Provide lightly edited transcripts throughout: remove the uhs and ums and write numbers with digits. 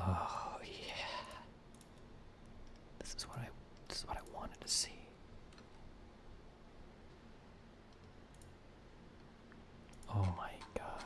Oh yeah. This is what I wanted to see. Oh my god.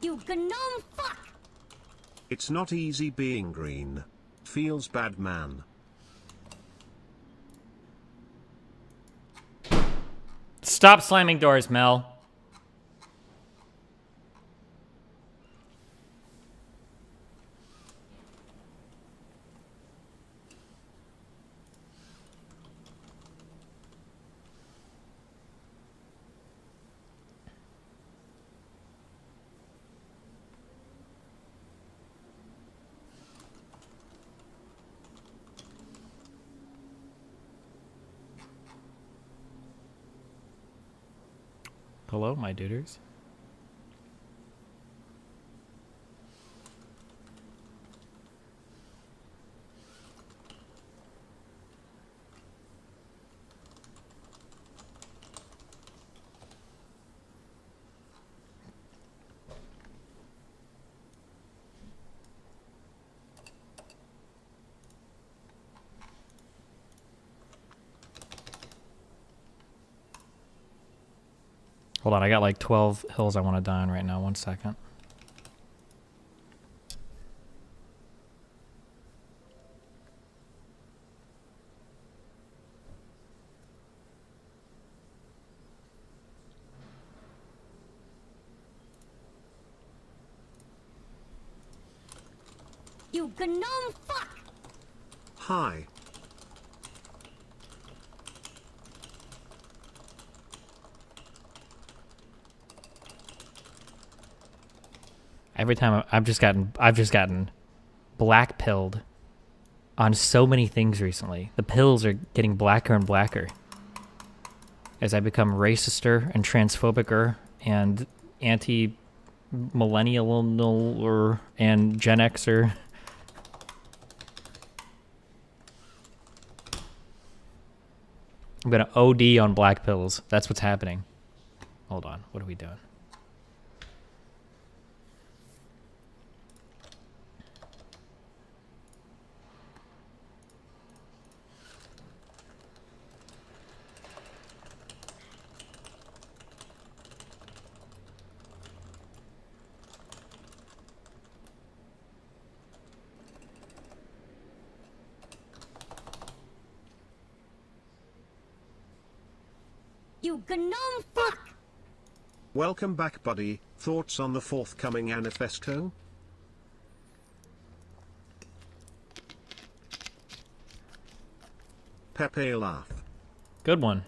You gnome fuck! It's not easy being green. Feels bad, man. Stop slamming doors, Mel. Hello, my duders. Hold on, I got like 12 hills I want to die on right now. 1 second. You gnome fuck! Hi. Every time I've just gotten black pilled on so many things recently. The pills are getting blacker and blacker as I become racister and transphobicer and anti-millennial and Gen Xer. I'm gonna OD on black pills. That's what's happening. Hold on, what are we doing? You gnome fuck! Welcome back, buddy. Thoughts on the forthcoming manifesto? Pepe laugh. Good one.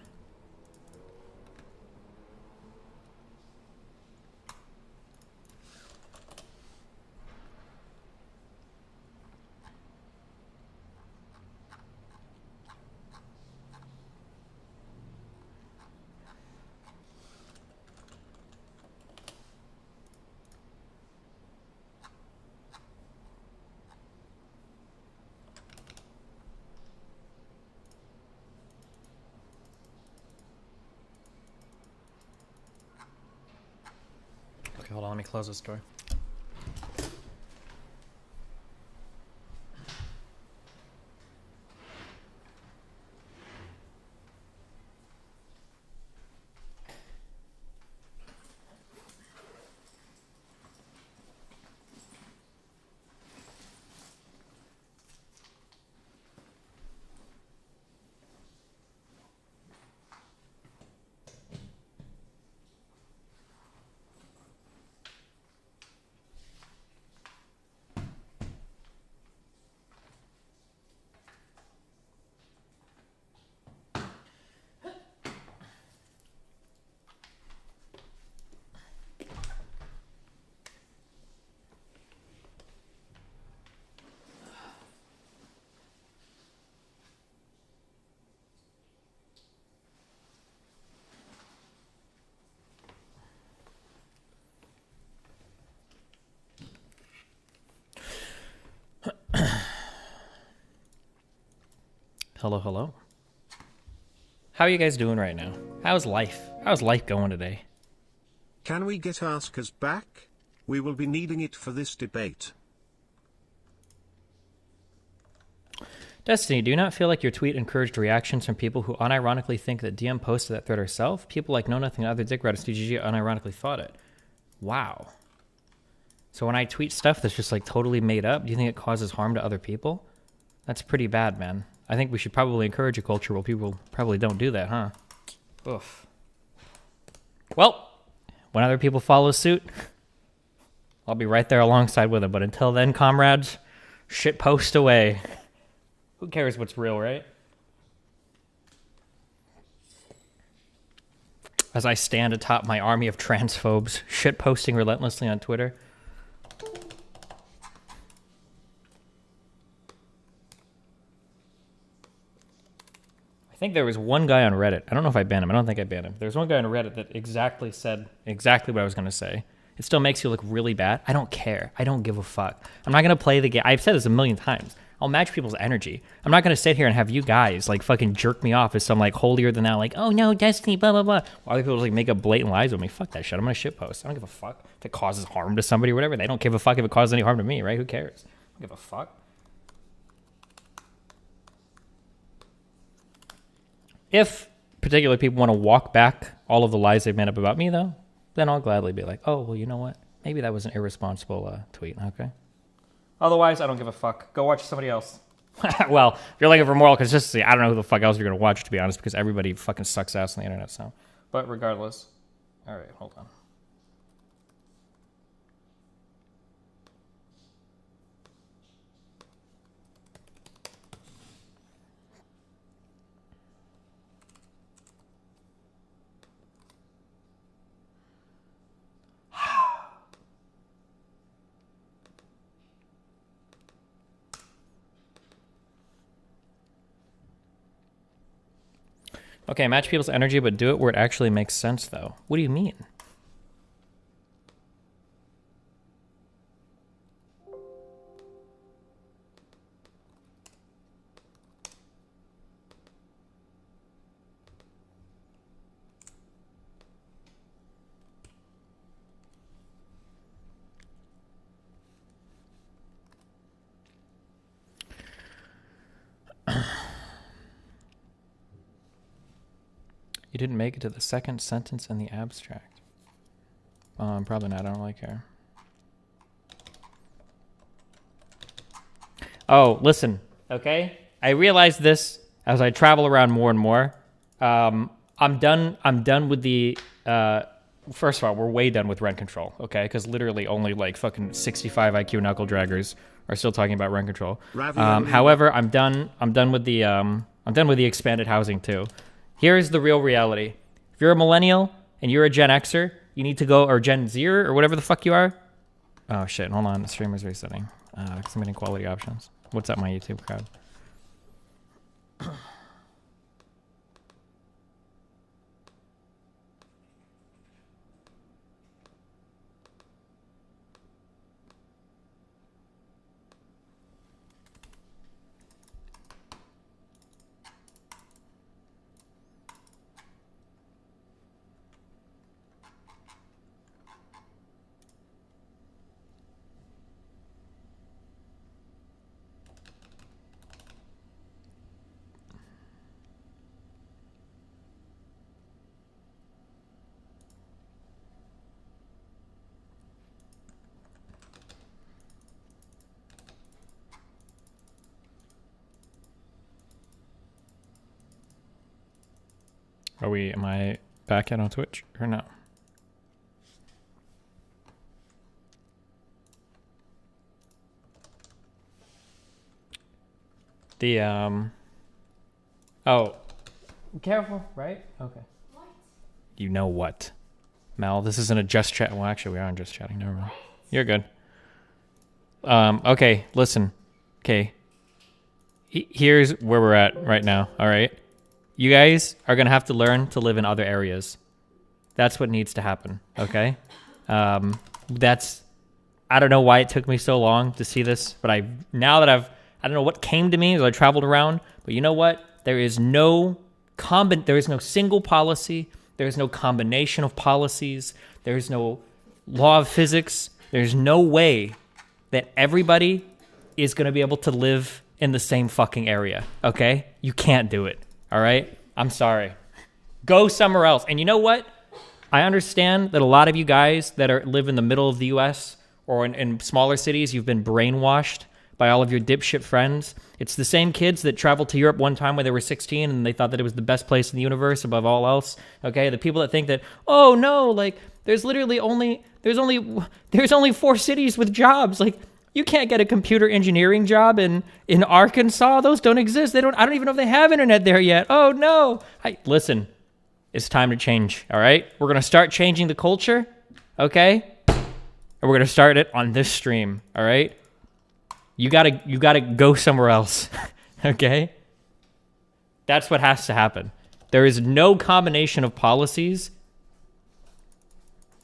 Okay, hold on, let me close this door. Hello, hello. How are you guys doing right now? How's life? How's life going today? Can we get Askers back? We will be needing it for this debate. Destiny, do you not feel like your tweet encouraged reactions from people who unironically think that DM posted that thread herself? People like Know Nothing and other dick riders tWJLK unironically thought it. Wow. So when I tweet stuff that's just like totally made up, do you think it causes harm to other people? That's pretty bad, man. I think we should probably encourage a culture where people probably don't do that, huh? Oof. Well, when other people follow suit, I'll be right there alongside with them. But until then, comrades, shit post away. Who cares what's real, right? As I stand atop my army of transphobes, shit posting relentlessly on Twitter. I think there was one guy on Reddit. I don't know if I banned him. I don't think I banned him. There was one guy on Reddit that exactly said exactly what I was going to say. It still makes you look really bad. I don't care. I don't give a fuck. I'm not going to play the game. I've said this a million times. I'll match people's energy. I'm not going to sit here and have you guys like fucking jerk me off as some like holier than thou, like, oh no, Destiny, blah, blah, blah. While other people like make up blatant lies with me. Fuck that shit. I'm going to shitpost. I don't give a fuck if it causes harm to somebody or whatever. They don't give a fuck if it causes any harm to me, right? Who cares? I don't give a fuck. If particular people want to walk back all of the lies they've made up about me, though, then I'll gladly be like, oh, well, you know what? Maybe that was an irresponsible tweet, okay? Otherwise, I don't give a fuck. Go watch somebody else. Well, if you're looking for moral consistency, I don't know who the fuck else you're going to watch, to be honest, because everybody fucking sucks ass on the internet, so. But regardless. All right, hold on. Okay, match people's energy, but do it where it actually makes sense, though. What do you mean? You didn't make it to the second sentence in the abstract. Probably not. I don't really care. Oh, listen. Okay? I realized this as I travel around more and more. I'm done with the... first of all, we're way done with rent control, okay? Because literally only like fucking 65 IQ knuckle draggers are still talking about rent control. However, I'm done with the expanded housing too. Here's the real reality. If you're a millennial and you're a Gen Xer, you need to go, or Gen Zer, or whatever the fuck you are. Oh shit, hold on, the streamer's resetting. Submitting quality options. What's up, my YouTube crowd? Am I back yet on Twitch or no? Oh, careful, right? Okay. What? You know what? Mel, this isn't a just chat. Well, actually, we are just chatting. Never mind. You're good. Okay, listen. Okay. Here's where we're at right now, all right? You guys are going to have to learn to live in other areas. That's what needs to happen, okay? I don't know why it took me so long to see this, but now that I don't know what came to me as I traveled around, but you know what? There is no single policy. There is no combination of policies. There is no law of physics. There's no way that everybody is going to be able to live in the same fucking area, okay? You can't do it, all right? I'm sorry. Go somewhere else. And you know what? I understand that a lot of you guys that live in the middle of the U.S. or in smaller cities, you've been brainwashed by all of your dipshit friends. It's the same kids that traveled to Europe one time when they were 16 and they thought that it was the best place in the universe above all else, okay? The people that think that, oh no, like there's only 4 cities with jobs. Like you can't get a computer engineering job in Arkansas. Those don't exist. I don't even know if they have internet there yet. Oh no. Listen, it's time to change, all right? We're going to start changing the culture, okay? And we're going to start it on this stream, all right? You gotta go somewhere else, okay? That's what has to happen. There is no combination of policies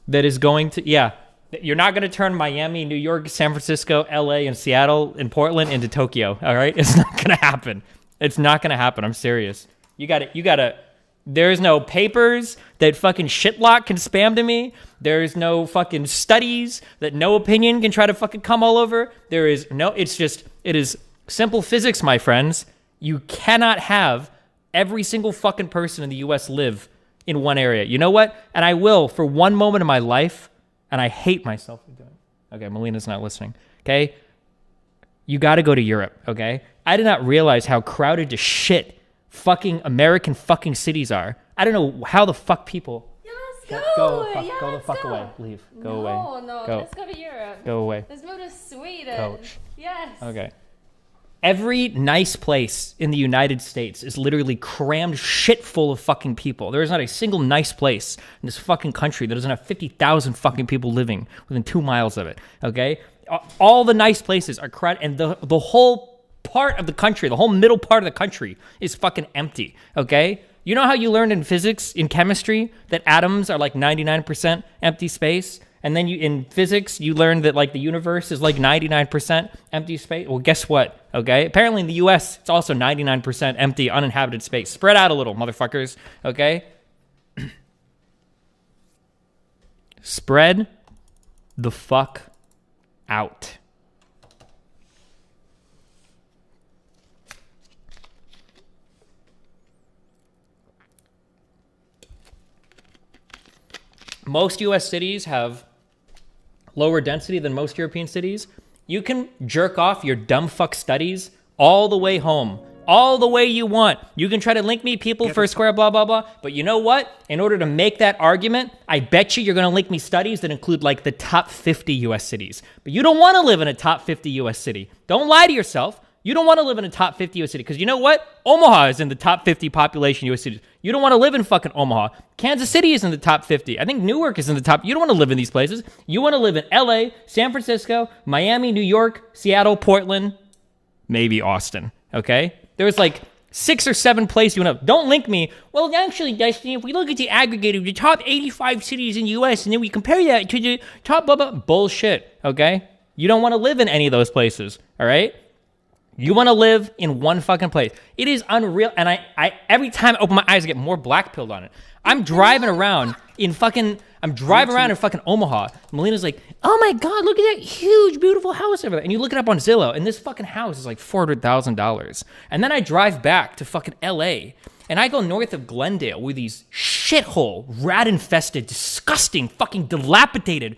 that is going to, you're not going to turn Miami, New York, San Francisco, LA, and Seattle, and Portland into Tokyo, all right? It's not going to happen. It's not going to happen. I'm serious. You gotta, there's no papers that fucking shitlock can spam to me. There's no fucking studies that no opinion can try to fucking come all over. There is no, it is simple physics, my friends. You cannot have every single fucking person in the US live in one area. You know what? And I will for one moment in my life, and I hate myself for doing it. Okay, Melina's not listening. Okay? You gotta go to Europe, okay? I did not realize how crowded to shit fucking American fucking cities are. I don't know how the fuck people... Go the fuck away. Leave. Go away. No, go. let's go to Europe. Go away. Let's move to Sweden. Coach. Yes. Okay. Every nice place in the United States is literally crammed shit full of fucking people. There is not a single nice place in this fucking country that doesn't have 50,000 fucking people living within 2 miles of it. Okay? All the nice places are crowded, and the whole part of the country, the whole middle part of the country is fucking empty. Okay? You know how you learned in physics, in chemistry, that atoms are like 99% empty space? And then in physics, you learned that like the universe is like 99% empty space? Well, guess what? Okay? Apparently in the US, it's also 99% empty, uninhabited space. Spread out a little, motherfuckers. Okay? Spread the fuck out. Most US cities have lower density than most European cities. You can jerk off your dumb fuck studies all the way home, all the way you want. You can try to link me people for square, blah, blah, blah. But you know what? In order to make that argument, I bet you're going to link me studies that include like the top 50 US cities. But you don't want to live in a top 50 US city. Don't lie to yourself. You don't want to live in a top 50 US city because you know what? Omaha is in the top 50 population US cities. You don't want to live in fucking Omaha. Kansas City is in the top 50. I think Newark is in the top. You don't want to live in these places. You want to live in LA, San Francisco, Miami, New York, Seattle, Portland, maybe Austin. Okay? There's like 6 or 7 places you want to. Don't link me. Well, actually, Destiny, if we look at the aggregate of the top 85 cities in the US and then we compare that to the top blah, blah, bullshit. Okay? You don't want to live in any of those places. All right? You want to live in one fucking place. It is unreal. And I every time I open my eyes, I get more black pilled on it. I'm driving around in fucking Omaha. Melina's like, oh my God, look at that huge, beautiful house over there. And you look it up on Zillow, and this fucking house is like $400,000. And then I drive back to fucking LA, and I go north of Glendale where these shithole, rat-infested, disgusting, fucking dilapidated,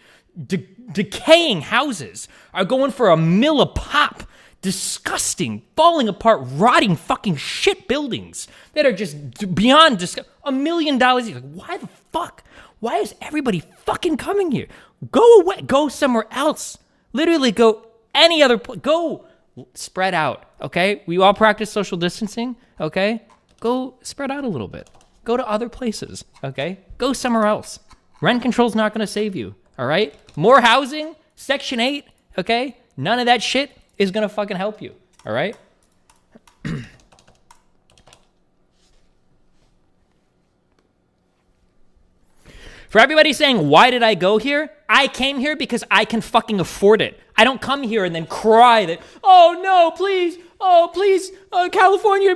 decaying houses are going for $1 million a pop. Disgusting, falling apart, rotting fucking shit buildings that are just beyond $1 million. Like, why the fuck? Why is everybody fucking coming here? Go away. Go somewhere else. Literally go any other place. Go spread out, okay? We all practice social distancing, okay? Go spread out a little bit. Go to other places, okay? Go somewhere else. Rent control's not going to save you, all right? More housing, Section 8, okay? None of that shit is going to fucking help you, all right? For everybody saying, why did I go here? I came here because I can fucking afford it. I don't come here and then cry that, oh no, please, California,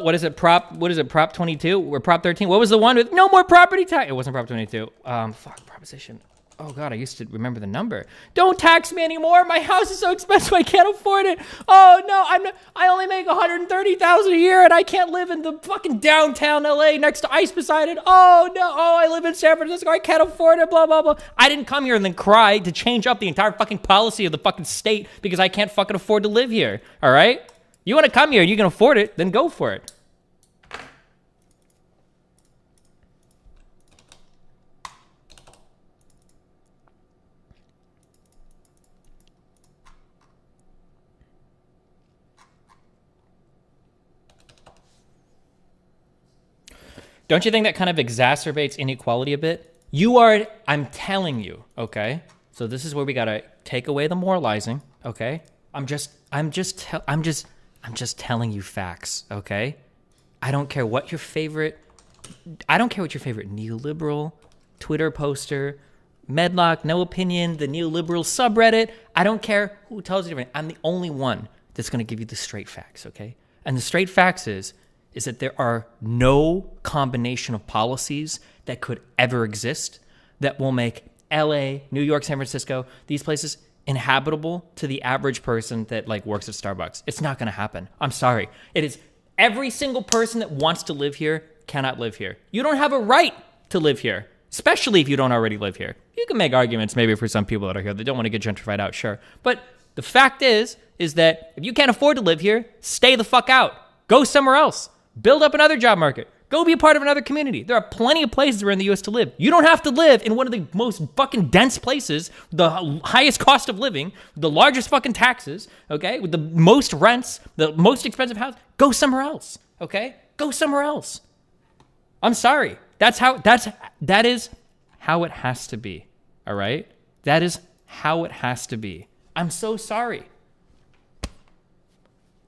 what is it, Prop 22 or Prop 13? What was the one with no more property tax? It wasn't Prop 22. Proposition. Oh God, I used to remember the number. Don't tax me anymore. My house is so expensive, I can't afford it. Oh no, I only make $130,000 a year, and I can't live in the fucking downtown LA next to Ice Poseidon. Oh no, I live in San Francisco, I can't afford it. Blah blah blah. I didn't come here and then cry to change up the entire fucking policy of the fucking state because I can't fucking afford to live here. All right? You want to come here and you can afford it, then go for it. Don't you think that kind of exacerbates inequality a bit? I'm telling you, okay? So this is where we gotta take away the moralizing, okay? I'm just telling you facts, okay? I don't care what your favorite neoliberal Twitter poster, Medlock, no opinion, the neoliberal subreddit. I don't care who tells you different. I'm the only one that's gonna give you the straight facts, okay? And the straight facts is that there are no combination of policies that could ever exist that will make LA, New York, San Francisco, these places inhabitable to the average person that like works at Starbucks. It's not going to happen. I'm sorry. It is every single person that wants to live here cannot live here. You don't have a right to live here, especially if you don't already live here. You can make arguments maybe for some people that are here that don't want to get gentrified out, sure. But the fact is that if you can't afford to live here, stay the fuck out. Go somewhere else. Build up another job market. Go be a part of another community. There are plenty of places around the U.S. to live. You don't have to live in one of the most fucking dense places, the highest cost of living, the largest fucking taxes, okay, with the most rents, the most expensive house. Go somewhere else, okay? Go somewhere else. I'm sorry. That is how it has to be, all right? That is how it has to be. I'm so sorry.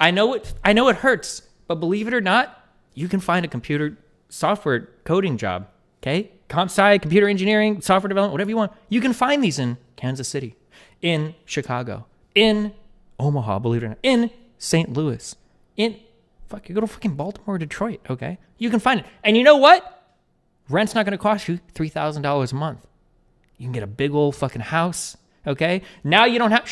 I know it hurts. But believe it or not, you can find a computer software coding job, okay? Comp sci, computer engineering, software development, whatever you want. You can find these in Kansas City, in Chicago, in Omaha, believe it or not, in St. Louis, you go to fucking Baltimore or Detroit, okay? You can find it. And you know what? Rent's not going to cost you $3,000 a month. You can get a big old fucking house. Okay, now you don't have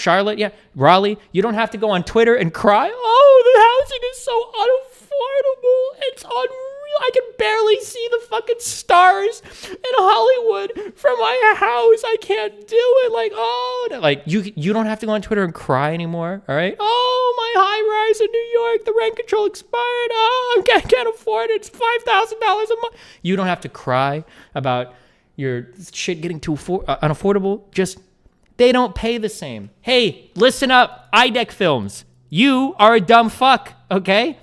Raleigh. You don't have to go on Twitter and cry. Oh, the housing is so unaffordable. It's unreal. I can barely see the fucking stars in Hollywood from my house. I can't do it. You don't have to go on Twitter and cry anymore. All right. Oh, my high rise in New York. The rent control expired. Oh, I can't afford it. It's $5,000 a month. You don't have to cry about your shit getting too unaffordable. They don't pay the same. Hey, listen up, IDEC Films. You are a dumb fuck, okay?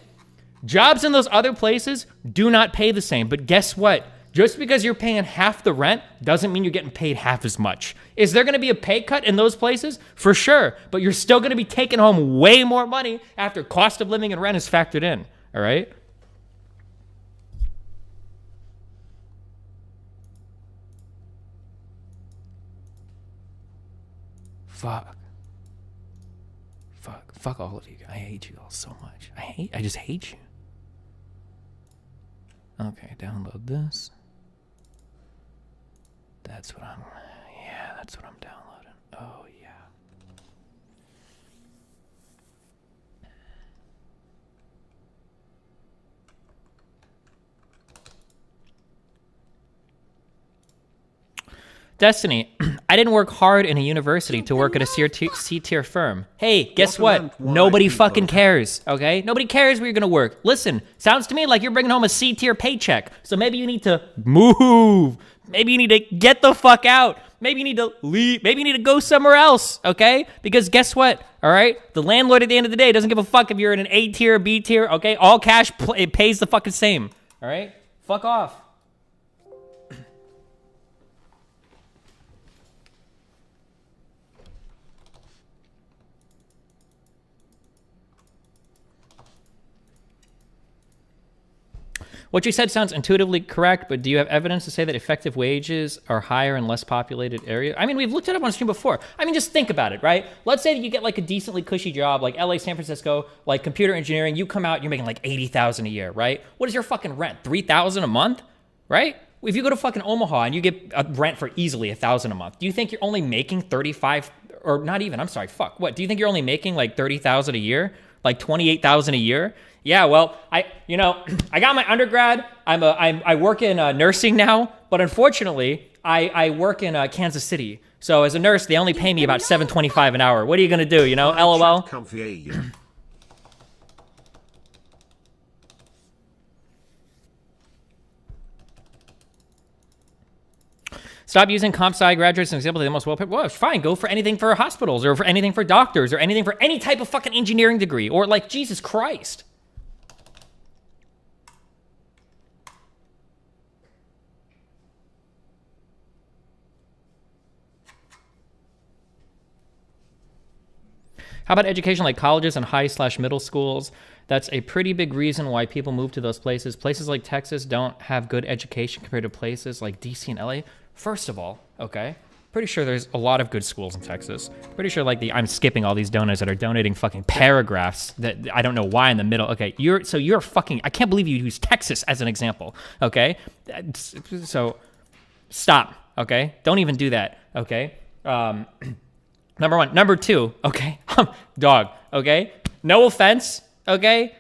Jobs in those other places do not pay the same. But guess what? Just because you're paying half the rent doesn't mean you're getting paid half as much. Is there going to be a pay cut in those places? For sure. But you're still going to be taking home way more money after cost of living and rent is factored in, all right? Fuck all of you. I hate you all so much. I just hate you. Okay, download this. That's what I'm downloading. Oh yeah. Destiny, I didn't work hard in a university to work at a C-tier firm. Hey, guess what? Nobody fucking cares, okay? Nobody cares where you're gonna work. Listen, sounds to me like you're bringing home a C-tier paycheck. So maybe you need to move. Maybe you need to get the fuck out. Maybe you need to leave. Maybe you need to go somewhere else, okay? Because guess what, all right? The landlord at the end of the day doesn't give a fuck if you're in an A tier, B tier, okay? All cash, it pays the fucking same, all right? Fuck off. What you said sounds intuitively correct, but do you have evidence to say that effective wages are higher in less populated areas? I mean, we've looked it up on stream before. I mean, just think about it, right? Let's say that you get like a decently cushy job, like LA, San Francisco, like computer engineering. You come out, you're making like $80,000 a year, right? What is your fucking rent? $3,000 a month, right? If you go to fucking Omaha and you get a rent for easily $1,000 a month, do you think you're only making 35, or not even? I'm sorry, fuck. What? Do you think you're only making like 30,000 a year, like 28,000 a year? Yeah, well, I got my undergrad. I work in nursing now, but unfortunately, I work in Kansas City. So as a nurse, they only pay me about $7.25 an hour. What are you gonna do? You know, LOL. Stop using comp sci graduates as an example of the most well-paid. Well, fine, go for anything for hospitals or for anything for doctors or anything for any type of fucking engineering degree or like Jesus Christ. How about education like colleges and high/middle schools? That's a pretty big reason why people move to those places. Places like Texas don't have good education compared to places like DC and LA. First of all, okay, pretty sure there's a lot of good schools in Texas. Pretty sure like I'm skipping all these donors that are donating fucking paragraphs that I don't know why in the middle. Okay, you're fucking, I can't believe you use Texas as an example, okay? So stop, okay? Don't even do that, okay? Number one. Number two, okay? Dog, okay? No offense, okay?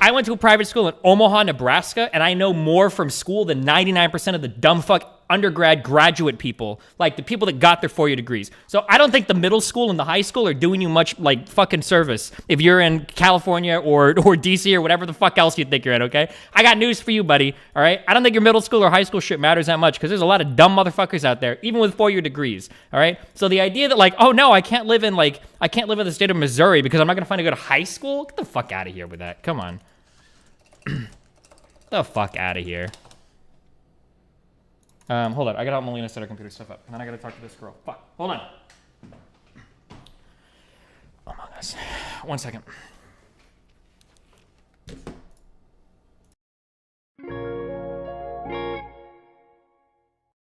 I went to a private school in Omaha, Nebraska, and I know more from school than 99% of the dumb fuck undergrad graduate people, like the people that got their 4-year degrees. So I don't think the middle school and the high school are doing you much like fucking service if you're in California or DC or whatever the fuck else you think you're in, okay? I got news for you, buddy, all right? I don't think your middle school or high school shit matters that much because there's a lot of dumb motherfuckers out there, even with 4-year degrees, all right? So the idea that like, oh no, I can't live in the state of Missouri because I'm not gonna find a good high school? Get the fuck out of here with that. Come on. The fuck out of here. Hold on. I gotta help Melina set her computer stuff up. And then I gotta talk to this girl. Fuck. Hold on. Among Us. 1 second.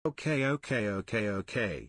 Okay.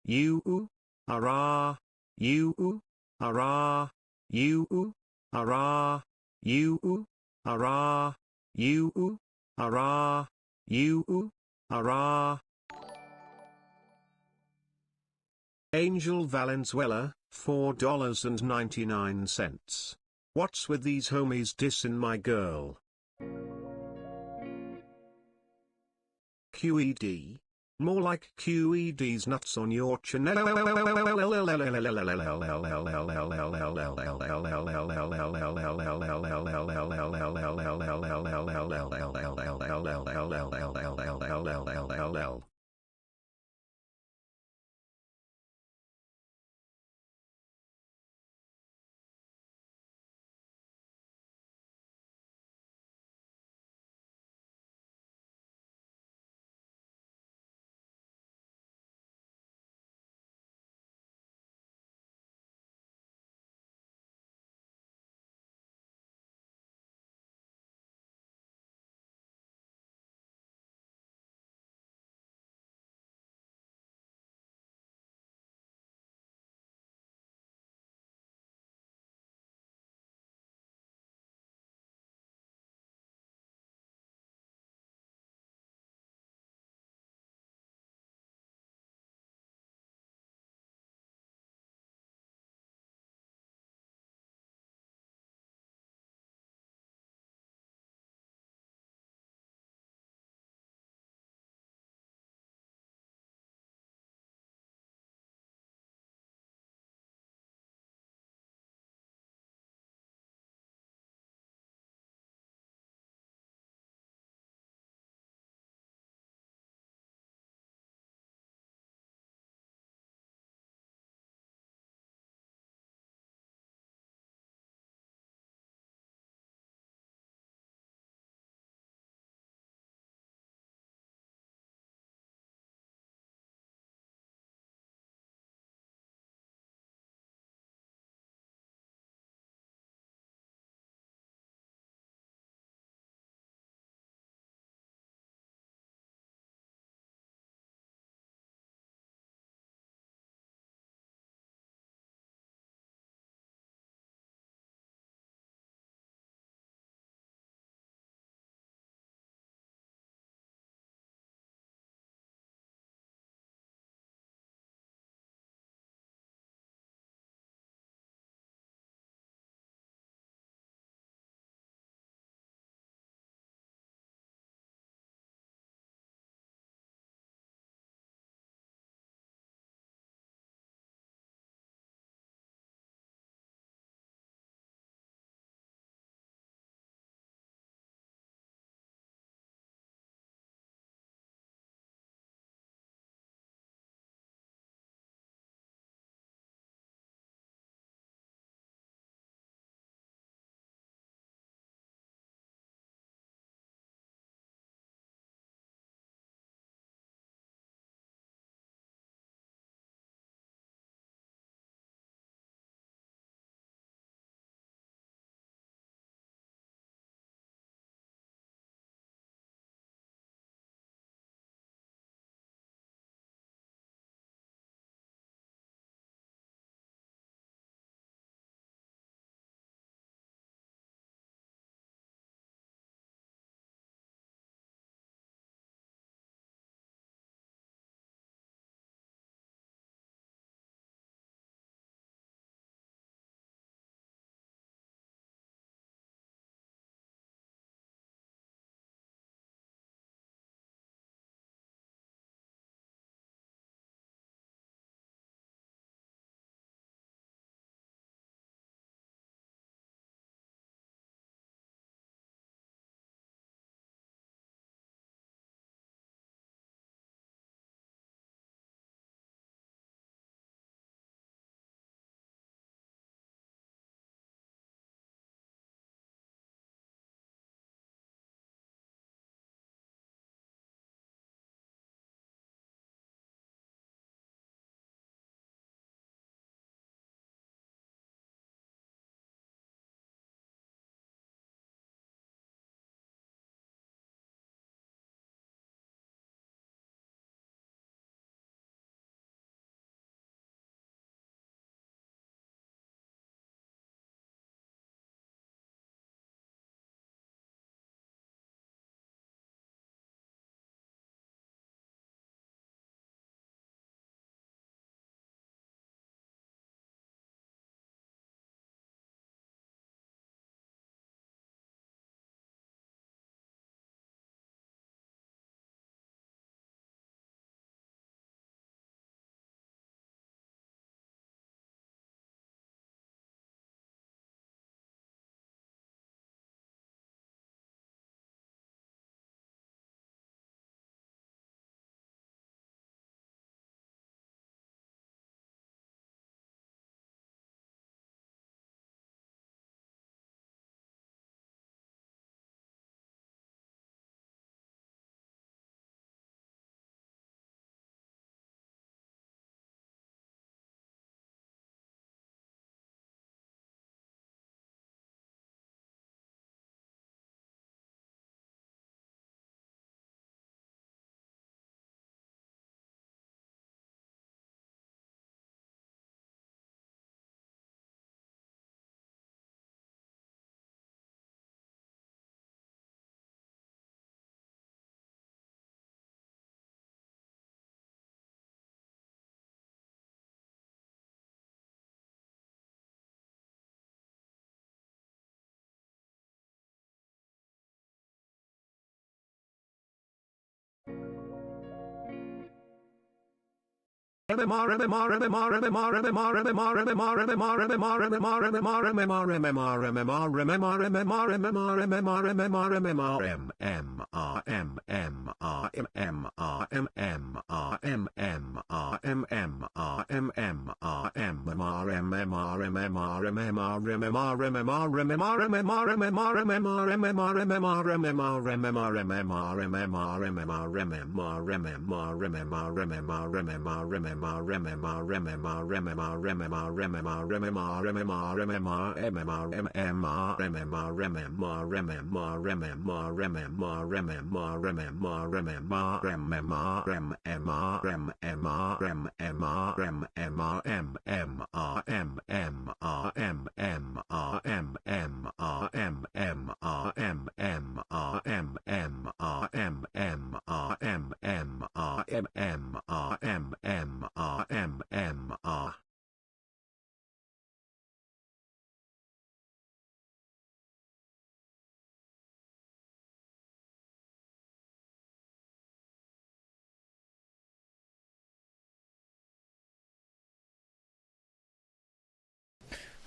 you, ara, you, ara, you, ara, you, ara, you, ara, you, ara. Angel Valenzuela, $4.99. What's with these homies dissing my girl? QED? More like QED's nuts on your chin.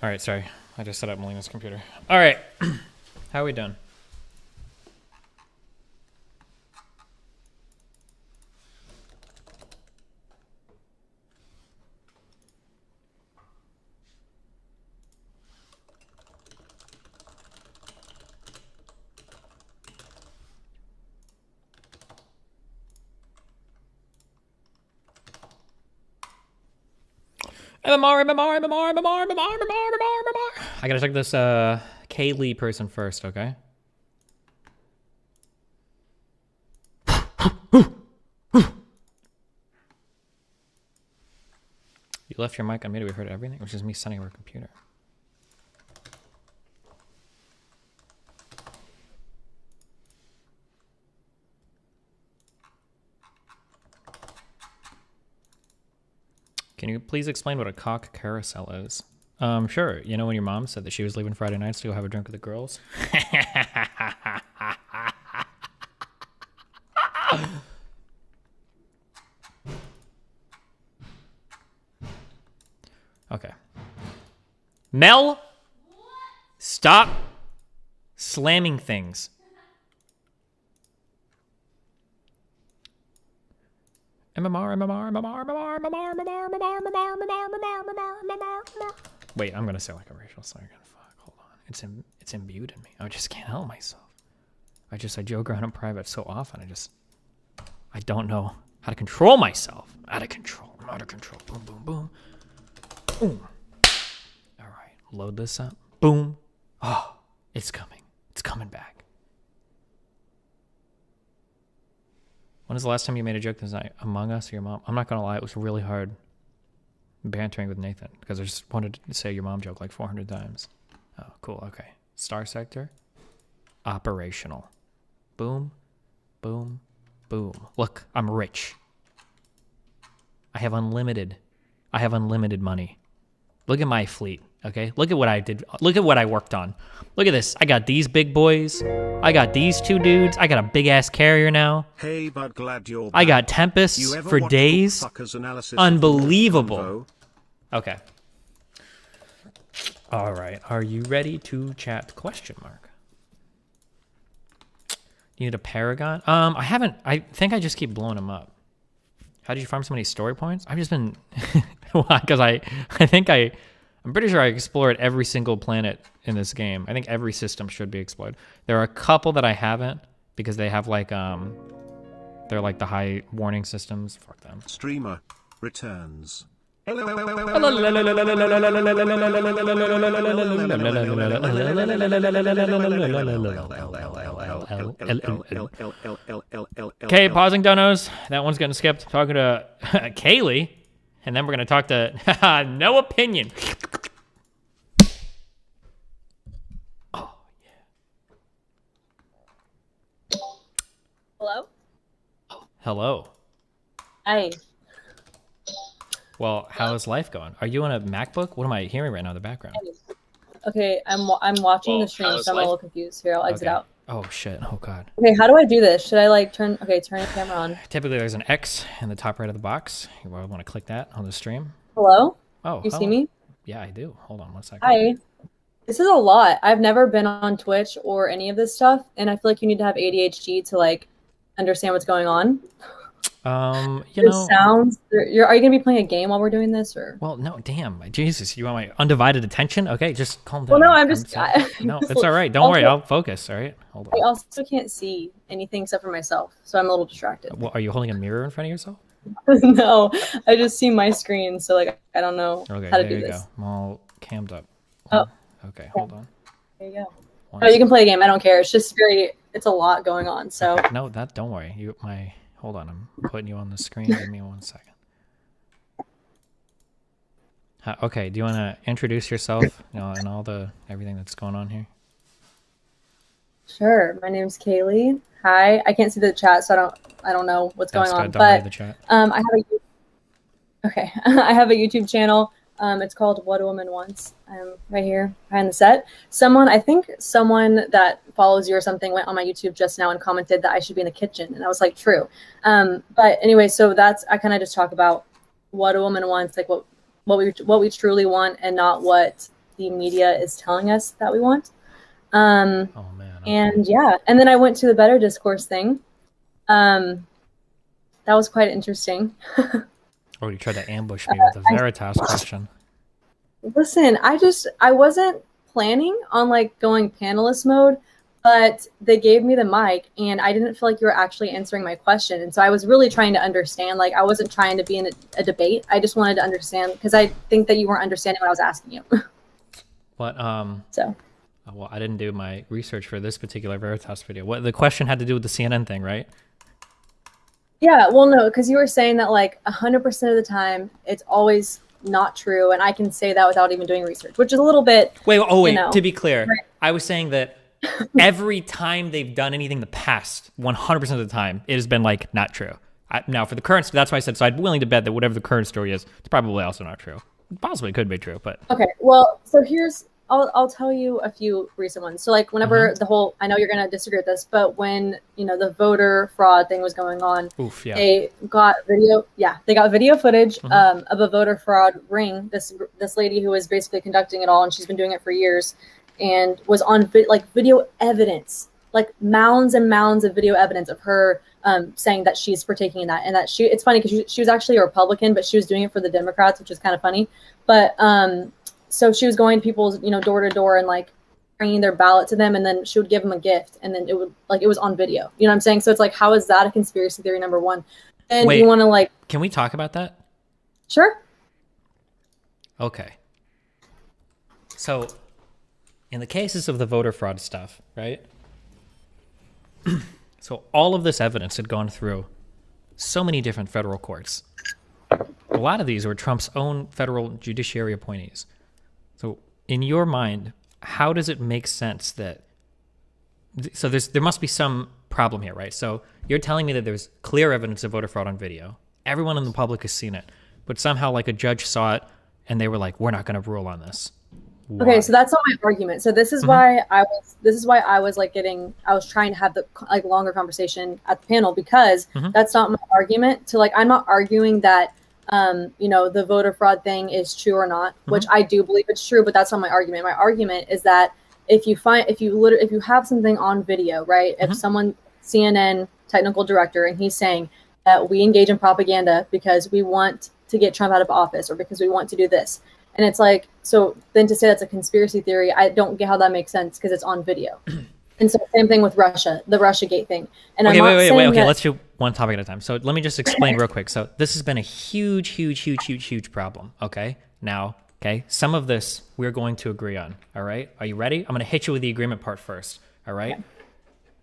All right, sorry. I just set up Melina's computer. All right. How are we doing? I gotta check this Kaylee person first, okay? You left your mic on mute. We heard everything, which is me setting our computer. Can you please explain what a cock carousel is? Sure. You know when your mom said that she was leaving Friday nights to go have a drink with the girls? Okay. Mel, stop slamming things. Wait, I'm gonna say like a racial slur again. Fuck, hold on. It's imbued in me. I just can't help myself. I joke around in private so often. I don't know how to control myself. Out of control. I'm out of control. Boom, boom, boom. Boom. All right, load this up. Boom. Oh, it's coming. It's coming back. When was the last time you made a joke this night? Among Us or your mom? I'm not gonna lie, it was really hard bantering with Nathan because I just wanted to say your mom joke like 400 times. Oh, cool. Okay. Star Sector. Operational. Boom. Boom. Boom. Look, I'm rich. I have unlimited money. Look at my fleet, okay? Look at what I did. Look at what I worked on. Look at this. I got these big boys. I got these two dudes. I got a big-ass carrier now. Hey, bud, glad you're back. I got Tempests for days. Unbelievable. Okay. All right. Are you ready to chat? Question mark. You need a Paragon? I haven't. I think I just keep blowing them up. How did you farm so many story points? I've just been... Because I'm pretty sure I explored every single planet in this game. I think every system should be explored. There are a couple that I haven't because they have like, they're like the high warning systems. Fuck them. Streamer returns. Okay, pausing donos. That one's getting skipped. Talking to Kaylee. And then we're going to talk to No Opinion. Oh, yeah. Hello? Oh, hello. Hi. Well, how is life going? Are you on a MacBook? What am I hearing right now in the background? Okay, I'm watching the stream, so I'm a little confused. Here, I'll exit out. Oh shit. Oh god. Okay, how do I do this? Should I like turn the camera on? Typically, there's an X in the top right of the box. You want to click that on the stream. Hello? Oh, You see hello. me? Yeah, I do. Hold on one second. Hi. This is a lot. I've never been on Twitch or any of this stuff, and I feel like you need to have ADHD to like understand what's going on. You The know. sounds. Are you gonna be playing a game while we're doing this, or? Well, no, damn, Jesus, you want my undivided attention? Okay, just calm down. Well, no, I'm No, it's all right. Don't worry, I'll focus. All right, hold I on. also can't see anything except for myself, so I'm a little distracted. Well, are you holding a mirror in front of yourself? No, I just see my screen, so like I don't know Okay, how to there do you this. go. I'm all cammed up. Oh. Okay, hold on. There you go. One Oh, you can play a game. I don't care. It's just it's a lot going on. So No, don't worry. Hold on. I'm putting you on the screen. Give me 1 second. Okay, do you want to introduce yourself, and everything that's going on here? sure. My name's Kaylee. Hi. I can't see the chat, so I don't know what's going on. Don't worry But the chat. I have a YouTube channel. It's called What a Woman Wants. I'm right here behind the set. I think someone that follows you or something went on my YouTube just now and commented that I should be in the kitchen. And I was like, true. But anyway, so I kind of just talk about what a woman wants, like what we truly want and not what the media is telling us that we want. Oh man. Okay. And yeah, and then I went to the Better Discourse thing. That was quite interesting. Oh, you tried to ambush me with a Veritas question. Listen, I wasn't planning on like going panelist mode, but they gave me the mic and I didn't feel like you were actually answering my question. And so I was really trying to understand, like I wasn't trying to be in a debate. I just wanted to understand because I think that you weren't understanding what I was asking you. But So well, I didn't do my research for this particular Veritas video. What the question had to do with the CNN thing, right? yeah, well, no, because you were saying that like 100% of the time it's always not true. And I can say that without even doing research, which is a little bit. Wait, you know, to be clear, right. I was saying that every time they've done anything in the past, 100% of the time, it has been like not true. Now, for the current, that's why I said, so I'd be willing to bet that whatever the current story is, it's probably also not true. Possibly could be true, but. Okay, well, so I'll tell you a few recent ones. So like whenever I know you're going to disagree with this, but when, the voter fraud thing was going on, Oof, yeah. they got video footage of a voter fraud ring. This lady who was basically conducting it all, and she's been doing it for years, and was on video evidence, like mounds and mounds of video evidence of her saying that she's partaking in that, and that it's funny because she was actually a Republican, but she was doing it for the Democrats, which is kind of funny. But so she was going to people's, door to door and like bringing their ballot to them, and then she would give them a gift, and then it was on video. You know what I'm saying? So it's like, how is that a conspiracy theory? Number one. And Wait, you want to can we talk about that? Sure. Okay. So, in the cases of the voter fraud stuff, right? So all of this evidence had gone through so many different federal courts. A lot of these were Trump's own federal judiciary appointees. So in your mind, how does it make sense that... So there must be some problem here, right? So you're telling me that there's clear evidence of voter fraud on video. Everyone in the public has seen it. But somehow like a judge saw it and they were like, we're not going to rule on this. Why? Okay, so that's not my argument. So this is why I was trying to have the longer conversation at the panel, because that's not my argument. To I'm not arguing that the voter fraud thing is true or not, which I do believe it's true, but that's not my argument. My argument is that if you have something on video, right? If someone, CNN technical director, and he's saying that we engage in propaganda because we want to get Trump out of office or because we want to do this. And it's like, so then to say that's a conspiracy theory, I don't get how that makes sense because it's on video. And so same thing with Russia, the Russiagate thing. And okay, wait. Okay, let's do one topic at a time. So let me just explain real quick. So this has been a huge problem. Okay, now, some of this we're going to agree on. All right, are you ready? I'm going to hit you with the agreement part first. All right.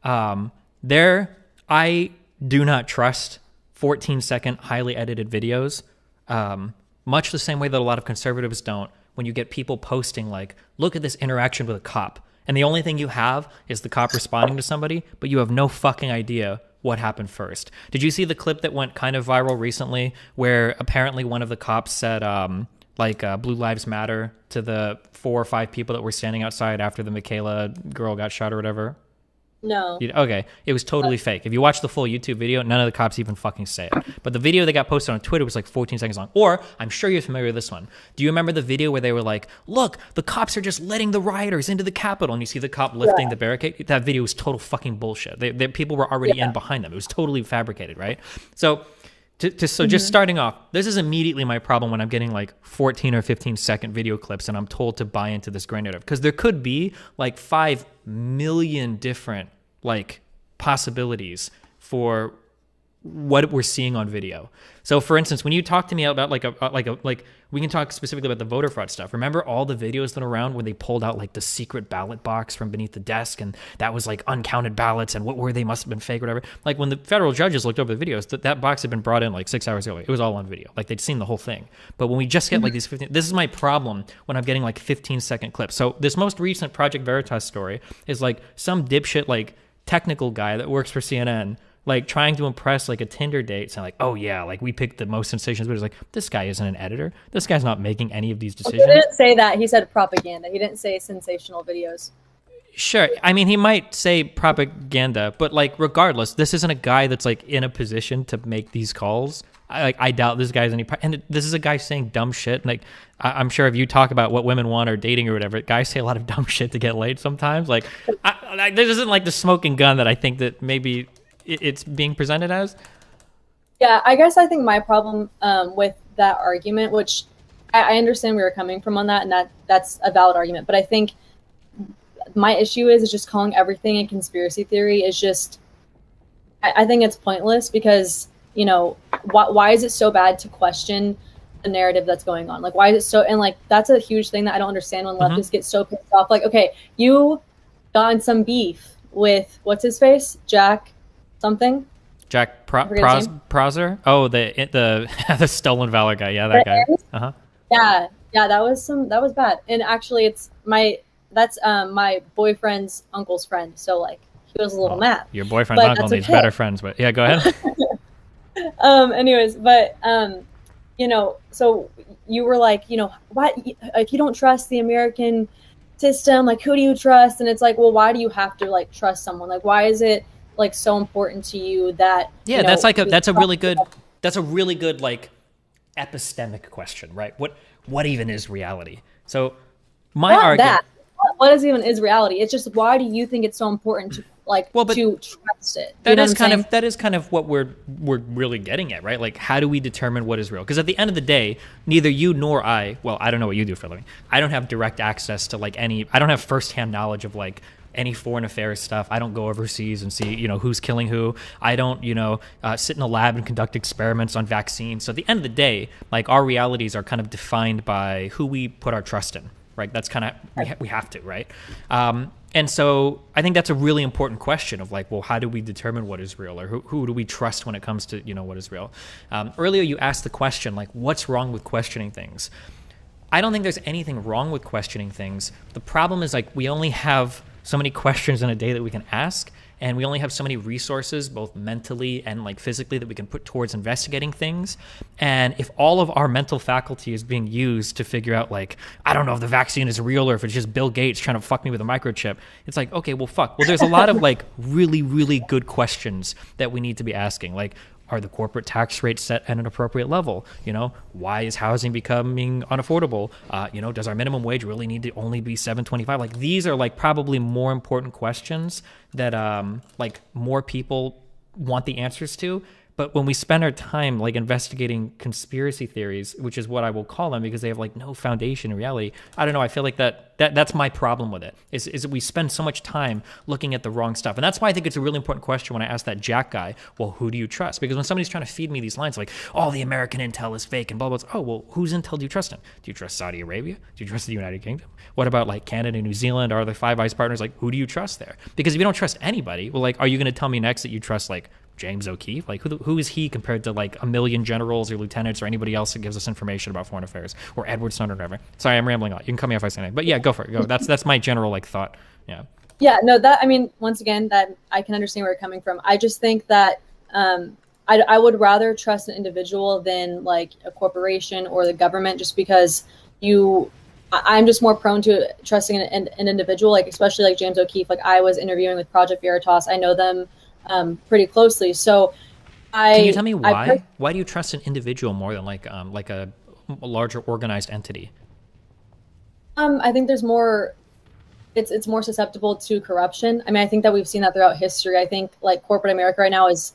Okay. I do not trust 14-second highly edited videos. Much the same way that a lot of conservatives don't, when you get people posting like, look at this interaction with a cop, and the only thing you have is the cop responding to somebody, but you have no fucking idea what happened first. Did you see the clip that went kind of viral recently where apparently one of the cops said Blue Lives Matter to the 4 or 5 people that were standing outside after the Michaela girl got shot or whatever? No. Okay, it was totally fake. If you watch the full YouTube video, none of the cops even fucking say it. But the video that got posted on Twitter was like 14 seconds long. Or, I'm sure you're familiar with this one. Do you remember the video where they were like, look, the cops are just letting the rioters into the Capitol, and you see the cop lifting the barricade? That video was total fucking bullshit. People were already in behind them. It was totally fabricated, right? So just starting off, this is immediately my problem when I'm getting like 14 or 15 second video clips and I'm told to buy into this grand narrative, because there could be like 5 million different like possibilities for what we're seeing on video. So for instance, when you talk to me about like we can talk specifically about the voter fraud stuff. Remember all the videos that are around where they pulled out like the secret ballot box from beneath the desk, and that was like uncounted ballots, and what were they, must have been fake or whatever. Like when the federal judges looked over the videos, that box had been brought in like 6 hours ago. It was all on video. Like they'd seen the whole thing. But when we just get like these 15, this is my problem when I'm getting like 15-second clips. So this most recent Project Veritas story is like some dipshit like technical guy that works for CNN like trying to impress like a Tinder date, saying like, oh yeah, like we picked the most sensations, but it's like, this guy isn't an editor. This guy's not making any of these decisions. He didn't say that. He said propaganda. He didn't say sensational videos. Sure. I mean, he might say propaganda, but like regardless, this isn't a guy that's like in a position to make these calls. I doubt this guy's any, and this is a guy saying dumb shit. Like I'm sure if you talk about what women want or dating or whatever, guys say a lot of dumb shit to get laid sometimes. Like this isn't like the smoking gun that I think that maybe it's being presented as. Yeah, I guess I think my problem with that argument, which I understand where you're coming from on that, and that's a valid argument, but I think my issue is just calling everything a conspiracy theory is just, I think it's pointless, because, you know, why is it so bad to question the narrative that's going on? Like, why is it so, and like, that's a huge thing that I don't understand when leftists get so pissed off. Like, okay, you got in some beef with, what's his face? Jack something? Jack Prosser? Oh, the stolen valor guy. Yeah, that guy. Uh-huh. Yeah, that was bad. And actually that's my boyfriend's uncle's friend. So like he was a little mad. Your boyfriend's uncle needs better friends, but yeah, go ahead. Anyways, but you know, so you were like, you know, what, if you don't trust the American system, like who do you trust? And it's like, well, why do you have to like trust someone? Like, why is it like so important to you that that's a really good like epistemic question, right? What even is reality? So my argument, what is reality? It's just, why do you think it's so important to to trust it? That is kind of what we're really getting at, right? Like, how do we determine what is real? Because at the end of the day, neither you nor I, well, I don't know what you do for a living. I don't have direct access to like I don't have firsthand knowledge of like any foreign affairs stuff. I don't go overseas and see, you know, who's killing who. I don't, you know, sit in a lab and conduct experiments on vaccines. So at the end of the day, like our realities are kind of defined by who we put our trust in, right? That's kind of, we have to, right? And so I think that's a really important question of like, well, how do we determine what is real, or who do we trust when it comes to, you know, what is real? Earlier you asked the question, like, what's wrong with questioning things? I don't think there's anything wrong with questioning things. The problem is like, we only have so many questions in a day that we can ask, and we only have so many resources, both mentally and like physically, that we can put towards investigating things. And if all of our mental faculty is being used to figure out like, I don't know if the vaccine is real or if it's just Bill Gates trying to fuck me with a microchip, it's like, okay, well, fuck. Well, there's a lot of like really, really good questions that we need to be asking. Like, are the corporate tax rates set at an appropriate level? You know, why is housing becoming unaffordable? You know, does our minimum wage really need to only be $7.25? Like, these are like probably more important questions that like more people want the answers to. But when we spend our time like investigating conspiracy theories, which is what I will call them because they have like no foundation in reality, I don't know. I feel like that's my problem with it is that we spend so much time looking at the wrong stuff. And that's why I think it's a really important question when I ask that Jack guy, well, who do you trust? Because when somebody's trying to feed me these lines like, oh, the American intel is fake and blah, blah, blah. Oh, well, whose intel do you trust in? Do you trust Saudi Arabia? Do you trust the United Kingdom? What about like Canada, New Zealand? Are the Five Eyes partners? Like, who do you trust there? Because if you don't trust anybody, well, like, are you going to tell me next that you trust like James O'Keefe? Like, who is he compared to like a million generals or lieutenants or anybody else that gives us information about foreign affairs, or Edward Snowden or whatever? Sorry, I'm rambling on. You can cut me off if I say anything, but yeah, go for it. Go. That's my general like thought. Yeah, no, that, I mean, once again, that I can understand where you're coming from. I just think that I would rather trust an individual than like a corporation or the government, just because you I'm just more prone to trusting an individual, like especially like James O'Keefe. Like I was interviewing with Project Veritas. I know them pretty closely. So Can you tell me why? Why do you trust an individual more than like a larger organized entity? I think there's more. It's more susceptible to corruption. I mean, I think that we've seen that throughout history. I think like corporate America right now is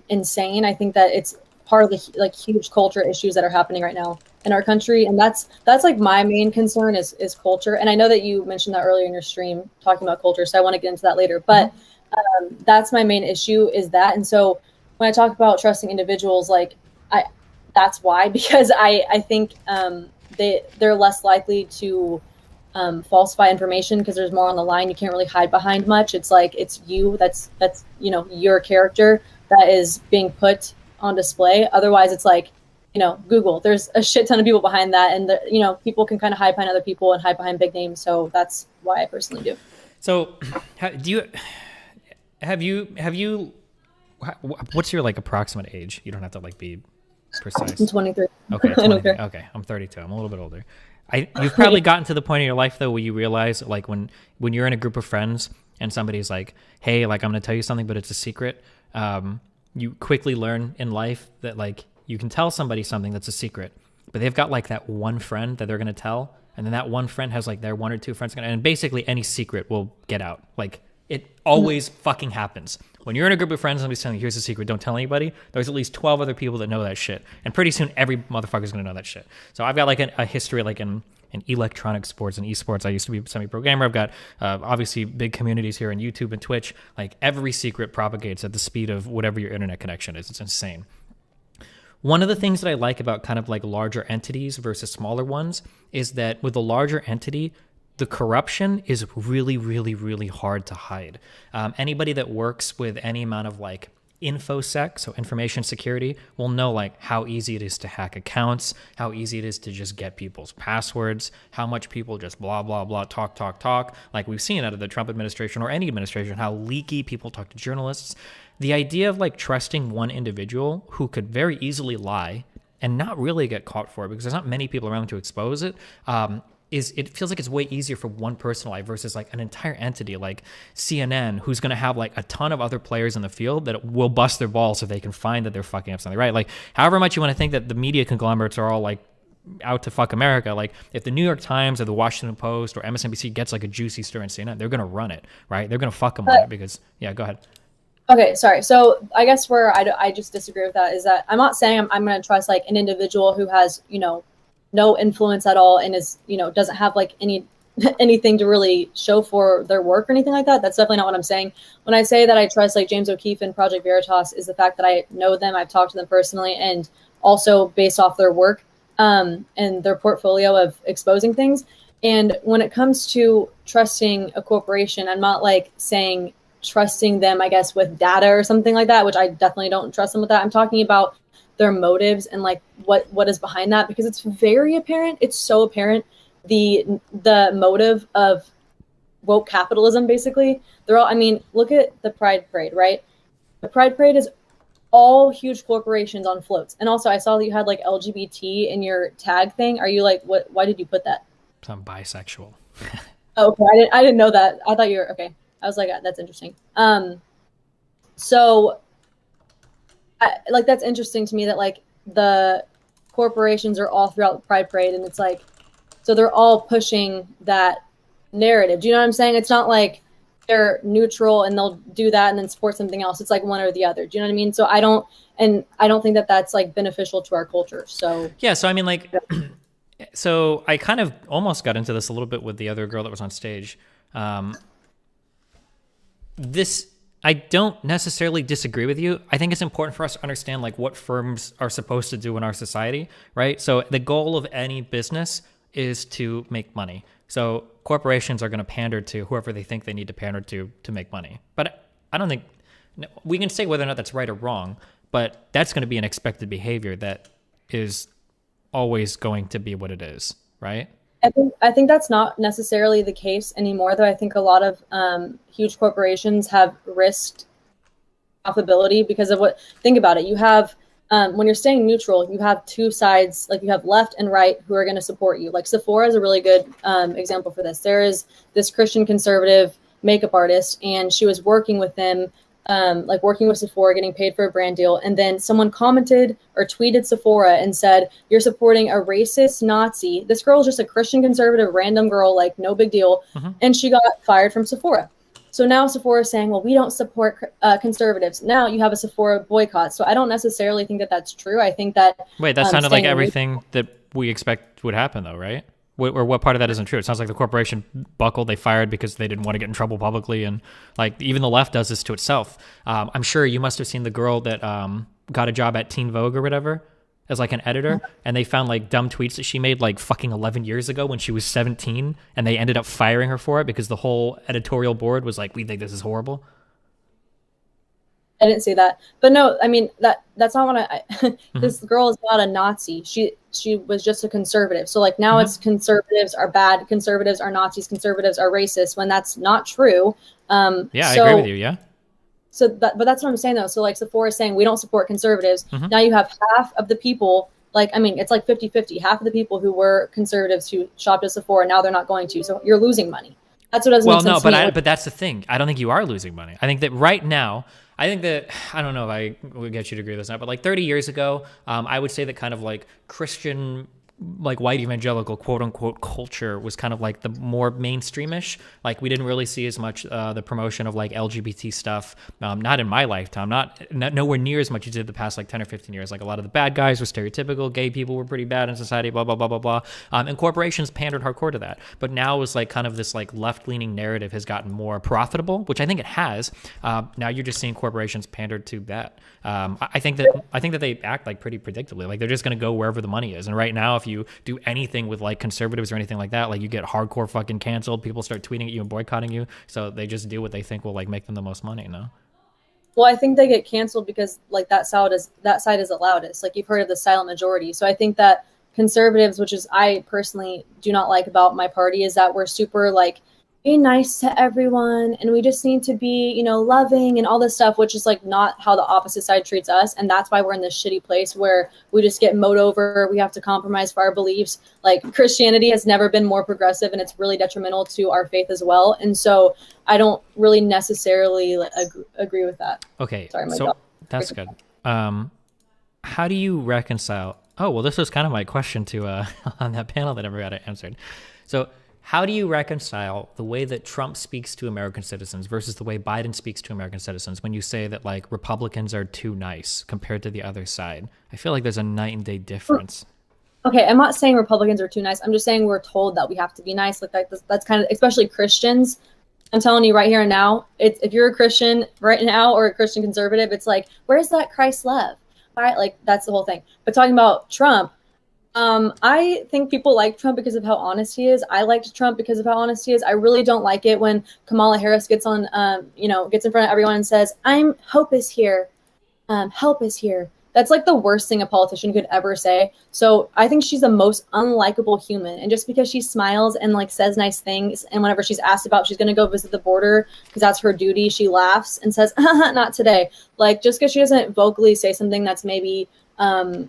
insane. I think that it's part of the like huge culture issues that are happening right now in our country, and that's like my main concern is culture. And I know that you mentioned that earlier in your stream talking about culture, so I want to get into that later. But that's my main issue is that. And so when I talk about trusting individuals, like that's why, because I think they're less likely to falsify information because there's more on the line. You can't really hide behind much. It's like it's you that's you know your character that is being put on display. Otherwise, it's like Google. There's a shit ton of people behind that, and people can kind of hide behind other people and hide behind big names. So that's why I personally do. So, have you? What's your like approximate age? You don't have to like be precise. I'm 23. Okay, I don't care. Okay, I'm 32. I'm a little bit older. You've probably gotten to the point in your life though where you realize like when you're in a group of friends and somebody's like, hey, like I'm going to tell you something, but it's a secret. You quickly learn in life that like you can tell somebody something that's a secret, but they've got like that one friend that they're going to tell. And then that one friend has like their one or two friends. And basically any secret will get out. Like it always fucking happens. When you're in a group of friends, somebody's telling you, here's a secret, don't tell anybody. There's at least 12 other people that know that shit. And pretty soon, every motherfucker's going to know that shit. So I've got like a history like in electronic sports and esports. I used to be a semi-pro-gamer. I've got obviously big communities here on YouTube and Twitch. Like every secret propagates at the speed of whatever your internet connection is. It's insane. One of the things that I like about kind of like larger entities versus smaller ones is that with a larger entity, the corruption is really, really, really hard to hide. Anybody that works with any amount of like InfoSec, so information security, will know like how easy it is to hack accounts, how easy it is to just get people's passwords, how much people just blah, blah, blah, talk. Like we've seen out of the Trump administration or any administration, how leaky people talk to journalists. The idea of like trusting one individual who could very easily lie and not really get caught for it because there's not many people around to expose it, it feels like it's way easier for one person to lie versus like an entire entity like CNN, who's going to have like a ton of other players in the field that will bust their balls if they can find that they're fucking up something, right? Like however much you want to think that the media conglomerates are all like out to fuck America, like if the New York Times or the Washington Post or MSNBC gets like a juicy story in CNN, they're going to run it, right? They're going to fuck them on it because, yeah, go ahead. Okay, sorry. So I guess where I just disagree with that is that I'm not saying I'm going to trust like an individual who has, no influence at all and is, doesn't have like anything to really show for their work or anything like that. That's definitely not what I'm saying. When I say that I trust like James O'Keefe and Project Veritas is the fact that I know them, I've talked to them personally, and also based off their work and their portfolio of exposing things. And when it comes to trusting a corporation, I'm not like saying trusting them, I guess, with data or something like that, which I definitely don't trust them with that. I'm talking about their motives and like what is behind that, because it's very apparent. It's so apparent the motive of woke capitalism. Basically, they're all. I mean, look at the Pride Parade, right? The Pride Parade is all huge corporations on floats. And also, I saw that you had like LGBT in your tag thing. Are you like what? Why did you put that? I'm bisexual. Oh, okay. I didn't know that. I thought you were okay. I was like, that's interesting. So. Like that's interesting to me that like the corporations are all throughout the Pride Parade, and it's like, so they're all pushing that narrative. Do you know what I'm saying? It's not like they're neutral and they'll do that and then support something else. It's like one or the other. Do you know what I mean? So I don't think that that's like beneficial to our culture. So yeah. So I mean, like, so I kind of almost got into this a little bit with the other girl that was on stage. I don't necessarily disagree with you. I think it's important for us to understand like what firms are supposed to do in our society, right? So the goal of any business is to make money. So corporations are going to pander to whoever they think they need to pander to make money. But I don't think we can say whether or not that's right or wrong, but that's going to be an expected behavior that is always going to be what it is, right? I think that's not necessarily the case anymore, though. I think a lot of huge corporations have risked profitability because of think about it. You have when you're staying neutral, you have two sides, like you have left and right who are going to support you. Like Sephora is a really good example for this. There is this Christian conservative makeup artist, and she was working with them, like working with Sephora, getting paid for a brand deal. And then someone commented or tweeted Sephora and said, "You're supporting a racist Nazi." This girl is just a Christian conservative, random girl, like no big deal. And she got fired from Sephora. So now Sephora is saying, well, we don't support conservatives. Now you have a Sephora boycott. So I don't necessarily think that that's true. I think that... Wait, that sounded like everything that we expect would happen, though, right? Or what part of that isn't true? It sounds like the corporation buckled, they fired because they didn't want to get in trouble publicly, and like even the left does this to itself. I'm sure you must have seen the girl that got a job at Teen Vogue or whatever as like an editor, and they found like dumb tweets that she made like fucking 11 years ago when she was 17, and they ended up firing her for it because the whole editorial board was like, "We think this is horrible." I didn't see that, but no, I mean that's not what I. This girl is not a Nazi. She was just a conservative. So like now it's conservatives are bad, conservatives are Nazis, conservatives are racist, when that's not true. Yeah, I agree with you. Yeah. So but that's what I'm saying though. So like Sephora is saying we don't support conservatives. Now you have half of the people, like I mean it's like 50-50. Half of the people who were conservatives who shopped at Sephora, now they're not going to. So you're losing money. That's what doesn't make sense to me. But that's the thing. I don't think you are losing money. I think that right now, I don't know if I would get you to agree with this now, but like 30 years ago, I would say that kind of like Christian, like white evangelical quote unquote culture was kind of like the more mainstreamish. Like we didn't really see as much the promotion of like LGBT stuff. Not in my lifetime, not nowhere near as much as did the past like 10 or 15 years. Like a lot of the bad guys were stereotypical, gay people were pretty bad in society, blah, blah, blah, blah, blah. And corporations pandered hardcore to that. But now it's like kind of this like left-leaning narrative has gotten more profitable, which I think it has. Now you're just seeing corporations pander to that. I think that they act like pretty predictably. Like they're just going to go wherever the money is. And right now, if you do anything with like conservatives or anything like that, like you get hardcore fucking canceled. People start tweeting at you and boycotting you. So they just do what they think will like make them the most money. No. Well, I think they get canceled because like that side is the loudest. Like you've heard of the silent majority. So I think that conservatives, which is I personally do not like about my party, is that we're super like be nice to everyone and we just need to be, you know, loving and all this stuff, which is like not how the opposite side treats us. And that's why we're in this shitty place where we just get mowed over. We have to compromise for our beliefs. Like Christianity has never been more progressive, and it's really detrimental to our faith as well. And so I don't really necessarily agree with that. Okay. Sorry, so that's good. How do you reconcile? Oh, well, this was kind of my question to on that panel that never got answered. So how do you reconcile the way that Trump speaks to American citizens versus the way Biden speaks to American citizens when you say that like Republicans are too nice compared to the other side? I feel like there's a night and day difference. Okay, I'm not saying Republicans are too nice. I'm just saying we're told that we have to be nice. Like that's kind of, especially Christians. I'm telling you right here and now, if you're a Christian right now or a Christian conservative, it's like, where's that Christ love? All right, like that's the whole thing. But talking about Trump, I think people like Trump because of how honest he is. I liked Trump because of how honest he is. I really don't like it when Kamala Harris gets on, gets in front of everyone and says, hope is here. Help is here. That's like the worst thing a politician could ever say. So I think she's the most unlikable human. And just because she smiles and like says nice things, and whenever she's asked about she's going to go visit the border because that's her duty, she laughs and says, not today. Like just because she doesn't vocally say something that's maybe, I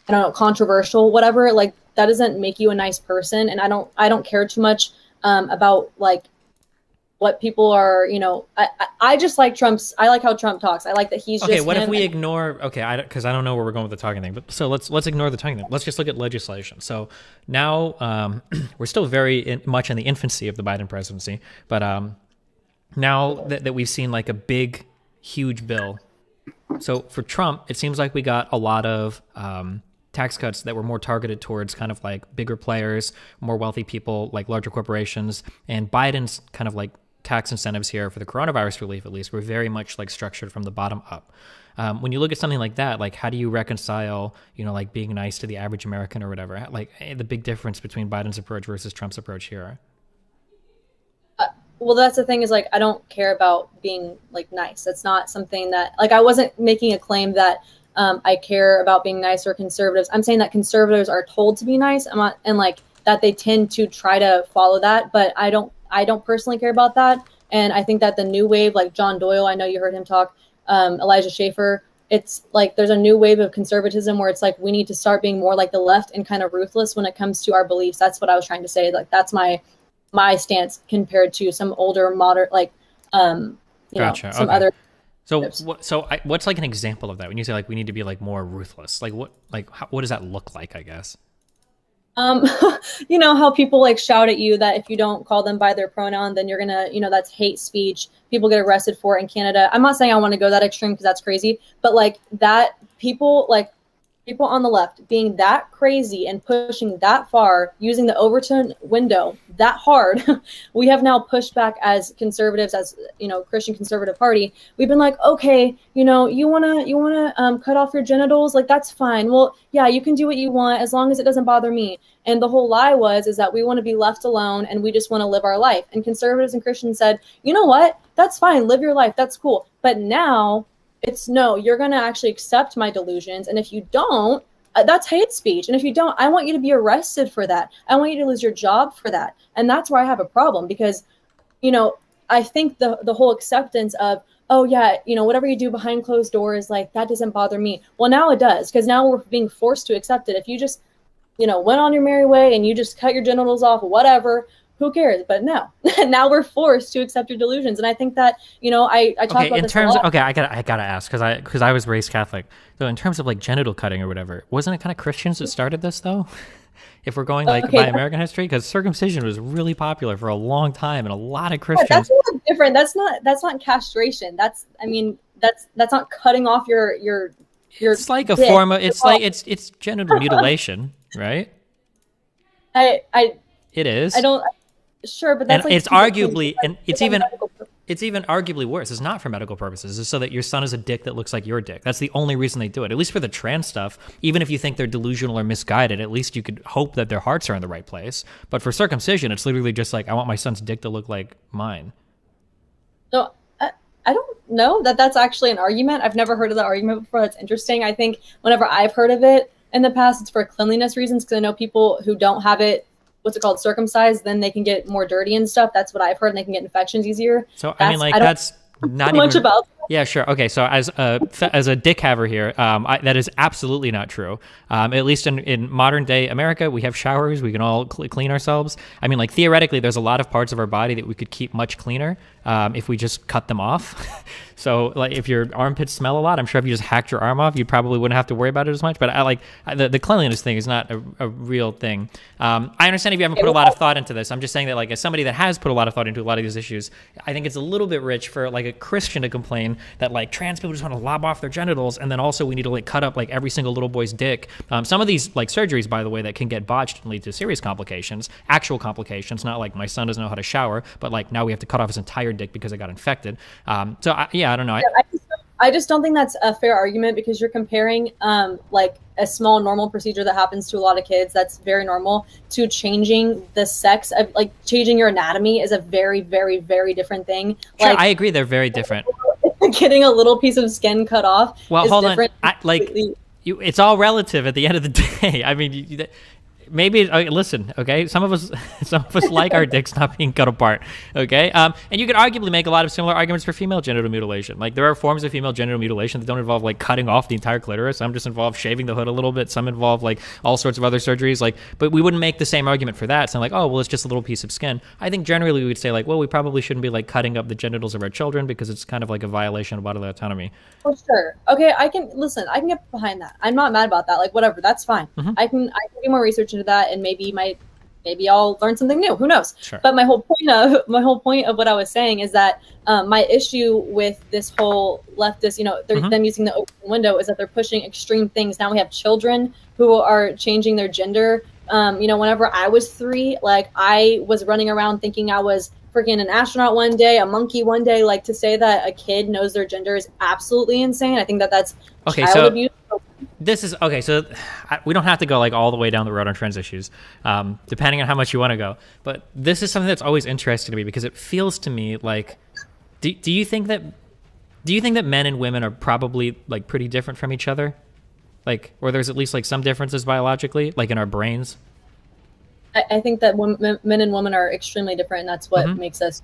don't know, controversial, whatever, like that doesn't make you a nice person. And I don't care too much about like what people are, you know, I just like I like how Trump talks. I like that he's okay. Just what if we ignore? Okay, because I don't know where we're going with the talking thing. But so let's ignore the talking thing. Let's just look at legislation. So now we're still very much in the infancy of the Biden presidency, but now that we've seen like a big, huge bill. So for Trump, it seems like we got a lot of tax cuts that were more targeted towards kind of like bigger players, more wealthy people, like larger corporations. And Biden's kind of like tax incentives here for the coronavirus relief, at least, were very much like structured from the bottom up. When you look at something like that, like how do you reconcile, you know, like being nice to the average American or whatever, like the big difference between Biden's approach versus Trump's approach here? Well, that's the thing is like, I don't care about being like nice. That's not something that like, I wasn't making a claim that I care about being nice or conservatives. I'm saying that conservatives are told to be nice and like that they tend to try to follow that. But I don't personally care about that. And I think that the new wave, like John Doyle, I know you heard him talk, Elijah Schaffer, it's like there's a new wave of conservatism where it's like we need to start being more like the left and kind of ruthless when it comes to our beliefs. That's what I was trying to say. Like that's my stance compared to some older modern Gotcha. Some Okay. other. So what's like an example of that when you say like we need to be like more ruthless? Like what does that look like, I guess? You know how people like shout at you that if you don't call them by their pronoun, then you're gonna, that's hate speech. People get arrested for it in Canada. I'm not saying I want to go that extreme because that's crazy, but like that people on the left being that crazy and pushing that far, using the Overton window that hard, we have now pushed back as conservatives, as Christian conservative party. We've been like, okay, you wanna cut off your genitals, like that's fine. Well, yeah, you can do what you want as long as it doesn't bother me. And the whole lie is that we want to be left alone and we just want to live our life. And conservatives and Christians said, you know what? That's fine. Live your life. That's cool. But now it's no, you're going to actually accept my delusions. And if you don't, that's hate speech. And if you don't, I want you to be arrested for that. I want you to lose your job for that. And that's where I have a problem because, I think the whole acceptance of, oh yeah, whatever you do behind closed doors, like that doesn't bother me. Well, now it does, because now we're being forced to accept it. If you just, went on your merry way and you just cut your genitals off, whatever, who cares? But no, now we're forced to accept your delusions. And I think that, I talk about this a lot. Okay, I gotta ask, because I was raised Catholic. So in terms of like genital cutting or whatever, wasn't it kind of Christians that started this though? If we're going like by American history, because circumcision was really popular for a long time, and a lot of Christians. That's a little different. That's not castration. That's not cutting off your. It's like a dick. form of. It's like it's genital mutilation, right? It is. I don't. Sure, but that's and like it's arguably, and it's even arguably worse. It's not for medical purposes. It's so that your son is a dick that looks like your dick. That's the only reason they do it. At least for the trans stuff, even if you think they're delusional or misguided, at least you could hope that their hearts are in the right place. But for circumcision, it's literally just like, I want my son's dick to look like mine. So I don't know that that's actually an argument. I've never heard of that argument before. That's interesting. I think whenever I've heard of it in the past, it's for cleanliness reasons, because I know people who don't have it, what's it called, circumcised, then they can get more dirty and stuff. That's what I've heard, and they can get infections easier. So I mean, like, that's not even much about that. Yeah, sure. Okay, so as a dick haver here, that is absolutely not true. At least in modern day America, we have showers. We can all clean ourselves. I mean, like, theoretically, there's a lot of parts of our body that we could keep much cleaner if we just cut them off. So, like, if your armpits smell a lot, I'm sure if you just hacked your arm off, you probably wouldn't have to worry about it as much. But the cleanliness thing is not a real thing. I understand if you haven't put a lot of thought into this. I'm just saying that, like, as somebody that has put a lot of thought into a lot of these issues, I think it's a little bit rich for, like, a Christian to complain that, like, trans people just want to lob off their genitals, and then also we need to, like, cut up, like, every single little boy's dick. Some of these, like, surgeries, by the way, that can get botched and lead to serious complications, actual complications, not like my son doesn't know how to shower, but, like, now we have to cut off his entire dick because it got infected. I don't know. I just don't think that's a fair argument, because you're comparing like a small normal procedure that happens to a lot of kids, that's very normal, to changing the sex of, like, changing your anatomy is a very, very, very different thing. Sure, like, I agree, they're very different. Getting a little piece of skin cut off well, is hold different. On. It's all relative at the end of the day. I mean, maybe listen, okay. Some of us like our dicks not being cut apart, okay. And you could arguably make a lot of similar arguments for female genital mutilation. Like, there are forms of female genital mutilation that don't involve, like, cutting off the entire clitoris. Some just involve shaving the hood a little bit. Some involve, like, all sorts of other surgeries. Like, but we wouldn't make the same argument for that. So, like, oh well, it's just a little piece of skin. I think generally we would say, like, well, we probably shouldn't be, like, cutting up the genitals of our children because it's kind of like a violation of bodily autonomy. For sure. Okay, I can get behind that. I'm not mad about that. Like, whatever, that's fine. Mm-hmm. I can do more research into that, and maybe I'll learn something new. Who knows? Sure. But my whole point of what I was saying is that my issue with this whole leftist, them using the open window, is that they're pushing extreme things. Now we have children who are changing their gender. Whenever I was 3, like, I was running around thinking I was freaking an astronaut one day, a monkey one day. Like, to say that a kid knows their gender is absolutely insane. I think that's child abuse. This is okay. So we don't have to go, like, all the way down the road on trans issues, depending on how much you want to go. But this is something that's always interesting to me, because it feels to me like, do you think that men and women are probably, like, pretty different from each other, like, or there's at least, like, some differences biologically, like, in our brains? I think that men and women are extremely different, and that's what makes us.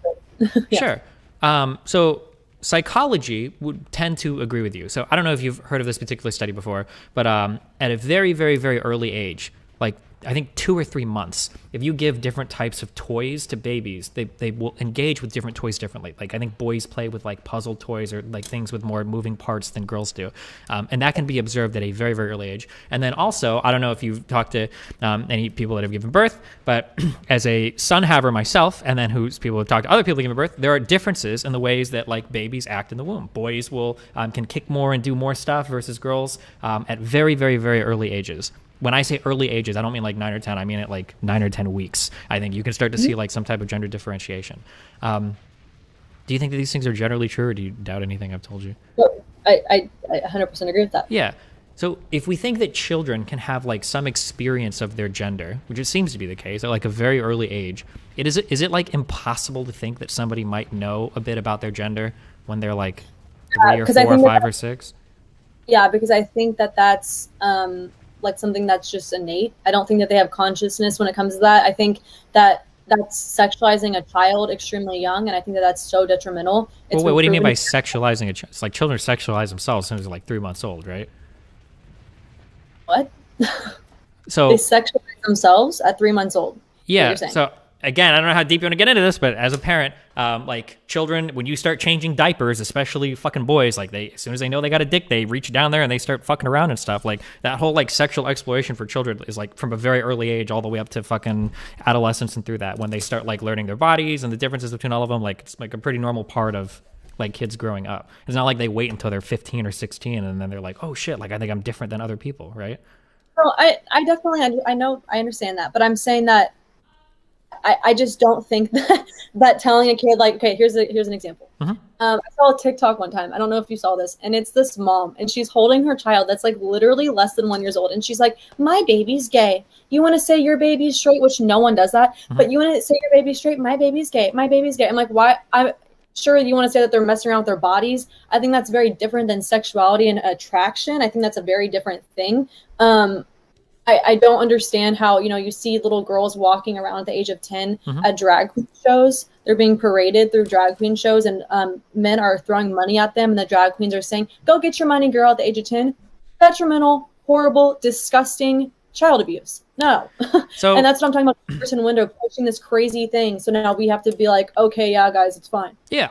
Yeah. Sure. So psychology would tend to agree with you. So I don't know if you've heard of this particular study before, but at a very, very, very early age, like I think 2 or 3 months, if you give different types of toys to babies, they will engage with different toys differently. Like I think boys play with like puzzle toys or like things with more moving parts than girls do. And that can be observed at a very, very early age. And then also, I don't know if you've talked to any people that have given birth, but as a son haver myself, and then who's people who have talked to other people giving birth, there are differences in the ways that like babies act in the womb. Boys will can kick more and do more stuff versus girls at very, very, very early ages. When I say early ages, I don't mean like 9 or 10. I mean at like 9 or 10 weeks. I think you can start to see like some type of gender differentiation. Do you think that these things are generally true, or do you doubt anything I've told you? No, I 100% agree with that. Yeah. So if we think that children can have like some experience of their gender, which it seems to be the case at like a very early age, is it like impossible to think that somebody might know a bit about their gender when they're like 3 or 4 or 5 or 6? Yeah, because I think that that's like something that's just innate. I don't think that they have consciousness when it comes to that. I think that that's sexualizing a child extremely young, and I think that that's so detrimental. Well, wait, what do you mean by sexualizing a child? It's like children sexualize themselves as soon as they're like 3 months old, right? What? So they sexualize themselves at 3 months old. Yeah. So again, I don't know how deep you want to get into this, but as a parent, like children, when you start changing diapers, especially fucking boys, like as soon as they know they got a dick, they reach down there and they start fucking around and stuff. Like that whole like sexual exploration for children is like from a very early age all the way up to fucking adolescence and through that, when they start like learning their bodies and the differences between all of them. Like it's like a pretty normal part of like kids growing up. It's not like they wait until they're 15 or 16 and then they're like, oh shit, like I think I'm different than other people, right? Well, I definitely, I know, I understand that, but I'm saying that I just don't think that telling a kid, like, okay, here's an example. Mm-hmm. I saw a TikTok one time. I don't know if you saw this, and it's this mom, and she's holding her child that's like literally less than 1 year old, and she's like, my baby's gay. You want to say your baby's straight, which no one does that, Mm-hmm. but you want to say your baby's straight, my baby's gay, my baby's gay. I'm like, why? I'm sure you want to say that they're messing around with their bodies. I think that's very different than sexuality and attraction. I think that's a very different thing. I don't understand how, you see little girls walking around at the age of 10 Mm-hmm. at drag queen shows. They're being paraded through drag queen shows, and men are throwing money at them, and the drag queens are saying, go get your money, girl, at the age of 10. Detrimental, horrible, disgusting child abuse. No. So, and that's what I'm talking about. Person window pushing this crazy thing. So now we have to be like, okay, yeah, guys, it's fine. Yeah,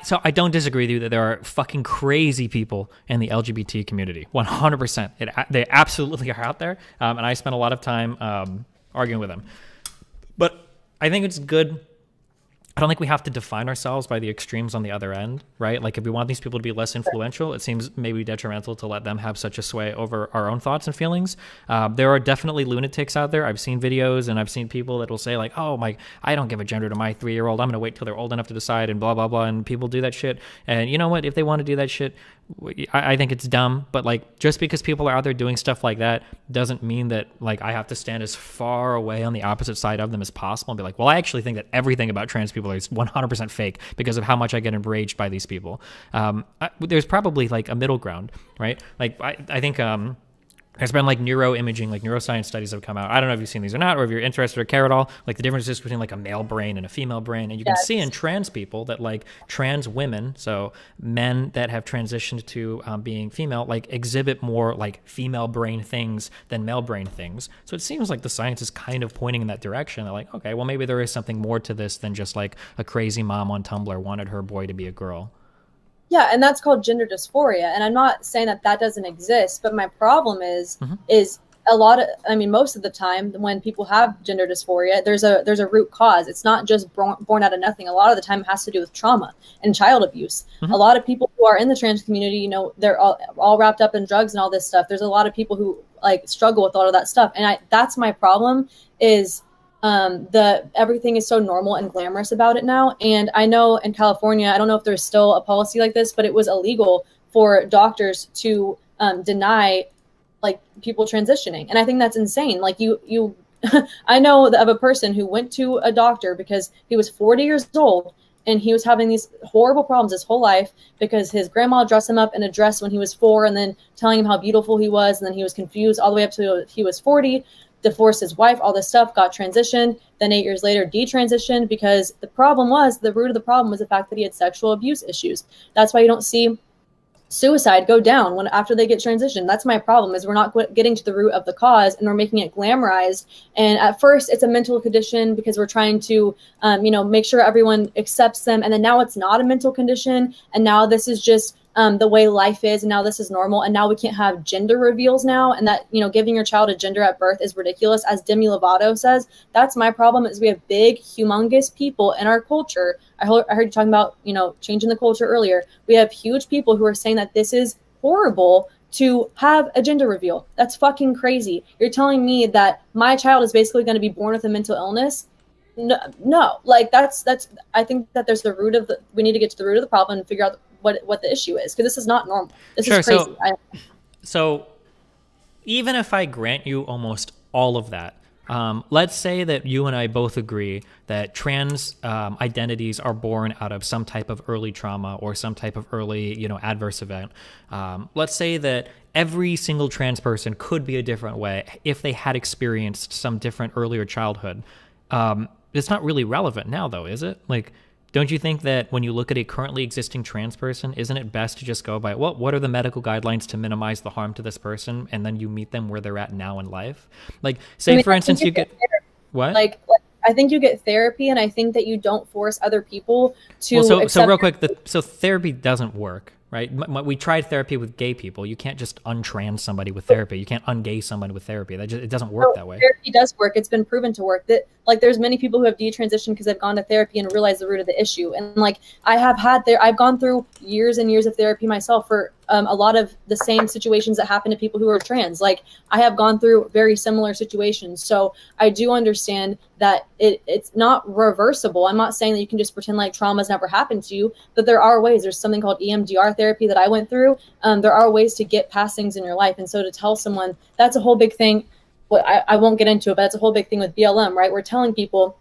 so I don't disagree with you that there are fucking crazy people in the LGBT community. 100%. They absolutely are out there. And I spend a lot of time arguing with them. But I think it's good. I don't think we have to define ourselves by the extremes on the other end, right? Like if we want these people to be less influential, it seems maybe detrimental to let them have such a sway over our own thoughts and feelings. There are definitely lunatics out there. I've seen videos and I've seen people that will say like, oh I don't give a gender to my 3-year-old. I'm going to wait till they're old enough to decide and blah, blah, blah. And people do that shit. And you know what? If they want to do that shit, I think it's dumb. But like, just because people are out there doing stuff like that doesn't mean that like I have to stand as far away on the opposite side of them as possible and be like, well, I actually think that everything about trans people is 100% fake because of how much I get enraged by these people. There's probably like a middle ground, right? Like I think there's been like neuroimaging, like neuroscience studies have come out. I don't know if you've seen these or not, or if you're interested or care at all, like the differences between like a male brain and a female brain. And you can see in trans people that like trans women, so men that have transitioned to being female, like exhibit more like female brain things than male brain things. So it seems like the science is kind of pointing in that direction. They're like, okay, well, maybe there is something more to this than just like a crazy mom on Tumblr wanted her boy to be a girl. Yeah, and that's called gender dysphoria. And I'm not saying that doesn't exist, but my problem is most of the time when people have gender dysphoria, there's a root cause. It's not just born out of nothing. A lot of the time it has to do with trauma and child abuse. Mm-hmm. A lot of people who are in the trans community, they're all wrapped up in drugs and all this stuff. There's a lot of people who like struggle with all of that stuff. And that's my problem is everything is so normal and glamorous about it now. And I know in California, I don't know if there's still a policy like this, but it was illegal for doctors to deny like people transitioning. And I think that's insane. Like you I know of a person who went to a doctor because he was 40 years old and he was having these horrible problems his whole life because his grandma dressed him up in a dress when he was 4 and then telling him how beautiful he was. And then he was confused all the way up to he was 40. divorced his wife, all this stuff, got transitioned, then 8 years later detransitioned, because the root of the problem was the fact that he had sexual abuse issues. That's why you don't see suicide go down after they get transitioned. That's my problem, is we're not getting to the root of the cause, and we're making it glamorized. And at first it's a mental condition because we're trying to make sure everyone accepts them, and then now it's not a mental condition, and now this is just the way life is, and now this is normal, and now we can't have gender reveals now, and that giving your child a gender at birth is ridiculous, as Demi Lovato says. That's my problem, is we have big, humongous people in our culture. I heard you talking about changing the culture earlier. We have huge people who are saying that this is horrible to have a gender reveal. That's fucking crazy. You're telling me that my child is basically going to be born with a mental illness? No, like that's I think that there's we need to get to the root of the problem and figure out what the issue is, because this is not normal. This is crazy. So even if I grant you almost all of that, let's say that you and I both agree that trans identities are born out of some type of early trauma or some type of early, adverse event. Let's say that every single trans person could be a different way if they had experienced some different earlier childhood. It's not really relevant now, though, is it? Like, don't you think that when you look at a currently existing trans person, isn't it best to just go by, well, what are the medical guidelines to minimize the harm to this person? And then you meet them where they're at now in life. Like, say, for instance, you get what? Like, I think you get therapy, and I think that you don't force other people to. So real quick, so therapy doesn't work, right? We tried therapy with gay people. You can't just untrans somebody with therapy. You can't ungay somebody with therapy. It doesn't work that way. Therapy does work. It's been proven to work. That there's many people who have detransitioned because they've gone to therapy and realized the root of the issue. And I've gone through years and years of therapy myself for a lot of the same situations that happen to people who are trans. Like, I have gone through very similar situations. So I do understand that it's not reversible. I'm not saying that you can just pretend like trauma's never happened to you, but there are ways. There's something called EMDR therapy that I went through. There are ways to get past things in your life. And so to tell someone, that's a whole big thing. Well, I won't get into it, but that's a whole big thing with BLM, right? We're telling people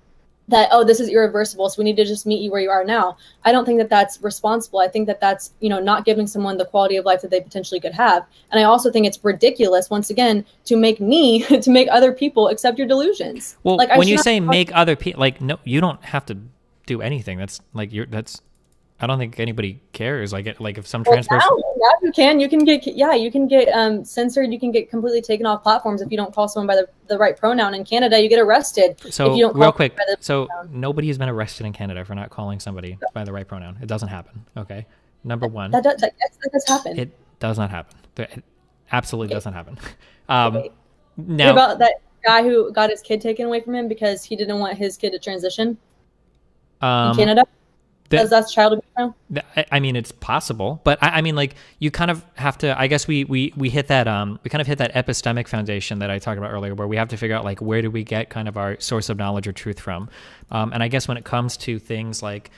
that, oh, this is irreversible, so we need to just meet you where you are now. I don't think that that's responsible. I think that that's, not giving someone the quality of life that they potentially could have. And I also think it's ridiculous, once again, to make other people accept your delusions. Well, like, when you say make other people, like, no, you don't have to do anything. That's like, I don't think anybody cares. Like if some trans person. Now you can. You can get censored. You can get completely taken off platforms if you don't call someone by the right pronoun. In Canada, you get arrested. So if you don't real quick, pronoun. Nobody has been arrested in Canada for not calling somebody by the right pronoun. It doesn't happen. Okay, number one. That does happen. It does not happen. It absolutely doesn't happen. Now, what about that guy who got his kid taken away from him because he didn't want his kid to transition in Canada? That's child abuse now? I mean, it's possible, but I mean, like, you kind of have to, I guess we hit that, we kind of hit that epistemic foundation that I talked about earlier, where we have to figure out, like, where do we get kind of our source of knowledge or truth from? And I guess when it comes to things like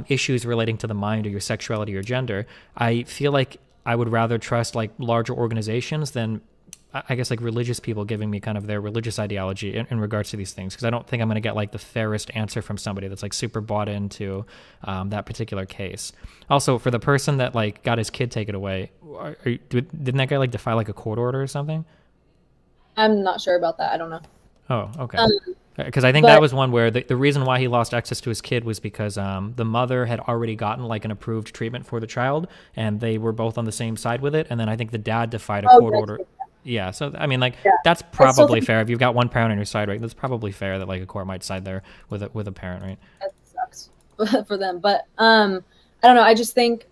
issues relating to the mind or your sexuality or gender, I feel like I would rather trust, like, larger organizations than, I guess, like, religious people giving me kind of their religious ideology in regards to these things, because I don't think I'm going to get, like, the fairest answer from somebody that's, like, super bought into that particular case. Also, for the person that, like, got his kid taken away, didn't that guy, like, defy, like, a court order or something? I'm not sure about that. I don't know. Oh, okay. Because I think that was one where the reason why he lost access to his kid was because the mother had already gotten, like, an approved treatment for the child, and they were both on the same side with it, and then I think the dad defied a court order. Yeah, so I mean, like, that's probably fair. If you've got one parent on your side, right? That's probably fair that, like, a court might side there with a parent, right? That sucks for them, but I don't know. I just think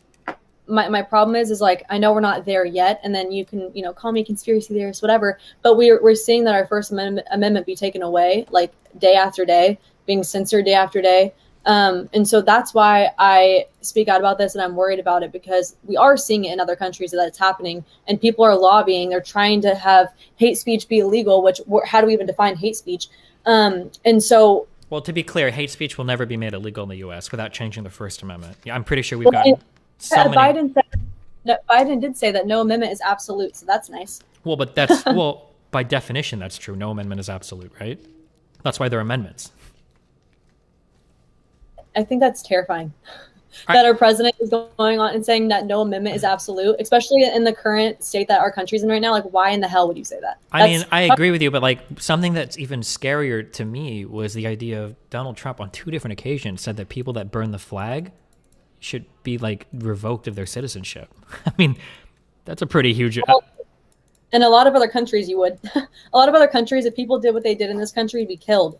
my problem is like, I know we're not there yet, and then you can call me conspiracy theorist, whatever. But we're seeing that our First Amendment be taken away, like, day after day, being censored day after day. And so that's why I speak out about this, and I'm worried about it, because we are seeing it in other countries that it's happening, and people are lobbying. They're trying to have hate speech be illegal, which, how do we even define hate speech? And so. Well, to be clear, hate speech will never be made illegal in the U.S. without changing the First Amendment. Yeah, I'm pretty sure we've gotten so many. Biden did say that no amendment is absolute, so that's nice. Well, but that's, well, by definition, that's true. No amendment is absolute, right? That's why they're amendments. I think that's terrifying. that our president is going on and saying that no amendment is absolute, especially in the current state that our country's in right now. Like, why in the hell would you say that? I mean, I agree with you, but like something that's even scarier to me was the idea of Donald Trump on 2 different occasions said that people that burn the flag should be like revoked of their citizenship. I mean, that's a pretty huge. Well, in a lot of other countries, you would. A lot of other countries, if people did what they did in this country, you'd be killed.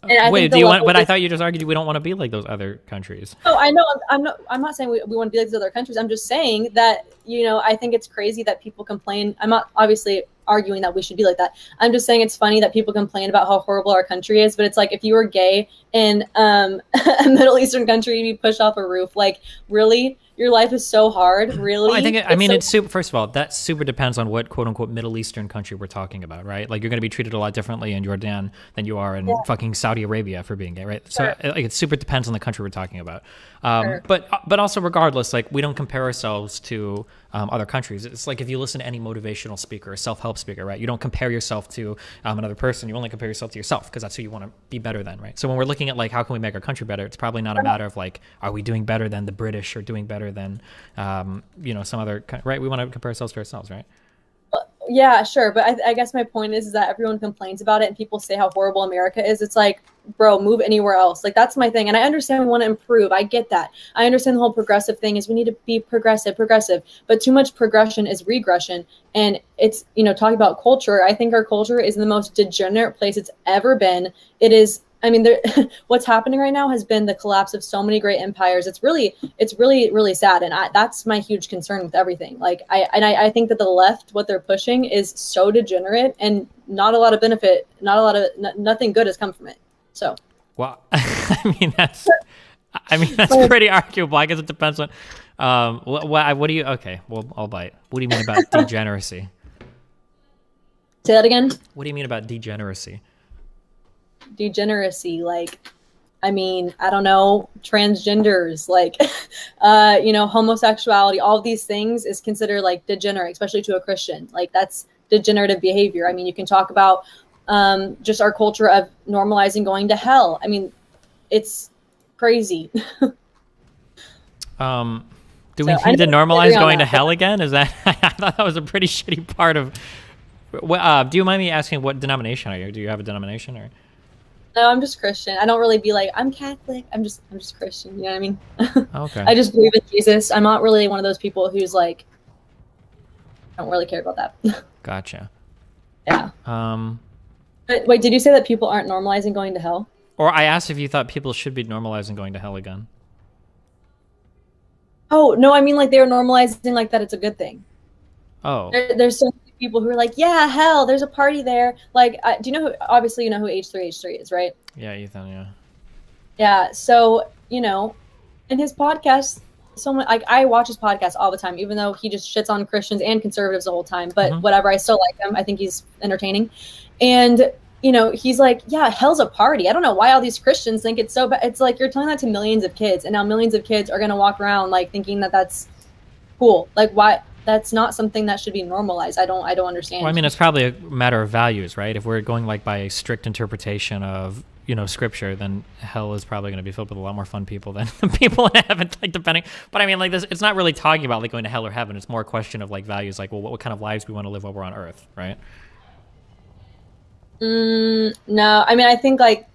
And wait, do you want? But I thought you just argued we don't want to be like those other countries. Oh, I know. I'm not saying we want to be like those other countries. I'm just saying that, you know, I think it's crazy that people complain. I'm not obviously arguing that we should be like that. I'm just saying it's funny that people complain about how horrible our country is. But it's like if you were gay in a Middle Eastern country, you'd be pushed off a roof. Like, really? Your life is so hard, really? Well, I think it's super. First of all, that super depends on what quote unquote Middle Eastern country we're talking about, right? Like you're going to be treated a lot differently in Jordan than you are in fucking Saudi Arabia for being gay, right? Sure. So like it super depends on the country we're talking about. Sure. But also regardless, like we don't compare ourselves to other countries. It's like if you listen to any motivational speaker, or self-help speaker, right? You don't compare yourself to another person. You only compare yourself to yourself because that's who you want to be better than, right? So when we're looking at like how can we make our country better, it's probably not a matter of like are we doing better than the British or doing better than you know, some other, right? We want to compare ourselves to ourselves, right? Yeah, sure. But I guess my point is that everyone complains about it and people say how horrible America is. It's like, bro, move anywhere else. Like, that's my thing. And I understand we want to improve. I get that. I understand the whole progressive thing is we need to be progressive. But too much progression is regression. And it's, you know, talking about culture, I think our culture is the most degenerate place it's ever been. It is, I mean, what's happening right now has been the collapse of so many great empires. It's really, really sad. And that's my huge concern with everything. Like, I think that the left, what they're pushing is so degenerate and not a lot of benefit, nothing good has come from it. So. Well, I mean, that's pretty arguable. I guess it depends on, what do you, okay, well, I'll bite. What do you mean about degeneracy? Say that again? What do you mean about degeneracy? Degeneracy, like, I mean, I don't know, transgenders, like, you know, homosexuality, all of these things is considered like degenerate, especially to a Christian. Like, that's degenerative behavior. I mean, you can talk about just our culture of normalizing going to hell. I mean, it's crazy. Do we need to normalize going to hell again? Is that, I thought that was a pretty shitty part of, do you mind me asking what denomination are you? Do you have a denomination or? No, I'm just Christian. I don't really be like, I'm Catholic. I'm just Christian. You know what I mean? Okay. I just believe in Jesus. I'm not really one of those people who's like, I don't really care about that. Gotcha. Yeah. But wait, did you say that people aren't normalizing going to hell? Or I asked if you thought people should be normalizing going to hell again. Oh, no, I mean like they're normalizing like that it's a good thing. Oh. There's so many people who are like, yeah, hell, there's a party there. Like, do you know who, obviously you know who H3 is, right? Yeah, Ethan, yeah. Yeah, so, you know, in his podcast, someone, like, I watch his podcast all the time, even though he just shits on Christians and conservatives the whole time, but whatever, I still like him. I think he's entertaining. And, you know, he's like, yeah, hell's a party. I don't know why all these Christians think it's so bad. It's like you're telling that to millions of kids, and now millions of kids are going to walk around, like, thinking that that's cool. Like, why? That's not something that should be normalized. I don't understand. Well, I mean, it's probably a matter of values, right? If we're going like by a strict interpretation of, you know, scripture, then hell is probably going to be filled with a lot more fun people than the people in heaven, like depending. But I mean, like this, it's not really talking about like going to hell or heaven. It's more a question of like values, like, well, what kind of lives we want to live while we're on earth, right? No, I mean, I think like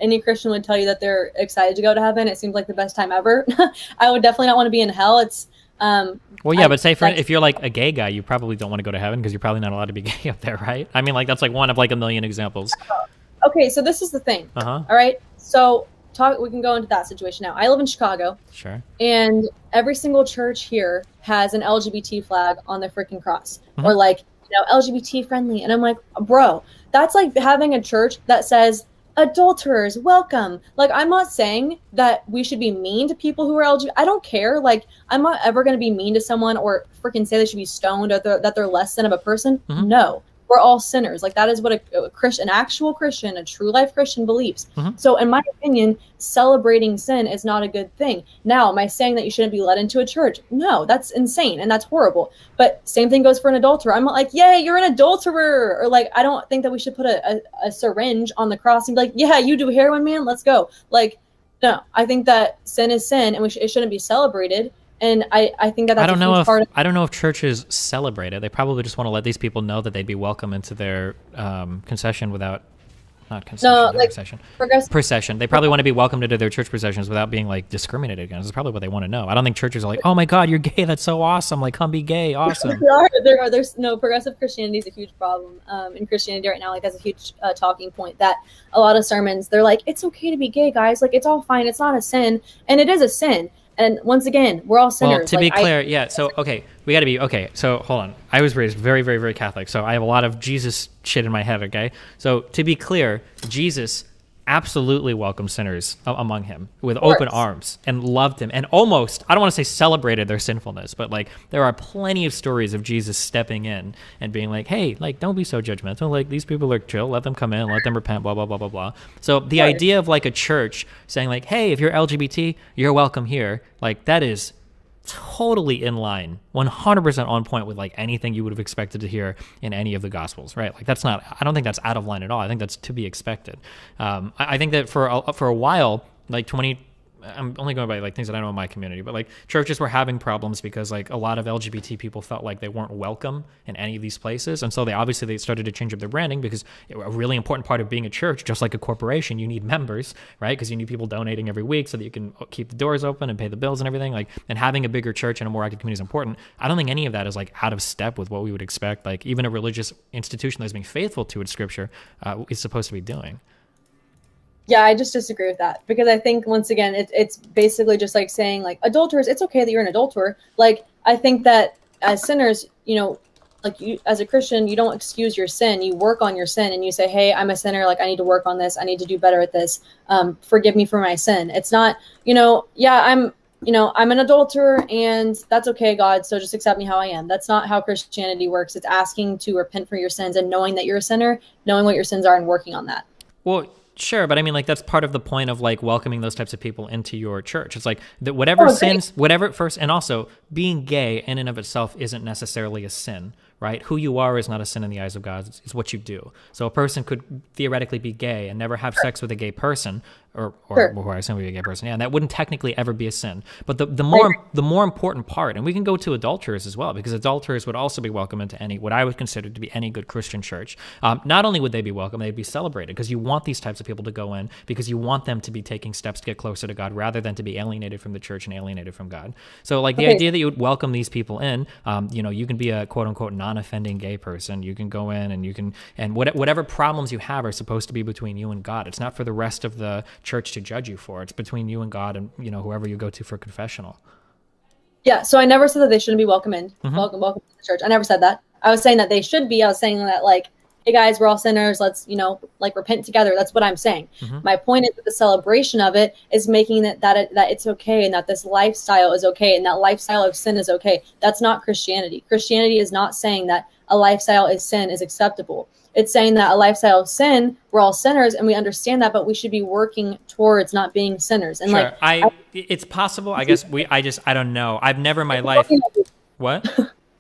any Christian would tell you that they're excited to go to heaven. It seems like the best time ever. I would definitely not want to be in hell. It's, well, yeah, but say if you're like a gay guy, you probably don't want to go to heaven because you're probably not allowed to be gay up there, right? I mean, like that's like one of like a million examples. Okay, so this is the thing. All right, so we can go into that situation now. I live in Chicago. Sure. And every single church here has an LGBT flag on their freaking cross, or like, you know, LGBT friendly, and I'm like, bro, that's like having a church that says adulterers welcome. Like, I'm not saying that we should be mean to people who are LGBT. I don't care. Like, I'm not ever going to be mean to someone or freaking say they should be stoned or that they're less than of a person. No, we're all sinners. Like, that is what a Christian, an actual Christian, a true life Christian believes. So in my opinion, celebrating sin is not a good thing. Now, am I saying that you shouldn't be led into a church? No, that's insane and that's horrible. But same thing goes for an adulterer. I'm not like, yay, you're an adulterer. Or like, I don't think that we should put a syringe on the cross and be like, yeah, you do heroin, man, let's go. Like, No, I think that sin is sin, and it shouldn't be celebrated. And I think that that's a huge part of. I don't know if churches celebrate it. They probably just want to let these people know that they'd be welcome into their concession without, not concession, No, not like concession, progressive. procession. They probably want to be welcomed into their church processions without being like discriminated against. That's probably what they want to know. I don't think churches are like, oh my God, you're gay. That's so awesome. Like, come be gay. Awesome. There's no progressive Christianity is a huge problem in Christianity right now. Like, that's a huge talking point that a lot of sermons, they're like, it's okay to be gay, guys. Like, it's all fine. It's not a sin. And it is a sin. And once again, we're all sinners. Well, to be clear, yeah. So, okay, we got to be, okay. So, hold on. I was raised very, very, very Catholic. So, I have a lot of Jesus shit in my head, okay? So, to be clear, Jesus absolutely welcomed sinners among him with open arms and loved him and almost, I don't want to say celebrated their sinfulness, but like there are plenty of stories of Jesus stepping in and being like, hey, like, don't be so judgmental. Like, these people are chill. Let them come in, let them repent, blah, blah, blah, blah, blah. So the idea of like a church saying like, hey, if you're LGBT, you're welcome here. Like, that is totally in line, 100% on point with like anything you would have expected to hear in any of the gospels, right? Like, that's not, I don't think that's out of line at all. I think that's to be expected. I think that for a while, like I'm only going by like things that I know in my community, but like churches were having problems because like a lot of LGBT people felt like they weren't welcome in any of these places. And so they started to change up their branding because a really important part of being a church, just like a corporation, you need members, right? Because you need people donating every week so that you can keep the doors open and pay the bills and everything. Like, and having a bigger church and a more active community is important. I don't think any of that is like out of step with what we would expect. Like, even a religious institution that's being faithful to its scripture is supposed to be doing. Yeah, I just disagree with that because I think, once again, it's basically just like saying like adulterers, it's okay that you're an adulterer. Like, I think that as sinners, like you as a Christian, you don't excuse your sin. You work on your sin and you say, hey, I'm a sinner. Like, I need to work on this. I need to do better at this. Forgive me for my sin. It's not, yeah, I'm an adulterer and that's okay, God. So just accept me how I am. That's not how Christianity works. It's asking to repent for your sins and knowing that you're a sinner, knowing what your sins are and working on that. Well, sure, but I mean, like, that's part of the point of like welcoming those types of people into your church. It's like that whatever sins, whatever first, and also being gay in and of itself isn't necessarily a sin, right? Who you are is not a sin in the eyes of God. It's what you do. So a person could theoretically be gay and never have sex with a gay person, or I assume would be a gay person, yeah, and that wouldn't technically ever be a sin. But the more important part, and we can go to adulterers as well, because adulterers would also be welcome into what I would consider to be any good Christian church. Not only would they be welcome, they'd be celebrated, because you want these types of people to go in, because you want them to be taking steps to get closer to God, rather than to be alienated from the church and alienated from God. So like the idea that you would welcome these people in, you can be a quote unquote non-offending gay person. You can go in and whatever problems you have are supposed to be between you and God. It's not for the rest of the church to judge you for. It's between you and God and whoever you go to for confessional. Yeah, so I never said that they shouldn't be welcome to the church. I never said that. I was saying that they should be. I was saying that, like, hey guys, we're all sinners. Let's, repent together. That's what I'm saying. My point is that the celebration of it is making that it's okay, and that this lifestyle is okay, and that lifestyle of sin is okay. That's not Christianity. Christianity is not saying that a lifestyle of sin is acceptable. It's saying that a lifestyle of sin, we're all sinners, and we understand that, but we should be working towards not being sinners. And sure. It's possible. I guess I don't know. I've never in my life. What?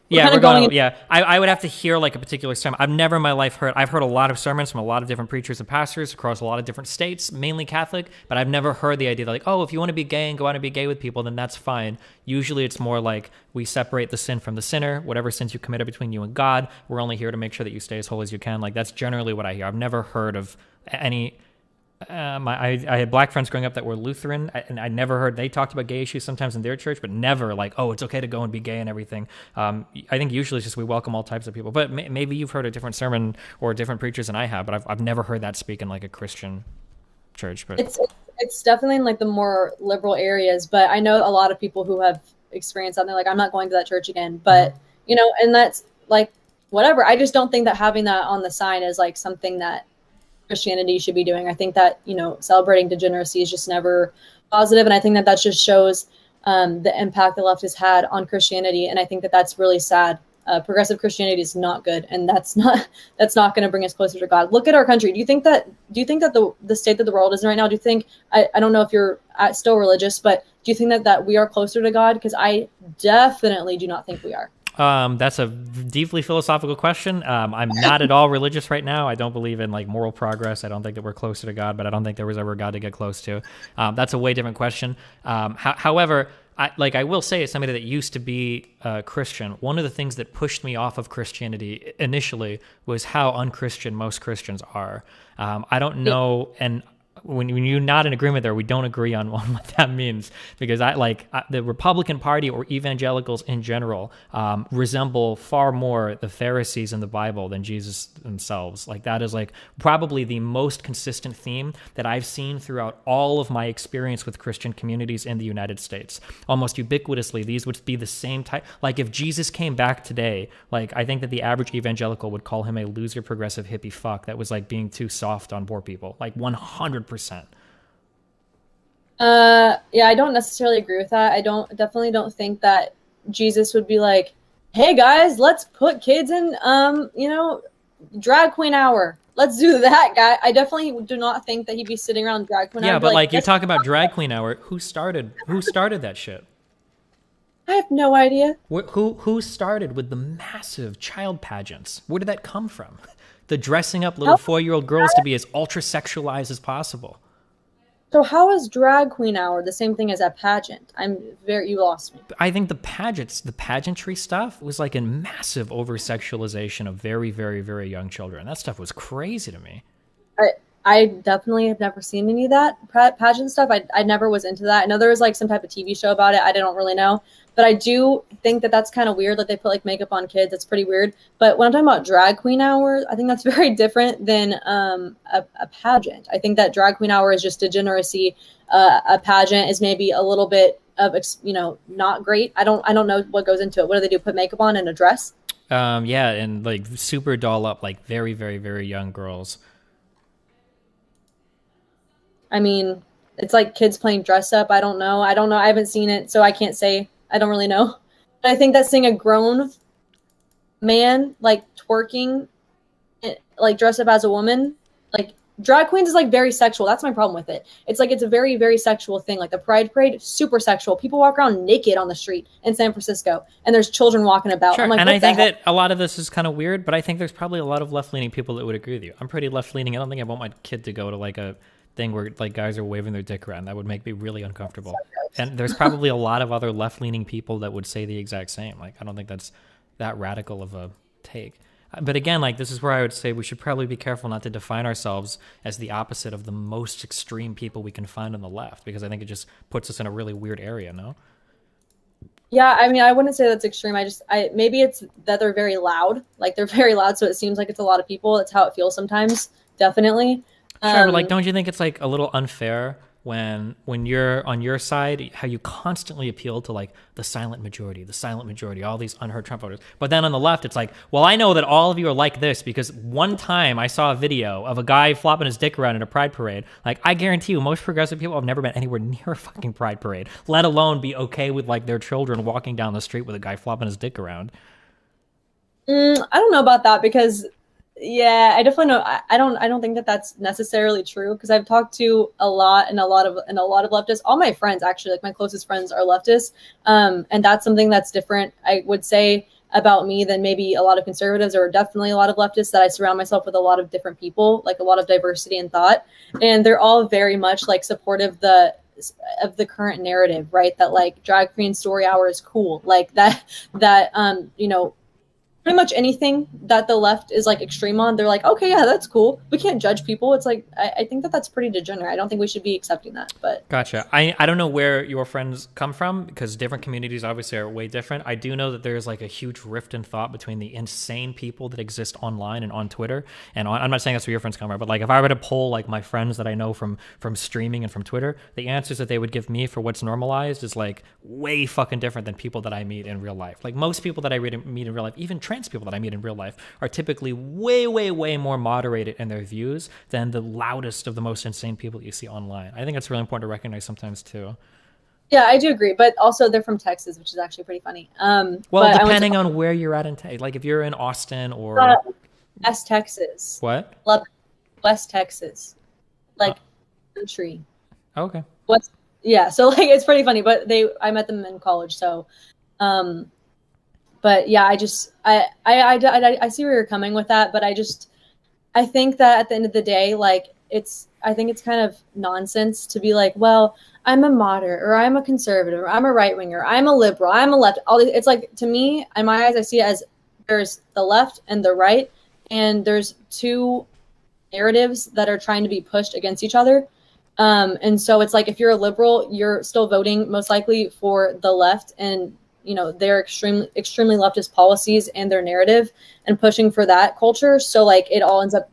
Yeah, we're going. Yeah, I would have to hear like a particular sermon. I've never in my life I've heard a lot of sermons from a lot of different preachers and pastors across a lot of different states, mainly Catholic. But I've never heard the idea that, like, oh, if you want to be gay and go out and be gay with people, then that's fine. Usually, it's more like we separate the sin from the sinner. Whatever sins you committed between you and God, we're only here to make sure that you stay as holy as you can. Like, that's generally what I hear. I've never heard of any. I had black friends growing up that were Lutheran, and I never heard they talked about gay issues sometimes in their church, but never like, oh, it's okay to go and be gay and everything. I think usually it's just we welcome all types of people. But maybe you've heard a different sermon or different preachers than I have, but I've never heard that speak in like a Christian church. But it's definitely in like the more liberal areas. But I know a lot of people who have experienced that. They're like, I'm not going to that church again. But and that's like whatever. I just don't think that having that on the sign is like something that Christianity should be doing. I think that, celebrating degeneracy is just never positive. And I think that just shows the impact the left has had on Christianity. And I think that that's really sad. Progressive Christianity is not good. And that's not going to bring us closer to God. Look at our country. Do you think that the state that the world is in right now, do you think, I don't know if you're still religious, but do you think that we are closer to God? Because I definitely do not think we are. That's a deeply philosophical question. I'm not at all religious right now. I don't believe in like moral progress. I don't think that we're closer to God, but I don't think there was ever a God to get close to. That's a way different question. However, I will say, as somebody that used to be Christian, one of the things that pushed me off of Christianity initially was how unchristian most Christians are. I don't know, and when you're not in agreement there, we don't agree on what that means, because the Republican Party or evangelicals in general resemble far more the Pharisees in the Bible than Jesus themselves. Like that is like probably the most consistent theme that I've seen throughout all of my experience with Christian communities in the United States. Almost ubiquitously, these would be the same type. Like if Jesus came back today, like I think that the average evangelical would call him a loser progressive hippie fuck that was like being too soft on poor people, like 100%. Yeah, I don't necessarily agree with that. I definitely don't think that Jesus would be like, hey guys, let's put kids in drag queen hour. Let's do that, guy. I definitely do not think that he'd be sitting around drag queen hour. Yeah, but like you talk about drag queen hour, who started that shit? I have no idea. Who started with the massive child pageants? Where did that come from? The dressing up little 4-year-old girls to be as ultra sexualized as possible. So how is drag queen hour the same thing as a pageant? You lost me. I think the pageantry stuff was like a massive over-sexualization of very, very, very young children. That stuff was crazy to me. I definitely have never seen any of that pageant stuff. I never was into that. I know there was like some type of TV show about it. I don't really know. But I do think that that's kind of weird that they put like makeup on kids. That's pretty weird. But when I'm talking about drag queen hour, I think that's very different than a pageant. I think that drag queen hour is just degeneracy. A pageant is maybe a little bit of, not great. I don't know what goes into it. What do they do? Put makeup on and a dress? Yeah, and like super doll up like very, very, very young girls. I mean, it's like kids playing dress up. I don't know. I haven't seen it, so I can't say. I don't really know. But I think that seeing a grown man like twerking, like dressed up as a woman, like drag queens is like very sexual. That's my problem with it. It's like it's a very, very sexual thing. Like the Pride Parade, super sexual. People walk around naked on the street in San Francisco, and there's children walking about. Sure, I'm like, and I think that a lot of this is kind of weird, but I think there's probably a lot of left-leaning people that would agree with you. I'm pretty left-leaning. I don't think I want my kid to go to like a thing where like guys are waving their dick around. That would make me really uncomfortable. And there's probably a lot of other left-leaning people that would say the exact same. Like I don't think that's that radical of a take. But again, like this is where I would say we should probably be careful not to define ourselves as the opposite of the most extreme people we can find on the left, because I think it just puts us in a really weird area, no? Yeah, I mean, I wouldn't say that's extreme. Maybe it's that they're very loud. Like they're very loud, so it seems like it's a lot of people. That's how it feels sometimes. Definitely. Sure, but like, don't you think it's like a little unfair when you're on your side, how you constantly appeal to like the silent majority, all these unheard Trump voters. But then on the left, it's like, well, I know that all of you are like this because one time I saw a video of a guy flopping his dick around in a pride parade. Like, I guarantee you, most progressive people have never been anywhere near a fucking pride parade, let alone be okay with like their children walking down the street with a guy flopping his dick around. I don't know about that because. Yeah, I definitely know. I don't think that that's necessarily true because I've talked to a lot of leftists. All my friends, actually, like my closest friends, are leftists, and that's something that's different. I would say about me than maybe a lot of conservatives, or definitely a lot of leftists. That I surround myself with a lot of different people, like a lot of diversity in thought, and they're all very much like supportive of the current narrative, right? That like drag queen story hour is cool, like that pretty much anything that the left is like extreme on, they're like, okay, yeah, that's cool. We can't judge people. It's like, I think that that's pretty degenerate. I don't think we should be accepting that, but. Gotcha. I don't know where your friends come from because different communities obviously are way different. I do know that there's like a huge rift in thought between the insane people that exist online and on Twitter. And I'm not saying that's where your friends come from, but like if I were to poll like my friends that I know from streaming and from Twitter, the answers that they would give me for what's normalized is like way fucking different than people that I meet in real life. Like most people that I meet in real life, even trans people that I meet in real life, are typically way, way, way more moderated in their views than the loudest of the most insane people that you see online. I think that's really important to recognize sometimes too. Yeah, I do agree, but also they're from Texas, which is actually pretty funny. Well, depending on where you're at in Texas, like if you're in Austin or West Texas. What? West Texas, like country. Okay. Yeah, so like it's pretty funny, but I met them in college, so. But yeah, I see where you're coming with that, but I think that at the end of the day, like I think it's kind of nonsense to be like, well, I'm a moderate or I'm a conservative or I'm a right winger, I'm a liberal, I'm a left. It's like, to me, in my eyes, I see it as there's the left and the right, and there's two narratives that are trying to be pushed against each other. And so it's like, if you're a liberal, you're still voting most likely for the left and, you know, their extremely leftist policies and their narrative and pushing for that culture. So like it all ends up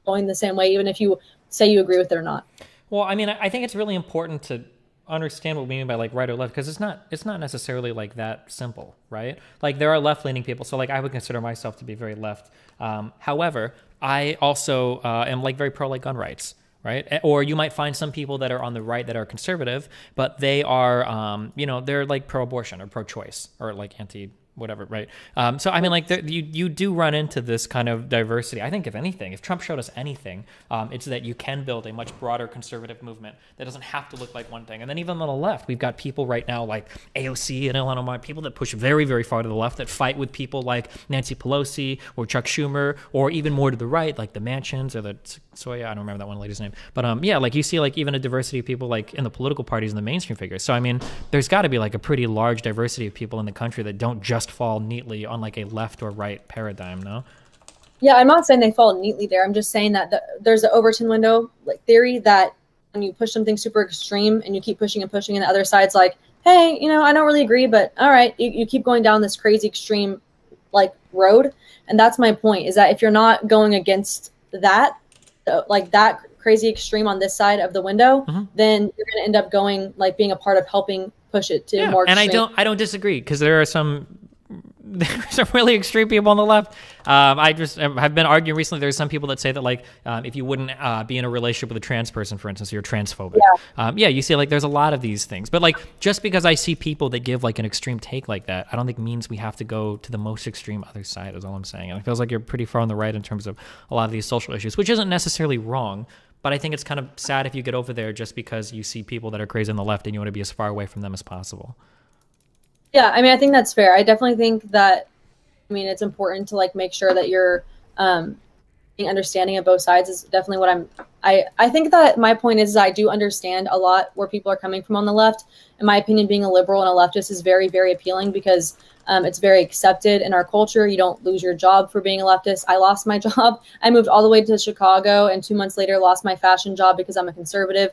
going the same way, even if you say you agree with it or not. Well, I mean, I think it's really important to understand what we mean by like right or left, because it's not necessarily like that simple, right? Like there are left-leaning people, so like I would consider myself to be very left. However, I also am like very pro like gun rights, right? Or you might find some people that are on the right that are conservative, but they are, you know, they're like pro-abortion or pro-choice or like anti whatever, right? So I mean, like you do run into this kind of diversity. I think if anything, if Trump showed us anything, it's that you can build a much broader conservative movement that doesn't have to look like one thing. And then even on the left, we've got people right now like AOC and Illinois, people that push very, very far to the left that fight with people like Nancy Pelosi or Chuck Schumer, or even more to the right, like the Manchins or the Soya, I don't remember that one lady's name. But yeah, like you see like even a diversity of people like in the political parties and the mainstream figures. So I mean, there's got to be like a pretty large diversity of people in the country that don't just fall neatly on like a left or right paradigm, no? Yeah, I'm not saying they fall neatly there. I'm just saying that there's an Overton window like theory that when you push something super extreme and you keep pushing and pushing, and the other side's like, hey, you know, I don't really agree, but all right, you keep going down this crazy extreme like road. And that's my point, is that if you're not going against that, like that crazy extreme on this side of the window, then you're going to end up going like being a part of helping push it to more extreme. And I don't disagree, because there's some really extreme people on the left. I've been arguing recently. There's some people that say that like if you wouldn't be in a relationship with a trans person, for instance, you're transphobic. Yeah, you see like there's a lot of these things. But like just because I see people that give like an extreme take like that, I don't think means we have to go to the most extreme other side, is all I'm saying. And it feels like you're pretty far on the right in terms of a lot of these social issues, which isn't necessarily wrong. But I think it's kind of sad if you get over there just because you see people that are crazy on the left and you want to be as far away from them as possible. Yeah, I mean, I think that's fair. I definitely think that, I mean, it's important to like make sure that you're being understanding of both sides is definitely what I think that my point is I do understand a lot where people are coming from on the left. In my opinion, being a liberal and a leftist is very, very appealing because it's very accepted in our culture. You don't lose your job for being a leftist. I lost my job. I moved all the way to Chicago and 2 months later lost my fashion job because I'm a conservative.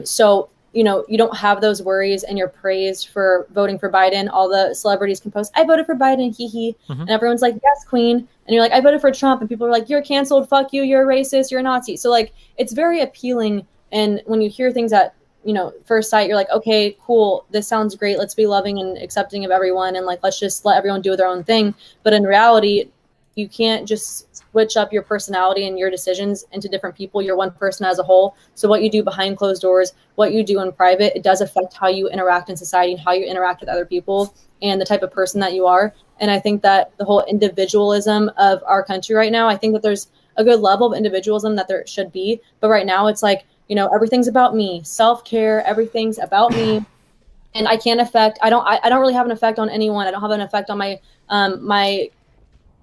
So you know, you don't have those worries and you're praised for voting for Biden. All the celebrities can post, I voted for Biden, hee hee. And everyone's like, yes, queen. And you're like, I voted for Trump. And people are like, you're canceled. Fuck you. You're a racist. You're a Nazi. So like, it's very appealing. And when you hear things at, you know, first sight, you're like, okay, cool. This sounds great. Let's be loving and accepting of everyone. And like, let's just let everyone do their own thing. But in reality, you can't just switch up your personality and your decisions into different people. You're one person as a whole. So what you do behind closed doors, what you do in private, it does affect how you interact in society and how you interact with other people and the type of person that you are. And I think that the whole individualism of our country right now, I think that there's a good level of individualism that there should be. But right now it's like, you know, everything's about me, self-care, everything's about me. And I can't affect, I don't really have an effect on anyone. I don't have an effect on my, my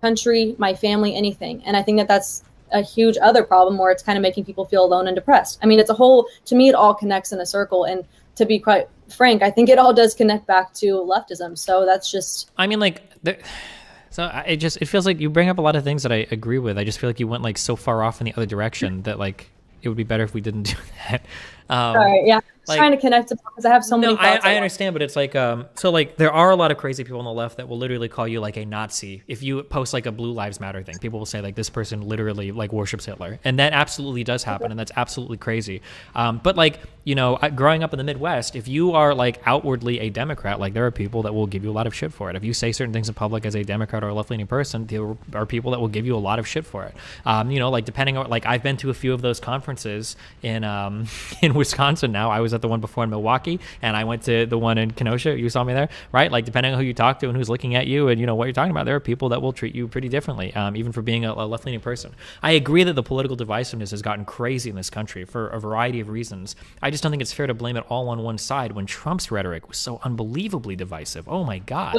country, my family, anything. And I think that that's a huge other problem where it's kind of making people feel alone and depressed. I mean, it's a whole, to me, it all connects in a circle. And to be quite frank, I think it all does connect back to leftism. So that's just, I mean, like, it feels like you bring up a lot of things that I agree with. I just feel like you went like so far off in the other direction that like, it would be better if we didn't do that. Sorry, yeah. Like, trying to connect to because I have so many thoughts. I understand, but it's like so like there are a lot of crazy people on the left that will literally call you like a Nazi if you post like a Blue Lives Matter thing. People will say like this person literally like worships Hitler, and that absolutely does happen, and that's absolutely crazy. But like, you know, growing up in the Midwest, if you are like outwardly a Democrat, like there are people that will give you a lot of shit for it. If you say certain things in public as a Democrat or a left-leaning person, there are people that will give you a lot of shit for it. You know, like depending on like I've been to a few of those conferences in Wisconsin. Now I was at the one before in Milwaukee, and I went to the one in Kenosha. You saw me there, right? Like depending on who you talk to and who's looking at you and you know what you're talking about, there are people that will treat you pretty differently, even for being a left-leaning person. I agree that the political divisiveness has gotten crazy in this country for a variety of reasons. I just don't think it's fair to blame it all on one side when Trump's rhetoric was so unbelievably divisive. Oh my God.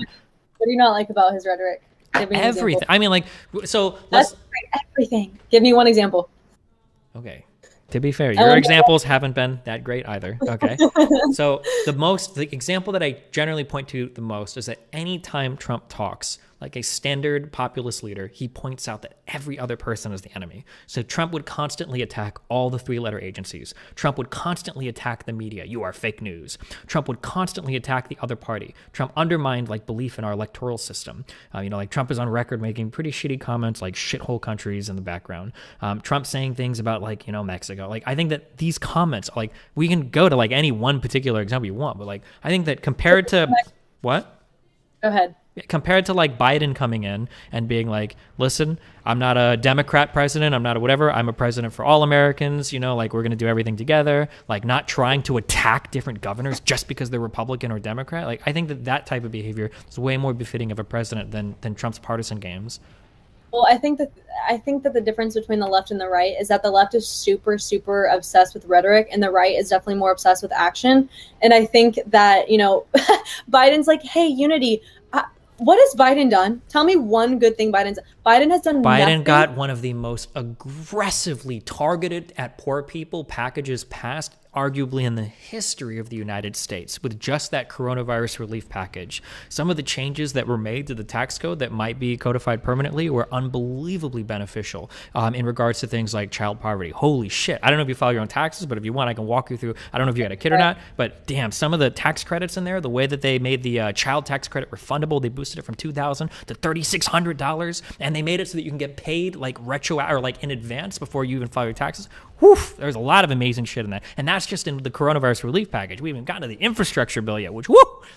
What do you not like about his rhetoric? Give me an Everything. example. I mean, like, so That's let's. right, everything. Give me one example. Okay. To be fair, your examples haven't been that great either. Okay. So the example that I generally point to the most is that anytime Trump talks like a standard populist leader, he points out that every other person is the enemy. So Trump would constantly attack all the three-letter agencies. Trump would constantly attack the media. You are fake news. Trump would constantly attack the other party. Trump undermined like belief in our electoral system. Like Trump is on record making pretty shitty comments like shithole countries in the background. Trump saying things about like, Mexico. Like, I think that these comments, like, we can go to like any one particular example you want, but like, I think that compared to what? Go ahead. Compared to like Biden coming in and being like, listen, I'm not a Democrat president, I'm not a whatever, I'm a president for all Americans, like we're going to do everything together, like not trying to attack different governors just because they're Republican or Democrat. Like, I think that type of behavior is way more befitting of a president than Trump's partisan games. Well, I think that the difference between the left and the right is that the left is super, super obsessed with rhetoric, and the right is definitely more obsessed with action. And I think that, Biden's like, hey, unity. What has Biden done? Tell me one good thing Biden has done. Biden got one of the most aggressively targeted at poor people packages passed, arguably in the history of the United States, with just that coronavirus relief package. Some of the changes that were made to the tax code that might be codified permanently were unbelievably beneficial in regards to things like child poverty. Holy shit. I don't know if you file your own taxes, but if you want, I can walk you through. I don't know if you had a kid or not, but damn, some of the tax credits in there, the way that they made the child tax credit refundable, they boosted it from $2,000 to $3,600, and they made it so that you can get paid like or like in advance before you even file your taxes. Whew, there's a lot of amazing shit in that. And that's just in the coronavirus relief package. We haven't gotten to the infrastructure bill yet, which,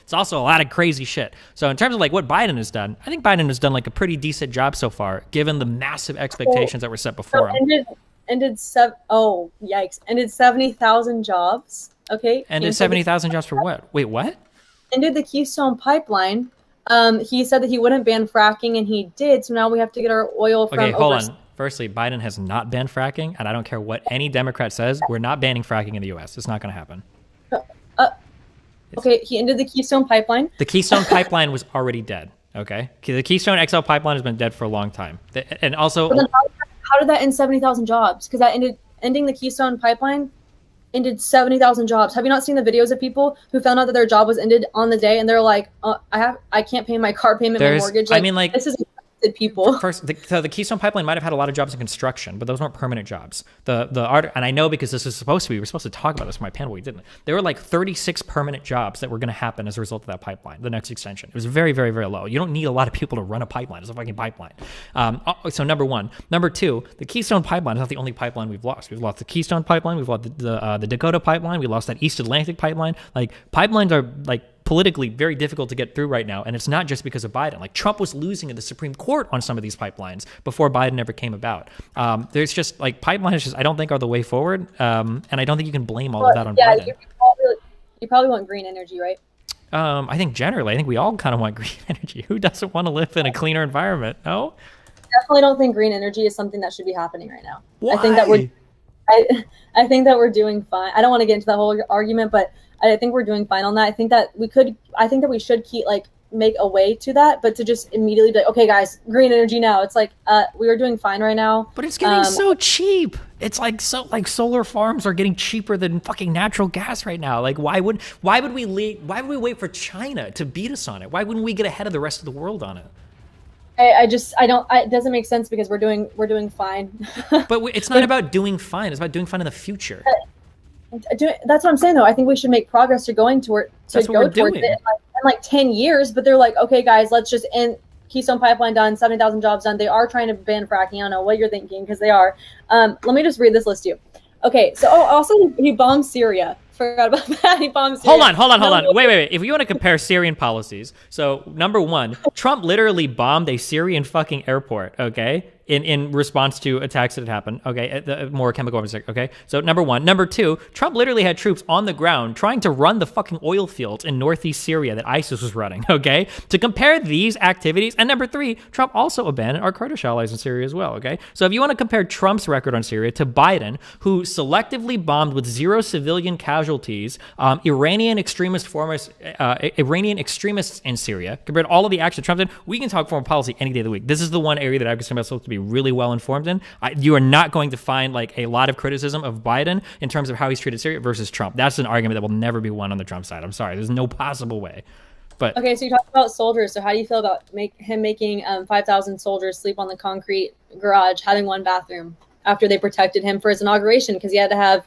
it's also a lot of crazy shit. So in terms of like what Biden has done, I think Biden has done like a pretty decent job so far, given the massive expectations that were set before him. Ended 70,000 jobs. Okay. Ended 70,000 jobs for what? Wait, what? Ended the Keystone Pipeline. He said that he wouldn't ban fracking, and he did. So now we have to get our oil from. Okay, hold on. Firstly, Biden has not banned fracking, and I don't care what any Democrat says. We're not banning fracking in the U.S. It's not going to happen. Okay, he ended the Keystone Pipeline. The Keystone Pipeline was already dead. Okay, the Keystone XL pipeline has been dead for a long time, and also. But then how did that end 70,000 jobs? Because that ending the Keystone Pipeline ended 70,000 jobs. Have you not seen the videos of people who found out that their job was ended on the day, and they're like, I can't pay my car payment, my mortgage. Like, this is people. First, the Keystone Pipeline might have had a lot of jobs in construction, but those weren't permanent jobs. And I know because this is supposed to be, we're supposed to talk about this in my panel, we didn't. There were like 36 permanent jobs that were going to happen as a result of that pipeline, the next extension. It was very, very, very low. You don't need a lot of people to run a pipeline. It's a fucking pipeline. So number one. Number two, the Keystone Pipeline is not the only pipeline we've lost. We've lost the Keystone Pipeline. We've lost the Dakota Pipeline. We lost that East Atlantic Pipeline. Like, pipelines are like politically very difficult to get through right now, and it's not just because of Biden. Like, Trump was losing in the Supreme Court on some of these pipelines before Biden ever came about. There's just like pipelines I don't think are the way forward, and I don't think you can blame all of that on Biden. You probably want green energy, right? I think generally, we all kind of want green energy. Who doesn't want to live in a cleaner environment? No? Definitely don't think green energy is something that should be happening right now. Why? I think that we're doing fine. I don't want to get into that whole argument, but I think we're doing fine on that. I think that we should keep make a way to that, but to just immediately be like, okay guys, green energy now. It's like, we are doing fine right now. But it's getting so cheap. It's like solar farms are getting cheaper than fucking natural gas right now. Like, why would we wait for China to beat us on it? Why wouldn't we get ahead of the rest of the world on it? It doesn't make sense because we're doing fine. But it's not about doing fine. It's about doing fine in the future. That's what I'm saying, though. I think we should make progress to going towards it in like 10 years. But they're like, okay, guys, let's just end Keystone Pipeline done, 70,000 jobs done. They are trying to ban fracking. I don't know what you're thinking, because they are. Let me just read this list to you. Okay, so also he bombed Syria. Forgot about that. He bombed Syria. Hold on. Wait. If you want to compare Syrian policies, so number one, Trump literally bombed a Syrian fucking airport, okay? in response to attacks that had happened, okay, the more chemical weapons, okay? So number one. Number two, Trump literally had troops on the ground trying to run the fucking oil fields in northeast Syria that ISIS was running, okay? To compare these activities, and number three, Trump also abandoned our Kurdish allies in Syria as well, okay? So if you want to compare Trump's record on Syria to Biden, who selectively bombed with 0 civilian casualties, Iranian extremists in Syria, compared to all of the action Trump did, we can talk foreign policy any day of the week. This is the one area that I consider myself to be really well informed in. You are not going to find like a lot of criticism of Biden in terms of how he's treated Syria versus Trump. That's an argument that will never be won on the Trump side. I'm sorry, there's no possible way. But okay, so you talked about soldiers. So how do you feel about him making 5,000 soldiers sleep on the concrete garage, having one bathroom after they protected him for his inauguration because he had to have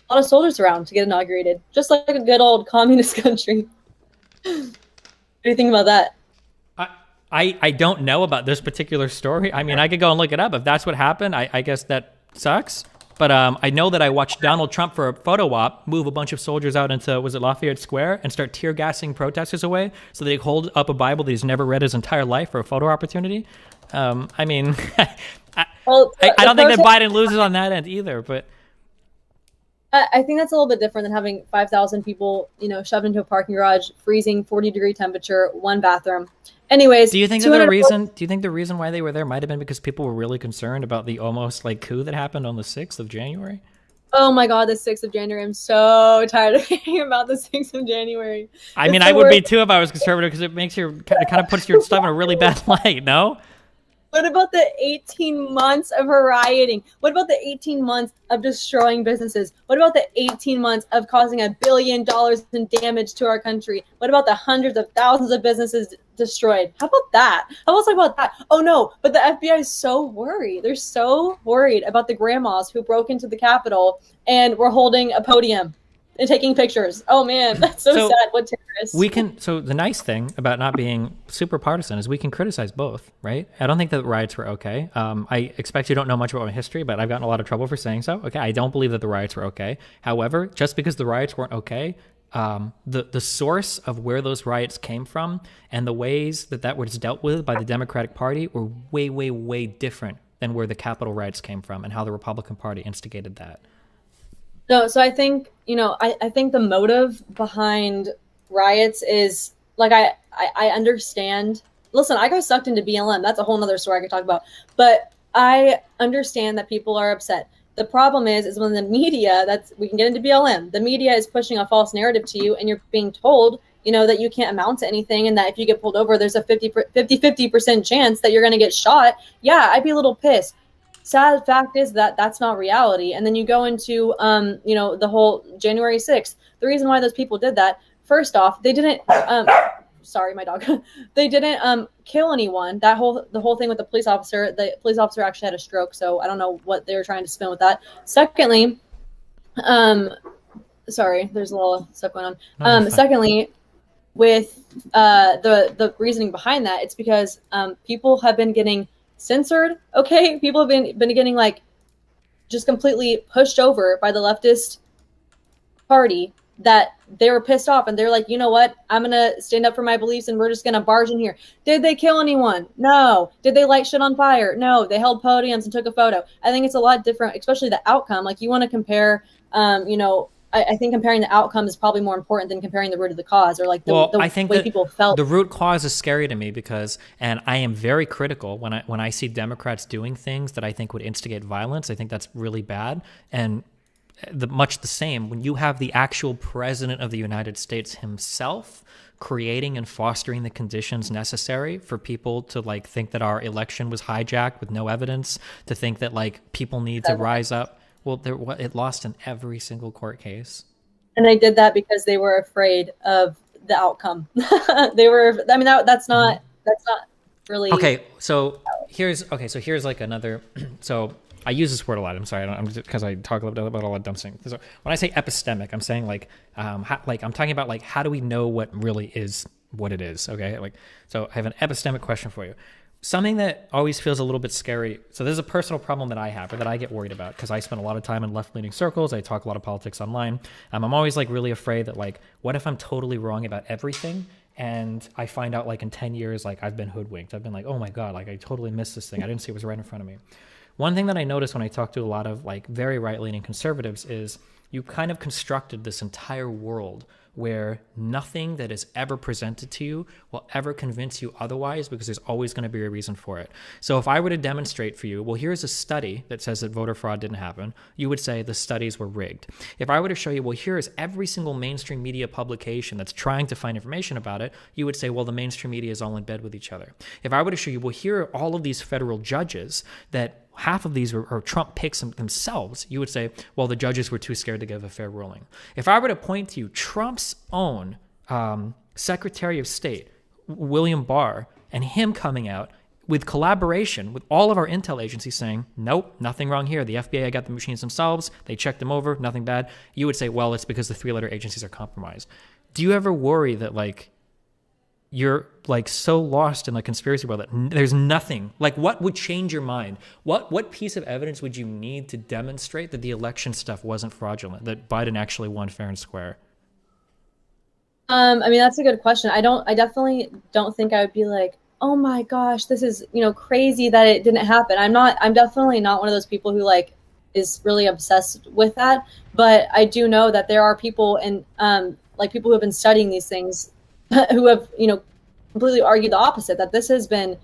a lot of soldiers around to get inaugurated, just like a good old communist country. What do you think about that? I don't know about this particular story. I mean, I could go and look it up. If that's what happened, I guess that sucks. But I know that I watched Donald Trump for a photo op move a bunch of soldiers out into, was it Lafayette Square, and start tear gassing protesters away so they hold up a Bible that he's never read his entire life for a photo opportunity. I mean, I don't think that Biden loses on that end either, but I think that's a little bit different than having 5,000 people, shoved into a parking garage, freezing 40-degree temperature, one bathroom. Anyways, do you think the reason why they were there might have been because people were really concerned about the almost like coup that happened on the 6th of January? Oh my God, the 6th of January. I'm so tired of hearing about the 6th of January. I mean, I would be too if I was conservative because it makes kind of puts your stuff in a really bad light, no? What about the 18 months of rioting? What about the 18 months of destroying businesses? What about the 18 months of causing $1 billion in damage to our country? What about the hundreds of thousands of businesses destroyed? How about that? How else about that? Oh no, but the FBI is so worried. They're so worried about the grandmas who broke into the Capitol and were holding a podium and taking pictures. Oh man, that's so sad. What terrorists? So the nice thing about not being super partisan is we can criticize both, right? I don't think that the riots were okay. I expect you don't know much about my history, but I've gotten a lot of trouble for saying so. Okay, I don't believe that the riots were okay. However, just because the riots weren't okay, the source of where those riots came from and the ways that was dealt with by the Democratic Party were way, way, way different than where the Capitol riots came from and how the Republican Party instigated that. No, so I think, I think the motive behind riots is, like, I understand. Listen, I got sucked into BLM. That's a whole nother story I could talk about. But I understand that people are upset. The problem is when the media, we can get into BLM, the media is pushing a false narrative to you and you're being told, that you can't amount to anything and that if you get pulled over, there's a 50% chance that you're going to get shot. Yeah, I'd be a little pissed. Sad fact is that that's not reality. And then you go into, the whole January 6th. The reason why those people did that, first off, they didn't, sorry, my dog. They didn't kill anyone. The whole thing with the police officer actually had a stroke. So I don't know what they were trying to spin with that. Secondly, sorry, there's a little stuff going on. Secondly, with the reasoning behind that, it's because people have been getting censored. Okay, people have been getting like just completely pushed over by the leftist party that they were pissed off and they're like, you know what, I'm gonna stand up for my beliefs and we're just gonna barge in here. Did they kill anyone? No. Did they light shit on fire? No. They held podiums and took a photo. I think it's a lot different, especially the outcome. Like you want to compare I think comparing the outcome is probably more important than comparing the root of the cause or like I think way people felt. The root cause is scary to me because, and I am very critical when I see Democrats doing things that I think would instigate violence. I think that's really bad. And much the same when you have the actual president of the United States himself creating and fostering the conditions necessary for people to like think that our election was hijacked with no evidence, to think that like people need to rise up. Well, it lost in every single court case. And they did that because they were afraid of the outcome. That's not really. Okay, so here's like another, so I use this word a lot. I'm sorry, because I talk about a lot of dumb things. So when I say epistemic, I'm saying I'm talking about like, how do we know what really is what it is? Okay. So I have an epistemic question for you. Something that always feels a little bit scary. So there's a personal problem that I have or that I get worried about because I spend a lot of time in left-leaning circles. I talk a lot of politics online. I'm always like really afraid that like, what if I'm totally wrong about everything? and I find out like in 10 years, like I've been hoodwinked. I've been like, oh my God, like I totally missed this thing. I didn't see it was right in front of me. One thing that I noticed when I talk to a lot of like very right-leaning conservatives is you kind of constructed this entire world where nothing that is ever presented to you will ever convince you otherwise, because there's always going to be a reason for it. So if I were to demonstrate for you, well, here's a study that says that voter fraud didn't happen, you would say the studies were rigged. If I were to show you, well, here's every single mainstream media publication that's trying to find information about it, you would say, well, the mainstream media is all in bed with each other. If I were to show you, well, here are all of these federal judges that half of these are Trump picks themselves, you would say, well, the judges were too scared to give a fair ruling. If I were to point to you Trump's own Secretary of State, William Barr, and him coming out with collaboration with all of our intel agencies saying, nope, nothing wrong here. The FBI got the machines themselves. They checked them over, nothing bad. You would say, well, it's because the three-letter agencies are compromised. Do you ever worry that, like, you're like so lost in the conspiracy world that there's nothing, like what would change your mind? What piece of evidence would you need to demonstrate that the election stuff wasn't fraudulent, that Biden actually won fair and square? I mean, that's a good question. I definitely don't think I would be like, oh my gosh, this is, crazy that it didn't happen. I'm definitely not one of those people who like is really obsessed with that. But I do know that there are people and like people who have been studying these things who have, completely argued the opposite, that this has been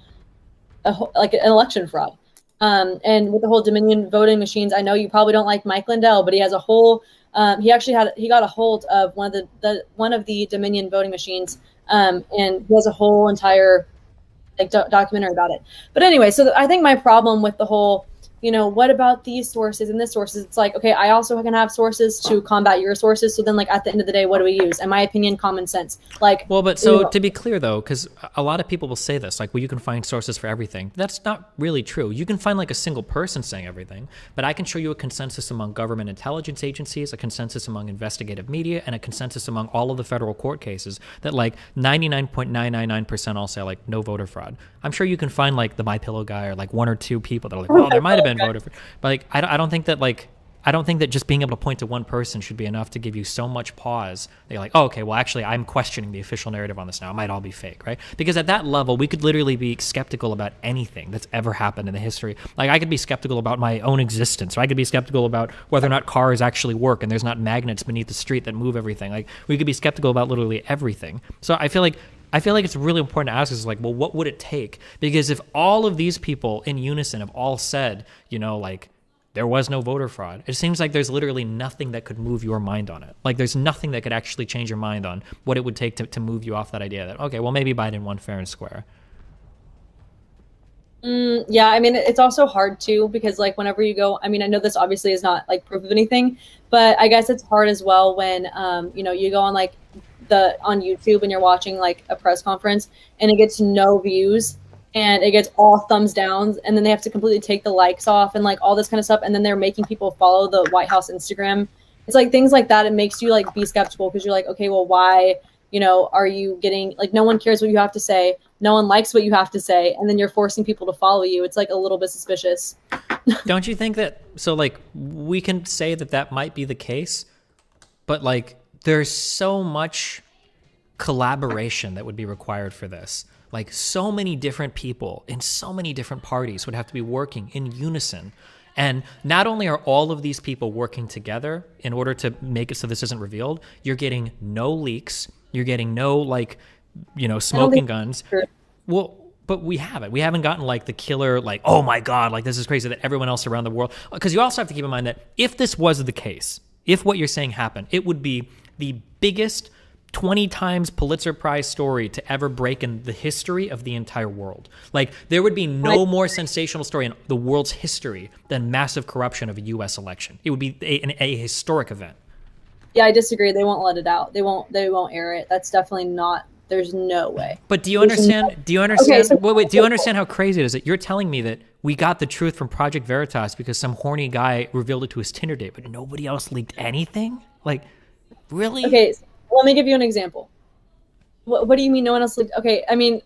like an election fraud. And with the whole Dominion voting machines, I know you probably don't like Mike Lindell, but he has a whole, he got a hold of one of the Dominion voting machines, and he has a whole entire like documentary about it. But anyway, so I think my problem with the whole, what about these sources and this sources? It's like, okay, I also can have sources to combat your sources. So then, like, at the end of the day, what do we use? In my opinion, common sense. Like, well, but so to be clear though, because a lot of people will say this, like, well, you can find sources for everything. That's not really true. You can find like a single person saying everything, but I can show you a consensus among government intelligence agencies, a consensus among investigative media, and a consensus among all of the federal court cases that like 99.999% all say like no voter fraud. I'm sure you can find like the MyPillow guy or like one or two people that are like, well, there might have been voter fraud. But like, I don't think that just being able to point to one person should be enough to give you so much pause that you're like, oh, okay, well, actually, I'm questioning the official narrative on this now. It might all be fake, right? Because at that level, we could literally be skeptical about anything that's ever happened in the history. Like, I could be skeptical about my own existence, or I could be skeptical about whether or not cars actually work and there's not magnets beneath the street that move everything. Like, we could be skeptical about literally everything. So I feel like it's really important to ask is like, well, what would it take? Because if all of these people in unison have all said, like, there was no voter fraud, it seems like there's literally nothing that could move your mind on it. Like, there's nothing that could actually change your mind on what it would take to move you off that idea that, okay, well, maybe Biden won fair and square. Yeah, I mean, it's also hard too, because like whenever you go, I mean, I know this obviously is not like proof of anything, but I guess it's hard as well when, you go on like on YouTube and you're watching like a press conference and it gets no views and it gets all thumbs downs, and then they have to completely take the likes off and like all this kind of stuff, and then they're making people follow the White House Instagram. It's like things like that. It makes you like be skeptical, because you're like, okay, well, why, are you getting like, no one cares what you have to say, no one likes what you have to say, and then you're forcing people to follow you. It's like a little bit suspicious. Don't you think that? So like, we can say that might be the case, but like, there's so much collaboration that would be required for this. Like, so many different people in so many different parties would have to be working in unison. And not only are all of these people working together in order to make it so this isn't revealed, you're getting no leaks, you're getting no like, smoking guns. Well, but we haven't. We haven't gotten like the killer, like, oh my God, like this is crazy that everyone else around the world. Because you also have to keep in mind that if this was the case, if what you're saying happened, it would be the biggest 20 times Pulitzer Prize story to ever break in the history of the entire world. Like, there would be no more sensational story in the world's history than massive corruption of a U.S. election. It would be a historic event. Yeah, I disagree. They won't let it out. They won't air it. That's definitely not. There's no way. But do you understand? Do you understand? Okay, so, wait. Do you understand how crazy it is that you're telling me that we got the truth from Project Veritas because some horny guy revealed it to his Tinder date, but nobody else leaked anything? Like, really? Okay. So let me give you an example. What do you mean no one else leaked? Okay, I mean,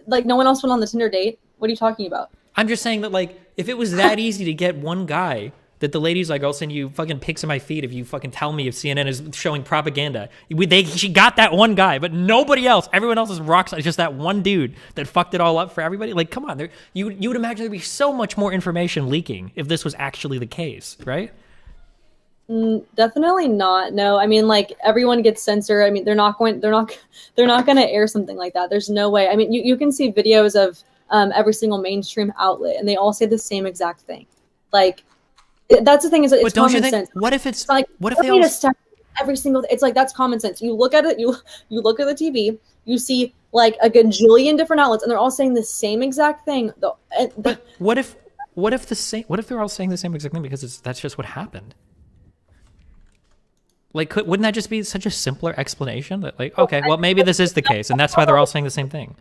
like no one else went on the Tinder date. What are you talking about? I'm just saying that like if it was that easy to get one guy That the lady's like, I'll send you fucking pics of my feed if you fucking tell me if CNN is showing propaganda. She got that one guy, but nobody else. Everyone else is rocks. It's just that one dude that fucked it all up for everybody. Like, come on. You would imagine there'd be so much more information leaking if this was actually the case, right? Definitely not. No, I mean, like, everyone gets censored. I mean, they're not going to air something like that. There's no way. I mean, you can see videos of every single mainstream outlet, and they all say the same exact thing. Like, that's the thing, is it's common sense. What if it's like, what if they all every single? It's like, that's common sense. You look at it. You look at the TV. You see like a gajillion different outlets, and they're all saying the same exact thing. But what if they're all saying the same exact thing because that's just what happened? Like, wouldn't that just be such a simpler explanation? That, like, okay, well, maybe this is the case, and that's why they're all saying the same thing.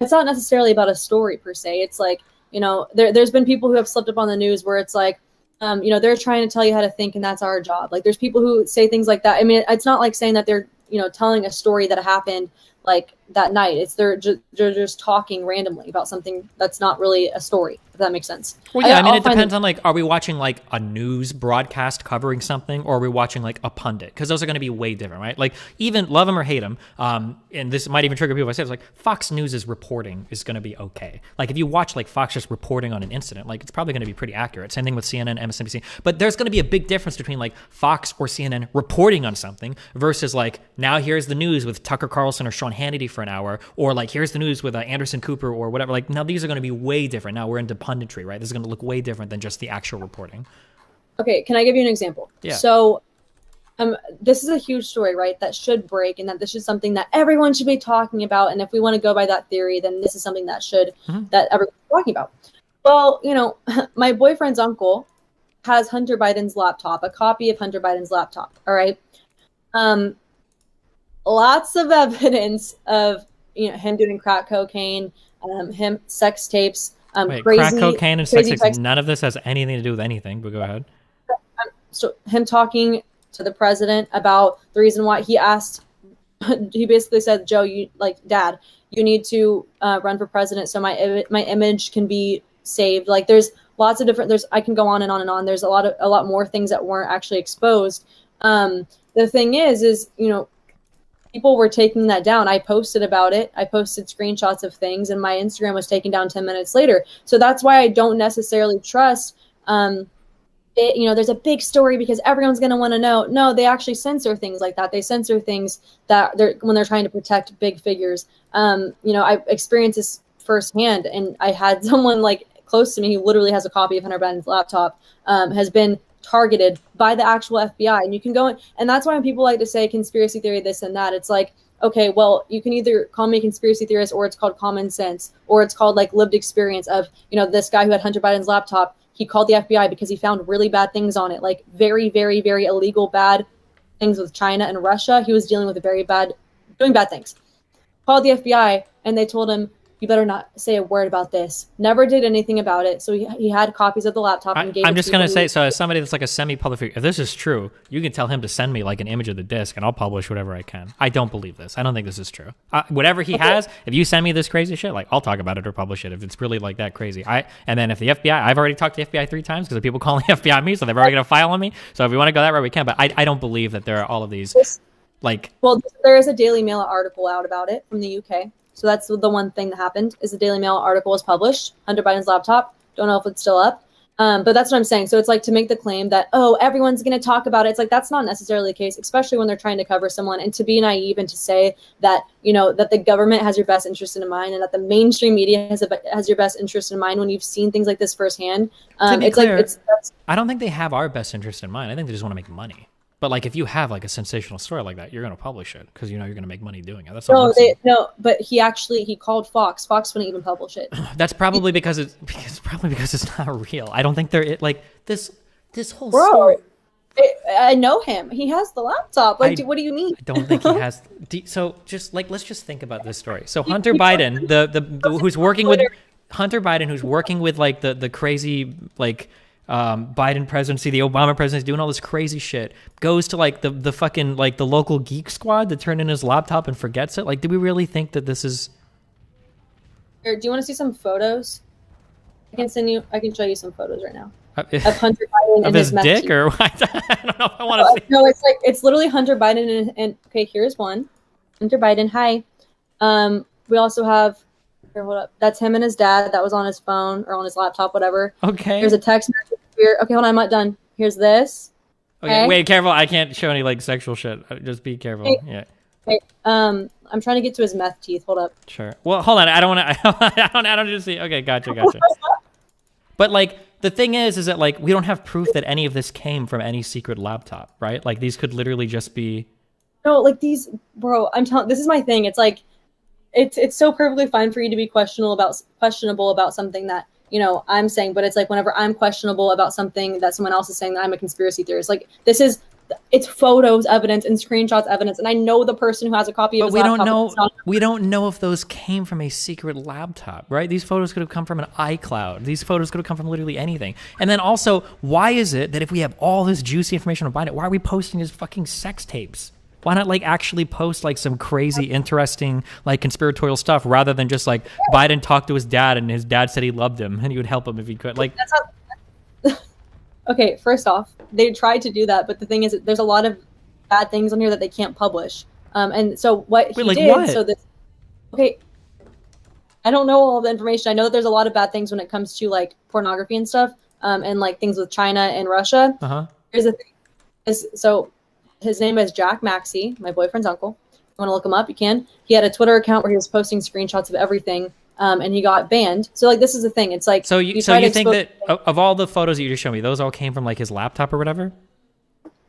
It's not necessarily about a story per se. It's like, you know, there's been people who have slipped up on the news where it's like, you know, they're trying to tell you how to think, and that's our job. Like, there's people who say things like that. I mean, it's not like saying that they're, you know, telling a story that happened like that night. It's they're just talking randomly about something that's not really a story, if that makes sense. Well, yeah, I mean, it depends on, like, are we watching like a news broadcast covering something, or are we watching like a pundit? Because those are going to be way different, right? Like, even love them or hate them, and this might even trigger people. I say it's like Fox News' reporting is going to be okay. Like, if you watch like Fox just reporting on an incident, like, it's probably going to be pretty accurate. Same thing with CNN, MSNBC. But there's going to be a big difference between like Fox or CNN reporting on something versus like, now here's the news with Tucker Carlson or Sean Hannity for an hour, or like, here's the news with Anderson Cooper or whatever. Like, now these are going to be way different. Now we're into punditry, right? This is going to look way different than just the actual reporting. Okay, can I give you an example? Yeah. So, this is a huge story, right? That should break, and that this is something that everyone should be talking about. And if we want to go by that theory, then this is something that that everyone's talking about. Well, you know, my boyfriend's uncle has Hunter Biden's laptop, a copy of Hunter Biden's laptop. All right. Lots of evidence of, you know, him doing crack cocaine, him sex tapes. Wait, crazy, crack cocaine and sex tapes. None of this has anything to do with anything, but go ahead. So him talking to the president about the reason why he basically said, Joe, Dad, you need to run for president so my image can be saved. Like, there's lots of different, I can go on and on and on. There's a lot more things that weren't actually exposed. The thing is, you know, people were taking that down. I posted about it. I posted screenshots of things, and my Instagram was taken down 10 minutes later. So that's why I don't necessarily trust, you know, there's a big story because everyone's going to want to know. No, they actually censor things like that. They censor things that when they're trying to protect big figures. You know, I've experienced this firsthand, and I had someone like close to me who literally has a copy of Hunter Biden's laptop, has been targeted by the actual FBI. And you can go in, and that's why when people like to say conspiracy theory, this and that, it's like, okay, well, you can either call me a conspiracy theorist, or it's called common sense, or it's called like lived experience of, you know, this guy who had Hunter Biden's laptop, he called the FBI because he found really bad things on it, like very, very, very illegal, bad things with China and Russia. He was dealing with doing bad things. Called the FBI, and they told him, you better not say a word about this. Never did anything about it. So he had copies of the laptop and gave it to I'm just going to say, so as somebody that's like a semi-public figure, if this is true, you can tell him to send me like an image of the disc, and I'll publish whatever I can. I don't believe this. I don't think this is true. Whatever he has, if you send me this crazy shit, like, I'll talk about it or publish it if it's really like that crazy. And then if the FBI, I've already talked to the FBI 3 times because of people calling the FBI on me, so they're already going to file on me. So if we want to go that route, we can. But I don't believe that there are all of these, like... Well, there is a Daily Mail article out about it from the UK. So that's the one thing that happened, is the Daily Mail article was published, Hunter Biden's laptop. Don't know if it's still up. But that's what I'm saying. So it's like, to make the claim that, oh, everyone's going to talk about it. It's like, that's not necessarily the case, especially when they're trying to cover someone. And to be naive and to say that, you know, that the government has your best interest in mind, and that the mainstream media has your best interest in mind when you've seen things like this firsthand. To be clear, I don't think they have our best interest in mind. I think they just want to make money. But like, if you have like a sensational story like that, you're going to publish it because you know you're going to make money doing it. That's all. No, but he called Fox. Fox wouldn't even publish it. That's probably because it's not real. I don't think they're like this whole story. I know him. He has the laptop. Like, what do you mean? I don't think he has. So just like, let's just think about this story. So Hunter Biden, the who's working with Hunter Biden, who's working with like the crazy like. Biden presidency, the Obama presidency, doing all this crazy shit, goes to like the fucking like the local geek squad to turn in his laptop and forgets it. Like, do we really think that this is? Here, do you want to see some photos? I can show you some photos right now. of Hunter Biden of and his meth dick teeth. or what? I don't know if I want to see. No, it's like it's literally Hunter Biden and okay, here's one. Hunter Biden, hi. We also have here, hold up. That's him and his dad. That was on his phone or on his laptop, whatever. Okay. There's a text message here. Okay, hold on, I'm not done. Here's this. Okay, wait, careful. I can't show any like sexual shit. Just be careful. Okay. Yeah. Okay. I'm trying to get to his meth teeth. Hold up. Sure. Well, hold on. I don't want to. I don't just see. Okay, gotcha. But like the thing is that like we don't have proof that any of this came from any secret laptop, right? Like these could literally just be. No, like these, bro. I'm telling. This is my thing. It's like, it's so perfectly fine for you to be questionable about something that I'm saying, but it's like whenever I'm questionable about something that someone else is saying that I'm a conspiracy theorist. Like this is. It's photos evidence and screenshots evidence, and I know the person who has a copy of his laptop. We don't know if those came from a secret laptop, right? These photos could have come from an iCloud. These photos could have come from literally anything. And then also, why is it that if we have all this juicy information on Biden, why are we posting his fucking sex tapes? Why not like actually post like some crazy, interesting, like conspiratorial stuff rather than just like Biden talked to his dad and his dad said he loved him and he would help him if he could. Like that's how. Okay, first off, they tried to do that, but the thing is, there's a lot of bad things on here that they can't publish. And so what he did, what? so this, okay, I don't know all the information. I know that there's a lot of bad things when it comes to like pornography and stuff, and like things with China and Russia. Here's the thing. So his name is Jack Maxey, my boyfriend's uncle. If you want to look him up, you can. He had a Twitter account where he was posting screenshots of everything. And he got banned. So like this is the thing. It's like so you think that of all the photos that you just showed me, those all came from like his laptop or whatever?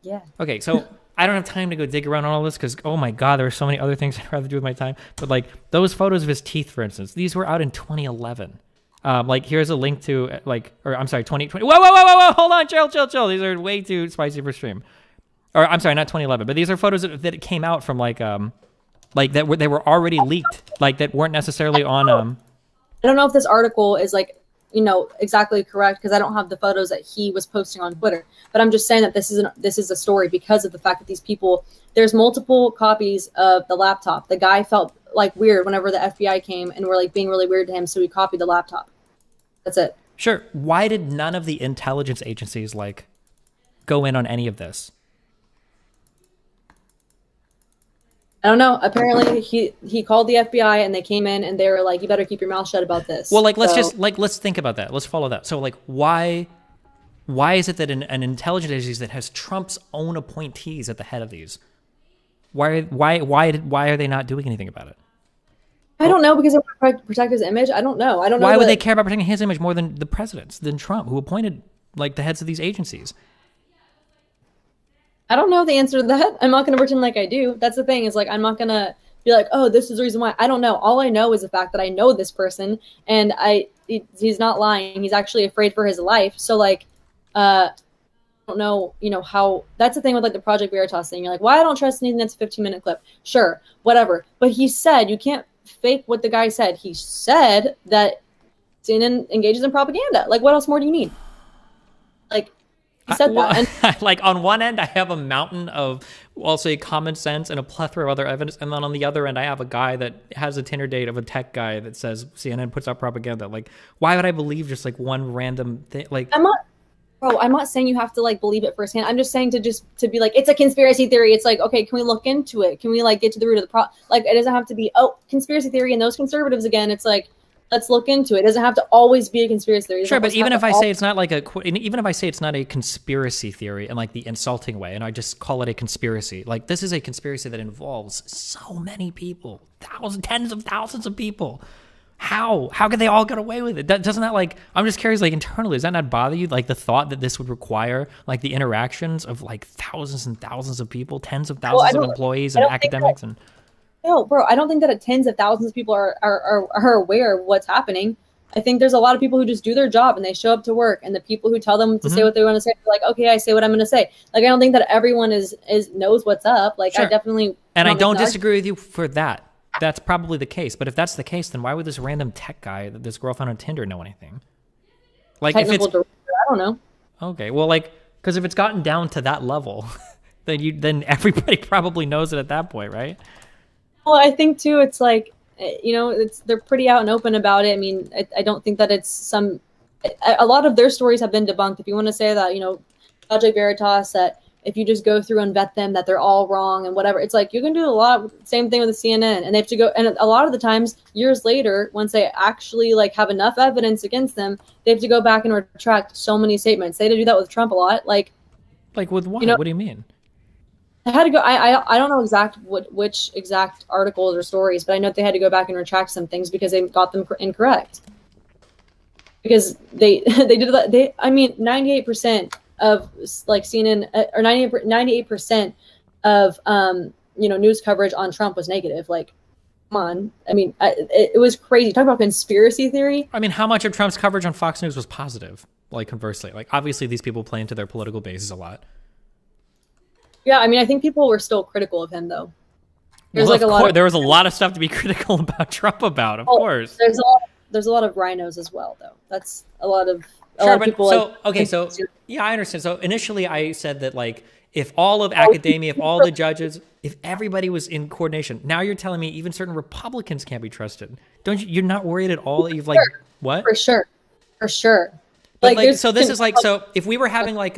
Yeah. Okay, so I don't have time to go dig around on all this because oh my god, there are so many other things I'd rather do with my time. But like those photos of his teeth, for instance, these were out in 2011. Like here's a link to like, or I'm sorry, 2020. Whoa! Hold on, chill. These are way too spicy for stream. Or I'm sorry, not 2011, but these are photos that came out from like that they were already leaked, like that weren't necessarily on. I don't know if this article is like exactly correct because I don't have the photos that he was posting on Twitter. But I'm just saying that this is a story because of the fact that these people. There's multiple copies of the laptop. The guy felt like weird whenever the FBI came and were like being really weird to him, so he copied the laptop. That's it. Sure. Why did none of the intelligence agencies like go in on any of this? I don't know. Apparently, he called the FBI and they came in and they were like, "You better keep your mouth shut about this." Well, like let's think about that. Let's follow that. So like, why is it that an intelligence agency that has Trump's own appointees at the head of these, why are they not doing anything about it? I don't know because they want to protect his image. I don't know. Why would they care about protecting his image more than the president's, than Trump, who appointed like the heads of these agencies? I don't know the answer to that. I'm not going to pretend like I do. That's the thing is like, I'm not going to be like, oh, this is the reason why. I don't know. All I know is the fact that I know this person and he's not lying. He's actually afraid for his life. So like, I don't know, how that's the thing with like the Project Veritas thing. You're like, why I don't trust anything that's a 15-minute clip. Sure, whatever. But he said, you can't fake what the guy said. He said that CNN engages in propaganda. Like, what else more do you need? Like, he said that. And like on one end, I have a mountain of, I'll say, common sense and a plethora of other evidence, and then on the other end, I have a guy that has a Tinder date of a tech guy that says CNN puts out propaganda. Like, why would I believe just like one random thing? Like, I'm not saying you have to like believe it firsthand. I'm just saying to be like, it's a conspiracy theory. It's like, okay, can we look into it? Can we like get to the root of the like, it doesn't have to be, oh, conspiracy theory and those conservatives again. It's like, let's look into it. It doesn't have to always be a conspiracy theory. Sure, but even if I say it's not like even if I say it's not a conspiracy theory in like the insulting way, and I just call it a conspiracy, like this is a conspiracy that involves so many people, tens of thousands of people. How could they all get away with it? Doesn't that like, I'm just curious, like internally, does that not bother you? Like the thought that this would require like the interactions of like thousands and thousands of people, tens of thousands of employees and academics and. No, bro, I don't think that tens of thousands of people are aware of what's happening. I think there's a lot of people who just do their job and they show up to work, and the people who tell them to say what they want to say, they're like, okay, I say what I'm going to say. Like, I don't think that everyone knows what's up. Like, sure. I definitely. And I don't disagree with you for that. That's probably the case. But if that's the case, then why would this random tech guy that this girl found on Tinder know anything? Like, if it's, I don't know. Okay, well, like, because if it's gotten down to that level, then everybody probably knows it at that point, right? Well, I think too, it's like, they're pretty out and open about it. I mean, I don't think that it's some a lot of their stories have been debunked. If you want to say that, you know, Project Veritas, that if you just go through and vet them, that they're all wrong and whatever, it's like you can do a lot. Same thing with the CNN, and they have to go. And a lot of the times, years later, once they actually like have enough evidence against them, they have to go back and retract so many statements. They had to do that with Trump a lot. Like with what? You know, what do you mean? I had to go. I don't know which exact articles or stories, but I know they had to go back and retract some things because they got them incorrect. Because they did that. I mean, 98% of like CNN or 98% of you know, news coverage on Trump was negative. Like, come on. I mean, it was crazy. Talk about conspiracy theory. I mean, how much of Trump's coverage on Fox News was positive? Like, conversely, like obviously these people play into their political bases a lot. Yeah, I mean, I think people were still critical of him though. There was a lot of stuff to be critical about Trump about, of course. There's a lot of rhinos as well, though. That's a lot of people. So, like, okay, so yeah, I understand. So initially, I said that like if all of academia, if all the judges, if everybody was in coordination. Now you're telling me even certain Republicans can't be trusted. Don't you? You're not worried at all that you've like what? For sure. But like so this is like so if we were having like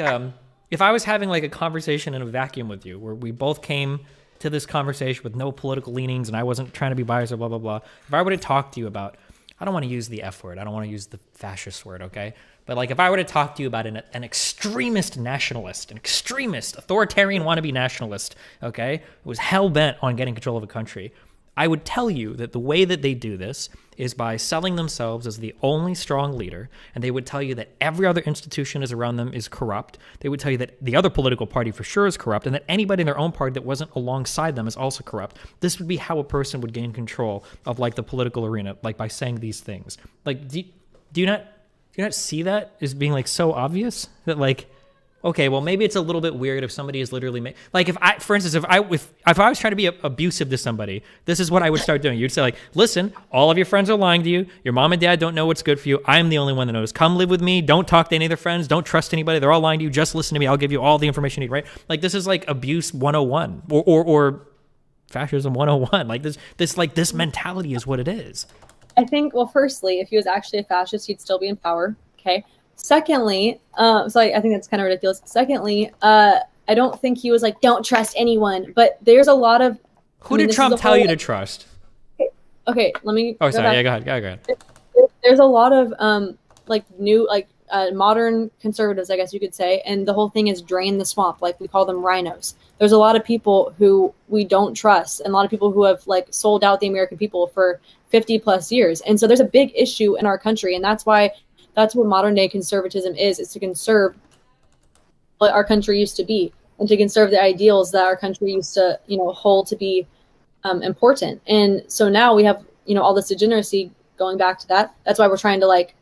if I was having like a conversation in a vacuum with you where we both came to this conversation with no political leanings and I wasn't trying to be biased or blah blah blah. If I were to talk to you about, I don't want to use the F word. I don't want to use the fascist word, okay? But like if I were to talk to you about an extremist nationalist, an extremist, authoritarian wannabe nationalist, okay, who was hell-bent on getting control of a country, I would tell you that the way that they do this is by selling themselves as the only strong leader, and they would tell you that every other institution is around them is corrupt. They would tell you that the other political party for sure is corrupt, and that anybody in their own party that wasn't alongside them is also corrupt. This would be how a person would gain control of like the political arena, like by saying these things. Like, do you not see that as being like so obvious that like, okay, well maybe it's a little bit weird if somebody is literally like if I, for instance, if I was trying to be abusive to somebody, this is what I would start doing. You'd say like, listen, all of your friends are lying to you. Your mom and dad don't know what's good for you. I'm the only one that knows. Come live with me. Don't talk to any of their friends. Don't trust anybody. They're all lying to you. Just listen to me. I'll give you all the information you need, right? Like this is like abuse 101 or fascism 101. Like this mentality is what it is. I think, well, firstly, if he was actually a fascist, he'd still be in power. Okay. Secondly, so I think that's kind of ridiculous. Secondly, I don't think he was like, don't trust anyone. But there's a lot of... Who did Trump tell you to trust? Okay, let me... Oh, sorry. Yeah, go ahead. There's a lot of modern conservatives, I guess you could say, and the whole thing is drain the swamp. Like we call them rhinos. There's a lot of people who we don't trust, and a lot of people who have like sold out the American people for 50 plus years. And so there's a big issue in our country, and that's what modern day conservatism is to conserve what our country used to be and to conserve the ideals that our country used to, you know, hold to be important. And so now we have, you know, all this degeneracy going back to that. That's why we're trying to like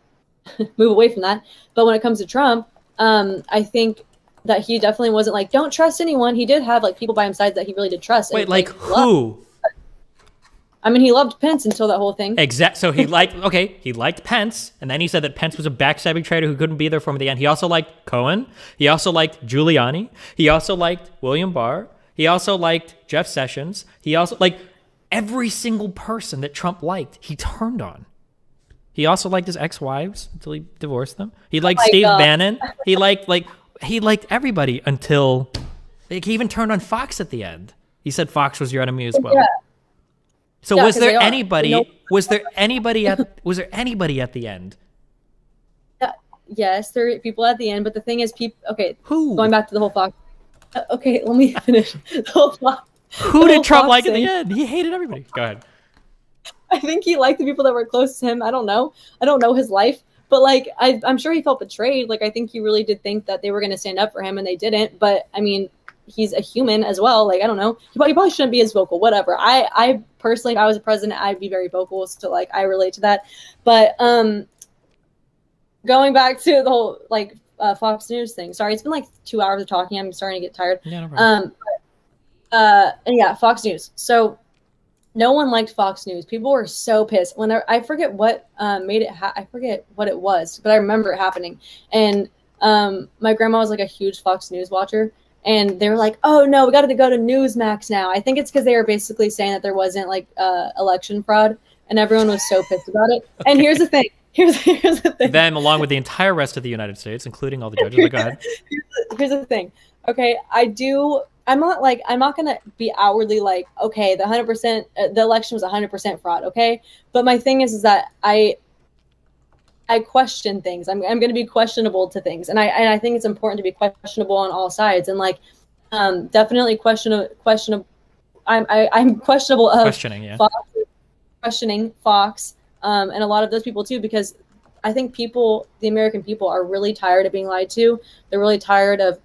move away from that. But when it comes to Trump, I think that he definitely wasn't like, don't trust anyone. He did have like people by his side that he really did trust. Wait, like who? I mean, he loved Pence until that whole thing. So he liked Pence, and then he said that Pence was a backstabbing traitor who couldn't be there for him at the end. He also liked Cohen. He also liked Giuliani. He also liked William Barr. He also liked Jeff Sessions. He also like every single person that Trump liked, he turned on. He also liked his ex-wives until he divorced them. He liked Steve Bannon. He liked everybody until he even turned on Fox at the end. He said Fox was your enemy as well. Yeah. So was there anybody at the end? Yes, there were people at the end, but the thing is, who? Going back to the whole Fox. Okay, let me finish. Who did Trump like at the end? He hated everybody. Go ahead. I think he liked the people that were close to him. I don't know his life, but like I'm sure he felt betrayed. Like I think he really did think that they were going to stand up for him, and they didn't. But I mean, he's a human as well. Like, I don't know. He probably shouldn't be as vocal, whatever. I personally, if I was a president, I'd be very vocal. So like, I relate to that. But, going back to the whole, like, Fox News thing. Sorry, it's been like 2 hours of talking. I'm starting to get tired. Yeah, no problem. And yeah, Fox News. So no one liked Fox News. People were so pissed when I forget what, made it, I forget what it was, but I remember it happening. And, my grandma was like a huge Fox News watcher. And they were like, oh, no, we got to go to Newsmax now. I think it's because they were basically saying that there wasn't, like, election fraud. And everyone was so pissed about it. And here's the thing. here's the thing. Them, along with the entire rest of the United States, including all the judges. But go ahead. Here's the thing. Okay, I'm not gonna be outwardly like, okay, the 100%, the election was 100% fraud. Okay, but my thing is that I question things. I'm going to be questionable to things, and I think it's important to be questionable on all sides, and like definitely questionable. I'm questionable of questioning Fox, and a lot of those people too, because I think the American people are really tired of being lied to. They're really tired of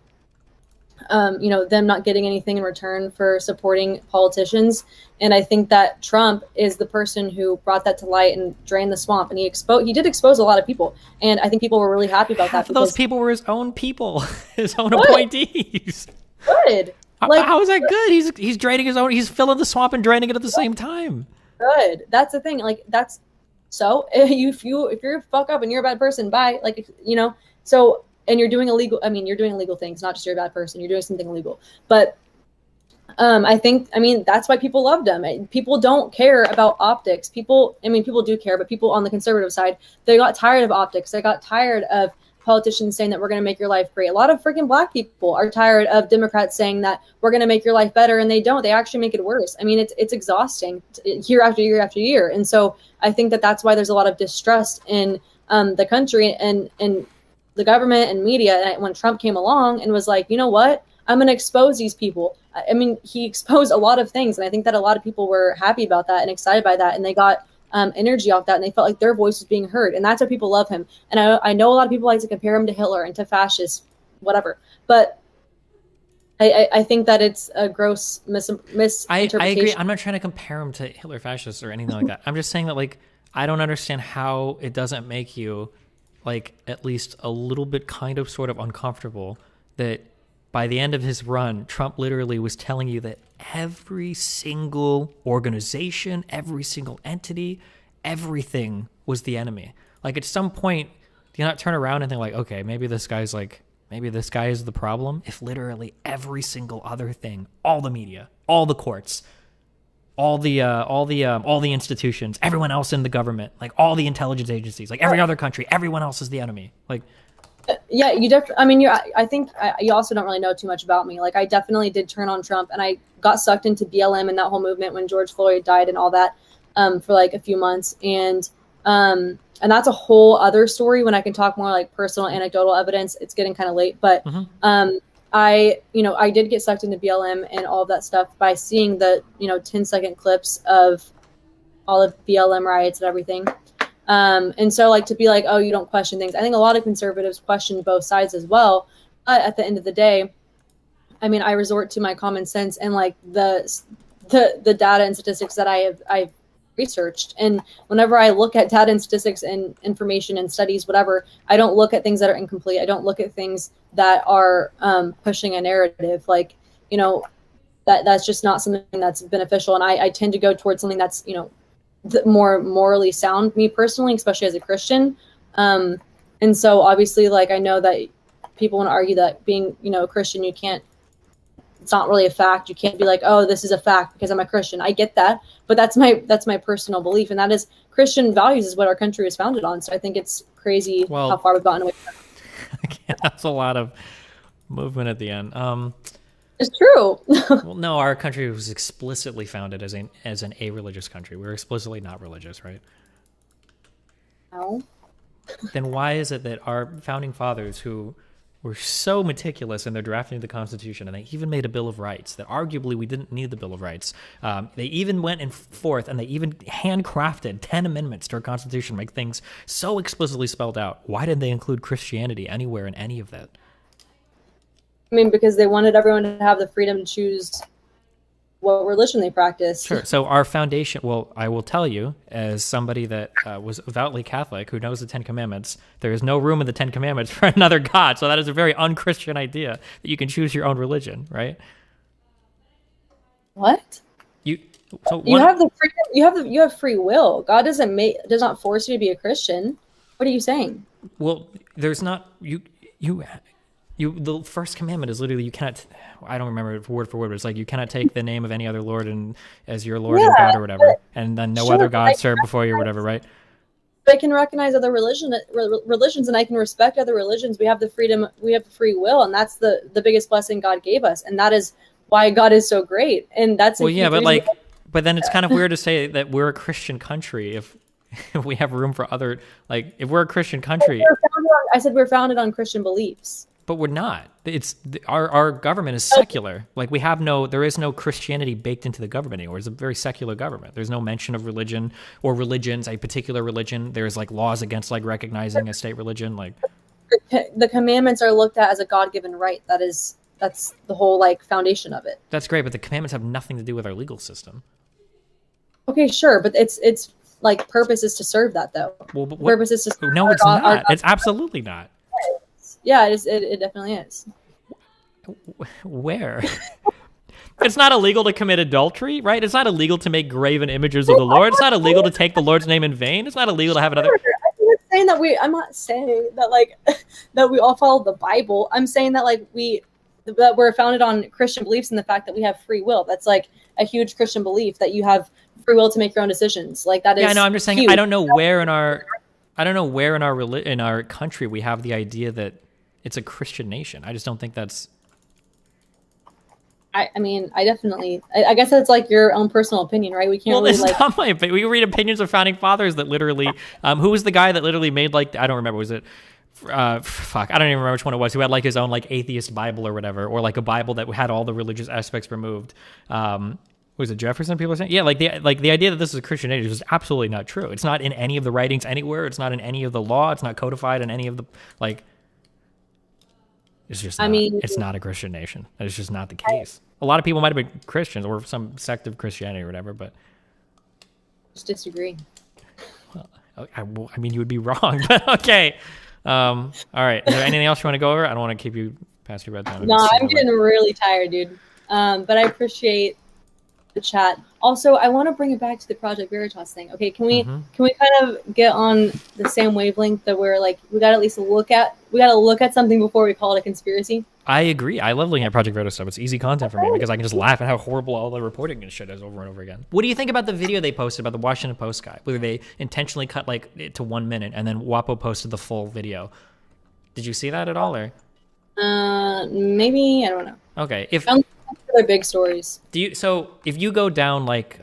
them not getting anything in return for supporting politicians. And I think that Trump is the person who brought that to light and drained the swamp. And he did expose a lot of people. And I think people were really happy about Half that. Of those people were his own people, his own Good. Appointees. Good. How is that good? He's draining his own. He's filling the swamp and draining it at the same time. Good. That's the thing. Like so if you're a fuck up and you're a bad person, bye. Like so. And you're doing illegal things, not just you're a bad person. You're doing something illegal. But that's why people loved him. People don't care about optics. People do care, but people on the conservative side, they got tired of optics. They got tired of politicians saying that we're going to make your life great. A lot of freaking black people are tired of Democrats saying that we're going to make your life better, and they don't. They actually make it worse. I mean, it's exhausting year after year after year. And so I think that's why there's a lot of distrust in the country and the government and media. And when Trump came along and was like, you know what, I'm going to expose these people. I mean, he exposed a lot of things. And I think that a lot of people were happy about that and excited by that. And they got energy off that. And they felt like their voice was being heard. And that's why people love him. And I know a lot of people like to compare him to Hitler and to fascists, whatever. But I think that it's a gross misinterpretation. I agree. I'm not trying to compare him to Hitler, fascists, or anything like that. I'm just saying that, like, I don't understand how it doesn't make you like at least a little bit kind of sort of uncomfortable that by the end of his run, Trump literally was telling you that every single organization, every single entity, everything was the enemy. Like at some point, do you not turn around and think like, okay, maybe this guy is the problem? If literally every single other thing, all the media, all the courts, all the institutions, everyone else in the government, like all the intelligence agencies, like every other country, everyone else is the enemy. Like, yeah, you definitely. I think you also don't really know too much about me. Like, I definitely did turn on Trump, and I got sucked into BLM and that whole movement when George Floyd died and all that for like a few months, and that's a whole other story. When I can talk more like personal anecdotal evidence, it's getting kind of late, but I did get sucked into BLM and all of that stuff by seeing the 10-second clips of all of BLM riots and everything. And so like to be like, oh, you don't question things. I think a lot of conservatives question both sides as well. But at the end of the day, I mean, I resort to my common sense and like the data and statistics that I've researched. And whenever I look at data and statistics and information and studies, whatever, I don't look at things that are incomplete. I don't look at things that are pushing a narrative. Like, that's just not something that's beneficial. And I tend to go towards something that's, more morally sound, me personally, especially as a Christian. And so obviously, like, I know that people want to argue that being, a Christian, it's not really a fact. You can't be like, oh, this is a fact because I'm a Christian. I get that, but that's my personal belief. And that is Christian values is what our country is founded on. So I think it's crazy how far we've gotten away from that. Yeah, that's a lot of movement at the end. It's true. Well, no, our country was explicitly founded as an a-religious country. We were explicitly not religious, right? No. Then why is it that our founding fathers, who were so meticulous in their drafting of the Constitution, and they even made a Bill of Rights, that arguably we didn't need the Bill of Rights, they even went forth and they even handcrafted 10 amendments to our Constitution to make things so explicitly spelled out. Why did they include Christianity anywhere in any of that? I mean, because they wanted everyone to have the freedom to choose what religion they practice. Sure. So our foundation, well, I will tell you, as somebody that was avowedly Catholic, who knows the Ten Commandments, there is no room in the Ten Commandments for another God. So that is a very un-Christian idea that you can choose your own religion, right? What? You have the freedom. You have free will. God does not force you to be a Christian. What are you saying? Well, there's not the first commandment is literally you cannot. I don't remember it word for word, but it's like you cannot take the name of any other Lord as your Lord and God or whatever, and then no other God served before you or whatever, right? I can recognize other religions, and I can respect other religions. We have the freedom, we have the free will, and that's the biggest blessing God gave us, and that is why God is so great. And that's well, yeah, but then it's kind of weird to say that we're a Christian country if we have room for other, like, if we're a Christian country. I said we're founded on Christian beliefs. But we're not. It's our government is secular. Like there is no Christianity baked into the government anymore. It's a very secular government. There's no mention of religion or religions, a particular religion. There's like laws against like recognizing a state religion. Like the commandments are looked at as a God-given right. That's the whole like foundation of it. That's great, but the commandments have nothing to do with our legal system. Okay, sure, but it's like purpose is to serve that though. Well, purpose is to serve no, it's not. It's absolutely not. Yeah, it definitely is. Where? It's not illegal to commit adultery, right? It's not illegal to make graven images of the Lord. It's not illegal to take the Lord's name in vain. It's not illegal to have another. I'm not saying that like that we all follow the Bible. I'm saying that like that we're founded on Christian beliefs and the fact that we have free will. That's like a huge Christian belief that you have free will to make your own decisions. Like that is. Yeah, I know. I'm just saying. Huge. I don't know where in our country we have the idea that it's a Christian nation. I just don't think that's. I mean, I definitely. I guess that's like your own personal opinion, right? We can't. Well, really, it's like, not my opinion. We read opinions of founding fathers that literally. Who was the guy that literally made like I don't remember. Was it? Fuck, I don't even remember which one it was. Who had like his own like atheist Bible or whatever, or like a Bible that had all the religious aspects removed. Was it Jefferson? People are saying, yeah, like the idea that this is a Christian age is absolutely not true. It's not in any of the writings anywhere. It's not in any of the law. It's not codified in any of the like. It's just. It's not a Christian nation. It's just not the case. A lot of people might have been Christians or some sect of Christianity or whatever, but. Just disagree. Well, I mean, you would be wrong, but okay. All right. Is there anything else you want to go over? I don't want to keep you past your bedtime. No, I'm getting really tired, dude. But I appreciate the chat. Also, I want to bring it back to the Project Veritas thing. Okay, can we kind of get on the same wavelength that we're like we got to at least look at something before we call it a conspiracy? I agree. I love looking at Project Veritas stuff. It's easy content for me because I can just laugh at how horrible all the reporting and shit is over and over again. What do you think about the video they posted about the Washington Post guy, where they intentionally cut like it to 1 minute and then WAPO posted the full video? Did you see that at all, or? Maybe I don't know. Okay, they're big stories. So if you go down like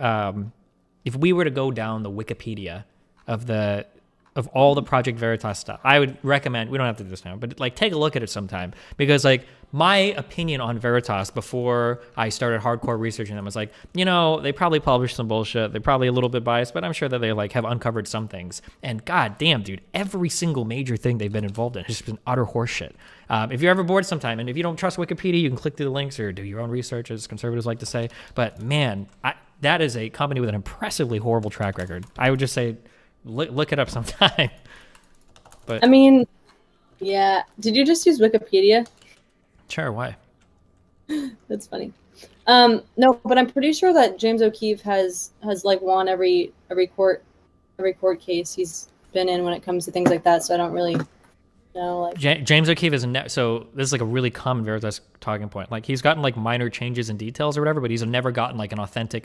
if we were to go down the Wikipedia of all the Project Veritas stuff, I would recommend, we don't have to do this now, but like take a look at it sometime, because like my opinion on Veritas before I started hardcore researching them was like, you know, they probably published some bullshit. They're probably a little bit biased, but I'm sure that they like have uncovered some things. And god damn, dude, every single major thing they've been involved in has just been utter horseshit. If you're ever bored sometime, and if you don't trust Wikipedia, you can click through the links or do your own research, as conservatives like to say. But man, that is a company with an impressively horrible track record. I would just say, look it up sometime. But I mean, yeah. Did you just use Wikipedia? Sure. Why? That's funny. No, but I'm pretty sure that James O'Keefe has like won every court case he's been in when it comes to things like that. So I don't really know. Like James O'Keefe is so this is like a really common Veritas talking point. Like he's gotten like minor changes in details or whatever, but he's never gotten like an authentic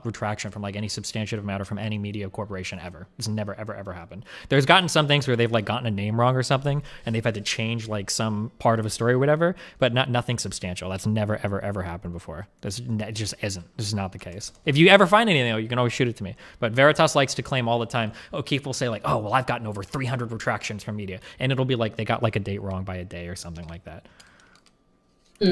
retraction from like any substantive matter from any media corporation ever. It's never ever happened. There's gotten some things where they've like gotten a name wrong or something, and they've had to change like some part of a story or whatever, but nothing substantial. That's never ever happened before. It just isn't. This is not the case. If you ever find anything, though, you can always shoot it to me. But Veritas likes to claim all the time. O'Keefe will say like, oh well, I've gotten over 300 retractions from media, and it'll be like they got like a date wrong by a day or something like that.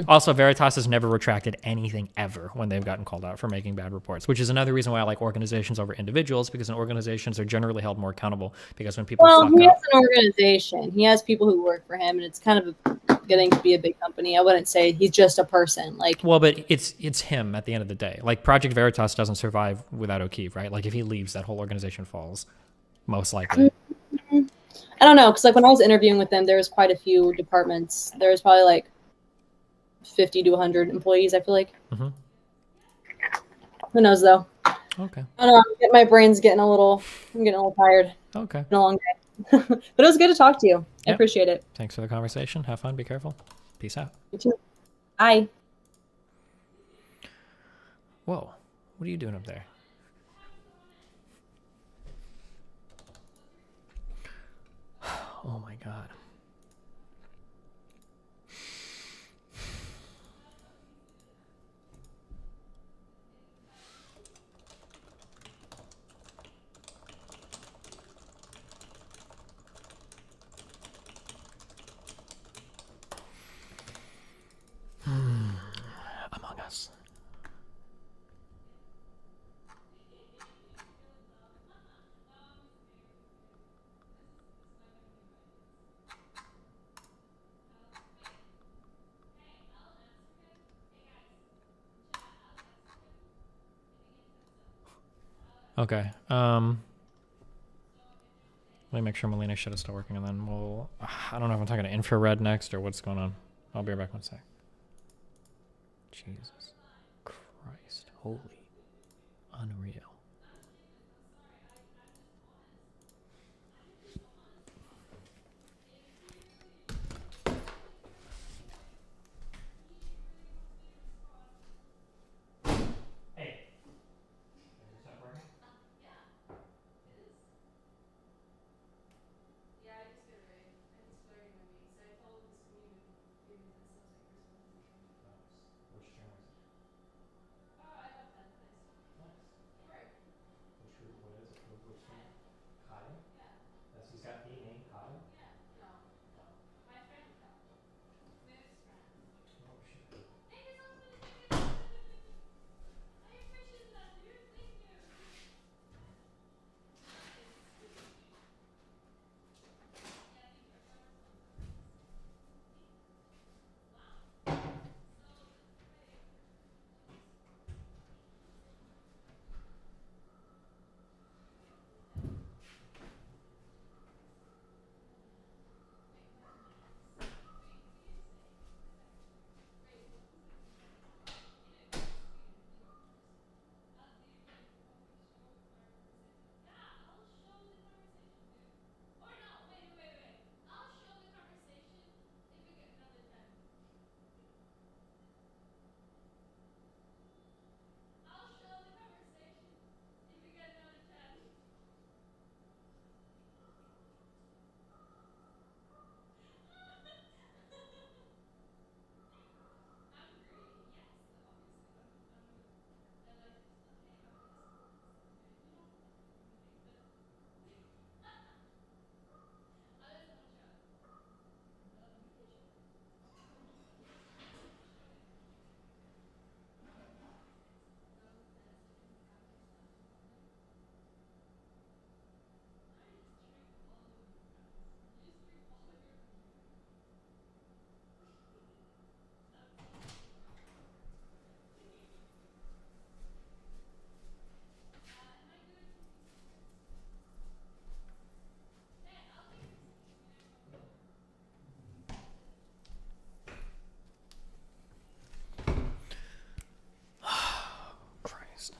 Also, Veritas has never retracted anything ever when they've gotten called out for making bad reports, which is another reason why I like organizations over individuals, because in organizations are generally held more accountable, because when people fuck he up, has an organization. He has people who work for him, and it's kind of getting to be a big company. I wouldn't say he's just a person. Like, well, but it's him at the end of the day. Like Project Veritas doesn't survive without O'Keefe, right? Like if he leaves, that whole organization falls, most likely. I don't know, because like when I was interviewing with them, there was quite a few departments. There was probably like 50 to 100 employees, I feel like. Who knows though? Okay. I don't know. My brain's getting a little tired. Okay. It's been a long day. But it was good to talk to you. I appreciate it. Thanks for the conversation. Have fun. Be careful. Peace out. You too. Bye. Whoa. What are you doing up there? Oh my god. Among Us. Okay. Let me make sure Melina shit is still working, and then we'll. I don't know if I'm talking to infrared next or what's going on. I'll be right back one sec. Jesus Christ. Holy. Unreal. Hey. Is your stuff working? Which channel is it? Nice. What is it? Which one? Kyle? Yes, he's got the name Kyle? No. Oh shit. Christ.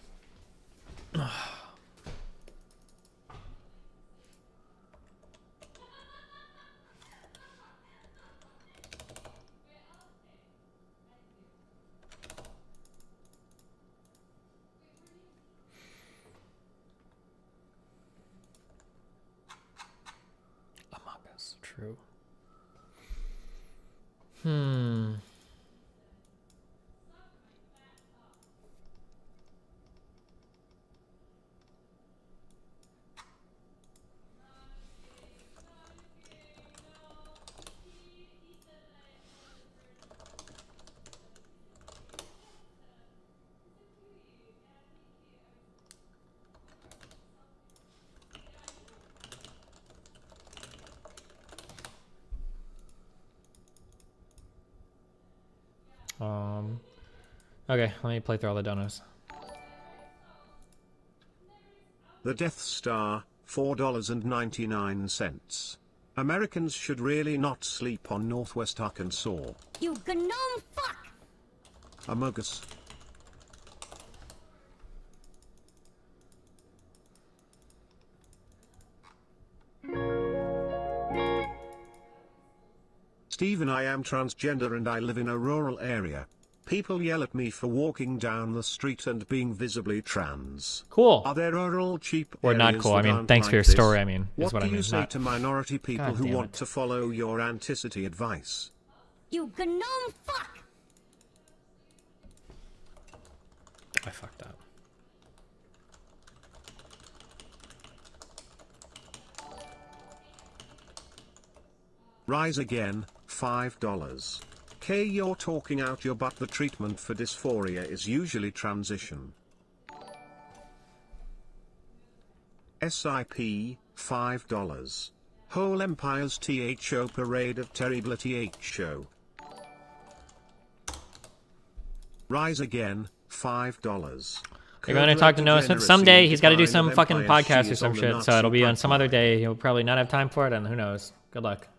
Among Us, true. Okay, let me play through all the donos. The Death Star, $4.99. Americans should really not sleep on Northwest Arkansas. You gnome fuck! Among Us. Steven, I am transgender and I live in a rural area. People yell at me for walking down the street and being visibly trans. Cool. Are there all cheap Or not areas cool. I that mean, aren't thanks like for your this? story. I mean, is What what I do mean. you say Not... to minority people God who damn want it. to follow your anticity advice? You gnome fuck! I fucked up. Rise again, $5. K, you're talking out your butt. The treatment for dysphoria is usually transition. SIP, $5. Whole Empire's THO Parade of Terrible THO. Rise again, $5. You're going to talk to Noah someday. He's got to do some fucking podcast or some shit, so it'll be on some other day. He'll probably not have time for it, and who knows. Good luck.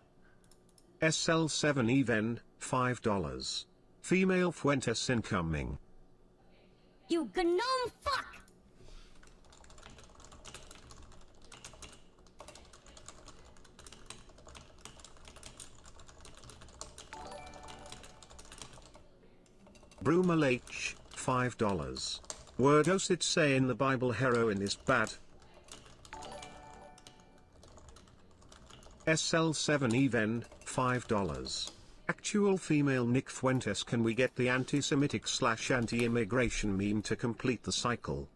SL7 Even, $5. Female Fuentes incoming. You gnome fuck! Brumal H, $5. Word does it say in the Bible heroin is bad? SL7 Even, $5. Actual female Nick Fuentes, can we get the anti-Semitic / anti-immigration meme to complete the cycle?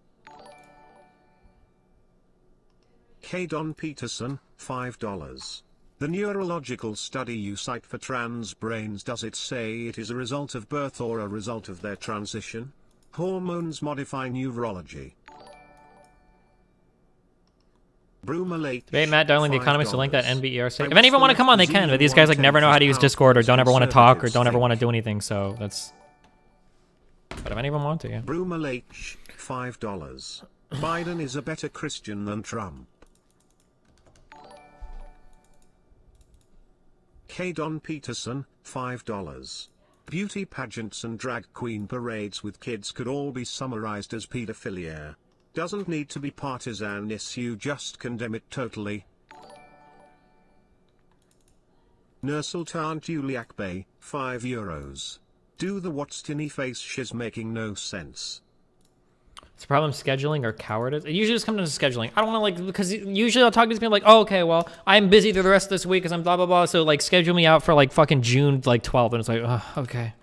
K. Don Peterson, $5. The neurological study you cite for trans brains, does it say it is a result of birth or a result of their transition? Hormones modify neurology. Debate Matt Darling, The Economist, to link that NBER site. If any of them want to come on, they can, but these guys like never know how to use Discord or don't ever want to talk or don't ever want to do anything, so that's... But if any of them want to, yeah. Brumal H, $5. Biden is a better Christian than Trump. K. Don Peterson, $5. Beauty pageants and drag queen parades with kids could all be summarized as pedophilia. Doesn't need to be partisan issue, just condemn it totally. Nursultan Juliak Bey, €5. Do the what's tinny face shiz making no sense. It's a problem scheduling or cowardice. It usually just comes down to scheduling. I don't want to, like, because usually I'll talk to these people like, oh, okay, well, I'm busy through the rest of this week because I'm blah, blah, blah. So, like, schedule me out for, like, fucking June, like, 12th. And it's like, oh, okay.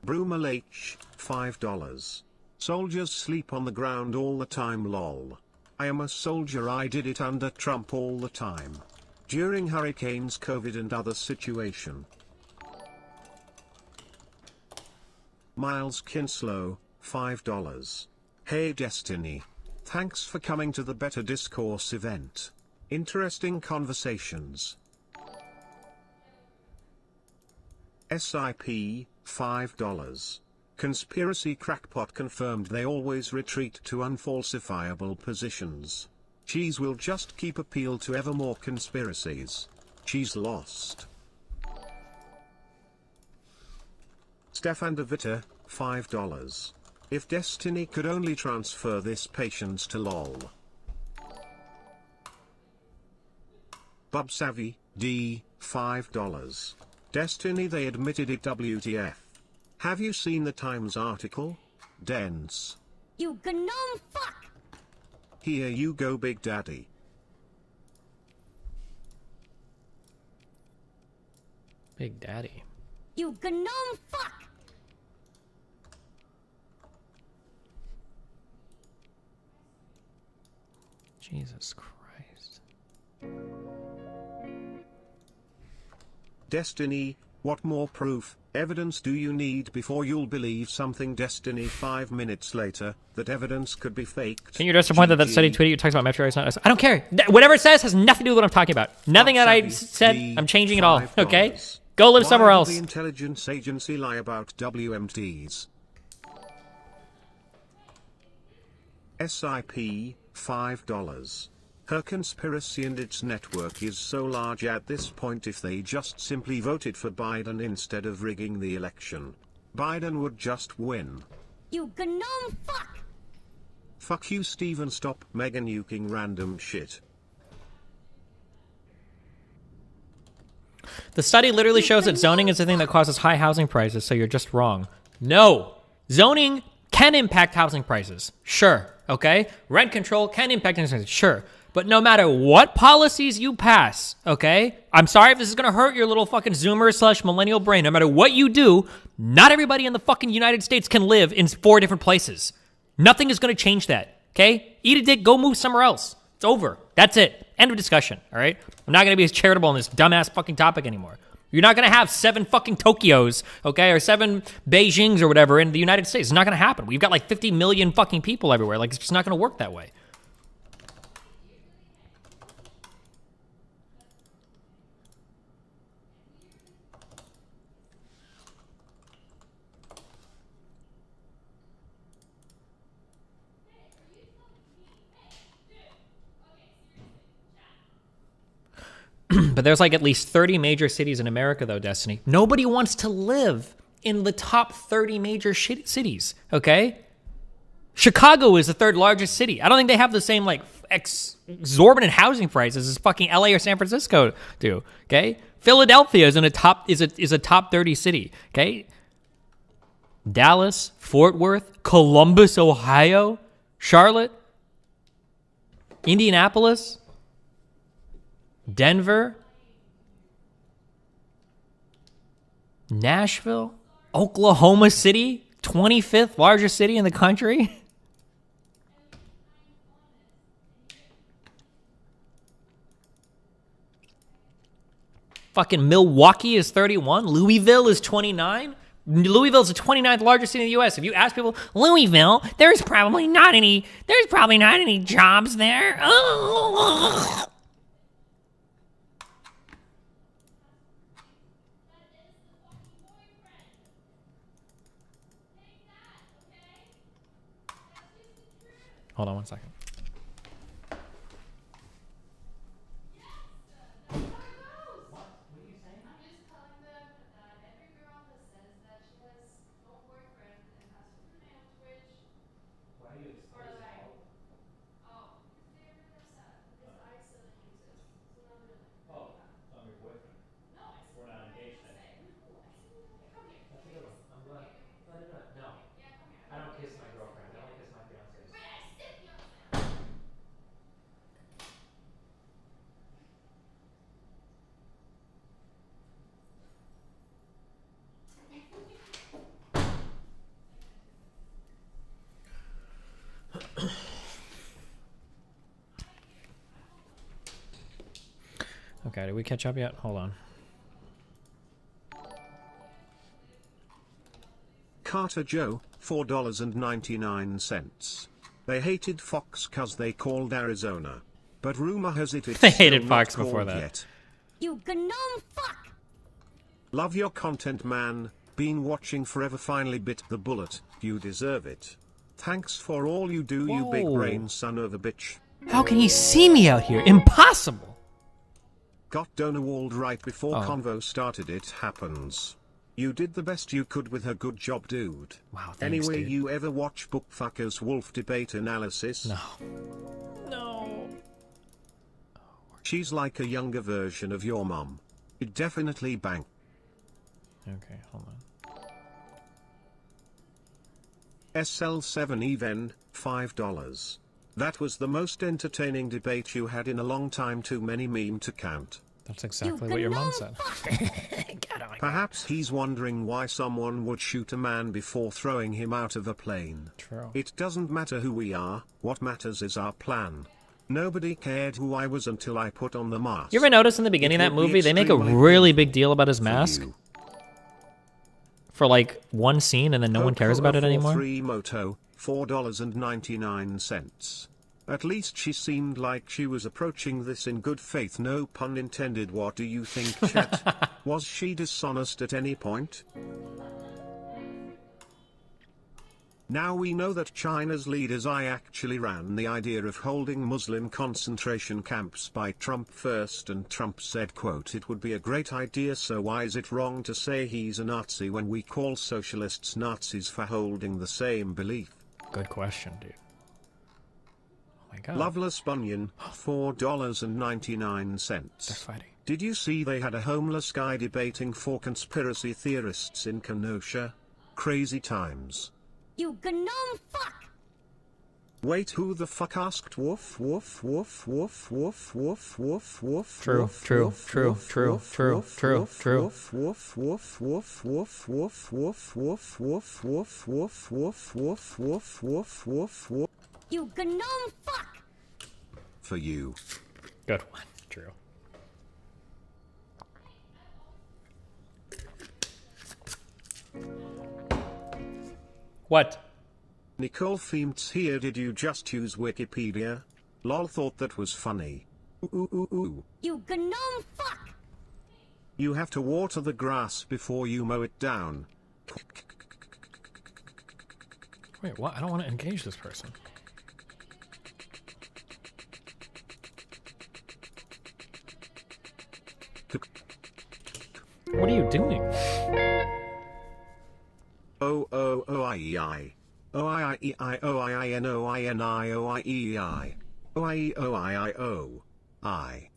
Brumal H, $5. Soldiers sleep on the ground all the time, lol. I am a soldier, I did it under Trump all the time. During hurricanes, COVID and other situation. Miles Kinslow, $5. Hey Destiny. Thanks for coming to the Better Discourse event. Interesting conversations. SIP, $5. Conspiracy crackpot confirmed they always retreat to unfalsifiable positions. Cheese will just keep appeal to ever more conspiracies. She's lost. Stefan de Witte, $5. If Destiny could only transfer this patience to LOL. Bub Savvy, D, $5. Destiny, they admitted it, WTF. Have you seen the Times article? Dense. You gnome fuck! Here you go, Big Daddy. Big Daddy. You gnome fuck! Jesus Christ. Destiny, what more proof, evidence do you need before you'll believe something? Destiny, 5 minutes later, that evidence could be faked. Can you address the point that that study tweeted you talks about Metro is not... I don't care. Whatever it says has nothing to do with what I'm talking about. Nothing that I said, I'm changing it all. Okay? Go live somewhere else. Why did the intelligence agency lie about WMDs? SIP, $5. Her conspiracy and its network is so large at this point. If they just simply voted for Biden instead of rigging the election, Biden would just win. You gnome fuck! Fuck you, Steven. Stop mega nuking random shit. The study literally shows that zoning is the thing that causes high housing prices, so you're just wrong. No. Zoning can impact housing prices. Sure. Okay? Rent control can impact housing prices. Sure. But no matter what policies you pass, okay? I'm sorry if this is going to hurt your little fucking Zoomer / millennial brain. No matter what you do, not everybody in the fucking United States can live in 4 different places. Nothing is going to change that, okay? Eat a dick, go move somewhere else. It's over. That's it. End of discussion, all right? I'm not going to be as charitable on this dumbass fucking topic anymore. You're not going to have 7 fucking Tokyos, okay, or 7 Beijings or whatever in the United States. It's not going to happen. We've got like 50 million fucking people everywhere. Like, it's just not going to work that way. But there's like at least 30 major cities in America, though, Destiny. Nobody wants to live in the top 30 major cities, okay? Chicago is the 3rd largest city. I don't think they have the same, like, exorbitant housing prices as fucking LA or San Francisco do, okay? Philadelphia is a top 30 city, okay? Dallas, Fort Worth, Columbus, Ohio, Charlotte, Indianapolis, Denver, Nashville, Oklahoma City, 25th largest city in the country. Fucking Milwaukee is 31. Louisville is 29. Louisville is the 29th largest city in the U.S. If you ask people, Louisville, there's probably not any jobs there. Oh. Hold on one second. Okay, did we catch up yet? Hold on. Carter Joe, $4.99. They hated Fox cause they called Arizona. But rumor has it it's they hated still Fox not before called that. Yet. You gnome fuck! Love your content, man. Been watching forever, finally bit the bullet. You deserve it. Thanks for all you do, you big brain son of a bitch. How can he see me out here? Impossible! Got Donawald right before convo started. It happens. You did the best you could with her. Good job, dude. Wow, thanks, anyway, dude. you ever watch Bookfuckers Wolf debate analysis? No. No. She's like a younger version of your mom. It definitely bang. Okay, hold on. SL7 even, $5. That was the most entertaining debate you had in a long time. Too many meme to count. That's exactly what your mom said. Perhaps he's wondering why someone would shoot a man before throwing him out of a plane. True. It doesn't matter who we are, what matters is our plan. Nobody cared who I was until I put on the mask. You ever notice in the beginning of that movie, they make a really big deal about his mask? For like one scene, and then no one cares about it anymore? Moto, $4.99. At least she seemed like she was approaching this in good faith, no pun intended. What do you think, chat? Was she dishonest at any point? Now we know that China's leaders actually ran the idea of holding Muslim concentration camps by Trump first, and Trump said, quote, "It would be a great idea, so why is it wrong to say he's a Nazi when we call socialists Nazis for holding the same belief?" Good question, dude. Oh my god. Loveless Bunyan, $4.99. They're fighting. Did you see they had a homeless guy debating four conspiracy theorists in Kenosha? Crazy times. You gnome fuck! Wait, who the fuck asked woof woof woof woof woof woof woof woof? True, true, true, true, true, true, true. Woof woof woof woof woof woof woof woof woof woof woof woof woof woof woof woof woof. You gnome fuck! For you. Good one, Drew. What? Nicole Fiemts here. Did you just use Wikipedia? Lol, thought that was funny. Ooh, ooh, ooh. You gnome fuck! You have to water the grass before you mow it down. Wait, what? I don't want to engage this person. What are you doing? O O O I E I. O I E I O I N O I N I O I E I. O I E O I O. I.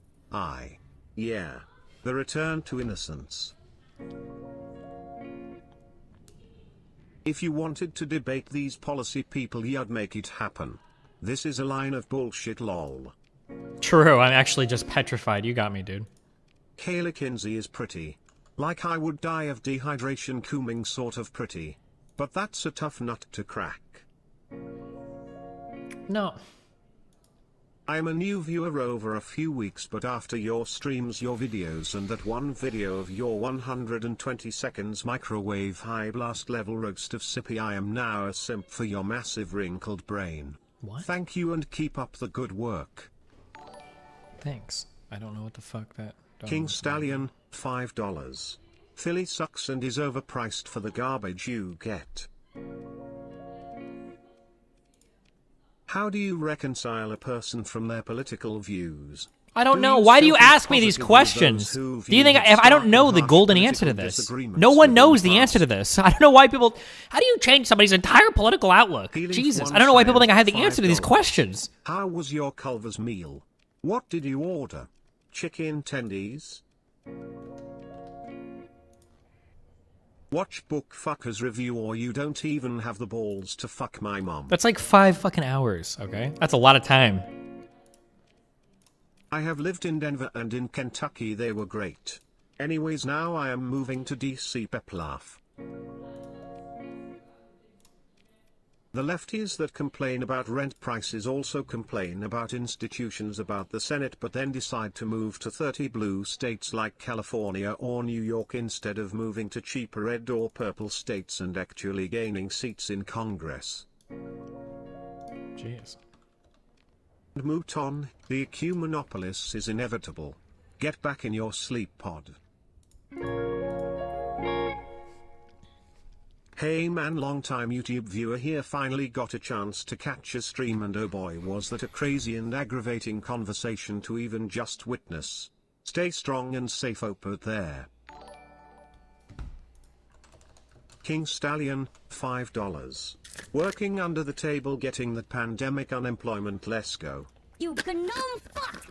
Yeah. The return to innocence. If you wanted to debate these policy people, you'd make it happen. This is a line of bullshit, lol. True, I'm actually just petrified. You got me, dude. Kaylee Kinzie is pretty. Like I would die of dehydration, cooming sort of pretty. But that's a tough nut to crack. No. I'm a new viewer over a few weeks, but after your streams, your videos, and that one video of your 120 seconds microwave high blast level roast of Sippy, I am now a simp for your massive wrinkled brain. What? Thank you and keep up the good work. Thanks. I don't know what the fuck that... King Stallion, $5. Philly sucks and is overpriced for the garbage you get. How do you reconcile a person from their political views? I don't know. Why do you ask me these questions? Do you think if I don't know the golden answer to this? No one knows the answer to this. I don't know why people... How do you change somebody's entire political outlook? Jesus, I don't know why people think I have the answer to these questions. How was your Culver's meal? What did you order? Chicken tendies? Watch Book Fuckers review or you don't even have the balls to fuck my mom. That's like 5 fucking hours, okay? That's a lot of time. I have lived in Denver and in Kentucky, they were great. Anyways, now I am moving to DC. Peplaugh. The lefties that complain about rent prices also complain about institutions, about the Senate, but then decide to move to 30 blue states like California or New York instead of moving to cheaper red or purple states and actually gaining seats in Congress. Jeez. And Mouton, the ecumenopolis is inevitable. Get back in your sleep pod. Hey man, long time YouTube viewer here, finally got a chance to catch a stream and oh boy was that a crazy and aggravating conversation to even just witness. Stay strong and safe out there. King Stallion, $5. Working under the table, getting the pandemic unemployment, let's go. You gnome fuck!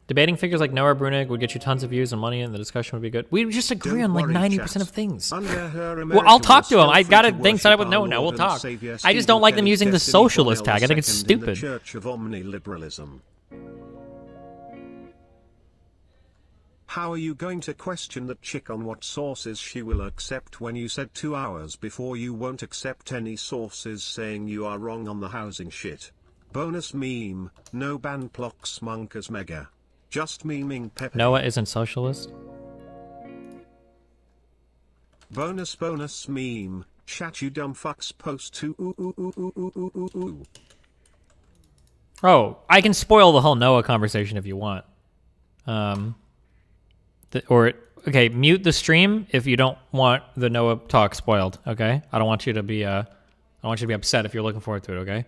Debating figures like Noah Brunig would get you tons of views and money, and the discussion would be good. We just agree on like 90% of things. Well, I'll talk to him. I got a thing set up with Noah now. We'll talk. I just don't like them using the socialist tag. I think it's stupid. Church of Omniliberalism. How are you going to question that chick on what sources she will accept when you said 2 hours before you won't accept any sources saying you are wrong on the housing shit? Bonus meme, no ban blocks monkas mega. Just memeing Pepe. Noah isn't socialist? Bonus meme, chat you dumb fucks post to ooh. Oh, I can spoil the whole Noah conversation if you want. Okay, mute the stream if you don't want the Noah talk spoiled, okay? I don't want you to be upset if you're looking forward to it, okay?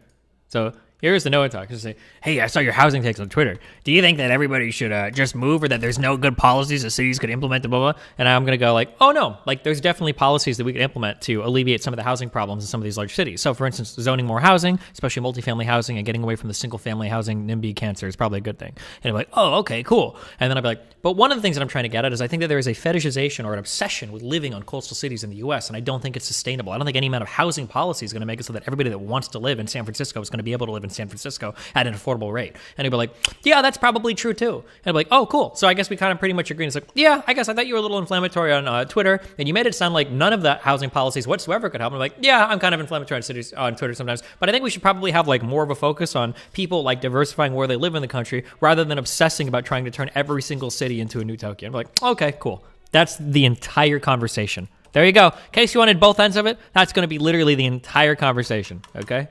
So Here's the Noah talk. Just say, hey, I saw your housing takes on Twitter. Do you think that everybody should just move, or that there's no good policies that cities could implement, blah, blah, blah? And I'm going to go like, oh, no. Like, there's definitely policies that we could implement to alleviate some of the housing problems in some of these large cities. So, for instance, zoning more housing, especially multifamily housing, and getting away from the single-family housing NIMBY cancer is probably a good thing. And I'm like, oh, okay, cool. And then I'll be like, but one of the things that I'm trying to get at is I think that there is a fetishization or an obsession with living on coastal cities in the U.S., and I don't think it's sustainable. I don't think any amount of housing policy is going to make it so that everybody that wants to live in San Francisco is going to be able to live in San Francisco at an affordable rate. And he'd be like, yeah, that's probably true too. And I'd be like, oh, cool. So I guess we kind of pretty much agree. And it's like, yeah, I guess I thought you were a little inflammatory on Twitter, and you made it sound like none of the housing policies whatsoever could help. And I'm like, yeah, I'm kind of inflammatory on Twitter sometimes, but I think we should probably have like more of a focus on people like diversifying where they live in the country rather than obsessing about trying to turn every single city into a new Tokyo. I'm like, okay, cool. That's the entire conversation. There you go. In case you wanted both ends of it, that's going to be literally the entire conversation, okay?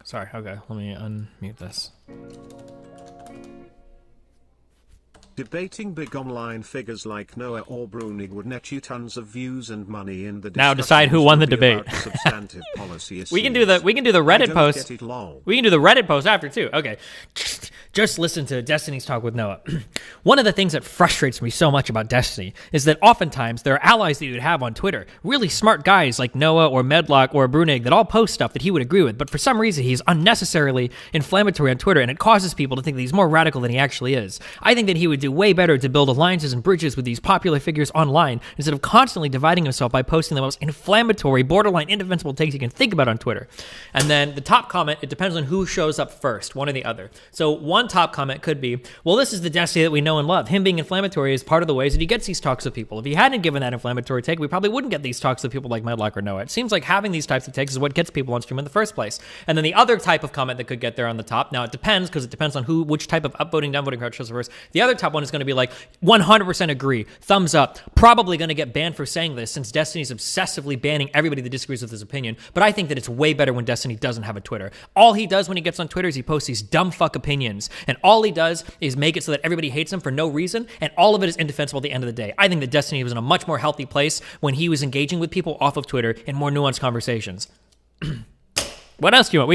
Sorry, okay, let me unmute this. Debating big online figures like Noah or Brunig would net you tons of views and money in the now decide who won the debate. Substantive policy we can do the Reddit post. We can do the Reddit post after too. Okay. Just listen to Destiny's talk with Noah. One of the things that frustrates me so much about Destiny is that oftentimes there are allies that you would have on Twitter, really smart guys like Noah or Medlock or Brunig that all post stuff that he would agree with, but for some reason he's unnecessarily inflammatory on Twitter, and it causes people to think that he's more radical than he actually is. I think that he would do way better to build alliances and bridges with these popular figures online instead of constantly dividing himself by posting the most inflammatory, borderline indefensible takes you can think about on Twitter. And then the top comment, it depends on who shows up first, one or the other. So one top comment could be, well, this is the Destiny that we know and love. Him being inflammatory is part of the ways that he gets these talks with people. If he hadn't given that inflammatory take, we probably wouldn't get these talks with people like Medlock or Noah. It seems like having these types of takes is what gets people on stream in the first place. And then the other type of comment that could get there on the top, now it depends, because it depends on which type of upvoting, downvoting crowd shows up first. The other top one is going to be like, 100% agree, thumbs up, probably going to get banned for saying this since Destiny's obsessively banning everybody that disagrees with his opinion, but I think that it's way better when Destiny doesn't have a Twitter. All he does when he gets on Twitter is he posts these dumb fuck opinions, and all he does is make it so that everybody hates him for no reason, and all of it is indefensible at the end of the day. I think that Destiny was in a much more healthy place when he was engaging with people off of Twitter in more nuanced conversations. What else do you want?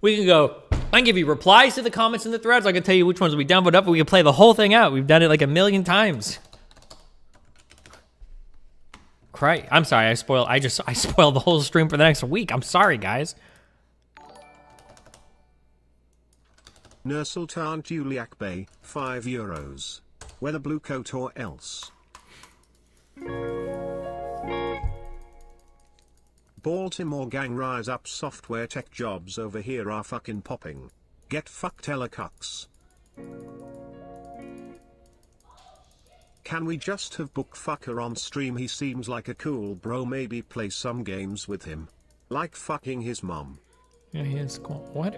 We can go, I can give you replies to the comments in the threads. I can tell you which ones we downvote up, and we can play the whole thing out. We've done it like a million times. Cry. I'm sorry, I spoiled the whole stream for the next week. I'm sorry, guys. Nursultan tWJLK, €5. Whether blue coat or else. Baltimore gang rise up, software tech jobs over here are fucking popping. Get fucked hella cucks. Can we just have book fucker on stream? He seems like a cool bro, maybe play some games with him. Like fucking his mom. Yeah, he is cool. What?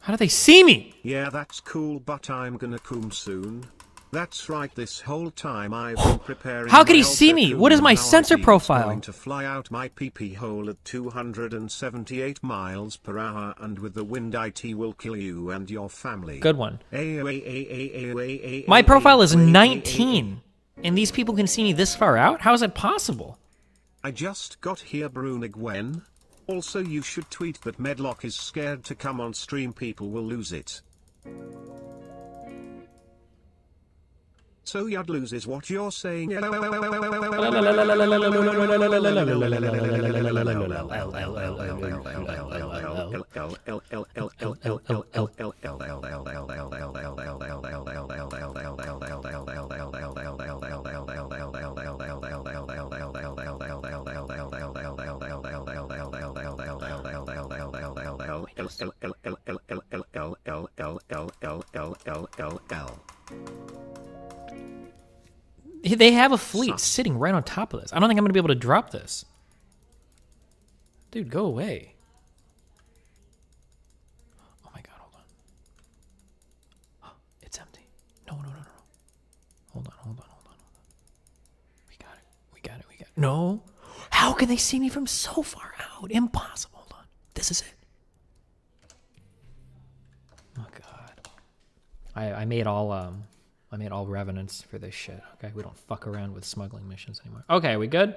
How do they see me? Yeah, that's cool, but I'm gonna come soon. That's right, this whole time I've been preparing. How could he see me? What is my sensor profile? Going to fly out my pee-pee hole at 278 miles per hour, and with the wind it will kill you and your family. Good one. My profile is 19, and these people can see me this far out? How is that possible? I just got here, Brunig. When? Also, you should tweet that Medlock is scared to come on stream, people will lose it. So you'd lose is what you're saying. They have a fleet sitting right on top of this. I don't think I'm going to be able to drop this. Dude, go away. Oh my god, hold on. Oh, it's empty. No. Hold on. We got it. No. How can they see me from so far out? Impossible. Hold on. This is it. Oh god. I made all revenants for this shit, okay? We don't fuck around with smuggling missions anymore. Okay, we good?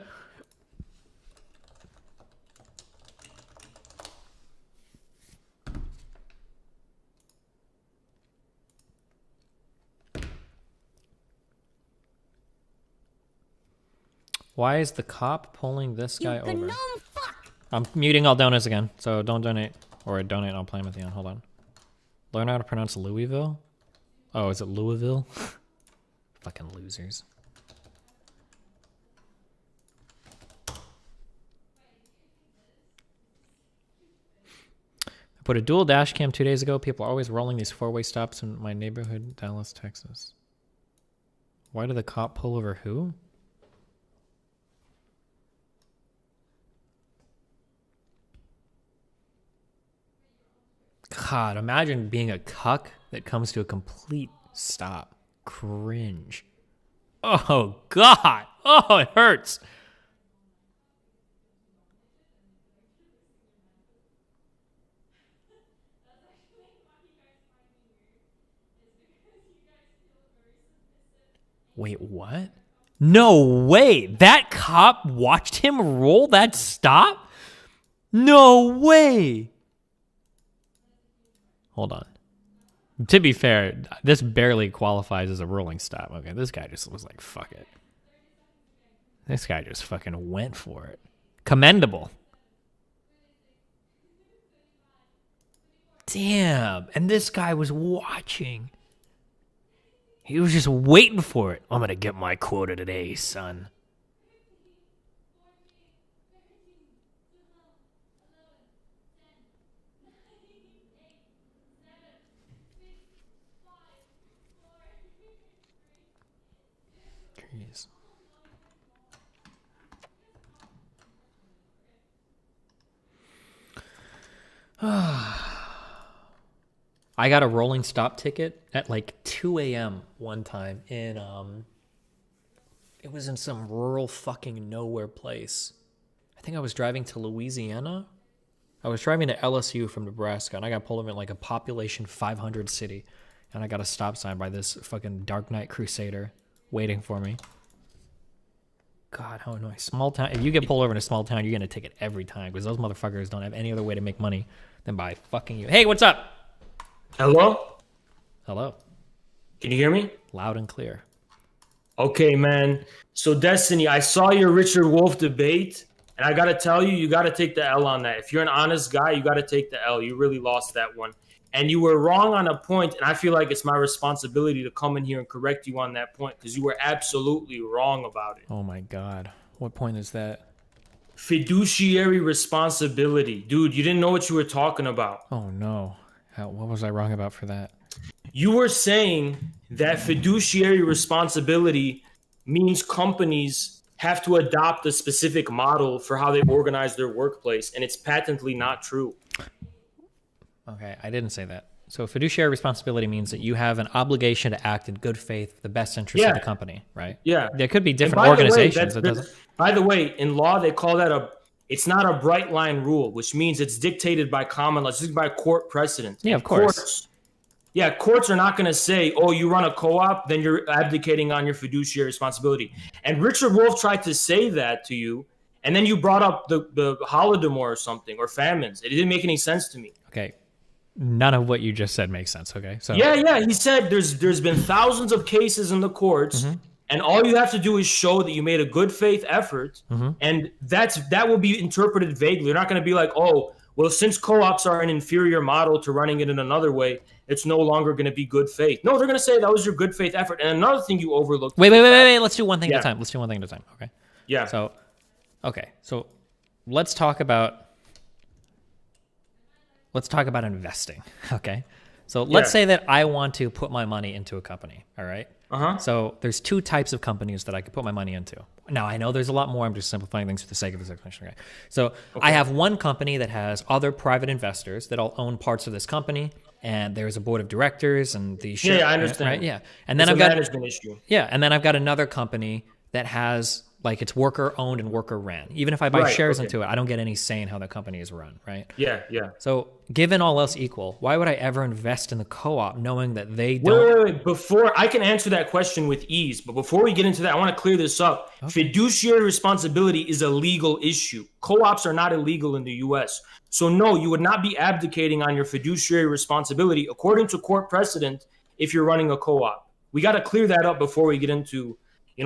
Why is the cop pulling this guy over? gnome fuck. I'm muting all donuts again, so don't donate. Or donate, I'll play with you. Hold on. Learn how to pronounce Louisville? Oh, is it Louisville? Fucking losers. I put a dual dash cam 2 days ago. People are always rolling these four-way stops in my neighborhood, Dallas, Texas. Why did the cop pull over who? God, imagine being a cuck that comes to a complete stop. Cringe. Oh, God. Oh, it hurts. Wait, what? No way. That cop watched him roll that stop? No way. Hold on. To be fair, this barely qualifies as a rolling stop. Okay, this guy just was like, fuck it. This guy just fucking went for it. Commendable. Damn. And this guy was watching. He was just waiting for it. I'm going to get my quota today, son. Jeez. I got a rolling stop ticket at like 2 a.m. one time in, it was in some rural fucking nowhere place. I think I was driving to Louisiana. I was driving to LSU from Nebraska, and I got pulled over in like a population 500 city, and I got a stop sign by this fucking Dark Knight Crusader waiting for me. God, how annoying. Small town. If you get pulled over in a small town, you're going to take it every time because those motherfuckers don't have any other way to make money than by fucking you. Hey, what's up? Hello? Hello. Can you hear me? Loud and clear. Okay, man. So, Destiny, I saw your Richard Wolf debate, and I got to tell you, you got to take the L on that. If you're an honest guy, you got to take the L. You really lost that one. And you were wrong on a point, and I feel like it's my responsibility to come in here and correct you on that point because you were absolutely wrong about it. Oh, my God. What point is that? Fiduciary responsibility. Dude, you didn't know what you were talking about. Oh, no. What was I wrong about for that? You were saying that fiduciary responsibility means companies have to adopt a specific model for how they organize their workplace, and it's patently not true. Okay, I didn't say that. So fiduciary responsibility means that you have an obligation to act in good faith, the best interest of the company, right? Yeah. There could be different organizations. By the way, in law, they call that it's not a bright line rule, which means it's dictated by common law, it's dictated by court precedent. Yeah, of course. Courts are not going to say, oh, you run a co-op, then you're abdicating on your fiduciary responsibility. And Richard Wolf tried to say that to you, and then you brought up the Holodomor or something, or famines. It didn't make any sense to me. Okay. None of what you just said makes sense, okay? So Yeah. He said there's been thousands of cases in the courts, and all you have to do is show that you made a good faith effort, and that will be interpreted vaguely. You're not going to be like, oh, well, since co-ops are an inferior model to running it in another way, it's no longer going to be good faith. No, they're going to say that was your good faith effort. And another thing you overlooked. Wait. Let's do one thing at a time. Okay. Yeah. So let's talk about investing. Okay. So let's say that I want to put my money into a company. All right. So there's two types of companies that I could put my money into. Now, I know there's a lot more. I'm just simplifying things for the sake of this explanation. Okay. So I have one company that has other private investors that all own parts of this company, and there's a board of directors and the share. Yeah, I understand. Right? Yeah. And then it's I've got management issue. Yeah, and then I've got another company that has like it's worker owned and worker ran. Even if I buy shares into it, I don't get any say in how the company is run, right? Yeah. So given all else equal, why would I ever invest in the co-op knowing that they don't? Wait. Before I can answer that question with ease, but before we get into that, I want to clear this up. Okay. Fiduciary responsibility is a legal issue. Co-ops are not illegal in the U.S. So no, you would not be abdicating on your fiduciary responsibility according to court precedent if you're running a co-op. We got to clear that up before we get into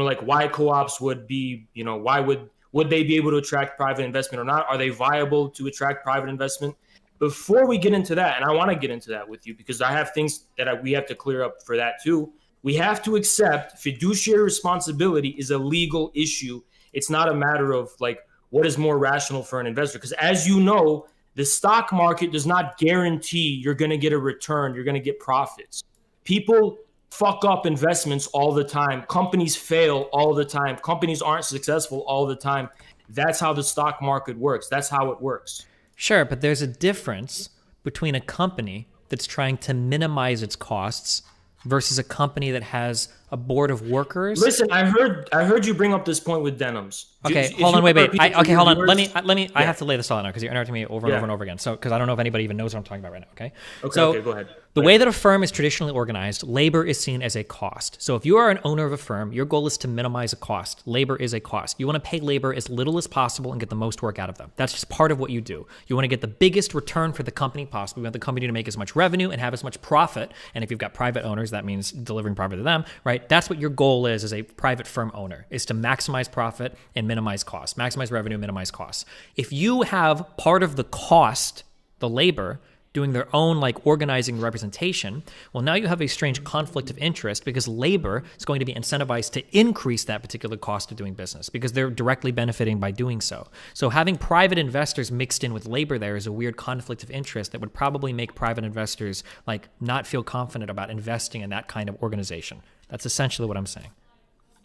like why co-ops would be, why would they be able to attract private investment or not? Are they viable to attract private investment? Before we get into that, and I want to get into that with you because I have things that we have to clear up for that too. We have to accept fiduciary responsibility is a legal issue. It's not a matter of like what is more rational for an investor. Because as you know, the stock market does not guarantee you're going to get a return. You're going to get profits. People fuck up investments all the time. Companies fail all the time. Companies aren't successful all the time. That's how the stock market works. That's how it works. Sure, but there's a difference between a company that's trying to minimize its costs versus a company that has a board of workers. Listen, I heard you bring up this point with denims. Okay, hold on, wait. Okay, hold on. Let me. Yeah. I have to lay this all out now because you're interrupting me over and over and over again. So, because I don't know if anybody even knows what I'm talking about right now. Okay. Okay, go ahead. The way that a firm is traditionally organized, labor is seen as a cost. So if you are an owner of a firm, your goal is to minimize a cost. Labor is a cost. You want to pay labor as little as possible and get the most work out of them. That's just part of what you do. You want to get the biggest return for the company possible. You want the company to make as much revenue and have as much profit. And if you've got private owners, that means delivering profit to them, right? That's what your goal is as a private firm owner, is to maximize profit and minimize costs. Maximize revenue, minimize costs. If you have part of the cost, the labor, doing their own like organizing representation, well, now you have a strange conflict of interest because labor is going to be incentivized to increase that particular cost of doing business because they're directly benefiting by doing so. So having private investors mixed in with labor there is a weird conflict of interest that would probably make private investors like not feel confident about investing in that kind of organization. That's essentially what I'm saying.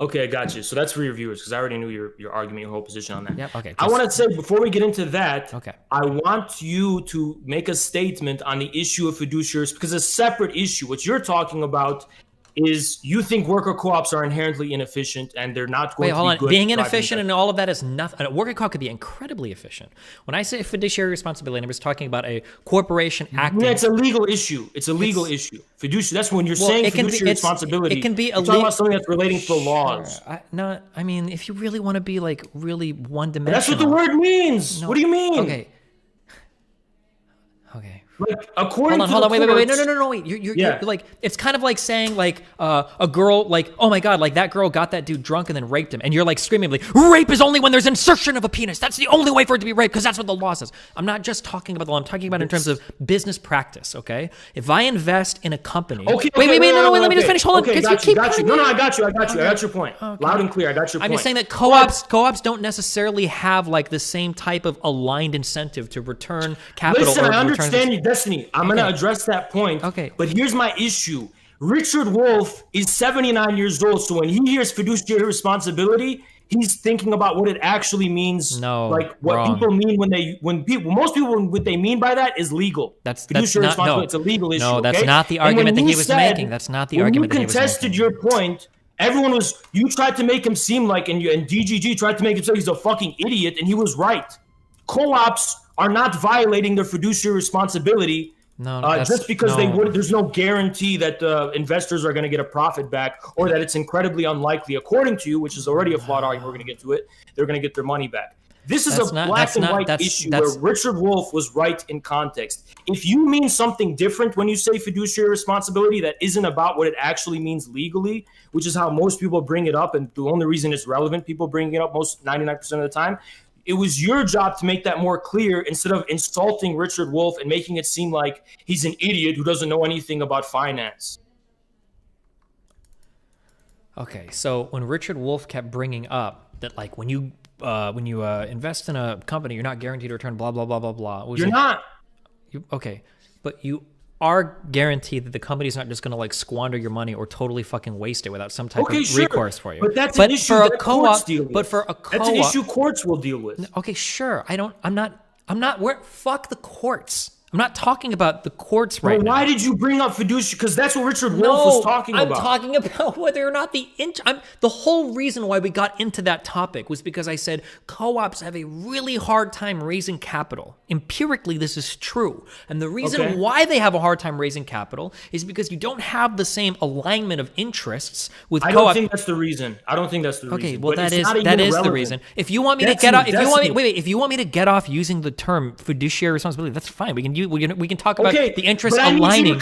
Okay, I got you. So that's for your viewers because I already knew your argument, your whole position on that. Yep, okay. I want to say before we get into that, okay, I want you to make a statement on the issue of fiduciaries because a separate issue. What you're talking about is you think worker co-ops are inherently inefficient and they're not going to be good. Being inefficient and all of that is nothing. A worker co-op could be incredibly efficient. When I say fiduciary responsibility, I was talking about a corporation acting. Yeah, it's a legal issue. It's a legal issue. Fiduciary. That's when you're saying fiduciary responsibility. It can be you're talking about something that's relating to the laws. I mean, if you really want to be like really one-dimensional. That's what the word means. No, what do you mean? Okay. Like according hold on, wait, no, wait. You're like, it's kind of like saying like a girl, like, oh my God, like that girl got that dude drunk and then raped him. And you're like screaming like, rape is only when there's insertion of a penis. That's the only way for it to be rape because that's what the law says. I'm not just talking about the law. I'm talking about in terms of business practice, okay? If I invest in a company. Wait, let me just finish. Hold on. Okay, got you. No, I got you. I got your point. Okay. Loud and clear. I got your point. I'm just saying that co-ops don't necessarily have like the same type of aligned incentive to return capital. Listen, I understand your destiny. I'm going to address that point. Okay. But here's my issue. Richard Wolff is 79 years old, so when he hears fiduciary responsibility, he's thinking about what it actually means. No, like what wrong. People mean most people what they mean by that is legal. That's fiduciary not, responsibility. No. It's a legal issue. No, that's okay? not the argument that he was making. That's not the argument that he was making. When you contested your point, you tried to make him seem like, and DGG tried to make him say he's a fucking idiot, and he was right. Co-ops are not violating their fiduciary responsibility. No, just because there's no guarantee that investors are going to get a profit back, or that it's incredibly unlikely, according to you, which is already a flawed argument. We're going to get to it. They're going to get their money back. This is a black and white issue where Richard Wolff was right in context. If you mean something different when you say fiduciary responsibility that isn't about what it actually means legally, which is how most people bring it up, and the only reason it's relevant, people bring it up 99% of the time. It was your job to make that more clear instead of insulting Richard Wolff and making it seem like he's an idiot who doesn't know anything about finance. Okay, so when Richard Wolff kept bringing up that, like, when you invest in a company, you're not guaranteed a return, blah blah blah blah blah. You're not. Okay, but you are guaranteed that the company's not just going to like squander your money or totally fucking waste it without some type of recourse for you. But that's an issue that courts deal with. But for a co-op, that's an issue courts will deal with. Okay, sure. I'm not. Fuck the courts. I'm not talking about the courts right now. Why did you bring up fiduciary? Because that's what Richard Wolff was talking about. I'm talking about whether or not the whole reason why we got into that topic was because I said co-ops have a really hard time raising capital. Empirically, this is true. And the reason why they have a hard time raising capital is because you don't have the same alignment of interests with co-ops. I don't think that's the reason. Okay, well that is the reason. If you want me to get off, if you want me to get off using the term fiduciary responsibility, that's fine. We can we can talk about the interests but I aligning.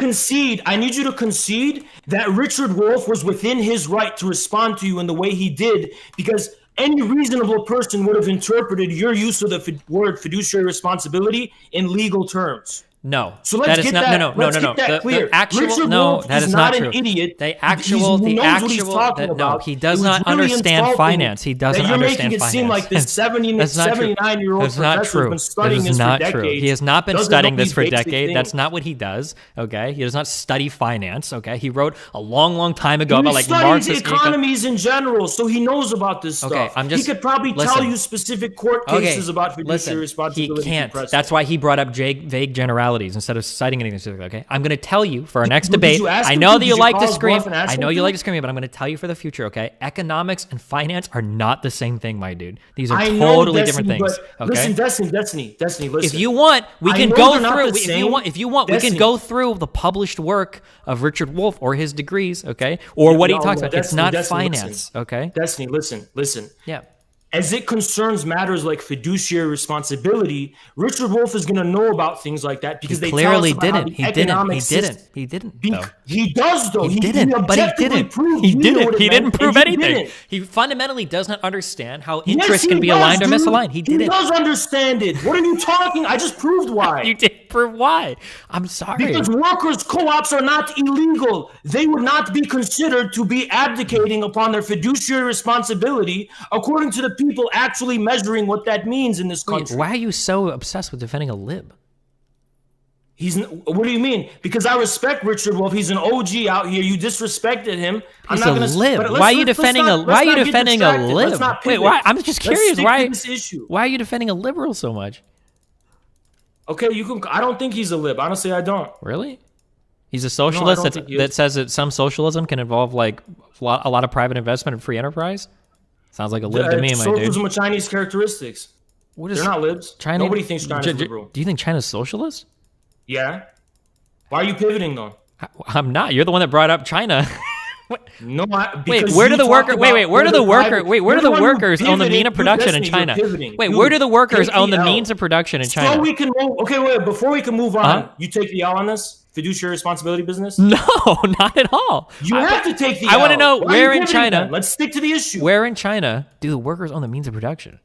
I need you to concede that Richard Wolff was within his right to respond to you in the way he did, because any reasonable person would have interpreted your use of the word fiduciary responsibility in legal terms. No, so let's get that. No. The actual Richard no, Wolff that is not true. An idiot. No, he does not understand finance. He doesn't understand finance. You're making it seem like this 79-year-old professor has been studying this for decades. He has not been studying this for decades. That's not what he does. Okay, he does not study finance. Okay, he wrote a long time ago about like Marxist economies in general, so he knows about this stuff. He could probably tell you specific court cases about fiduciary responsibility. He can't. That's why he brought up vague generalities instead of citing anything specific. Okay, I'm going to tell you for our next debate. I know that you like to scream. I know you like to scream, but I'm going to tell you for the future. Okay, economics and finance are not the same thing, my dude. These are totally different things. Okay, listen, Destiny. Listen. If you want, we can go through. If you want, we can go through the published work of Richard Wolff or his degrees. Okay, or what he talks about. It's not finance. Okay, Destiny, listen. Yeah. As it concerns matters like fiduciary responsibility, Richard Wolff is going to know about things like that because they clearly tell us about He didn't. He does though. He didn't. He didn't prove anything. He fundamentally does not understand how interests can be aligned or misaligned. He didn't. He does understand it. What are you talking? I just proved why. You did prove why. I'm sorry. Because workers' co-ops are not illegal. They would not be considered to be abdicating upon their fiduciary responsibility according to the people actually measuring what that means in this country. Why are you so obsessed with defending a lib? What do you mean? Because I respect Richard Wolff. He's an OG out here. You disrespected him. He's a lib. Why are you defending a lib? Wait, why? I'm just curious. Why are you defending a liberal so much? Okay, I don't think he's a lib. Honestly, I don't. Really? He's a socialist that says that some socialism can involve like a lot of private investment and free enterprise? Sounds like a lib to me, my dude. Socialism with Chinese characteristics. They're not libs. Nobody thinks China's liberal. Do you think China's socialist? Yeah. Why are you pivoting though? I'm not. You're the one that brought up China. No, where do the workers own the means of production in China? Where do the workers own the means of production in China? So we can before we can move on, you take the L on this fiduciary responsibility business? No, not at all. You have to take the L. I want to know where in China. Let's stick to the issue. Where in China do the workers own the means of production?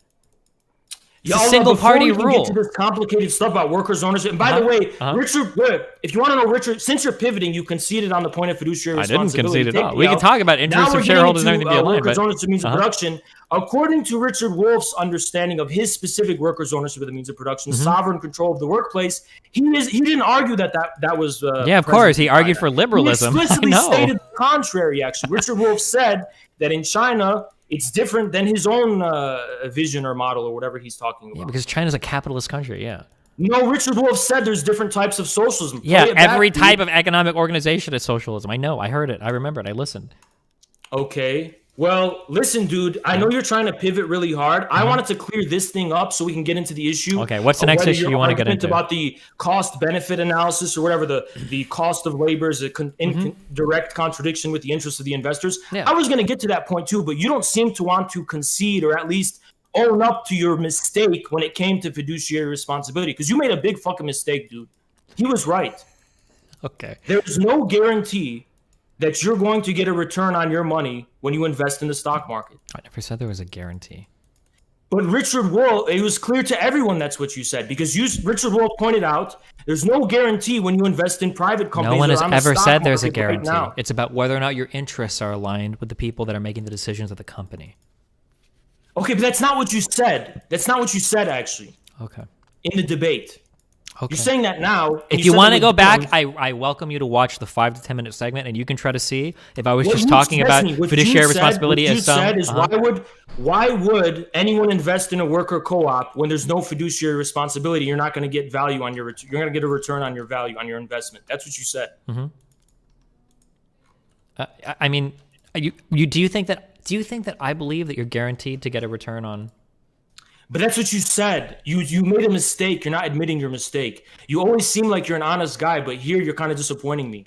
It's a single party rule. Get to this complicated stuff about workers' ownership. And by the way, Richard, if you want to know, Richard, since you're pivoting, you conceded on the point of fiduciary responsibility. I didn't concede at all. We can talk about interests of shareholders and everything to be aligned. Workers' ownership means of production. According to Richard Wolff's understanding of his specific workers' ownership of the means of production, sovereign control of the workplace, he didn't argue that was. Yeah, of course, he argued for liberalism. He explicitly stated the contrary. Actually, Richard Wolff said that in China, it's different than his own vision or model or whatever he's talking about. Yeah, because China's a capitalist country, yeah. No, Richard Wolff said there's different types of socialism. Yeah, every type of economic organization is socialism. I know, I heard it, I remember it, I listened. Okay. Well, listen, dude, I know you're trying to pivot really hard. I wanted to clear this thing up so we can get into the issue. Okay, what's the next issue you want to get into? About the cost-benefit analysis or whatever, the cost of labor is in direct contradiction with the interests of the investors. Yeah. I was going to get to that point too, but you don't seem to want to concede or at least own up to your mistake when it came to fiduciary responsibility, because you made a big fucking mistake, dude. He was right. Okay. There's no guarantee that you're going to get a return on your money when you invest in the stock market. I never said there was a guarantee. But Richard Wolff, it was clear to everyone that's what you said, because Richard Wolff pointed out there's no guarantee when you invest in private companies. No one has ever said there's a guarantee. Right, it's about whether or not your interests are aligned with the people that are making the decisions of the company. Okay, but that's not what you said. That's not what you said, actually. Okay. In the debate. Okay. You're saying that now. If you want to go back, I welcome you to watch the 5 to 10 minute segment, and you can try to see if I was just talking about fiduciary responsibility as some. What you said is why would anyone invest in a worker co-op when there's no fiduciary responsibility? You're not going to get value on your return. You're going to get a return on your value on your investment. That's what you said. I mean, do you think that I believe that you're guaranteed to get a return on? But that's what you said. You made a mistake. You're not admitting your mistake. You always seem like you're an honest guy, but here you're kind of disappointing me.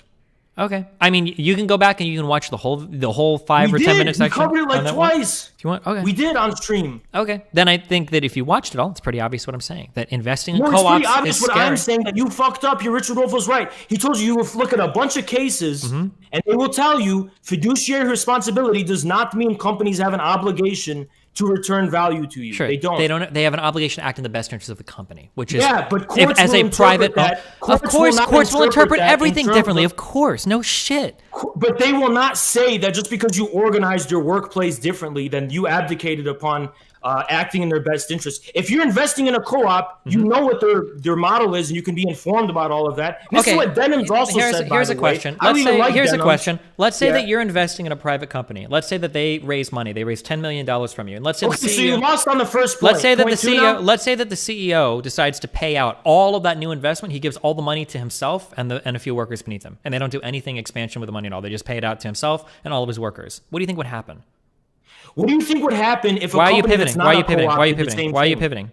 Okay. I mean, you can go back and you can watch the whole 5 or 10 minute section. We covered it like twice. If you want, okay. We did on stream. Okay. Then I think that if you watched it all, it's pretty obvious what I'm saying. That investing in It's co-ops pretty obvious is what scary. I'm saying. That you fucked up. Your Richard Wolf was right. He told you would look at a bunch of cases, and they will tell you fiduciary responsibility does not mean companies have an obligation to return value to you. Sure. They don't. They have an obligation to act in the best interest of the company, which is but courts as will a private. that. Of course, courts will interpret that everything in terms differently. of- Of course, no shit. But they will not say that just because you organized your workplace differently, then you abdicated upon acting in their best interest. If you're investing in a co-op, you know what their model is, and you can be informed about all of that. This is what Denham's also said. Here's a question. Let's say that you're investing in a private company. Let's say that they raise money. They raise $10 million from you, and let's say the CEO. So you lost on the first point. Let's say that the CEO decides to pay out all of that new investment. He gives all the money to himself and a few workers beneath him, and they don't do anything expansion with the money at all. They just pay it out to himself and all of his workers. What do you think would happen? What do you think would happen if Why a are you company pivoting? that's not Why are you a pivoting? co-op Why are you did the pivoting? same Why are you thing? pivoting?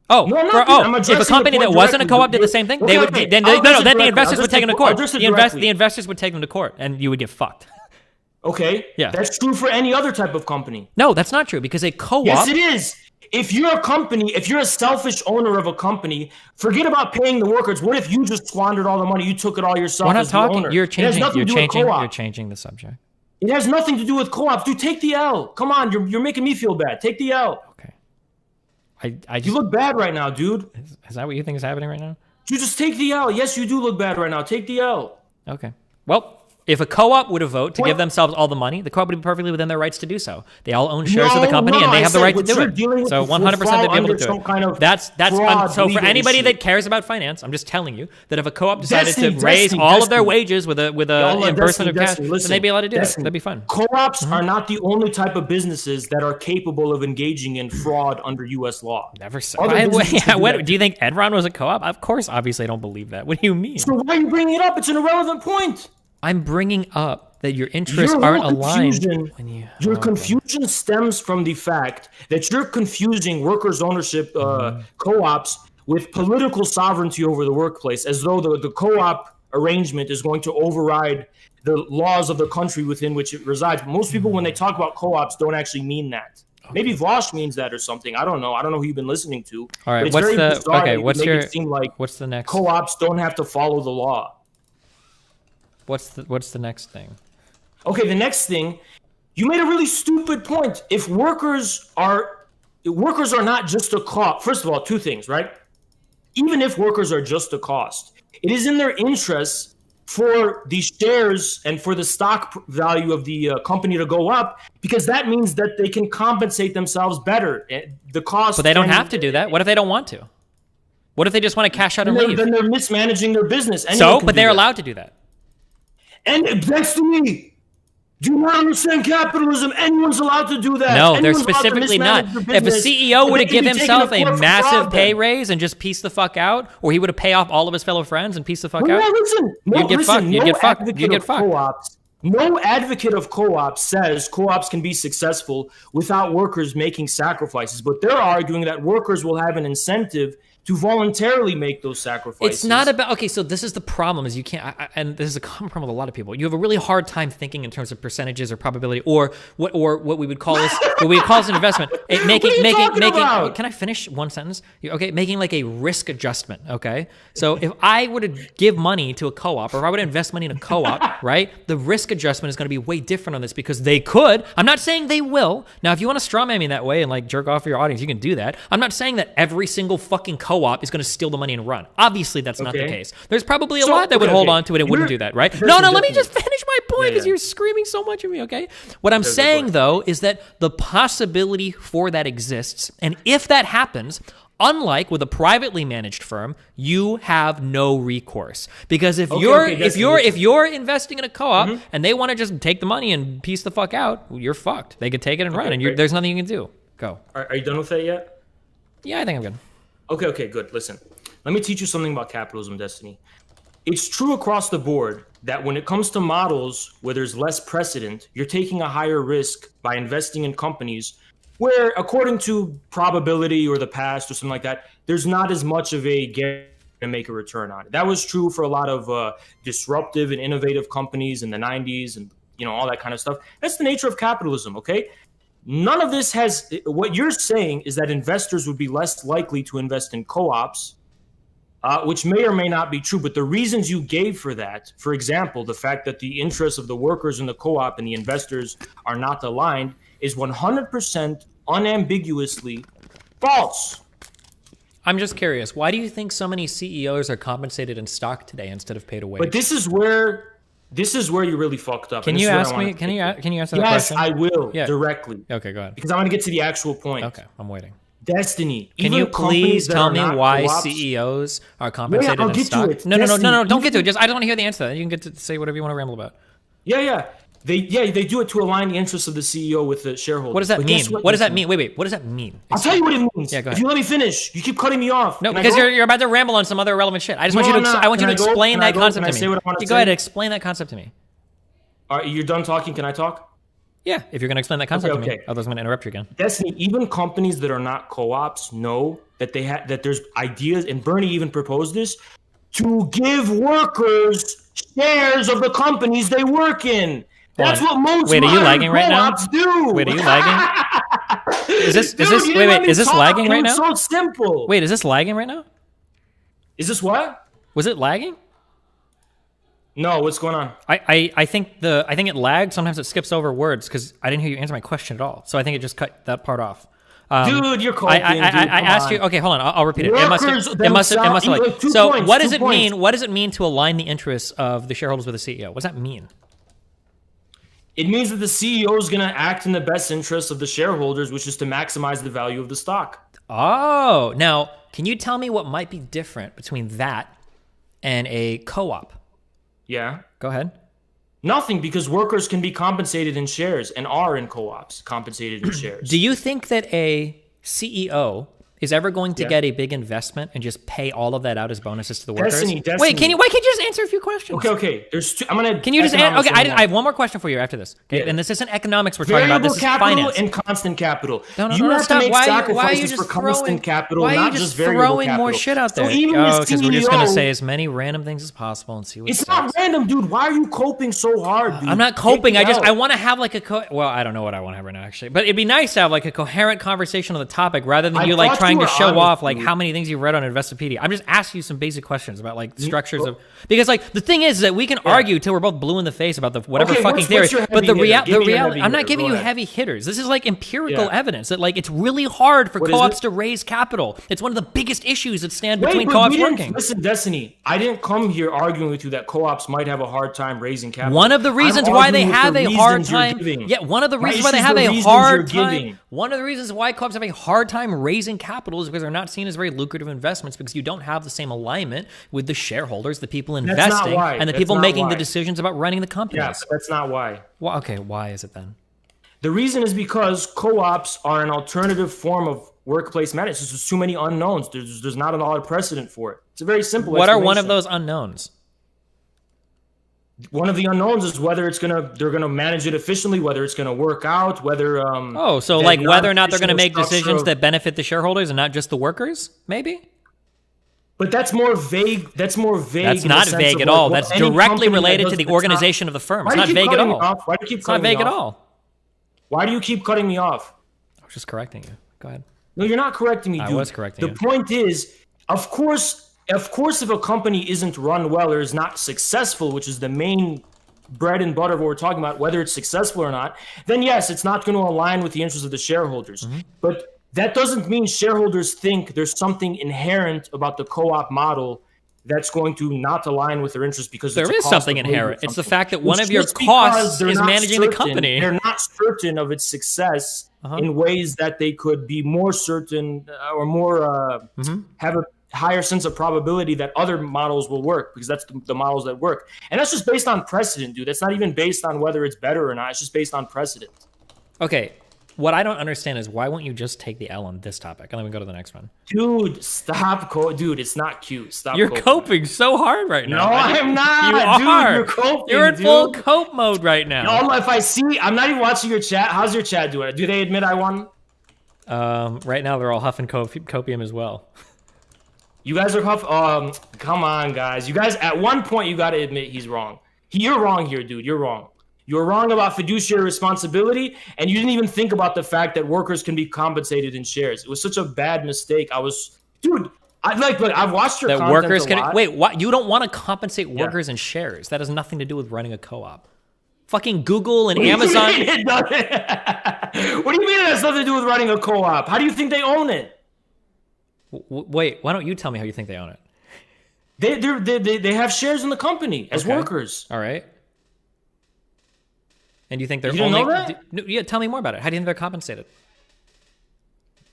Oh, No, I'm not pivoting. I'm if a addressing company the that point wasn't a directly. co-op did the same thing, Okay, they would. okay. Then I'll address it the directly. investors I'll would take them to address court. it directly. The investors would take them to court, and you would get fucked. Okay. Yeah. That's true for any other type of company. No, that's not true because a co-op. Yes, it is. If you're a company, if you're a selfish owner of a company, forget about paying the workers. What if you just squandered all the money? You took it all yourself. We're not as the talking. owner? You're It has changing. nothing You're to do with changing. co-op. You're changing the subject. It has nothing to do with co-ops. Dude, take the L. Come on, you're making me feel bad. Take the L. Okay. I just, You look bad right now, dude. is that what you think is happening right now? You just take the L. Yes, you do look bad right now. Take the L. Okay. Well, if a co-op would have voted to give themselves all the money, the co-op would be perfectly within their rights to do so. They all own shares of the company, and they have the right to do it. So 100% they'd be able to do it. Kind of That's so for anybody issue. that cares about finance, I'm just telling you that if a co-op decided to Destiny, raise all of their Destiny. wages with a reimbursement of cash, then they'd be allowed to do that. That'd be fun. Co-ops are not the only type of businesses that are capable of engaging in fraud under U.S. law. Never said. Other businesses can do that. Do you think Enron was a co-op? Of course, obviously, I don't believe that. What do you mean? So why are you bringing it up? It's an irrelevant point. I'm bringing up that your interests aren't aligned. Your confusion stems from the fact that you're confusing workers' ownership co-ops with political sovereignty over the workplace, as though the co-op arrangement is going to override the laws of the country within which it resides. Most people, when they talk about co-ops, don't actually mean that. Maybe Vosh means that or something. I don't know. I don't know who you've been listening to. All right. What's the next? Co-ops don't have to follow the law. What's the next thing? Okay, the next thing, you made a really stupid point. If workers are not just a cost. First of all, two things, right? Even if workers are just a cost, it is in their interests for the shares and for the stock value of the company to go up, because that means that they can compensate themselves better. The cost. But they don't have to do that. What if they don't want to? What if they just want to cash out and leave? Then they're mismanaging their business. But they're allowed to do that. And that's to me. Do you not understand capitalism? Anyone's allowed to do that. No, they're specifically not. If a CEO would have given himself a massive pay raise and just piece the fuck out, or he would have paid off all of his fellow friends and piece the fuck out, you'd get fucked. You'd get fucked. You'd get fucked. No advocate of co-ops says co-ops can be successful without workers making sacrifices, but they're arguing that workers will have an incentive to voluntarily make those sacrifices. It's not about, okay, so this is the problem, is you can't, and this is a common problem with a lot of people. You have a really hard time thinking in terms of percentages or probability, or what we would call this, an investment. Making, can I finish one sentence? Okay, making like a risk adjustment, okay? So if I were to give money to a co-op, or if I would invest money in a co-op, right, the risk adjustment is going to be way different on this, because they could, I'm not saying they will. Now, if you want to straw man me that way and like jerk off for your audience, you can do that. I'm not saying that every single fucking co-op is going to steal the money and run. Obviously, that's not the case. There's probably a lot that would hold on to it and wouldn't do that, right? No, let me just finish my point, because you're screaming so much at me, okay? What I'm saying, though, is that the possibility for that exists, and if that happens, unlike with a privately managed firm, you have no recourse, because if you're investing in a co-op and they want to just take the money and piece the fuck out, you're fucked. They could take it and run, and there's nothing you can do. Go. Are you done with that yet? Yeah, I think I'm good. Okay, good. Listen, let me teach you something about capitalism, Destiny. It's true across the board that when it comes to models where there's less precedent, you're taking a higher risk by investing in companies where, according to probability or the past or something like that, there's not as much of a to make a return on it. That was true for a lot of disruptive and innovative companies in the 90s and, all that kind of stuff. That's the nature of capitalism, okay? None of this has – what you're saying is that investors would be less likely to invest in co-ops, which may or may not be true. But the reasons you gave for that, for example, the fact that the interests of the workers in the co-op and the investors are not aligned is 100% unambiguously false. I'm just curious. Why do you think so many CEOs are compensated in stock today instead of paid a wage? But this is where you really fucked up. Can you ask me? Can you answer that question? Yes, I will directly. Okay, go ahead. Because I want to get to the actual point. Okay, I'm waiting. Destiny. Can you please tell me why CEOs are compensated in stock? No, don't get to it. I just want to hear the answer. You can get to say whatever you want to ramble about. Yeah. They do it to align the interests of the CEO with the shareholders. What does that mean? What does that mean? Wait. What does that mean? I'll tell you what it means. Yeah, go ahead. If you let me finish, you keep cutting me off. No, because you're about to ramble on some other irrelevant shit. I just want you to. I want you to explain that concept to me. Go ahead and explain that concept to me. All right, you're done talking. Can I talk? Yeah, if you're going to explain that concept to me. Otherwise, I'm going to interrupt you again. Destiny, even companies that are not co-ops know that that there's ideas, and Bernie even proposed this, to give workers shares of the companies they work in. That's what most are you lagging right now? Do. Wait, are you lagging? Is this lagging right now? It's so simple. Wait, is this lagging right now? Is this what? Was it lagging? No, what's going on? I think it lagged. Sometimes it skips over words because I didn't hear you answer my question at all. So I think it just cut that part off. Dude, you're calling. I asked you. Okay, hold on. I'll repeat it. It must have. So what does it mean? What does it mean to align the interests of the shareholders with the CEO? What does that mean? It means that the CEO is going to act in the best interest of the shareholders, which is to maximize the value of the stock. Oh, now can you tell me what might be different between that and a co-op? Yeah. Go ahead. Nothing, because workers can be compensated in shares and are in co-ops compensated in shares. Do you think that a CEO is ever going to get a big investment and just pay all of that out as bonuses to the workers? Destiny. Wait, why can't you just answer a few questions? Okay. There's two. Can you just answer? Okay, I have one more question for you after this. Okay, and this isn't economics we're talking about. This is finance. Variable capital and constant capital. No, you have to make sacrifices for constant capital, why not are you just variable capital. throwing more shit out there? So even because we're just gonna say as many random things as possible and see what it's not random, dude. Why are you coping so hard, dude? I'm not coping. I want to have like well, I don't know what I want to have right now actually, but it'd be nice to have like a coherent conversation on the topic rather than you like trying to show off like how many things you've read on Investopedia. I'm just asking you some basic questions about like structures of, because like the thing is that we can argue till we're both blue in the face about the whatever fucking theory, but the reality, I'm not giving you heavy hitters. This is like empirical evidence that like it's really hard for co-ops to raise capital. It's one of the biggest issues that stand between co-ops working. Listen, Destiny, I didn't come here arguing with you that co-ops might have a hard time raising capital. One of the reasons why they have a hard time, one of the reasons why they have a hard time, one of the reasons why co-ops have a hard time raising capital is because they're not seen as very lucrative investments, because you don't have the same alignment with the shareholders, the people investing, and the people making the decisions about running the companies. Yeah, that's not why. Well, okay, why is it then? The reason is because co-ops are an alternative form of workplace management. There's just too many unknowns. There's not a lot of precedent for it. It's a very simple What are one of those unknowns? One of the unknowns is whether they're gonna manage it efficiently, whether it's gonna work out, whether so like whether or not they're gonna make decisions that benefit the shareholders and not just the workers, maybe. But that's more vague. That's not vague at all. That's directly related to the organization of the firm. It's not vague at all. Why do you keep cutting me off? It's not vague at all. Why do you keep cutting me off? I was just correcting you. Go ahead. No, you're not correcting me, dude. I was correcting you. The point is, of course, if a company isn't run well or is not successful, which is the main bread and butter of what we're talking about, whether it's successful or not, then yes, it's not going to align with the interests of the shareholders. Mm-hmm. But that doesn't mean shareholders think there's something inherent about the co-op model that's going to not align with their interests because there is something inherent. It's the fact that one of your costs is managing the company. They're not certain of its success in ways that they could be more certain or more have a higher sense of probability that other models will work, because that's the models that work. And that's just based on precedent, dude. That's not even based on whether it's better or not. It's just based on precedent. Okay. What I don't understand is why won't you just take the L on this topic and then we go to the next one? Dude, stop. Dude, it's not cute. Stop. You're coping so hard right now. No, I'm not. You are. You're coping. You're in full cope mode right now. No, if I see, I'm not even watching your chat. How's your chat doing? Do they admit I won? Right now they're all huffing copium as well. You guys are come on, guys. You guys, at one point, you got to admit he's wrong. You're wrong here, dude. You're wrong. You're wrong about fiduciary responsibility, and you didn't even think about the fact that workers can be compensated in shares. It was such a bad mistake. Dude, I've watched your content workers a lot. Wait, what? You don't want to compensate workers in shares? That has nothing to do with running a co-op. Fucking Google and Amazon. What do you mean it has nothing to do with running a co-op? How do you think they own it? Wait, why don't you tell me how you think they own it? They have shares in the company as workers. All right. And you think they're you only? Know that? Yeah, tell me more about it. How do you think they're compensated?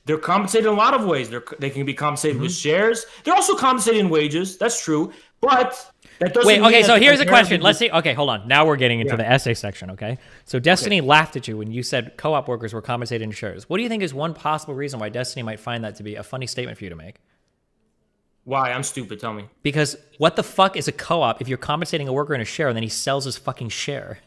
They're compensated in a lot of ways. They can be compensated with shares. They're also compensated in wages. That's true, but that doesn't. Wait, okay. mean So that here's a question. Let's see. see. Okay, hold on. Now we're getting into the essay section. Okay. So Destiny laughed at you when you said co-op workers were compensated in shares. What do you think is one possible reason why Destiny might find that to be a funny statement for you to make? Why? I'm stupid. Tell me. Because what the fuck is a co-op if you're compensating a worker in a share and then he sells his fucking share?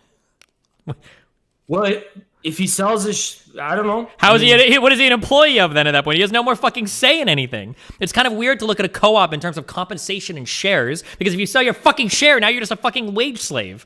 Well, if he sells his, I don't know. How is he? What is he an employee of then at that point? He has no more fucking say in anything. It's kind of weird to look at a co-op in terms of compensation and shares, because if you sell your fucking share, now you're just a fucking wage slave.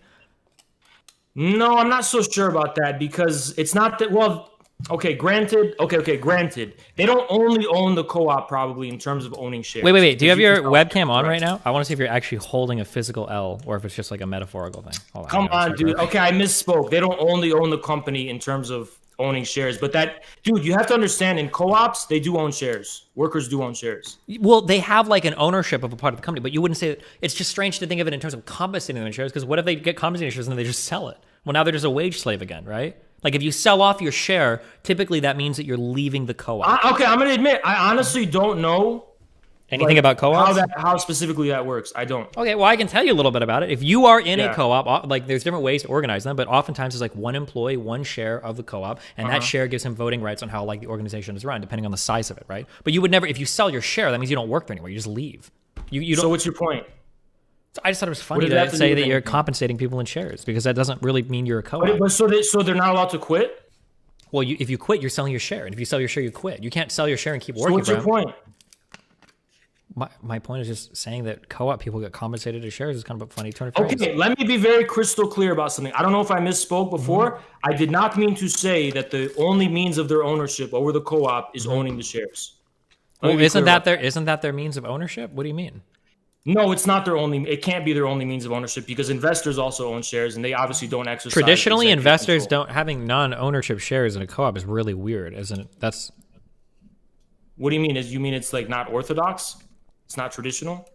No, I'm not so sure about that, because it's not that. Well, okay, granted. Granted, they don't only own the co-op probably in terms of owning shares. Wait. Do you have your webcam on right now? I want to see if you're actually holding a physical L or if it's just like a metaphorical thing. Hold on, Come on, dude. Okay, I misspoke. They don't only own the company in terms of owning shares, but dude, you have to understand, in co-ops, they do own shares. Workers do own shares. Well, they have like an ownership of a part of the company, but you wouldn't say it's just strange to think of it in terms of compensating them in shares, because what if they get compensated in shares and then they just sell it? Well, now they're just a wage slave again, right? Like if you sell off your share, typically that means that you're leaving the co-op. Okay, I'm gonna admit, I honestly don't know anything about co-ops. How specifically that works. I don't. Okay, well I can tell you a little bit about it. If you are in a co-op, like there's different ways to organize them, but oftentimes it's like one employee, one share of the co-op, and that share gives him voting rights on how like the organization is run, depending on the size of it, right? But you would never, if you sell your share, that means you don't work there anymore. You just leave. You don't. So what's your point? I just thought it was funny to say that you're compensating people in shares, because that doesn't really mean you're a co-op. But so they're not allowed to quit? Well, if you quit, you're selling your share, and if you sell your share, you quit. You can't sell your share and keep working. So what's your point? My point is just saying that co-op people get compensated as shares is kind of a funny turn of phrase. Okay, let me be very crystal clear about something. I don't know if I misspoke before. I did not mean to say that the only means of their ownership over the co-op is owning the shares. Well, isn't that their means of ownership? What do you mean? No, it's not their only. It can't be their only means of ownership, because investors also own shares, and they obviously don't exercise. Traditionally, investors don't having non-ownership shares in a co-op is really weird, isn't it? That's. What do you mean? You mean it's like not orthodox? It's not traditional?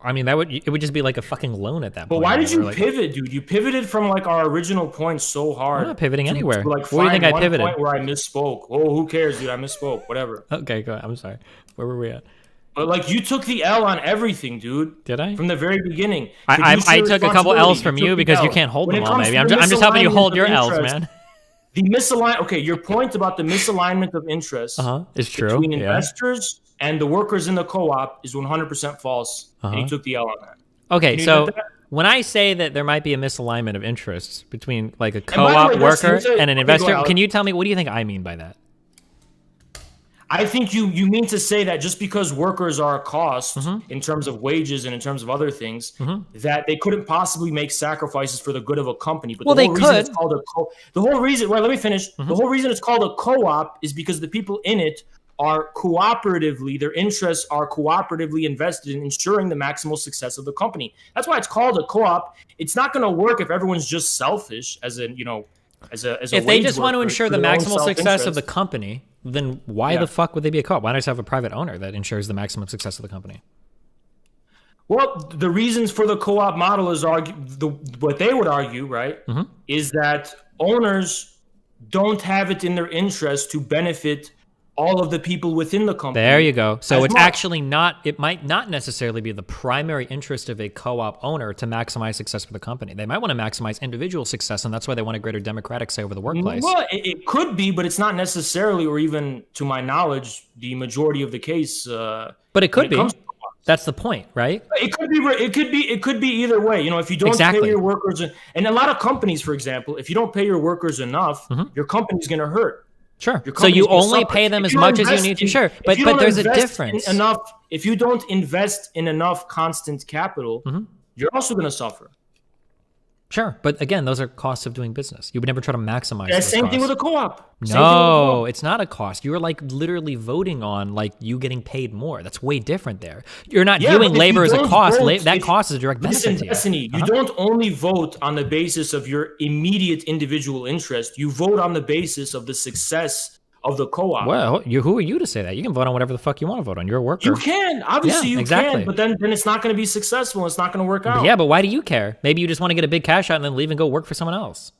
I mean, it would just be like a fucking loan at that point. But why did you pivot, dude? You pivoted from like our original point so hard. I'm not pivoting anywhere. Like, where do you think I pivoted? Point where I misspoke. Oh, who cares, dude? I misspoke. Whatever. Okay, go ahead. I'm sorry. Where were we at? But like, you took the L on everything, dude. Did I? From the very beginning. I took a couple L's from you because you can't hold them all. Maybe I'm just helping you hold your L's, man. The misalignment. Okay, your point about the misalignment of interests is true between investors and the workers in the co-op is 100% false. And you took the L on that. Okay, so when I say that there might be a misalignment of interests between like a co-op worker and an investor, can you tell me, what do you think I mean by that? I think you mean to say that just because workers are a cost in terms of wages and in terms of other things, that they couldn't possibly make sacrifices for the good of a company. But the whole reason, let me finish. The whole reason it's called a co-op is because the people in it are cooperatively, their interests are cooperatively invested in ensuring the maximal success of the company. That's why it's called a co-op. It's not going to work if everyone's just selfish, as in, if they just want to ensure the maximal success of the company, then why the fuck would they be a co-op? Why not just have a private owner that ensures the maximum success of the company? Well, the reasons for the co-op model is what they would argue, right, is that owners don't have it in their interest to benefit all of the people within the company. There you go. So it's actually not, it might not necessarily be the primary interest of a co-op owner to maximize success for the company. They might want to maximize individual success, and that's why they want a greater democratic say over the workplace. Well, it could be, but it's not necessarily, or even to my knowledge, the majority of the case. But it could be. That's the point, right? It could be either way. If you don't pay your workers, and a lot of companies, for example, if you don't pay your workers enough, your company's going to hurt. Sure. Your So you companies will only suffer. pay them If as you much don't as you invest need to. in- Sure, if but you don't there's a invest in difference. if you don't invest in enough constant capital, you're also going to suffer. Sure, but again, those are costs of doing business. You would never try to maximize. Yeah, those same thing costs. with a co-op. No, it's not a cost. You are like literally voting on like you getting paid more. That's way different there. You're not viewing labor as a cost. That cost is a direct benefit to you. Destiny, you don't only vote on the basis of your immediate individual interest. You vote on the basis of the success of the co-op. Well, who are you to say that? You can vote on whatever the fuck you want to vote on. You're a worker. You can. Obviously, you exactly. can. But then it's not going to be successful. It's not going to work out. Yeah, but why do you care? Maybe you just want to get a big cash out and then leave and go work for someone else.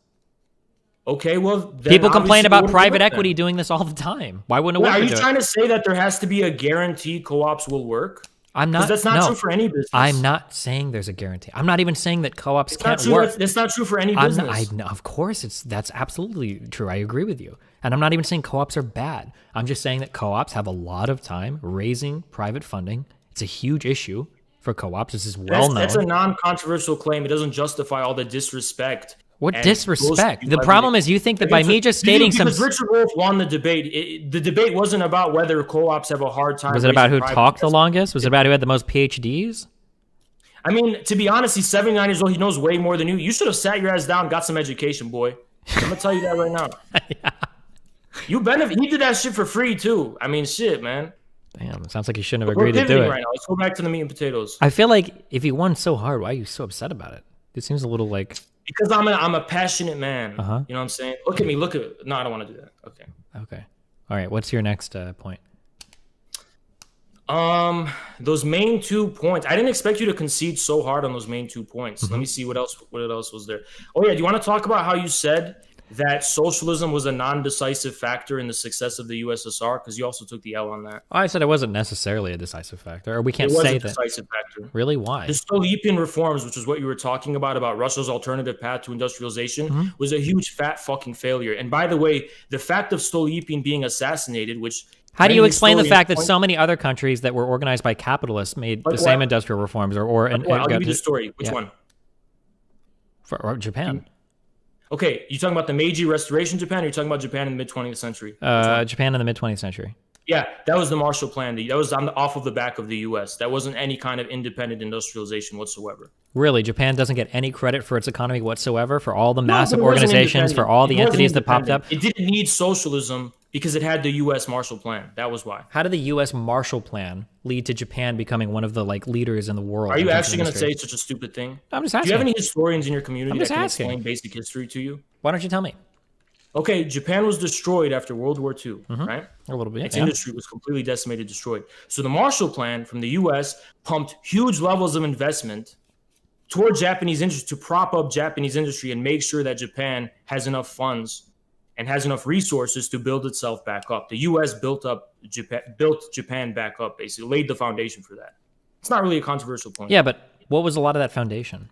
Okay, well, then people complain about private work equity then. doing this all the time. Why wouldn't it work? Are you trying to say that there has to be a guarantee co-ops will work? I'm not. That's not true for any business. I'm not saying there's a guarantee. I'm not even saying that co-ops can't true. work. That's not true for any business. Of course, that's absolutely true. I agree with you. And I'm not even saying co-ops are bad. I'm just saying that co-ops have a lot of time raising private funding. It's a huge issue for co-ops. This is well known. That's a non-controversial claim. It doesn't justify all the disrespect. What disrespect? The problem is you think that by me just stating some... Because Richard Wolff won the debate. The debate wasn't about whether co-ops have a hard time... Was it about who talked the longest? Was it about who had the most PhDs? I mean, to be honest, he's 79 years old. He knows way more than you. You should have sat your ass down and got some education, boy. I'm going to tell you that right now. Yeah. You benefit. He did that shit for free, too. I mean, shit, man. Damn, it sounds like he shouldn't have agreed to do it. Right now. Let's go back to the meat and potatoes. I feel like if he won so hard, why are you so upset about it? It seems a little like... Because I'm a passionate man. Uh-huh. You know what I'm saying? Look at me. Look at... No, I don't want to do that. Okay. Okay. All right. What's your next point? Those main 2 points. I didn't expect you to concede so hard on those main 2 points. Let me see what else was there. Oh, yeah. Do you want to talk about how you said that socialism was a non-decisive factor in the success of the USSR? Because you also took the L on that. I said it wasn't necessarily a decisive factor, or we can't say that. It was a decisive factor. Really? Why? The Stolypian reforms, which is what you were talking about Russia's alternative path to industrialization, was a huge fat fucking failure. And by the way, the fact of Stolypian being assassinated, which... How do you explain the fact that so many other countries that were organized by capitalists made the same industrial reforms? I'll give you the story. Which one? For Japan. Okay, you talking about the Meiji Restoration Japan, or you talking about Japan in the mid-20th century? Japan in the mid-20th century. Yeah, that was the Marshall Plan. That was off of the back of the U.S. That wasn't any kind of independent industrialization whatsoever. Really? Japan doesn't get any credit for its economy whatsoever, for all the massive organizations, for all the entities that popped up? It didn't need socialism because it had the U.S. Marshall Plan. That was why. How did the U.S. Marshall Plan lead to Japan becoming one of the leaders in the world? Are you actually going to say such a stupid thing? I'm just asking. Do you have any historians in your community that can explain basic history to you? Why don't you tell me? Okay, Japan was destroyed after World War II, right? A little bit. Its industry was completely decimated, destroyed. So the Marshall Plan from the U.S. pumped huge levels of investment toward Japanese industry to prop up Japanese industry and make sure that Japan has enough funds and has enough resources to build itself back up. The U.S. built Japan back up, basically laid the foundation for that. It's not really a controversial point. Yeah, but what was a lot of that foundation?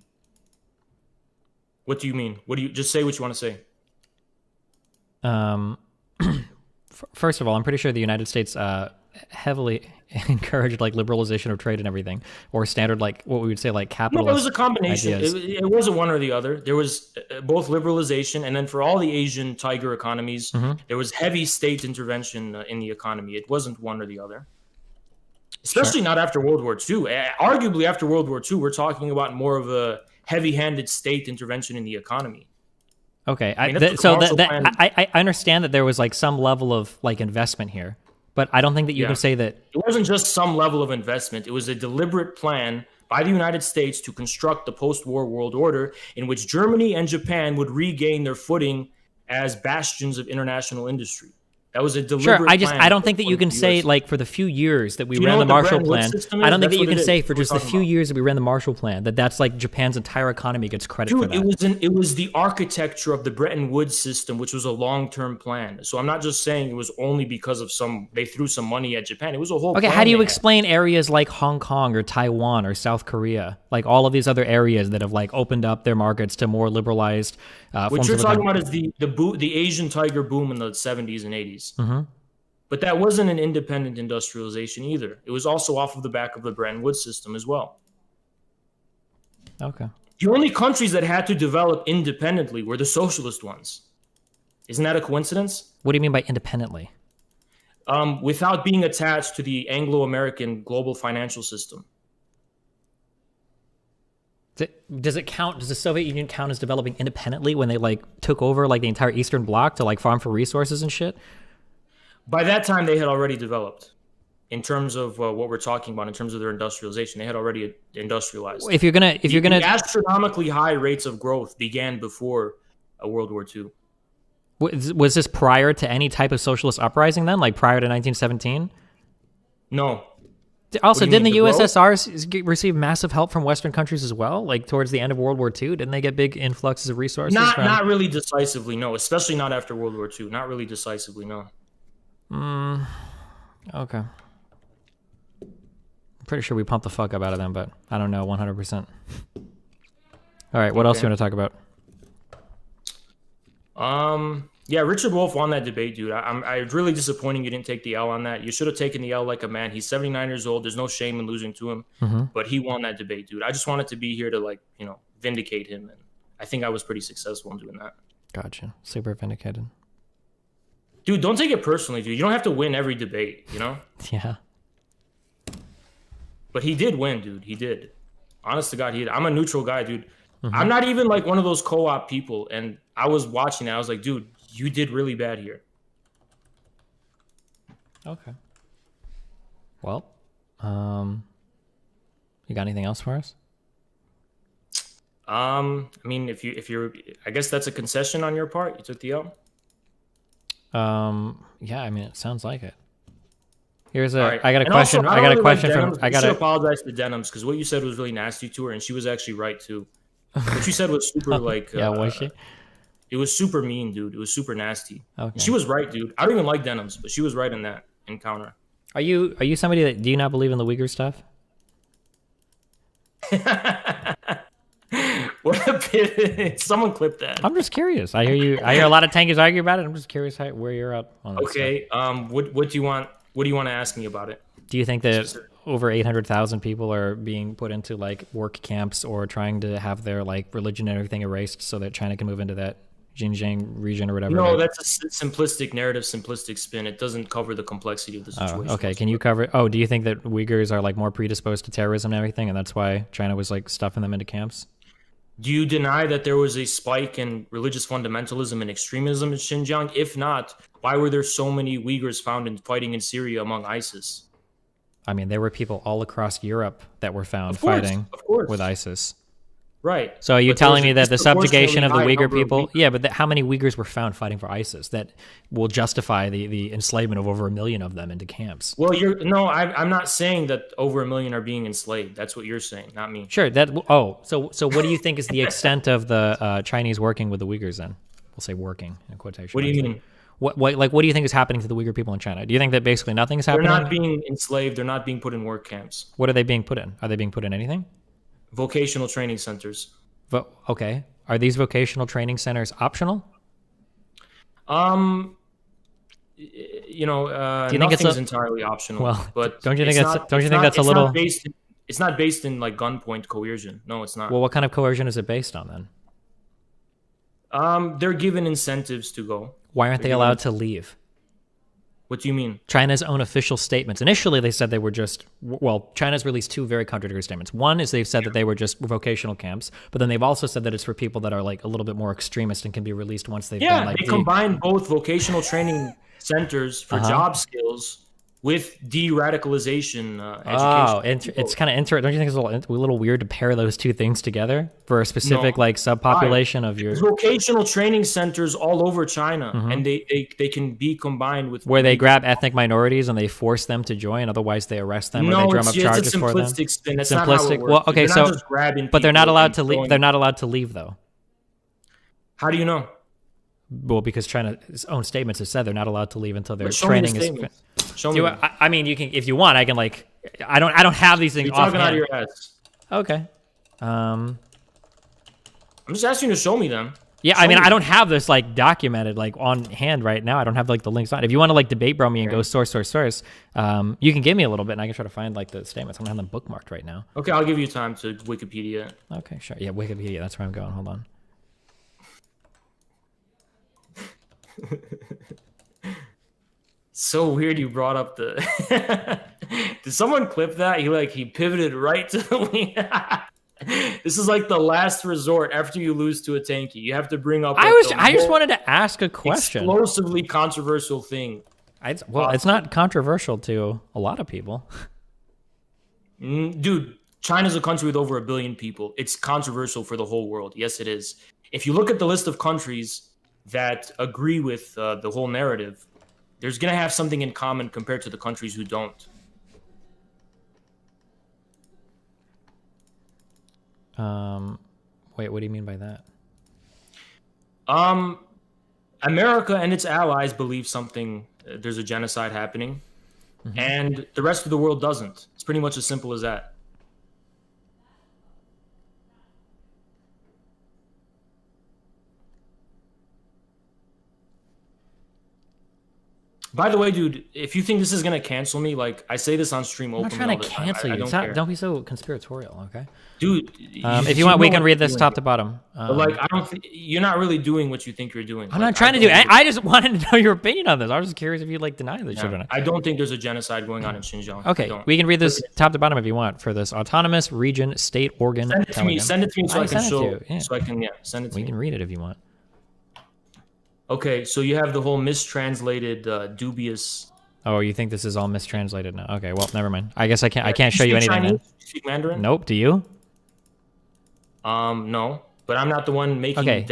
What do you mean? Just say what you want to say? First of all, I'm pretty sure the United States heavily encouraged like liberalization of trade and everything, or standard like what we would say like capitalist. No, it was a combination. It wasn't one or the other. There was both liberalization, and then for all the Asian tiger economies, there was heavy state intervention in the economy. It wasn't one or the other. Especially not after World War II. Arguably after World War II, we're talking about more of a heavy-handed state intervention in the economy. Okay, I understand that there was like some level of like investment here, but I don't think that you can say that it wasn't just some level of investment. It was a deliberate plan by the United States to construct the post-war world order in which Germany and Japan would regain their footing as bastions of international industry. That was a deliberate plan. I don't think that you can say like for the few years that we ran the Marshall Plan. I don't think that you can say for just the few years that we ran the Marshall Plan that's like Japan's entire economy gets credit for that. It was the architecture of the Bretton Woods system, which was a long-term plan. So I'm not just saying it was only because of they threw some money at Japan. It was a whole plan. Okay, how do you explain areas like Hong Kong or Taiwan or South Korea, like all of these other areas that have like opened up their markets to more liberalized what you're talking about is the Asian tiger boom in the 70s and 80s. But that wasn't an independent industrialization either. It was also off of the back of the Bretton Woods system as well. Okay. The only countries that had to develop independently were the socialist ones. Isn't that a coincidence? What do you mean by independently? Without being attached to the Anglo-American global financial system. Does it count? Does the Soviet Union count as developing independently when they like took over like the entire Eastern Bloc to like farm for resources and shit? By that time, they had already developed. In terms of what we're talking about, in terms of their industrialization, they had already industrialized. If you're gonna, the astronomically high rates of growth began before World War II. Was this prior to any type of socialist uprising then, like prior to 1917? No. Also, didn't the growth? USSR receive massive help from Western countries as well? Like towards the end of World War II, didn't they get big influxes of resources? Not really decisively, no. Especially not after World War II. Not really decisively, no. Okay. Pretty sure we pumped the fuck up out of them, but I don't know 100%. All right, what else do you want to talk about? Yeah, Richard Wolff won that debate, dude. I'm really disappointing you didn't take the L on that. You should have taken the L like a man. He's 79 years old. There's no shame in losing to him, but he won that debate, dude. I just wanted to be here to like, vindicate him, and I think I was pretty successful in doing that. Gotcha. Super vindicated. Dude, don't take it personally, dude. You don't have to win every debate, Yeah. But he did win, dude. He did. Honest to God, he did. I'm a neutral guy, dude. I'm not even like one of those co-op people. And I was watching it. I was like, dude, you did really bad here. Okay. Well, you got anything else for us? I mean, if you're, I guess that's a concession on your part. You took the L. Yeah, I mean, it sounds like it. Here's a. Right. I got a And question. also, I got a really question like from. Denims. I got to to apologize to Denims because what you said was really nasty to her, and she was actually right too. What you said was super like. Yeah, was she? It was super mean, dude. It was super nasty. Okay. She was right, dude. I don't even like Denims, but she was right in that encounter. Are you somebody that do you not believe in the Uyghur stuff? What a bit! Someone clip that. I'm just curious. I hear a lot of tankies argue about it. I'm just curious where you're at on that. Okay. Stuff. What do you want? What do you want to ask me about it? Do you think that over 800,000 people are being put into like work camps or trying to have their like religion and everything erased so that China can move into that Xinjiang region or whatever? No, that's a simplistic narrative, simplistic spin. It doesn't cover the complexity of the situation. Oh, okay. Can you cover? Oh, do you think that Uyghurs are like more predisposed to terrorism and everything, and that's why China was like stuffing them into camps? Do you deny that there was a spike in religious fundamentalism and extremism in Xinjiang? If not, why were there so many Uyghurs found in fighting in Syria among ISIS? I mean, there were people all across Europe that were found fighting with ISIS. Right. So are you telling me that the subjugation of the Uyghur people... Yeah, but how many Uyghurs were found fighting for ISIS that will justify the enslavement of over 1 million of them into camps? Well, I'm not saying that over 1 million are being enslaved. That's what you're saying, not me. Sure. So what do you think is the extent of the Chinese working with the Uyghurs then? We'll say working in quotation. What do you mean? What do you think is happening to the Uyghur people in China? Do you think that basically nothing is happening? They're not being enslaved. They're not being put in work camps. What are they being put in? Are they being put in anything? Vocational training centers. Okay. Are these vocational training centers optional? Do you think nothing's entirely optional? Well, but don't you think that's a little? It's not based in like gunpoint coercion. No, it's not. Well, what kind of coercion is it based on then? They're given incentives to go. Why aren't they allowed to leave? What do you mean? China's own official statements. Initially, they said they were just... Well, China's released two very contradictory statements. One is they've said that they were just vocational camps, but then they've also said that it's for people that are like a little bit more extremist and can be released once they've done like... they combine both vocational training centers for job skills with de-radicalization education. It's kind of interesting. Don't you think it's a little weird to pair those two things together for a specific subpopulation of your... There's vocational training centers all over China, and they can be combined with... Where they grab ethnic minorities and they force them to join, otherwise they arrest them or they drum up charges for them. No, it's a simplistic spin. That's not how it works. Well, okay, but they're not allowed to leave. They're not allowed to leave, though. How do you know? Well, because China's own statements have said they're not allowed to leave until their training is... Show me. I mean, you can if you want. I can I don't have these things. You're talking out of your ass. Okay. I'm just asking you to show me them. Yeah, I mean, I don't have this documented on hand right now. I don't have the links on. If you want to debate bro me and go source, you can give me a little bit and I can try to find the statements. I don't have them bookmarked right now. Okay, I'll give you time to Wikipedia. Okay, sure. Yeah, Wikipedia. That's where I'm going. Hold on. So weird you brought up the... Did someone clip that? He pivoted right to the wing. This is like the last resort after you lose to a tanky. You have to bring up... I just wanted to ask a question. Explosively controversial thing. It's not controversial to a lot of people. Dude, China's a country with over 1 billion people. It's controversial for the whole world. Yes, it is. If you look at the list of countries that agree with the whole narrative, there's going to have something in common compared to the countries who don't. Wait, what do you mean by that? America and its allies believe something. There's a genocide happening, and the rest of the world doesn't. It's pretty much as simple as that. By the way, dude, if you think this is gonna cancel me, like I say this on stream openly. I'm not trying to cancel you. Don't be so conspiratorial, okay? Dude, if you want, we can read this top to bottom. But like, I don't think you're not really doing what you think you're doing. I'm not trying to do it. I just wanted to know your opinion on this. I was just curious if you like deny this shit or not. I don't think there's a genocide going on in Xinjiang. Okay, we can read this top to bottom if you want for this autonomous region, state, organ. Send it to me. Send it to me so I can show. Yeah. So I can send it to me. We can read it if you want. Okay, so you have the whole mistranslated, dubious. Oh, you think this is all mistranslated now? Okay, well, never mind. I guess I can't show you anything. Chinese? You speak Mandarin? Nope. Do you? No, but I'm not the one making. I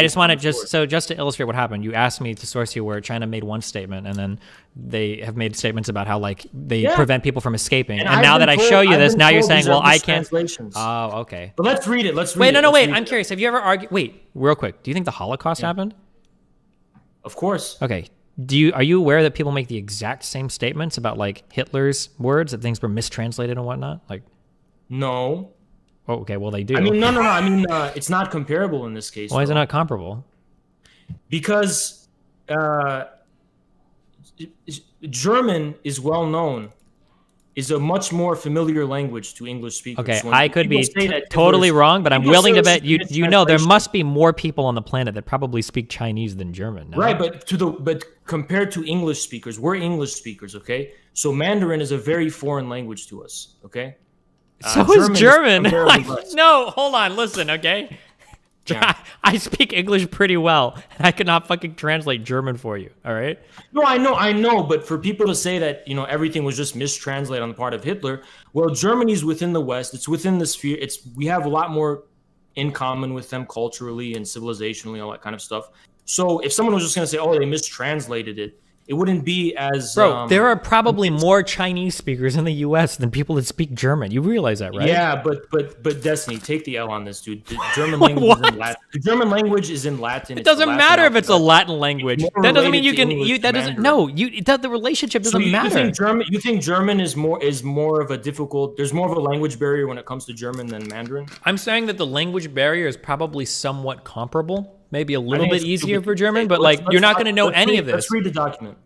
just want to just to illustrate what happened. You asked me to source you where China made one statement, and then they have made statements about how like they prevent people from escaping. And now that I show you this, now you're saying, well, I can't. Oh, okay. But let's read it. Wait, I'm curious. Have you ever argued? Wait, real quick. Do you think the Holocaust happened? Of course. Okay. Are you aware that people make the exact same statements about like Hitler's words, that things were mistranslated and whatnot? Like, no. Oh, okay. Well, they do. I mean, no. I mean, it's not comparable in this case. Why is it not comparable? Because German is well known, is a much more familiar language to English speakers. Okay, I could be totally wrong, but I'm willing to bet you know there must be more people on the planet that probably speak Chinese than German. No? Right, but compared to English speakers, we're English speakers, okay? So Mandarin is a very foreign language to us, okay? So is German. No, hold on, listen, okay? Yeah. I speak English pretty well, and I could not fucking translate German for you, all right? No, I know, but for people to say that, everything was just mistranslated on the part of Hitler, well, Germany's within the West, it's within the sphere, we have a lot more in common with them culturally and civilizationally, all that kind of stuff. So if someone was just going to say, oh, they mistranslated it, it wouldn't be as... Bro, there are probably more Chinese speakers in the U.S. than people that speak German. You realize that, right? Yeah, but Destiny, take the L on this, dude. The German language is in Latin. The German language is in Latin. It doesn't matter if it's a Latin language. That doesn't mean you can... that doesn't... No, the relationship doesn't matter. You think German is more of a difficult... There's more of a language barrier when it comes to German than Mandarin? I'm saying that the language barrier is probably somewhat comparable. Maybe a little bit easier for German, but like you're not going to know any of this. Let's read the document.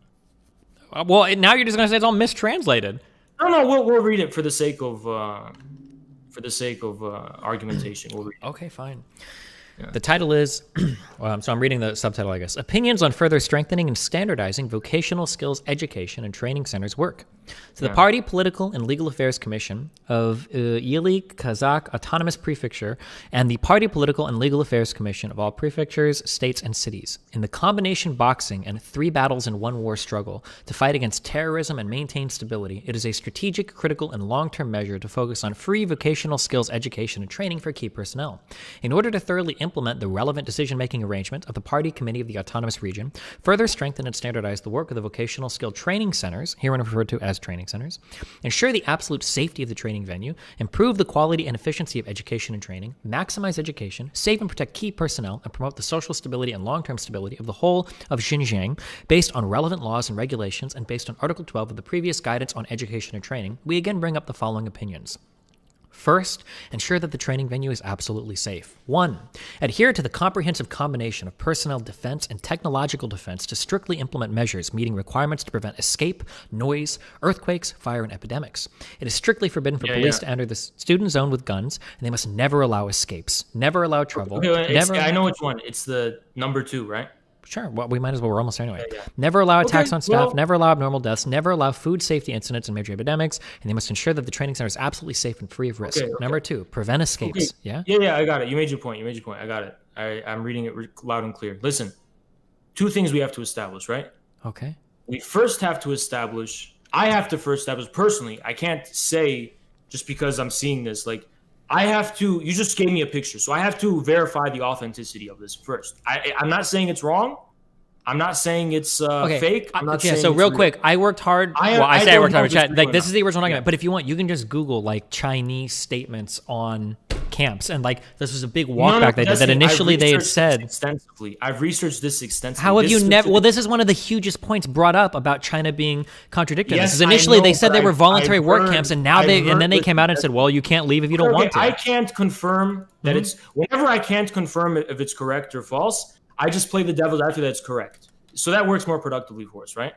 Well, now you're just going to say it's all mistranslated. No, we'll read it for the sake of argumentation. We'll read it. Okay, fine. Yeah. The title is, so I'm reading the subtitle, I guess. Opinions on further strengthening and standardizing vocational skills education and training centers work. So the Party Political and Legal Affairs Commission of Yili Kazakh Autonomous Prefecture and the Party Political and Legal Affairs Commission of all prefectures, states, and cities, in the combination boxing and 3 battles in 1 war struggle to fight against terrorism and maintain stability, it is a strategic, critical, and long-term measure to focus on free vocational skills education and training for key personnel. In order to thoroughly implement the relevant decision-making arrangement of the Party Committee of the Autonomous Region, further strengthen and standardize the work of the vocational skill training centers, herein referred to as training centers, ensure the absolute safety of the training venue, improve the quality and efficiency of education and training, maximize education, save and protect key personnel, and promote the social stability and long-term stability of the whole of Xinjiang based on relevant laws and regulations and based on Article 12 of the previous guidance on education and training, we again bring up the following opinions. First, ensure that the training venue is absolutely safe. 1. Adhere to the comprehensive combination of personnel defense and technological defense to strictly implement measures meeting requirements to prevent escape, noise, earthquakes, fire, and epidemics. It is strictly forbidden for police to enter the student zone with guns, and they must never allow escapes, never allow trouble. I know which one. It's the number 2, right? Sure. Well, we might as well. We're almost there anyway. Yeah. Never allow attacks Okay, on staff. well- Never allow abnormal deaths. Never allow food safety incidents and major epidemics. And they must ensure that the training center is absolutely safe and free of risk. Okay. Number 2, prevent escapes. Yeah. Yeah, I got it. You made your point. I got it. I'm reading it loud and clear. Listen, 2 things we have to establish, right? Okay. We first have to establish, I have to first establish personally, I can't say just because I'm seeing this, like, I have to, you just gave me a picture, so I have to verify the authenticity of this first. I'm not saying it's wrong. I'm not saying it's fake. I'm not saying so it's real real. quick, I worked hard. I don't worked know hard. this Chat. Like, real this is the original enough. document. But if you want, you can just Google like Chinese statements on camps, and like this was a big walkback they did. That initially they had said extensively. I've researched this extensively. How have you never? Well, this is one of the hugest points brought up about China being contradicted. Yes, This is initially I know, they said but they were voluntary I've work heard- camps, and now I've and then they heard- came out and said, well, you can't leave if you don't want to. I can't confirm that it's whenever I can't confirm if it's correct or false. I just play the devil's advocate that it's correct. So that works more productively for us, right?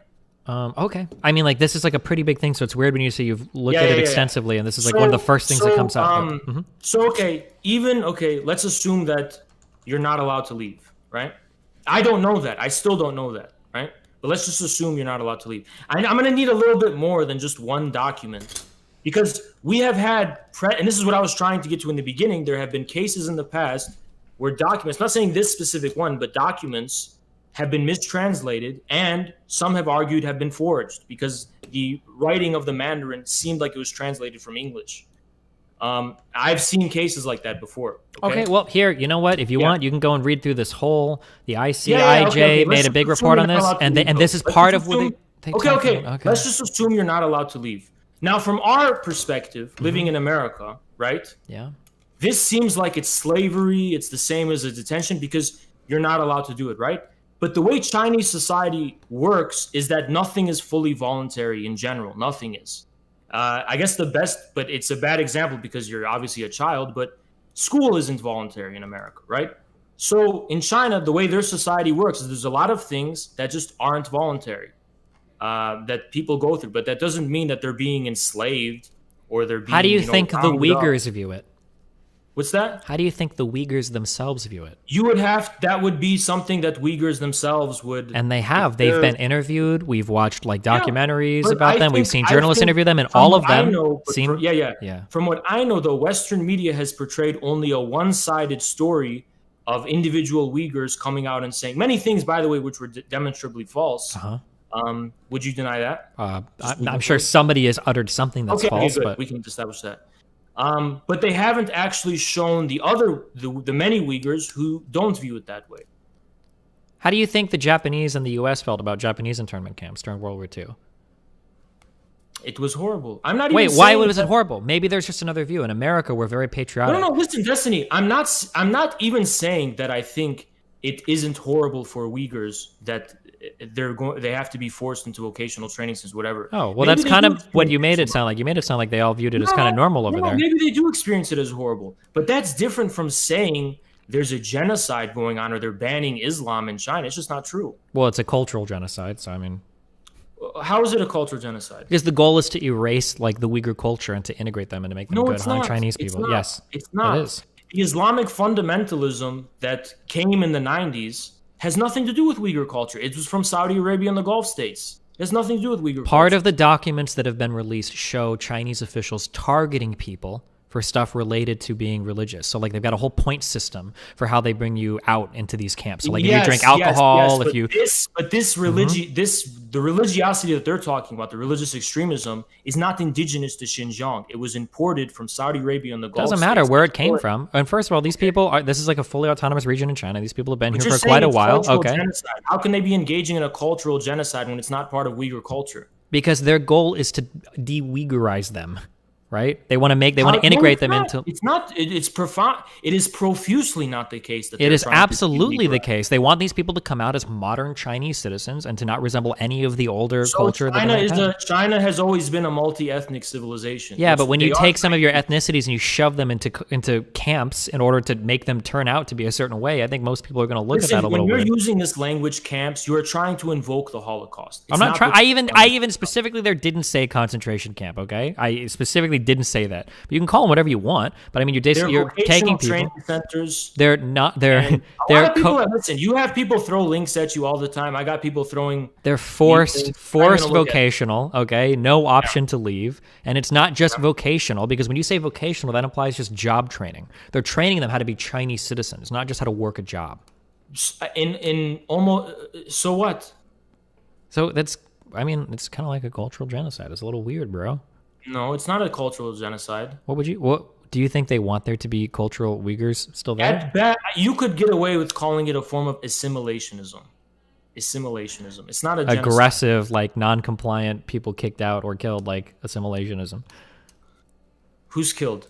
Okay. I mean, like, this is like a pretty big thing, so it's weird when you say you've looked at it extensively, and this is like one of the first things that comes up. So, let's assume that you're not allowed to leave, right? I don't know that. I still don't know that, right? But let's just assume you're not allowed to leave. I'm going to need a little bit more than just one document, because we have had, and this is what I was trying to get to in the beginning, there have been cases in the past where documents, not saying this specific one, but documents have been mistranslated, and some have argued have been forged because the writing of the Mandarin seemed like it was translated from English. I've seen cases like that before. Okay, well, here, you know what? If you want, you can go and read through this whole, the ICIJ okay. made a big report on this, and this is part of what they Okay. Let's just assume you're not allowed to leave. Now, from our perspective, living in America, right? Yeah. This seems like it's slavery. It's the same as a detention because you're not allowed to do it, right? But the way Chinese society works is that nothing is fully voluntary in general. Nothing is. I guess the best, but it's a bad example because you're obviously a child, but school isn't voluntary in America, right? So in China, the way their society works is there's a lot of things that just aren't voluntary that people go through, but that doesn't mean that they're being enslaved or they're being, How do you think the rounded up. Uyghurs view it? What's that? How do you think the Uyghurs themselves view it? That would be something that Uyghurs themselves would. And they have. They've been interviewed. We've watched like documentaries about them. We've seen journalists interview them, and all of them seem. Yeah. From what I know, though, Western media has portrayed only a one-sided story of individual Uyghurs coming out and saying many things, by the way, which were demonstrably false. Would you deny that? I'm sure somebody has uttered something that's false. Good. But We can establish that. But they haven't actually shown the many Uyghurs who don't view it that way. How do you think the Japanese and the U.S. felt about Japanese internment camps during World War II? It was horrible. I'm not even Wait, why saying was it horrible? Maybe there's just another view. In America, we're very patriotic. No, listen, Destiny. I'm not even saying that I think it isn't horrible for Uyghurs that they have to be forced into vocational training since whatever. Oh, well, that's kind of what you made it sound like. You made it sound like they all viewed it as kind of normal over there. Maybe they do experience it as horrible, but that's different from saying there's a genocide going on or they're banning Islam in China. It's just not true. Well, it's a cultural genocide, so I mean, how is it a cultural genocide? because the goal is to erase like the Uyghur culture and to integrate them and to make them good Han Chinese people. Yes, it's not. It is. The Islamic fundamentalism that came in the 90s has nothing to do with Uyghur culture. It was from Saudi Arabia and the Gulf states. It has nothing to do with Uyghur Part culture. of the documents that have been released show Chinese officials targeting people for stuff related to being religious. So like they've got a whole point system for how they bring you out into these camps. So like if you drink alcohol, if you the religiosity that they're talking about, the religious extremism, is not indigenous to Xinjiang. It was imported from Saudi Arabia and the Gulf doesn't matter states. where it came from. And first of all, these people are, this is like a fully autonomous region in China. These people have been But here you're for quite a saying while. cultural Okay. genocide. How can they be engaging in a cultural genocide when it's not part of Uyghur culture? Because their goal is to de-Uyghurize them, right? They want to integrate them into. It's not. It's profound. It is profusely not the case that It is trying to absolutely the de-Uyghurize. case. They want these people to come out as modern Chinese citizens and to not resemble any of the older culture that they might have. China has always been a multi-ethnic civilization. Yeah, but when you take some of your ethnicities and you shove them into camps in order to make them turn out to be a certain way, I think most people are going to look at that a little when weird. you're using this language, camps, you are trying to invoke the Holocaust. I'm not trying. I even specifically there didn't say concentration camp. Okay, I specifically didn't say that. But you can call them whatever you want. But I mean, you're taking people. Training centers. They're not. They're. A lot of people. Listen, you have people throw links at you all the time. I got people throwing. They're forced vocational. Okay, no option to leave, and it's not just vocational, because when you say vocational, that implies just job training. They're training them how to be Chinese citizens, not just how to work a job. In almost. So what? So that's. I mean, it's kind of like a cultural genocide. It's a little weird, bro. No, it's not a cultural genocide. What do you think they want there to be cultural Uyghurs still there? At best, you could get away with calling it a form of assimilationism. Assimilationism. It's not a genocide. Aggressive, like non-compliant people kicked out or killed, like assimilationism. Who's killed?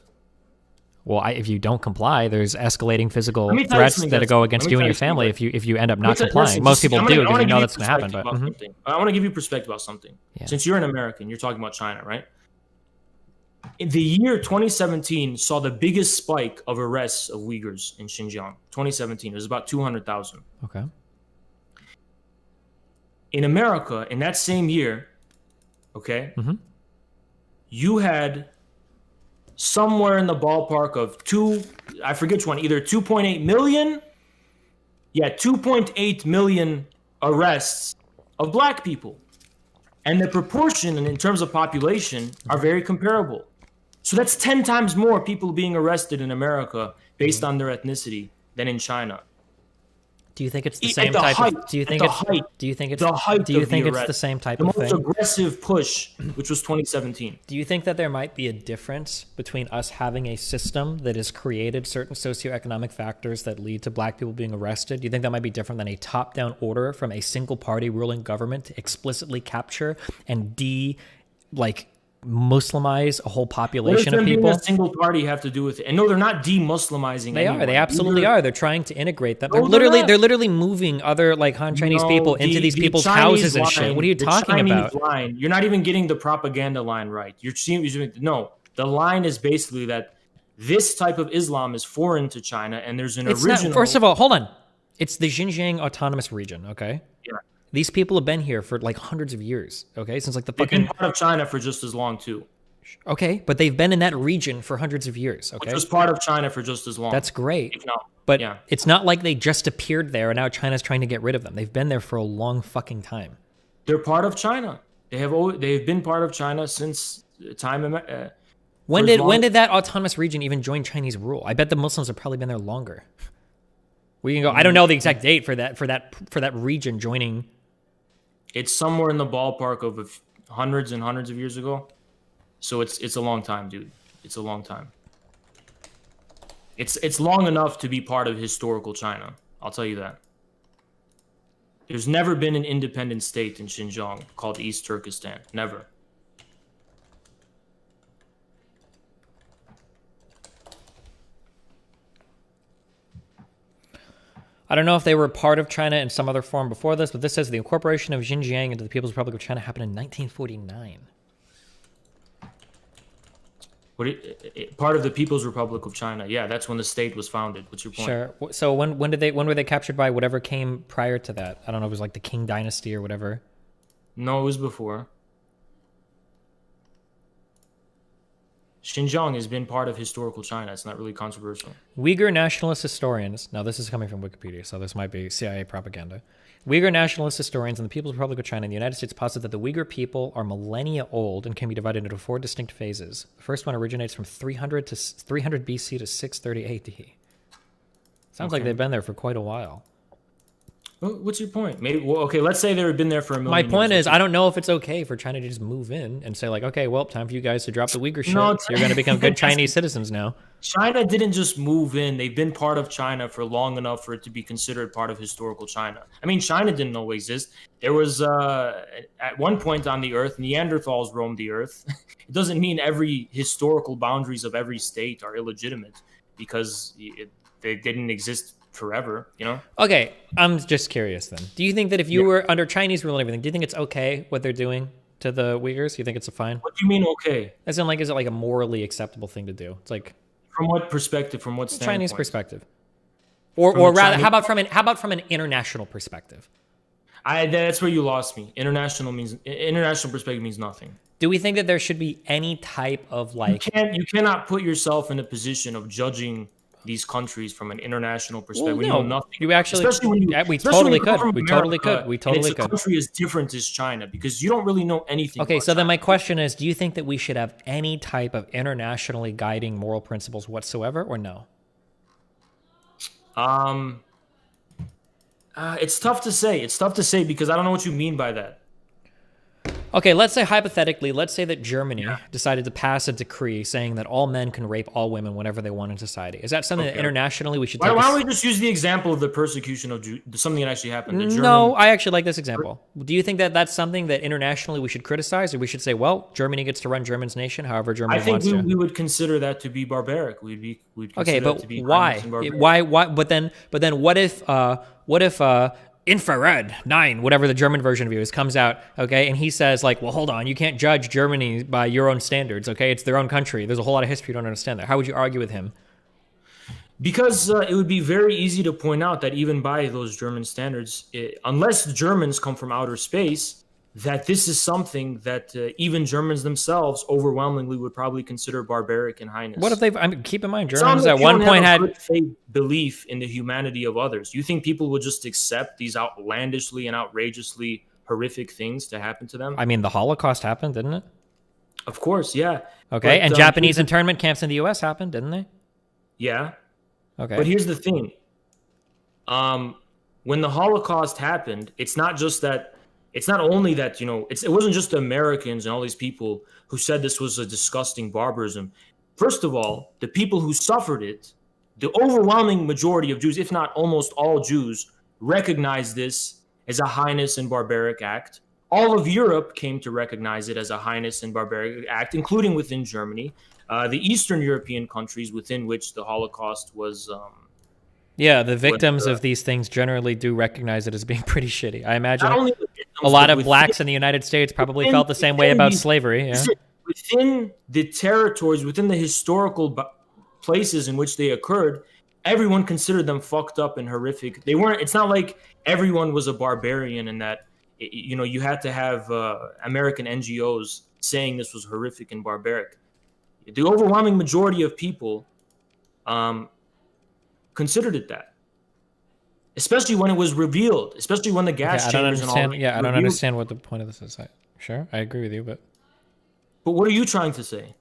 Well, if you don't comply, there's escalating physical threats that go against you and your family if you end up not complying. Most people do because you know that's going to happen. But I want to give you perspective about something. Yeah. Since you're an American, you're talking about China, right? In the year 2017 saw the biggest spike of arrests of Uyghurs in Xinjiang. 2017, it was about 200,000. Okay. In America, in that same year, okay, you had somewhere in the ballpark of I forget which one, either 2.8 million, 2.8 million arrests of black people. And the proportion in terms of population are very comparable. So that's 10 times more people being arrested in America based on their ethnicity than in China. Do you think it's the same type of? Do you think it's the same type of thing? The most aggressive push, which was 2017. Do you think that there might be a difference between us having a system that has created certain socioeconomic factors that lead to black people being arrested? Do you think that might be different than a top-down order from a single party ruling government to explicitly capture and Muslimize a whole population of people? What does a single party have to do with it? And no, they're not de-Muslimizing. They are. They absolutely are. They're trying to integrate them. They're literally moving other Han Chinese people into these people's houses and shit. What are you talking about? Line, you're not even getting the propaganda line right. The line is basically that this type of Islam is foreign to China, and there's an original. First of all, hold on. It's the Xinjiang Autonomous Region. Okay. Yeah. These people have been here for hundreds of years, okay? Since the They've fucking... been part of China for just as long, too. Okay, but they've been in that region for hundreds of years, okay? Which was part of China for just as long. That's great. It's not like they just appeared there and now China's trying to get rid of them. They've been there for a long fucking time. They're part of China. They've been part of China since time... When did that autonomous region even join Chinese rule? I bet the Muslims have probably been there longer. We can go... I don't know the exact date for that region joining... It's somewhere in the ballpark of hundreds and hundreds of years ago. So it's a long time, dude. It's a long time. It's long enough to be part of historical China. I'll tell you that. There's never been an independent state in Xinjiang called East Turkestan. Never. I don't know if they were part of China in some other form before this, but this says the incorporation of Xinjiang into the People's Republic of China happened in 1949. Part of the People's Republic of China. Yeah, that's when the state was founded. What's your point? Sure. So when were they captured by whatever came prior to that? I don't know if it was like the Qing Dynasty or whatever. No, it was before. Xinjiang has been part of historical China. It's not really controversial. Uyghur nationalist historians, now this is coming from Wikipedia, so this might be CIA propaganda. Uyghur nationalist historians in the People's Republic of China and the United States posit that the Uyghur people are millennia old and can be divided into 4 distinct phases. The first one originates from 300 BC to 630 AD. Sounds like they've been there for quite a while. What's your point? Maybe let's say they've been there for a million years. My point is, I don't know if it's okay for China to just move in and say okay, well, time for you guys to drop the Uyghur shit. No, you're going to become good Chinese citizens now. China didn't just move in. They've been part of China for long enough for it to be considered part of historical China. I mean, China didn't always exist. There was, at one point on the earth, Neanderthals roamed the earth. It doesn't mean every historical boundaries of every state are illegitimate because they didn't exist forever, Okay, I'm just curious then. Do you think that if you were under Chinese rule and everything, do you think it's okay what they're doing to the Uyghurs? You think it's fine? What do you mean okay? As in, is it a morally acceptable thing to do? It's from what perspective? From what standpoint? Chinese perspective, or rather, how about from an international perspective? That's where you lost me. International perspective means nothing. Do we think that there should be any type of like? You cannot put yourself in a position of judging these countries from an international perspective. Well, We no, know nothing. you actually, especially when you, yeah, we especially when totally you come could. from We totally America could. We and totally it's a could. country as different as China, because you don't really know anything. Okay, about so then China. my question is, do you think that we should have any type of internationally guiding moral principles whatsoever, or no? It's tough to say. It's tough to say because I don't know what you mean by that. Okay, let's say hypothetically, let's say that Germany decided to pass a decree saying that all men can rape all women whenever they want in society. Is that something that internationally we should take? Why don't we just use the example of the persecution of Jews, something that actually happened? No, I actually like this example. Do you think that that's something that internationally we should criticize, or we should say, well, Germany gets to run Germany's nation however Germany wants to? I think we would consider that to be barbaric. We'd consider Okay, that but to be why? Why? But then, what if Infrared 9, whatever the German version of it is, comes out, okay, and he says like, well, hold on, you can't judge Germany by your own standards, okay? It's their own country. There's a whole lot of history you don't understand there. How would you argue with him? Because it would be very easy to point out that even by those German standards, unless the Germans come from outer space, that this is something that even Germans themselves overwhelmingly would probably consider barbaric and heinous. What if they've? I mean, keep in mind, Germans at one point had good faith belief in the humanity of others. You think people would just accept these outlandishly and outrageously horrific things to happen to them? I mean, the Holocaust happened, didn't it? Of course, yeah. Okay, and Japanese internment camps in the U.S. happened, didn't they? Yeah. Okay. But here's the thing. When the Holocaust happened, it's not only that, it wasn't just the Americans and all these people who said this was a disgusting barbarism. First of all, the people who suffered it, the overwhelming majority of Jews, if not almost all Jews, recognized this as a heinous and barbaric act. All of Europe came to recognize it as a heinous and barbaric act, including within Germany. The Eastern European countries within which the Holocaust was... yeah, the victims of these things generally do recognize it as being pretty shitty. I imagine a lot of blacks in the United States probably felt the same way about slavery. Yeah. Within the territories, within the historical places in which they occurred, everyone considered them fucked up and horrific. They weren't. It's not like everyone was a barbarian and that you had to have American NGOs saying this was horrific and barbaric. The overwhelming majority of people considered it that, especially when it was revealed, especially when the gas chambers and all that. Yeah, I don't understand what the point of this is. Sure, I agree with you, but what are you trying to say?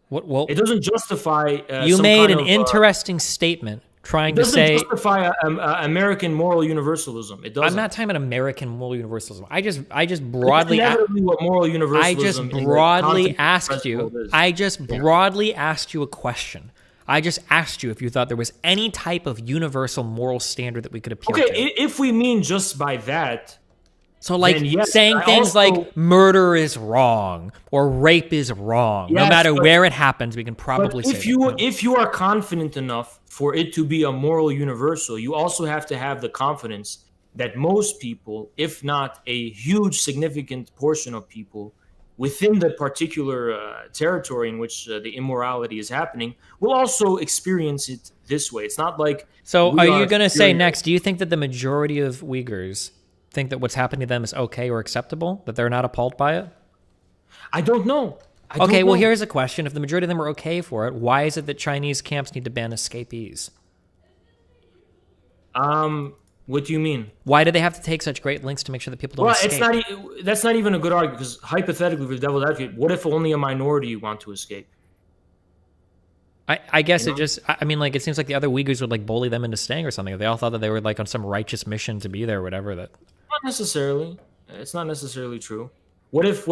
Well, it doesn't justify. You made an interesting statement trying to say justify American moral universalism. It doesn't. I'm not talking about American moral universalism. I just broadly what moral universalism. I just broadly asked you a question. I just asked you if you thought there was any type of universal moral standard that we could appeal to. Okay, if we mean just by that. So like yes, saying things like murder is wrong or rape is wrong. Yes, no matter where it happens, we can probably say if you are confident enough for it to be a moral universal, you also have to have the confidence that most people, if not a huge significant portion of people, within the particular territory in which the immorality is happening, will also experience it this way. It's not like... So are you going to say next, do you think that the majority of Uyghurs think that what's happening to them is okay or acceptable, that they're not appalled by it? I don't know. Well, here's a question. If the majority of them are okay for it, why is it that Chinese camps need to ban escapees? What do you mean? Why do they have to take such great lengths to make sure that people don't escape? That's not even a good argument, because hypothetically, for the devil's advocate, what if only a minority want to escape? I guess it just, I mean, like, it seems like the other Uyghurs would, like, bully them into staying or something. They all thought that they were, like, on some righteous mission to be there or whatever. Not necessarily. It's not necessarily true. What if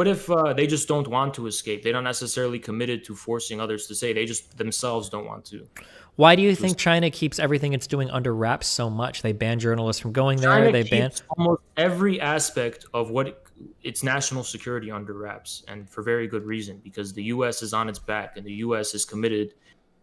they just don't want to escape? They're not necessarily committed to forcing others to stay. They just themselves don't want to. Why do you think China keeps everything it's doing under wraps so much? They ban journalists from going there. China keeps almost every aspect of its national security under wraps, and for very good reason, because the U.S. is on its back, and the U.S. is committed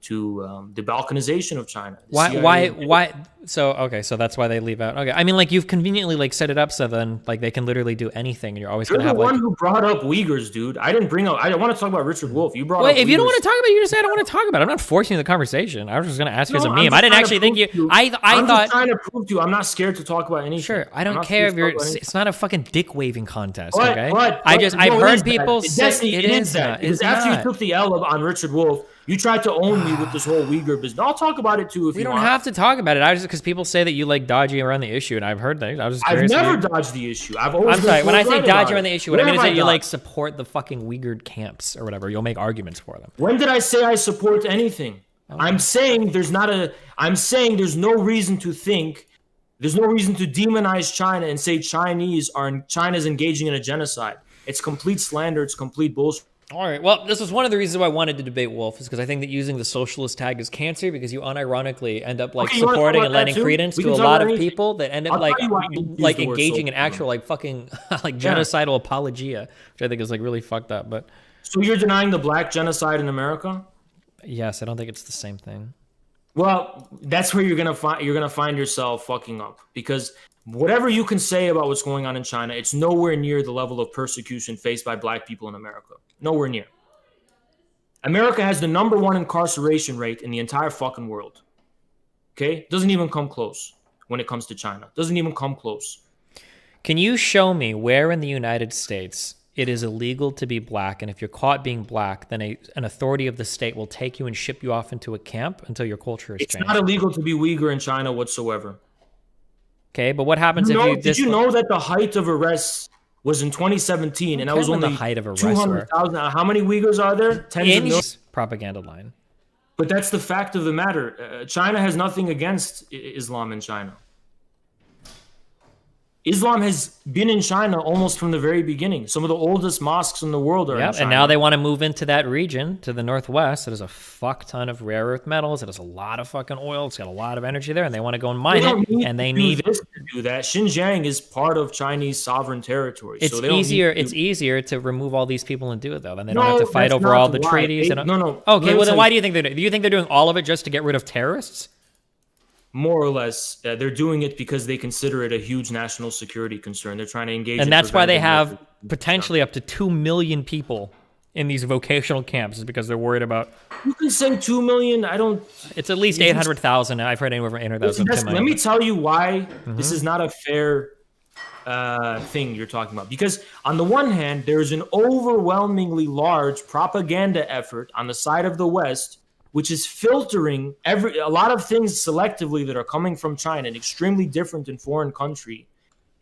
the balkanization of China. Why? So, okay, so that's why they leave out. Okay, I mean, like, you've conveniently, like, set it up so then, like, they can literally do anything, and you're always going to have, the like... one who brought up Uyghurs, dude. I didn't bring up... I want to talk about Richard Wolff. You brought up if you don't Uyghurs. want to talk about it, you just say, I don't want to talk about it. I'm not forcing the conversation. I was just going to ask you as a I'm meme. just I didn't trying to actually think prove you... to I I'm thought... just trying to prove to you I'm not scared to talk about anything. Sure, I I'm don't not care if scared to you're... talk about anything. It's not a fucking dick-waving contest, But- okay? but- I've no, heard it is people that. say... Destiny, it is that. Because after you not. took the L on Richard Wolff, you tried to own me with this whole Uyghur business. I'll talk about it too if We you don't want. have to talk about it. I just because people say that you like dodging around the issue, and I've heard that. I was just I've curious. never dodged the issue. I've always I'm been sorry. When I say forthright dodge about around it. the issue, what I mean is Where that have you I like dodged? support the fucking Uyghur camps or whatever. You'll make arguments for them. When did I say I support anything? I'm saying there's no reason to think, there's no reason to demonize China and say China's engaging in a genocide. It's complete slander. It's complete bullshit. All right. Well, this was one of the reasons why I wanted to debate Wolf, is because I think that using the socialist tag is cancer, because you unironically end up like Okay, you wanna talk supporting about and that letting too? credence We to can a talk lot about of anything. people that end up I'll like tell you why you use like the word engaging in social. actual like fucking like genocidal apologia, which I think is like really fucked up. But So you're denying the black genocide in America? yes, I don't think it's the same thing. Well, that's where you're gonna find yourself fucking up, because whatever you can say about what's going on in China, it's nowhere near the level of persecution faced by black people in America. Nowhere near. America has the #1 incarceration rate in the entire fucking world. Okay? Doesn't even come close when it comes to China. Doesn't even come close. Can you show me where in the United States it is illegal to be black, and if you're caught being black, then an authority of the state will take you and ship you off into a camp until your culture is It's changed? not illegal to be Uyghur in China whatsoever. Okay, but what happens if you... Did you know that the height of arrests was in 2017, and that was when only the height of arrests 200,000? How many Uyghurs are there? Tens of in millions. propaganda line? But that's the fact of the matter. China has nothing against Islam in China. Islam has been in China almost from the very beginning. Some of the oldest mosques in the world are in China. And now they want to move into that region, to the northwest. It has a fuck ton of rare earth metals. It has a lot of fucking oil. It's got a lot of energy there, and they want to go and mine it. And they need this to do that. Xinjiang is part of Chinese sovereign territory. It's so they don't easier. need to- It's easier to remove all these people and do it though. Then they No, don't have to fight that's over not all the why. treaties. No. Okay, well then Listen. why do you think they're doing? Do you think they're doing all of it just to get rid of terrorists? More or less, they're doing it because they consider it a huge national security concern. They're trying to engage. And in that's why they preventive have measures. potentially up to 2 million people in these vocational camps, is because they're worried about. You can say 2 million. I don't. It's at least 800,000. I've heard anywhere from 800,000 to 2 Let million. me tell you why this is not a fair thing you're talking about. Because on the one hand, there's an overwhelmingly large propaganda effort on the side of the West, which is filtering a lot of things selectively that are coming from China and extremely different in foreign country.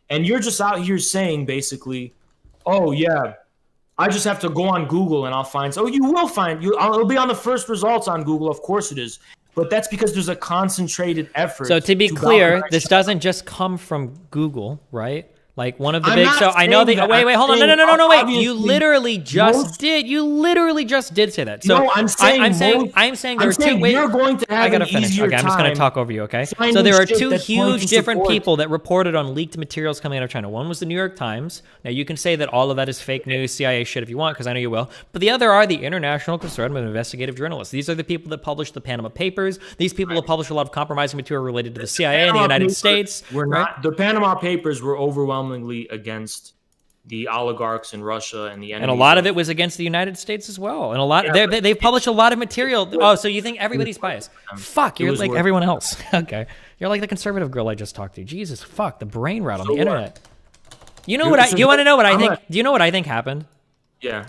And you're just out here saying basically, oh yeah, I just have to go on Google and I'll find. So you will find it'll be on the first results on Google, of course it is. But that's because there's a concentrated effort. So to be clear, balkanize this China. doesn't just come from Google, right? Like one of the I'm big. not So I know saying they. that. Wait, hold on. I'm No, saying wait. obviously You literally just most- did. You literally just did say that. So No, I'm saying I'm saying most- there are two. Wait, you're going to have I gotta an finish. easier Okay, I'm just gonna time talk over you. Okay. So finding there are shit two that's going huge to different support- people that reported on leaked materials coming out of China. One was the New York Times. Now you can say that all of that is fake news, CIA shit if you want, because I know you will. But the other are the International Consortium of Investigative Journalists. These are the people that publish the Panama Papers. These people have published a lot of compromising material related to the CIA and the Panama United Papers States. were right? not. The Panama Papers were overwhelmingly against the oligarchs in Russia and the And enemies. a lot of it was against the United States as well. And a lot they've published a lot of material. Oh, so you think everybody's biased? Fuck, you're was like worth- everyone else. Okay. You're like the conservative girl I just talked to. Jesus, fuck, the brain rot on So the what? internet. You know what I? Do you want to know what I I'm think? not- Do you know what I think happened? Yeah.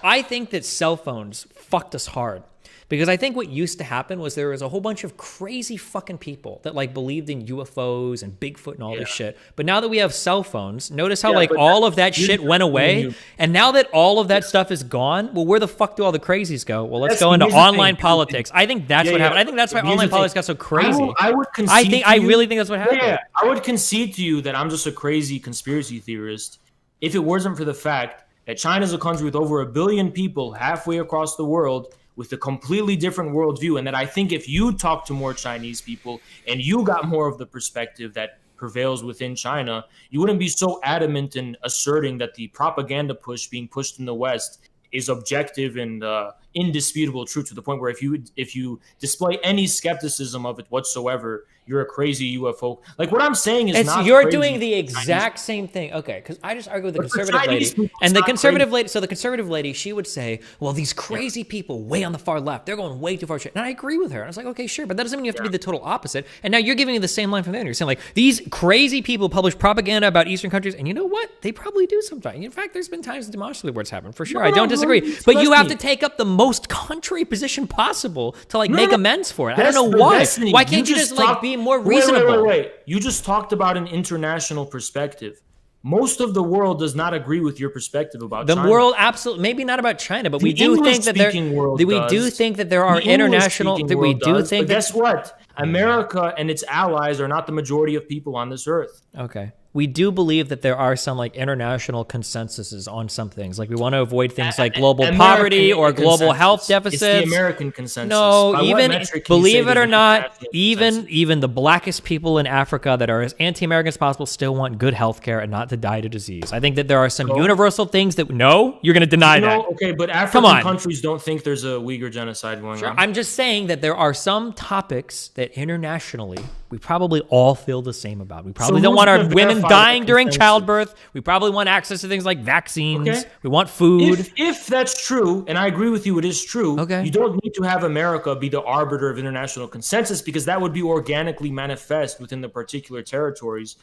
I think that cell phones fucked us hard. Because I think what used to happen was there was a whole bunch of crazy fucking people that like believed in UFOs and Bigfoot and all this shit. But now that we have cell phones, notice how Yeah, like but all that- of that shit went away. And now that all of that stuff is gone, well, where the fuck do all the crazies go? Well, let's That's- go into here's the online thing. politics. I think that's Yeah, what yeah. happened. I think that's why Here's online the thing. politics got so crazy. I would concede. I to you- really think that's what happened. Yeah, I would concede to you that I'm just a crazy conspiracy theorist if it wasn't for the fact that China's a country with over 1 billion people halfway across the world with a completely different worldview, and that I think if you talk to more Chinese people and you got more of the perspective that prevails within China, you wouldn't be so adamant in asserting that the propaganda push being pushed in the West is objective and indisputable truth to the point where if you display any skepticism of it whatsoever, you're a crazy UFO. Like what I'm saying is you're doing the exact same thing. Okay, because I just argue with the conservative lady, and the conservative lady. So the conservative lady, she would say, "Well, these crazy people way on the far left, they're going way too far." And I agree with her. And I was like, "Okay, sure," but that doesn't mean you have to be the total opposite. And now you're giving me the same line from there. You're saying like these crazy people publish propaganda about Eastern countries, and you know what? They probably do sometimes. In fact, there's been times demonstrably where it's happened for sure. I don't disagree, but you have to take up the most contrary position possible to like make amends for it. I don't know why. Why can't you just like be more reasonable? Wait. You just talked about an international perspective. Most of the world does not agree with your perspective about China. The world, absolutely, maybe not about China, but we do think that there are international. We do think. But guess what? America and its allies are not the majority of people on this earth. Okay. We do believe that there are some like international consensuses on some things. Like we want to avoid things like global poverty or global health deficits. It's the American consensus. No, even believe it or not, even the blackest people in Africa that are as anti-American as possible still want good health care and not to die to disease. I think that there are some universal things that you're going to deny that. Okay, but African countries don't think there's a Uyghur genocide going on. I'm just saying that there are some topics that internationally we probably all feel the same about. We probably don't want our women dying during childbirth. We probably want access to things like vaccines. Okay. We want food. If that's true, and I agree with you, it is true, you don't need to have America be the arbiter of international consensus because that would be organically manifest within the particular territories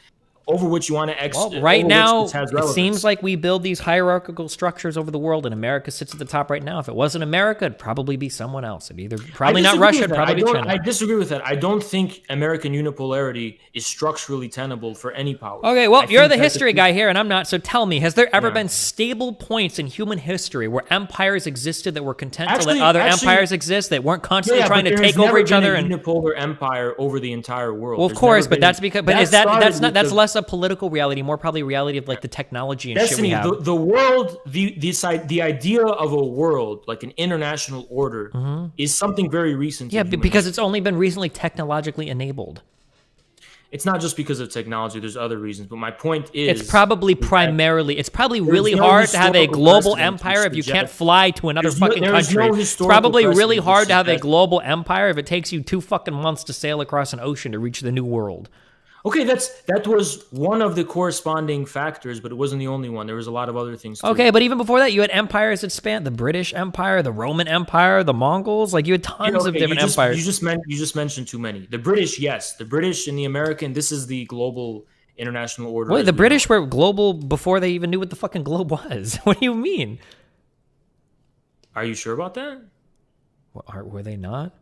over which you want to Well, right now, it seems like we build these hierarchical structures over the world, and America sits at the top right now. If it wasn't America, it'd probably be someone else. It'd probably not Russia, it'd probably be China. I disagree with that. I don't think American unipolarity is structurally tenable for any power. Okay, well, you're the history guy here, and I'm not, so tell me, has there ever been stable points in human history where empires existed that were content to let other empires exist, that weren't constantly trying to take over each other? And unipolar empire over the entire world. Well, of course, but that's because, that's less a political reality, more probably reality of like the technology and shit we have. The world, the idea of a world, like an international order, is something very recent. Yeah, because it's only been recently technologically enabled. It's not just because of technology. There's other reasons. But my point is... It's probably really hard to have a global empire if you can't fly to another fucking country. It's probably really hard to have a global empire if it takes you 2 fucking months to sail across an ocean to reach the new world. Okay, that was one of the corresponding factors, but it wasn't the only one. There was a lot of other things too. Okay, but even before that, you had empires that spanned the British Empire, the Roman Empire, the Mongols. Like you had tons of different empires. You just mentioned too many. The British, yes, the British and the American. This is the global international order. Wait, the British were global before they even knew what the fucking globe was. What do you mean? Are you sure about that? Were they not?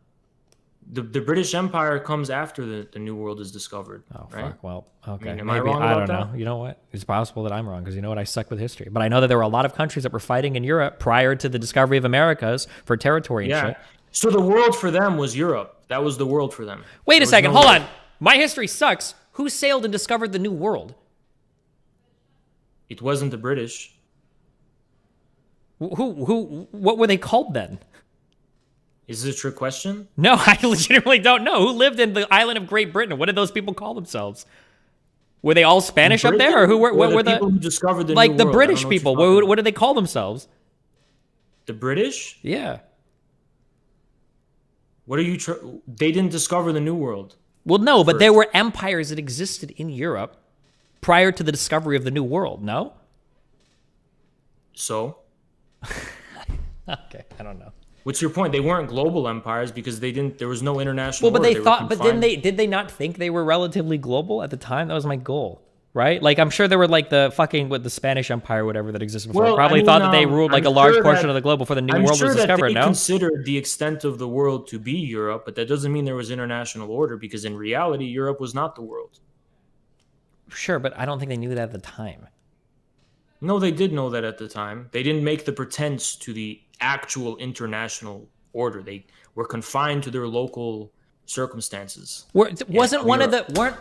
The British Empire comes after the New World is discovered. Oh, right? Fuck. Well, okay. Am I wrong about that? I don't know. You know what? It's possible that I'm wrong because you know what? I suck with history. But I know that there were a lot of countries that were fighting in Europe prior to the discovery of Americas for territory and shit. So the world for them was Europe. That was the world for them. Wait a second. Hold on. My history sucks. Who sailed and discovered the New World? It wasn't the British. What were they called then? Is this a trick question? No, I legitimately don't know. Who lived in the island of Great Britain? What did those people call themselves? Were they all Spanish up there, or who were the people who discovered the like New the World? British people? What did they call themselves? The British? Yeah. What are you? They didn't discover the New World. Well, no, but there were empires that existed in Europe prior to the discovery of the New World. No. So. Okay, I don't know. What's your point? They weren't global empires because they didn't. There was no international. Well, but they thought. But did they not think they were relatively global at the time? That was my goal, right? Like I'm sure there were like the Spanish Empire, or whatever that existed before. Probably thought that they ruled like a large portion of the globe before the New World was discovered. They considered the extent of the world to be Europe, but that doesn't mean there was international order because in reality, Europe was not the world. Sure, but I don't think they knew that at the time. No, they did know that at the time. They didn't make the pretense to the actual international order. They were confined to their local circumstances. Weren't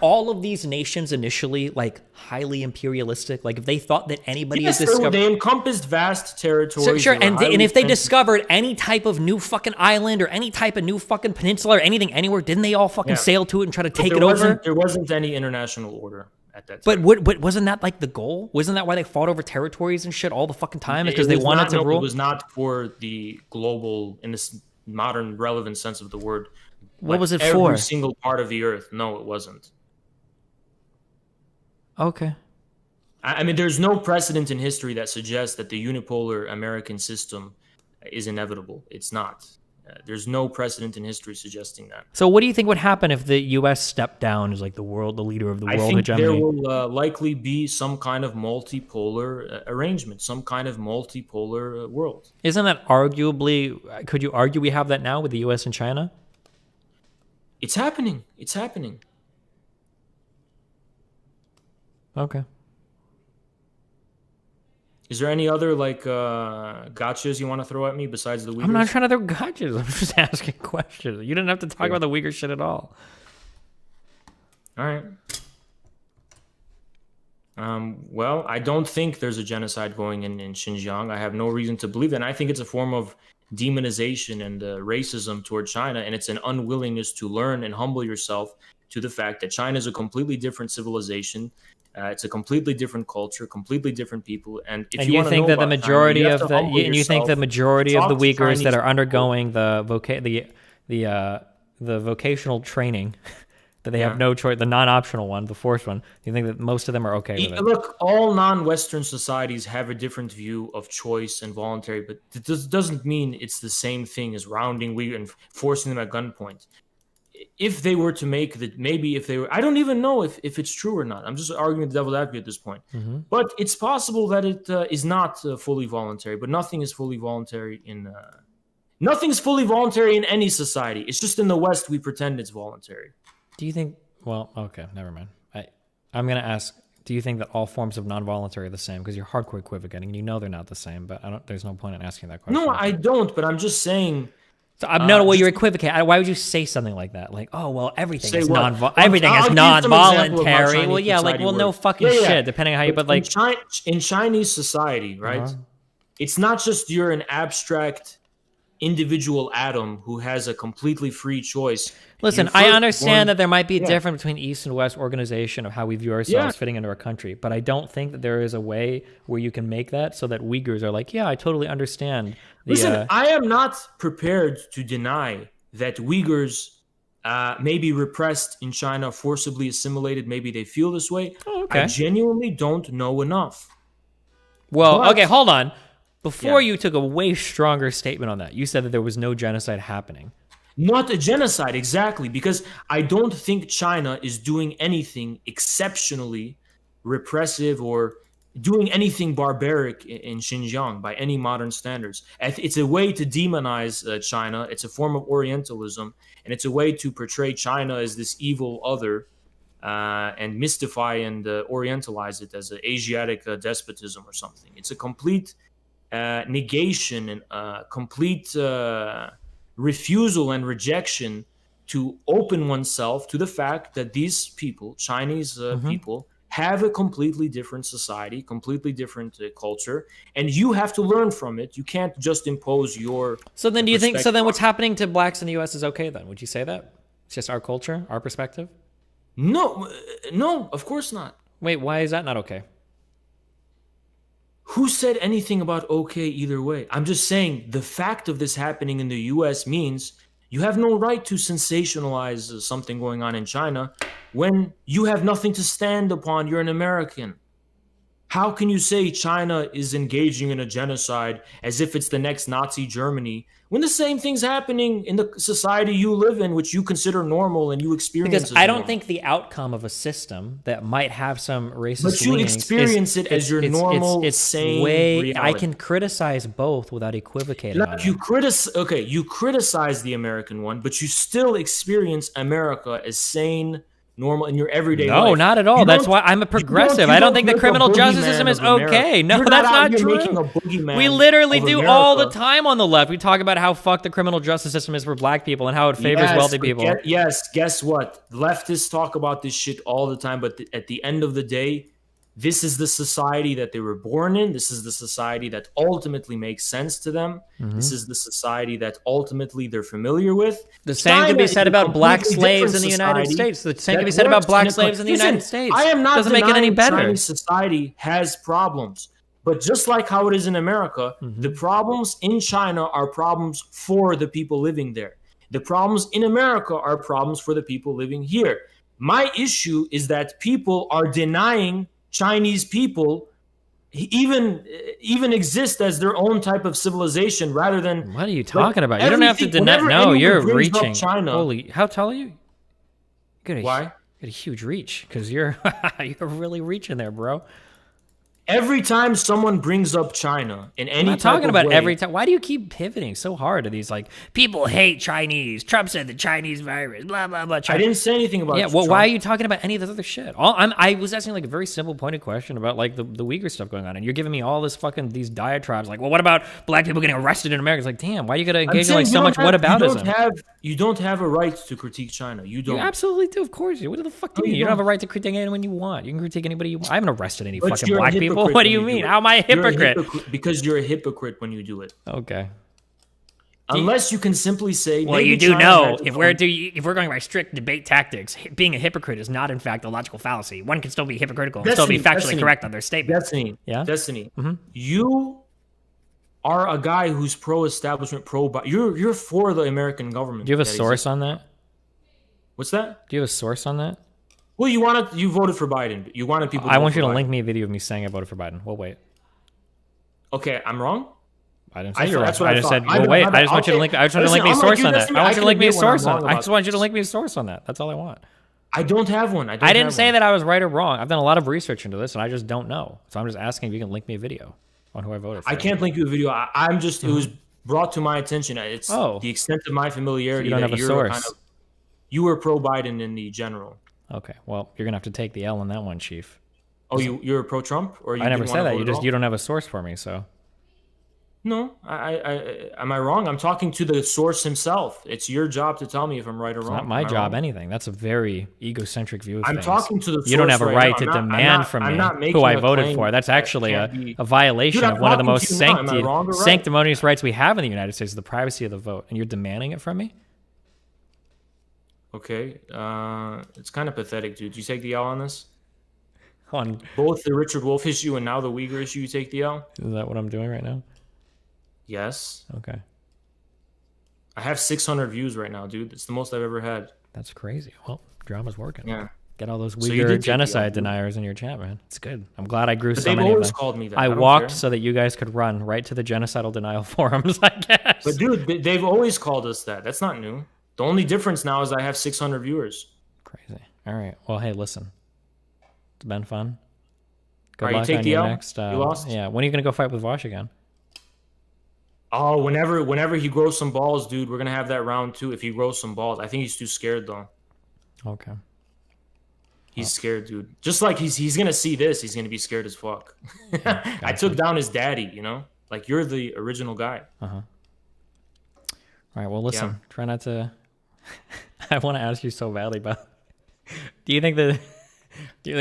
all of these nations initially like highly imperialistic? Like if they thought that anybody has discovered, they encompassed vast territories. Sure, and if they discovered any type of new fucking island or any type of new fucking peninsula or anything anywhere, didn't they all fucking sail to it and try to take it over? There wasn't any international order at that time. But wasn't that like the goal? Wasn't that why they fought over territories and shit all the fucking time? Because they wanted to rule? It was not for the global, in this modern relevant sense of the word. What was it every for? Every single part of the earth. No, it wasn't. Okay. I mean, there's no precedent in history that suggests that the unipolar American system is inevitable. It's not. There's no precedent in history suggesting that. So what do you think would happen if the U.S. stepped down as like the leader of the world hegemony? I think hegemony? there will likely be some kind of multipolar arrangement, some kind of multipolar world. Isn't that arguably, could you argue we have that now with the U.S. and China? It's happening. It's happening. Okay. Is there any other like gotchas you want to throw at me besides the Uyghurs? I'm not trying to throw gotchas. I'm just asking questions. You didn't have to talk about the Uyghur shit at all. All right. Well, I don't think there's a genocide going in Xinjiang. I have no reason to believe that. And I think it's a form of demonization and racism toward China, and it's an unwillingness to learn and humble yourself to the fact that China is a completely different civilization. It's a completely different culture, completely different people, and if you think that the majority of the Uyghurs that are undergoing the vocational training that they have no choice, the non-optional one, the forced one, you think that most of them are okay with it? Look, all non-Western societies have a different view of choice and voluntary, but it doesn't mean it's the same thing as rounding Uyghur and forcing them at gunpoint. If they were to make that, maybe if they were, I don't even know if it's true or not. I'm just arguing the devil's advocate at this point. Mm-hmm. But it's possible that it is not fully voluntary. But nothing is fully voluntary nothing's fully voluntary in any society. It's just in the West we pretend it's voluntary. Do you think? Well, okay, never mind. I'm gonna ask. Do you think that all forms of non-voluntary are the same? Because you're hardcore equivocating, and you know they're not the same. But there's no point in asking that question. No, I don't. But I'm just saying. So you're equivocating. Why would you say something like that? Like, oh well, everything is non-voluntary. Well, yeah, like, well, no fucking shit. Depending on how you, but like in Chinese society, right? It's not just you're an abstract individual atom who has a completely free choice. Listen, I understand that there might be a difference between East and West organization of how we view ourselves fitting into our country, but I don't think that there is a way where you can make that so that Uyghurs are like, yeah, I totally understand. Listen, I am not prepared to deny that Uyghurs may be repressed in China, forcibly assimilated. Maybe they feel this way. Oh, okay. I genuinely don't know enough. Well, okay, hold on. Before you took a way stronger statement on that, you said that there was no genocide happening. Not a genocide, exactly, because I don't think China is doing anything exceptionally repressive or doing anything barbaric in Xinjiang by any modern standards. It's a way to demonize China. It's a form of Orientalism, and it's a way to portray China as this evil other and mystify and Orientalize it as an Asiatic despotism or something. It's a complete negation and complete refusal and rejection to open oneself to the fact that these people, Chinese people, have a completely different society, completely different culture, and you have to learn from it. You can't just impose your. So then, do you think? So then, what's happening to blacks in the U.S. is okay? Then, would you say that it's just our culture, our perspective? No, of course not. Wait, why is that not okay? Who said anything about okay either way? I'm just saying the fact of this happening in the U.S. means you have no right to sensationalize something going on in China when you have nothing to stand upon. You're an American. How can you say China is engaging in a genocide as if it's the next Nazi Germany when the same thing's happening in the society you live in, which you consider normal and you experience? Because I don't think the outcome of a system that might have some racist but you experience it as your normal, sane reality. I can criticize both without equivocating. Like you criticize the American one, but you still experience America as sane, normal in your everyday life. No, not at all. That's why I'm a progressive. I don't think the criminal justice system is okay. No, that's not true. We literally do all the time on the left. We talk about how fucked the criminal justice system is for black people and how it favors wealthy people. Guess what? Leftists talk about this shit all the time, but at the end of the day, this is the society that they were born in. This is the society that ultimately makes sense to them. This is the society that ultimately they're familiar with. The same can be said about black slaves in the United States. The same can be said about black slaves in the United States. I am not doesn't make it any better. Chinese society has problems. But just like how it is in America, the problems in China are problems for the people living there. The problems in America are problems for the people living here. My issue is that people are denying Chinese people even exist as their own type of civilization rather than... What are you talking about? You don't have to deny... No, you're reaching. China, Holy... How tall are you? Why? You got a huge reach because you're really reaching there, bro. Every time someone brings up China in any I'm not talking about way, every time. Why do you keep pivoting so hard to these, like, people hate Chinese, Trump said the Chinese virus, blah, blah, blah. I didn't say anything about well, Trump. why are you talking about any of this other shit? I was asking, like, a very simple, pointed question about, like, the Uyghur stuff going on, and you're giving me all this fucking, these diatribes, like, well, what about black people getting arrested in America? It's like, damn, why you gotta engage in, like, so much whataboutism? You don't have a right to critique China. You don't. You absolutely do, of course. What the fuck do you mean? You don't have a right to critique anyone you want. You can critique anybody you want. I haven't arrested any fucking black people. What do you mean? How am I a hypocrite? Because you're a hypocrite when you do it. Okay. Unless you can simply say, well, you do know if we're going by strict debate tactics, being a hypocrite is not in fact a logical fallacy. One can still be hypocritical and still be factually correct on their statement. Destiny, yeah, Destiny. You are a guy who's pro-establishment, you're for the American government. Do you have a source on that? What's that? Do you have a source on that? Well, you voted for Biden. You wanted people. I want you to link me a video of me saying I voted for Biden. We'll wait. Okay, I'm wrong. I didn't say you're right. I just said, well, wait. I just want you to link. I just want you to link me a source on that. I want you to link me a source on. I just want you to link me a source on that. That's all I want. I don't have one. I didn't say that I was right or wrong. I've done a lot of research into this, and I just don't know. So I'm just asking if you can link me a video on who I voted for. I can't link you a video. I'm just. It was brought to my attention. It's the extent of my familiarity. So you don't have a source. You were pro Biden in the general. Okay, well, you're gonna have to take the L on that one, Chief. Oh, you're pro Trump, or I never said that. You don't have a source for me, so. No, am I wrong? I'm talking to the source himself. It's your job to tell me if I'm right or wrong. It's not my job. Anything. That's a very egocentric view of things. I'm talking to the source. You don't have a right to demand from me who I voted for. That's actually a violation of one of the most sanctimonious rights we have in the United States, the privacy of the vote, and you're demanding it from me? Okay, it's kind of pathetic, dude. Do you take the L on this? On both the Richard Wolff issue and now the Uyghur issue, you take the L? Is that what I'm doing right now? Yes. Okay. I have 600 views right now, dude. It's the most I've ever had. That's crazy. Well, drama's working. Yeah. Get all those Uyghur genocide deniers in your chat, man. It's good. I'm glad I grew so many of them. They've always called me that. I walked so that you guys could run right to the genocidal denial forums, I guess. But dude, they've always called us that. That's not new. The only difference now is I have 600 viewers. Crazy. All right. Well, hey, listen. It's been fun. Good luck on your next. You lost? Yeah. When are you going to go fight with Vosh again? Oh, whenever he grows some balls, dude, we're going to have that round too. If he grows some balls. I think he's too scared, though. Okay. He's scared, dude. Just like he's going to see this, he's going to be scared as fuck. Gotcha. I took down his daddy, you know? Like, you're the original guy. Uh-huh. All right, well, listen. Try not to... I want to ask you so badly, but do you think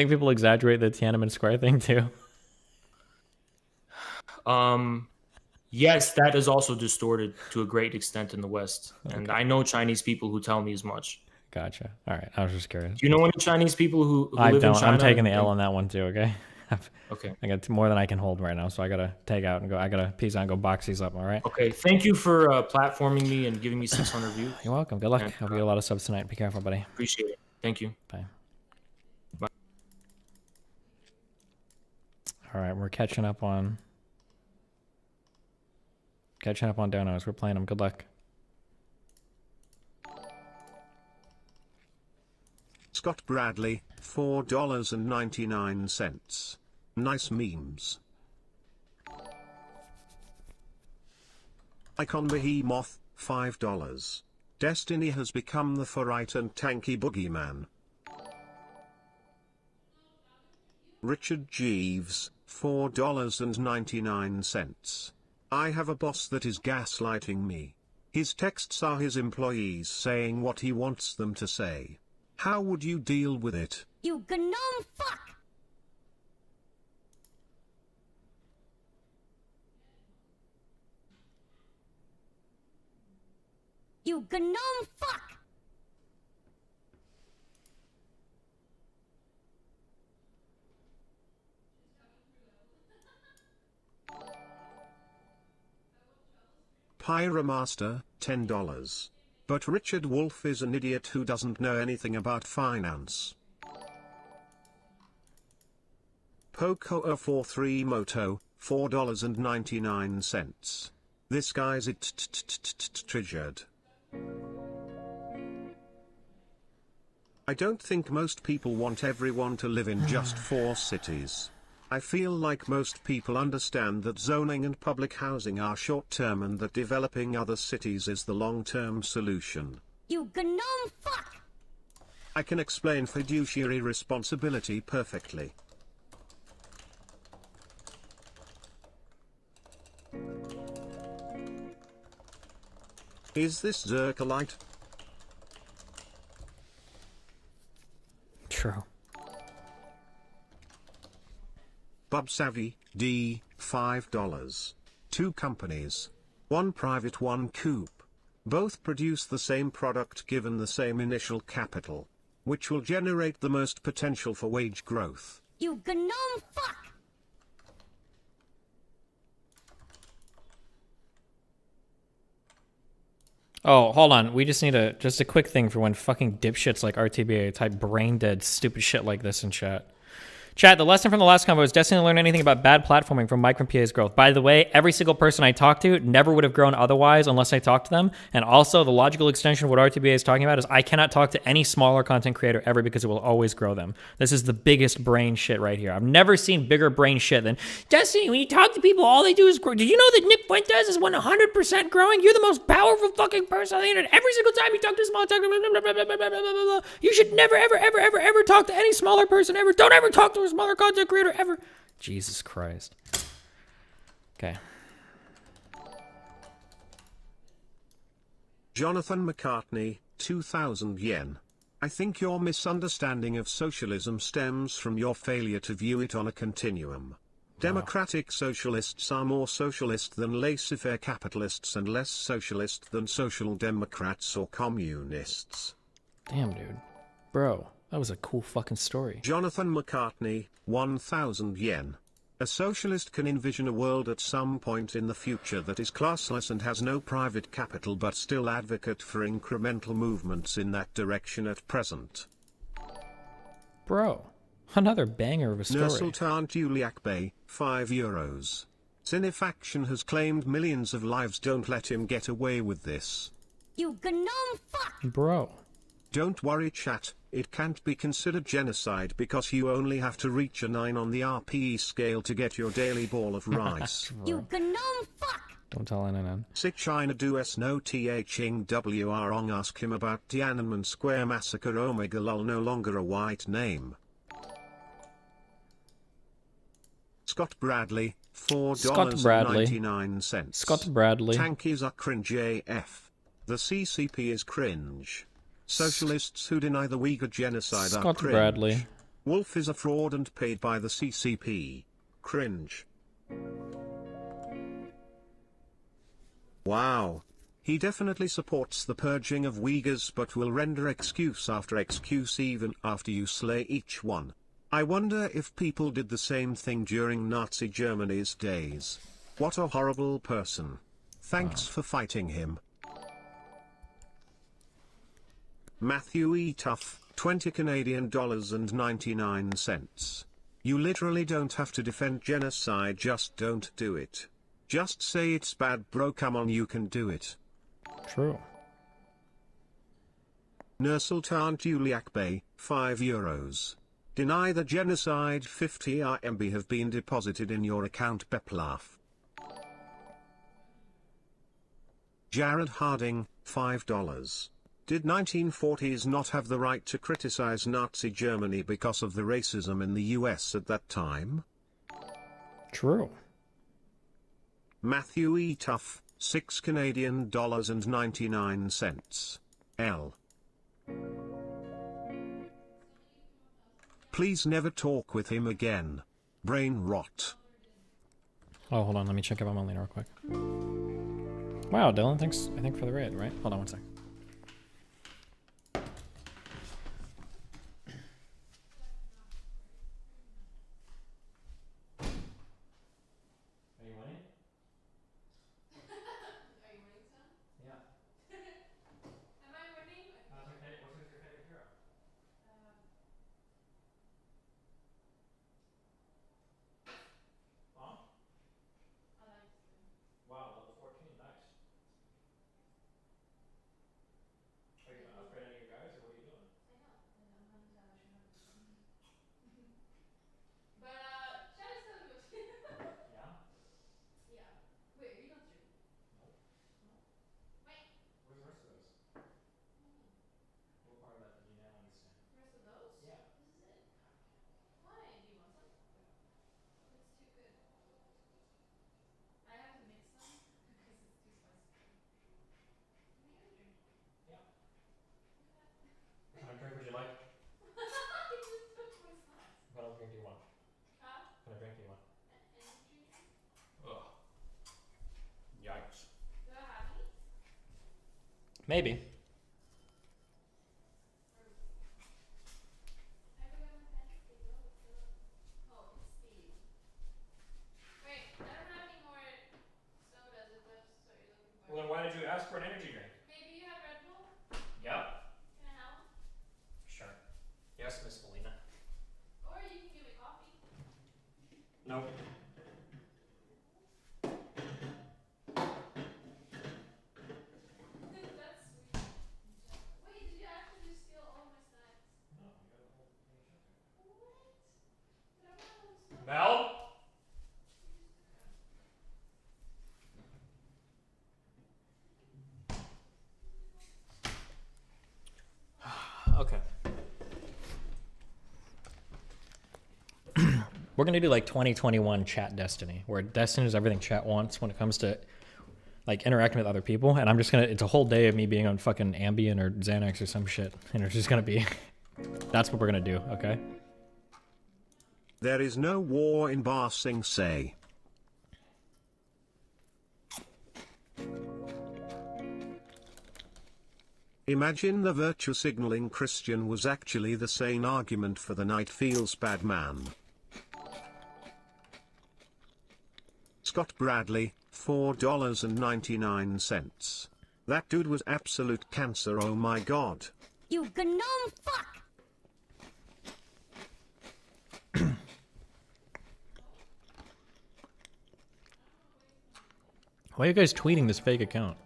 people exaggerate the Tiananmen Square thing too? Yes, that is also distorted to a great extent in the West, and I know Chinese people who tell me as much. Gotcha. All right, I was just curious. Do you know any Chinese people who I live don't. in China? I'm taking the L on that one too. Okay. Okay. I got more than I can hold right now, so I gotta take out and go. I gotta peace out and go box these up. All right. Okay. Thank you for platforming me and giving me 600 views. You're welcome. Good luck. Hope you get a lot of subs tonight. Be careful, buddy. Appreciate it. Thank you. Bye. Bye. All right, we're catching up on donos. We're playing them. Good luck. Scott Bradley, $4.99. Nice memes. Icon Behemoth, $5. Destiny has become the Ferrite and tanky boogeyman. Richard Jeeves, $4.99. I have a boss that is gaslighting me. His texts are his employees saying what he wants them to say. How would you deal with it? You gnome fuck! You gnome fuck! Pyramaster, $10. But Richard Wolff is an idiot who doesn't know anything about finance. Poco043 Moto, $4.99. This guy's it triggered. I don't think most people want everyone to live in just 4 cities. I feel like most people understand that zoning and public housing are short-term and that developing other cities is the long-term solution. You gnome fuck! I can explain fiduciary responsibility perfectly. Is this Zerkalite? True. Bub Savvy, D, $5. 2 companies. One private, one coup. Both produce the same product given the same initial capital. Which will generate the most potential for wage growth? You gnome fuck! Oh, hold on. We just need just a quick thing for when fucking dipshits like RTBA type brain dead stupid shit like this in chat. Chat, the lesson from the last convo is destined to learn anything about bad platforming from Mike from PA's growth. By the way, every single person I talked to never would have grown otherwise unless I talked to them. And also, the logical extension of what RTBA is talking about is I cannot talk to any smaller content creator ever because it will always grow them. This is the biggest brain shit right here. I've never seen bigger brain shit than, Destiny, when you talk to people, all they do is grow. Did you know that Nick Fuentes is 100% growing? You're the most powerful fucking person on the internet. Every single time you talk to a small, you should never, ever, ever, ever, ever talk to any smaller person ever. Don't ever talk to a smaller content creator ever. Jesus Christ. Okay. Jonathan McCartney, 2,000 yen. I think your misunderstanding of socialism stems from your failure to view it on a continuum. Democratic socialists are more socialist than laissez-faire capitalists and less socialist than social democrats or communists. Damn, dude. Bro, that was a cool fucking story. Jonathan McCartney, 1,000 yen. A socialist can envision a world at some point in the future that is classless and has no private capital but still advocate for incremental movements in that direction at present. Bro, another banger of a story. Nursultan tWJLK, €5. Cinefaction has claimed millions of lives. Don't let him get away with this. You gnome fuck! Bro. Don't worry chat, it can't be considered genocide because you only have to reach a 9 on the RPE scale to get your daily ball of rice. You gnome fuck! Don't tell NNN. Sick China does no thing wrong. Ask him about Tiananmen Square massacre. Omega lol, no longer a white name. Scott Bradley, $4.99. Scott Bradley. Tankies are cringe AF. The CCP is cringe. Socialists who deny the Uyghur genocide are Scott cringe. Bradley. Wolf is a fraud and paid by the CCP. Cringe. Wow. He definitely supports the purging of Uyghurs but will render excuse after excuse even after you slay each one. I wonder if people did the same thing during Nazi Germany's days. What a horrible person. Thanks for fighting him. Matthew E. Tuff, $20 Canadian and 99 cents. You literally don't have to defend genocide, just don't do it. Just say it's bad bro, come on, you can do it. True. Nursultan tWJLK, €5. Deny the genocide, 50 RMB have been deposited in your account, Beplaff. Jared Harding, $5. Did 1940s not have the right to criticize Nazi Germany because of the racism in the US at that time? True. Matthew E. Tuff, $6 Canadian and 99 cents. L. Please never talk with him again. Brain rot. Oh, hold on. Let me check if I'm on later real quick. Wow, Dylan, thanks, I think, for the raid, right? Hold on one sec. Maybe. Well, then why did you ask for an energy drink? Maybe you have Red Bull? Yep. Can I help? Sure. Yes, Miss Molina. Or you can give me coffee. Nope. That's sweet. Wait, did you actually just steal all of my snacks? No, you got a whole thing of sugar. What? Did I buy all this stuff? Mel? Okay. We're gonna do like 2021 chat destiny, where destiny is everything chat wants when it comes to like interacting with other people, and I'm just gonna, it's a whole day of me being on fucking Ambien or Xanax or some shit, and it's just gonna be, that's what we're gonna do, okay? There is no war in Ba Sing Se. Imagine the virtue signaling Christian was actually the sane argument for the night feels bad man. Scott Bradley, $4.99. That dude was absolute cancer, oh my god. You gnome fuck! Why are you guys tweeting this fake account?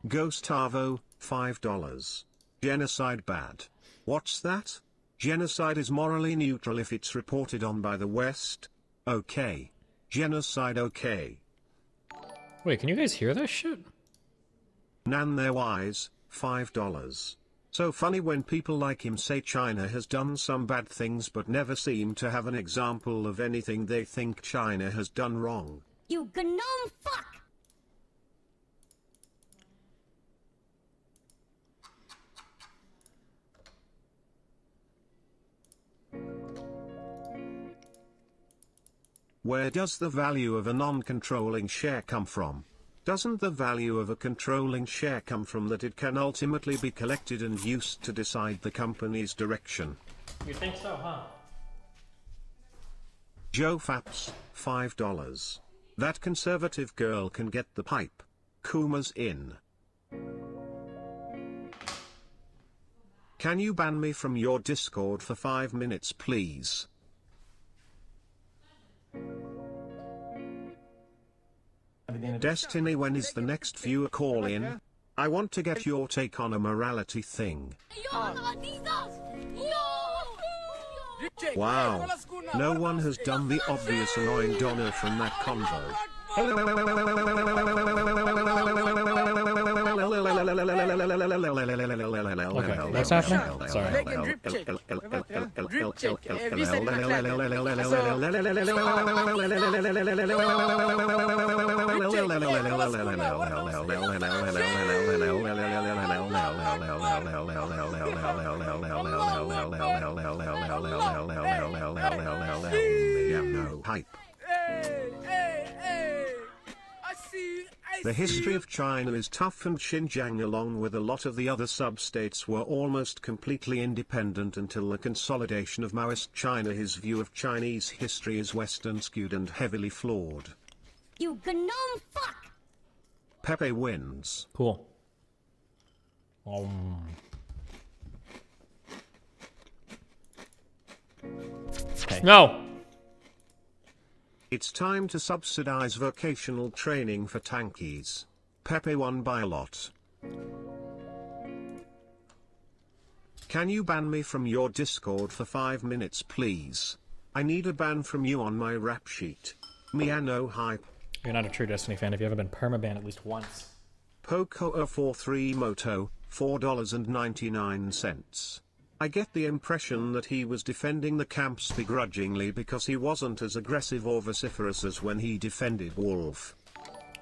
Gustavo, $5. Genocide bad. What's that? Genocide is morally neutral if it's reported on by the West. Okay. Genocide okay. Wait, can you guys hear this shit? Nan they're wise, $5. So funny when people like him say China has done some bad things but never seem to have an example of anything they think China has done wrong. You gnome fuck! Where does the value of a non-controlling share come from? Doesn't the value of a controlling share come from that it can ultimately be collected and used to decide the company's direction? You think so, huh? Joe Faps, $5. That conservative girl can get the pipe. Kuma's in. Can you ban me from your Discord for 5 minutes, please? Destiny, when is the next viewer call in? I want to get your take on a morality thing. Wow. No one has done the obvious annoying Donna from that convo. Okay, what's happening? Sorry. Hype. The history of China is tough, and Xinjiang along with a lot of the other sub-states were almost completely independent until the consolidation of Maoist China. His view of Chinese history is Western skewed and heavily flawed. You gnome fuck! Pepe wins. Cool. Okay. No! It's time to subsidize vocational training for tankies. Pepe won by a lot. Can you ban me from your Discord for 5 minutes, please? I need a ban from you on my rap sheet. Miano hype. You're not a true Destiny fan if you haven't been permabanned at least once. Poco043 Moto, $4.99. I get the impression that he was defending the camps begrudgingly because he wasn't as aggressive or vociferous as when he defended Wolf.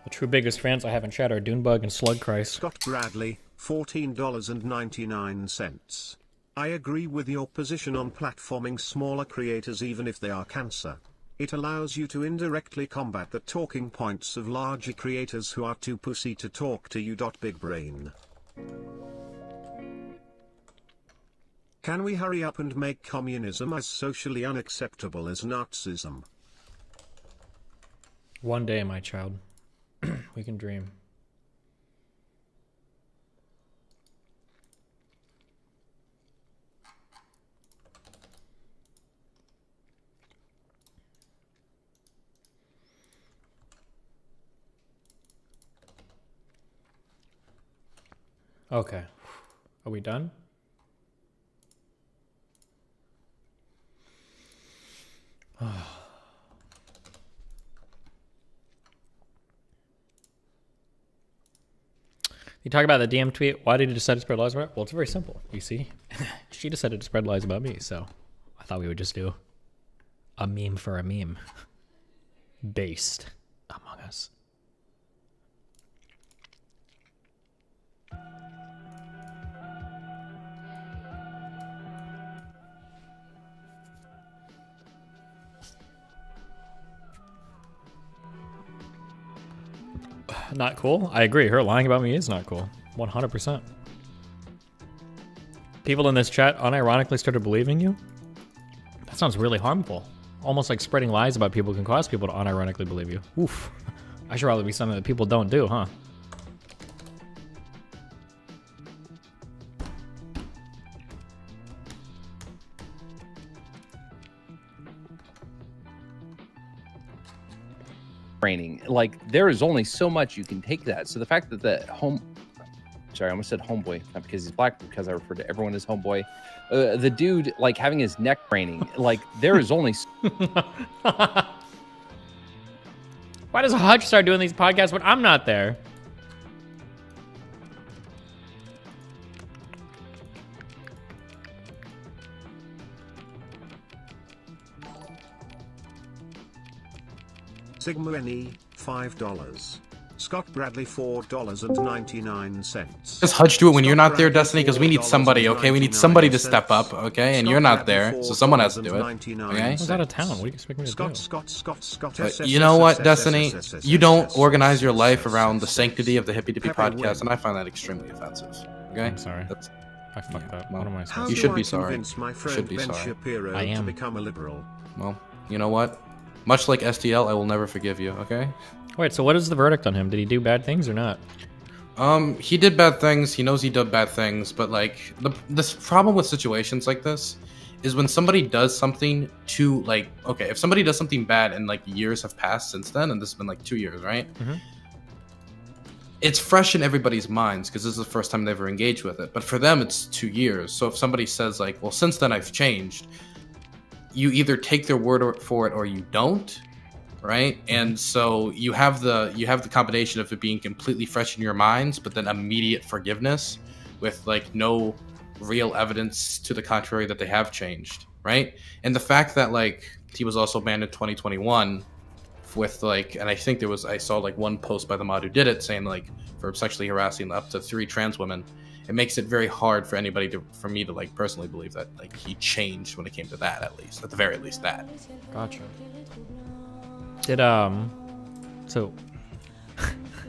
The true biggest fans I have in chat are Dunebug and Slugchrist. Scott Bradley, $14.99. I agree with your position on platforming smaller creators even if they are cancer. It allows you to indirectly combat the talking points of larger creators who are too pussy to talk to you. Big brain. Can we hurry up and make communism as socially unacceptable as Nazism? One day, my child. We can dream. Okay. Are we done? You talk about the DM tweet. Why did you decide to spread lies about it? Well, it's very simple. You see, she decided to spread lies about me, so I thought we would just do a meme for a meme based Among Us. Not cool? I agree. Her lying about me is not cool. 100%. People in this chat unironically started believing you? That sounds really harmful. Almost like spreading lies about people can cause people to unironically believe you. Oof. I should probably be something that people don't do, huh? Training, like there is only so much you can take that. So the fact that the sorry, I almost said homeboy, not because he's black, because I refer to everyone as homeboy. The dude like having his neck braining, like there is only. Why does Hutch start doing these podcasts when I'm not there? Sigma NE, $5. Scott Bradley, $4.99. Does Hutch do it when you're not there, Destiny? Because we need somebody, okay? We need somebody to step up, okay? And you're not there, so someone has to do it, okay? I was out of town. What do you expect me to do? But you know what, Destiny? You don't organize your life around the sanctity of the Hippie Dippy podcast, and I find that extremely offensive, okay? I'm sorry. I fucked up. What am I supposed You to should do? be sorry. You should be sorry. I am. To become a liberal. Well, you know what? Much like STL, I will never forgive you, okay? Wait, so what is the verdict on him? Did he do bad things or not? He did bad things. He knows he did bad things, but like this problem with situations like this is when somebody does something to like, okay, if somebody does something bad and like years have passed since then, and this has been like 2 years, right? Mm-hmm. It's fresh in everybody's minds because this is the first time they ever engaged with it. But for them, it's 2 years. So if somebody says like, well, since then I've changed, you either take their word for it or you don't, right? And so you have the combination of it being completely fresh in your minds, but then immediate forgiveness with like no real evidence to the contrary that they have changed, right? And the fact that like he was also banned in 2021 with like, and I think I saw like one post by the mod who did it saying like for sexually harassing up to 3 trans women. It makes it very hard for for me to like personally believe that like he changed when it came to that, at the very least that. Gotcha. Did so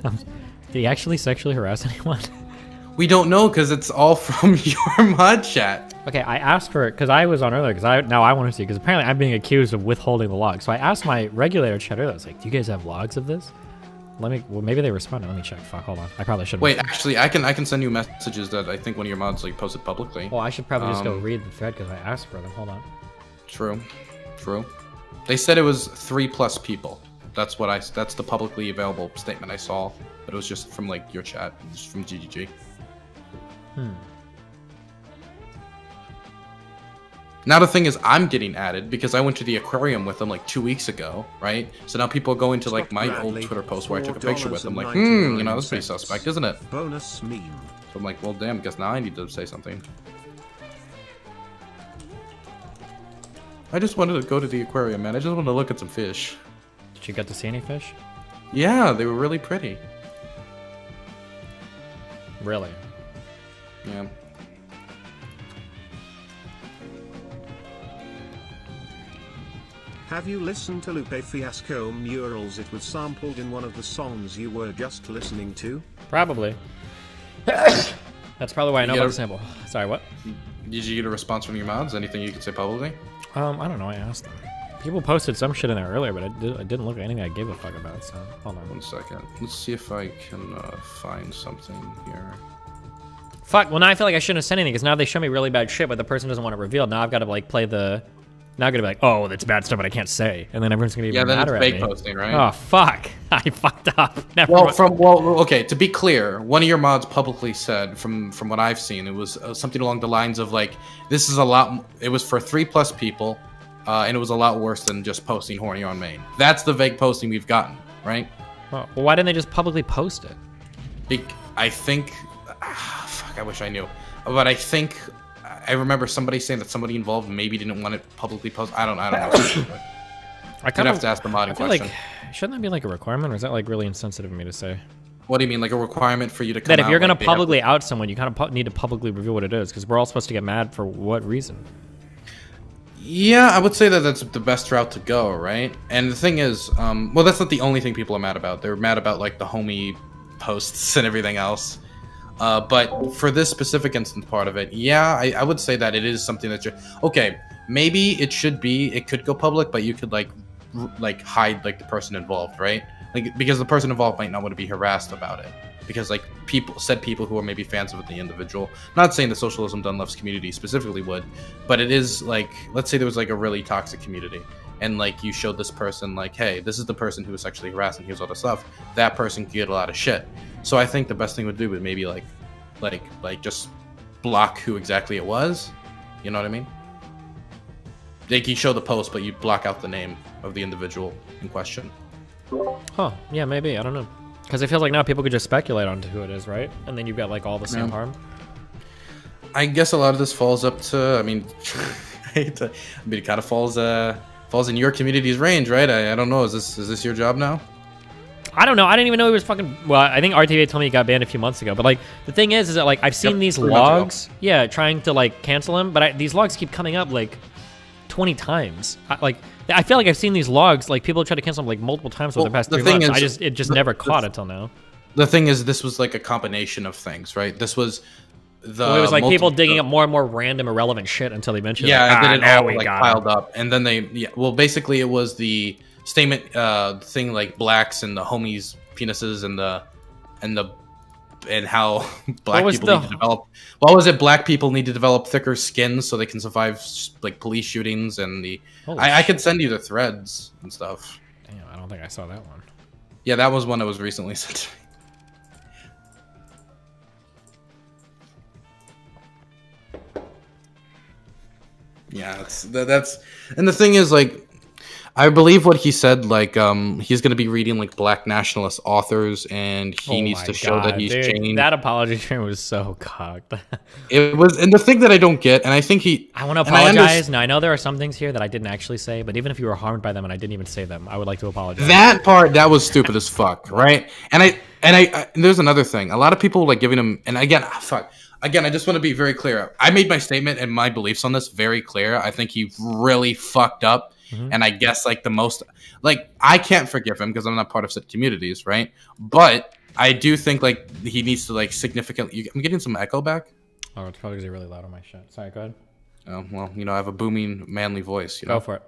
did he actually sexually harass anyone? We don't know because it's all from your mod chat. Okay, I asked for it because I was on earlier because I want to see because apparently I'm being accused of withholding the logs. So I asked my regulator chat earlier. I was like, "Do you guys have logs of this?" Well, maybe they responded. Let me check. Fuck, hold on. I probably should. Wait, actually, I can send you messages that I think one of your mods like posted publicly. Well, I should probably just go read the thread because I asked for them. Hold on. True. They said it was 3+ people. That's the publicly available statement I saw, but it was just from like your chat, just from GGG. Now the thing is, I'm getting added because I went to the aquarium with them like 2 weeks ago, right? So now people are going to like my old Twitter post where I took a picture with them, like, you know, that's pretty suspect, isn't it? Bonus meme. So I'm like, well, damn, guess now I need to say something. I just wanted to go to the aquarium, man. I just wanted to look at some fish. Did you get to see any fish? Yeah, they were really pretty. Really? Yeah. Have you listened to Lupe Fiasco Murals? It was sampled in one of the songs you were just listening to. Probably. That's probably why I know about the sample. Sorry, what? Did you get a response from your mods? Anything you could say publicly? I don't know. I asked them. People posted some shit in there earlier, but it didn't look like anything I gave a fuck about. So hold on 1 second. Let's see if I can find something here. Fuck. Well, now I feel like I shouldn't have said anything because now they show me really bad shit, but the person doesn't want it revealed. Now I've got to like play the. Now I'm gonna be like, oh, that's bad stuff, but I can't say, and then everyone's gonna be madder at me. Yeah, then it's fake posting, right? Oh fuck! I fucked up. Never Okay. To be clear, one of your mods publicly said, from what I've seen, it was something along the lines of like, this is a lot. It was for 3+ people, and it was a lot worse than just posting horny on main. That's the vague posting we've gotten, right? Well, why didn't they just publicly post it? I think, fuck, I wish I knew, but I remember somebody saying that somebody involved maybe didn't want it publicly posted. I don't know. I'd have to ask the modding question. Like, shouldn't that be like a requirement, or is that like really insensitive of me to say? What do you mean, like a requirement for you to come that if out, you're gonna like, publicly out someone, you kind of need to publicly reveal what it is, because we're all supposed to get mad for what reason? Yeah, I would say that that's the best route to go, right? And the thing is, well, that's not the only thing people are mad about. They're mad about like the homie posts and everything else. But for this specific instance part of it, yeah, I would say that it is something that you're... Okay, maybe it could go public, but you could like hide like the person involved, right? Like, because the person involved might not want to be harassed about it. Because like people who are maybe fans of the individual, not saying the Socialism Done Loves community specifically would, but it is like, let's say there was like a really toxic community, and like you showed this person like, hey, this is the person who was sexually harassed and here's all the stuff, that person could get a lot of shit. So I think the best thing would do would maybe like just block who exactly it was. You know what I mean? Like you show the post, but you block out the name of the individual in question. Huh? Yeah, maybe. I don't know. Because it feels like now people could just speculate on who it is, right? And then you've got like all the same harm. I guess a lot of this falls up to. I mean, it kind of falls in your community's range, right? I don't know. Is this your job now? I don't know. I didn't even know he was fucking... Well, I think RTV told me he got banned a few months ago. But, like, the thing is that, like, I've seen these logs... Yeah, trying to, like, cancel him. But these logs keep coming up, like, 20 times. I feel like I've seen these logs, like, people try to cancel them, like, multiple times over the past 3 months. It just never caught until now. The thing is, this was, like, a combination of things, right? This was... it was like people digging up more and more random, irrelevant shit until eventually... Yeah, and then it all, like, piled up. And then they... Yeah, well, basically, it was the... statement thing like blacks and the homies penises and how black people need to develop. What was it? Black people need to develop thicker skins so they can survive like police shootings and the. I could send you the threads and stuff. Damn, I don't think I saw that one. Yeah, that was one that was recently sent to me. Yeah, that's and the thing is like. I believe what he said, like, he's going to be reading, like, black nationalist authors, and he needs to show that he's changed. That apology train was so cocked. It was, and the thing that I don't get, and I think I want to apologize. Now, I know there are some things here that I didn't actually say, but even if you were harmed by them and I didn't even say them, I would like to apologize. That part, that was stupid as fuck, right? And there's another thing. A lot of people, like, giving him, and again, Again, I just want to be very clear. I made my statement and my beliefs on this very clear. I think he really fucked up. And I guess like the most, like I can't forgive him because I'm not part of said communities, right? But I do think like he needs to like significantly. I'm getting some echo back. Oh, it's probably because you're really loud on my shit. Sorry, go ahead. Oh well, you know I have a booming manly voice. You know? Go for it.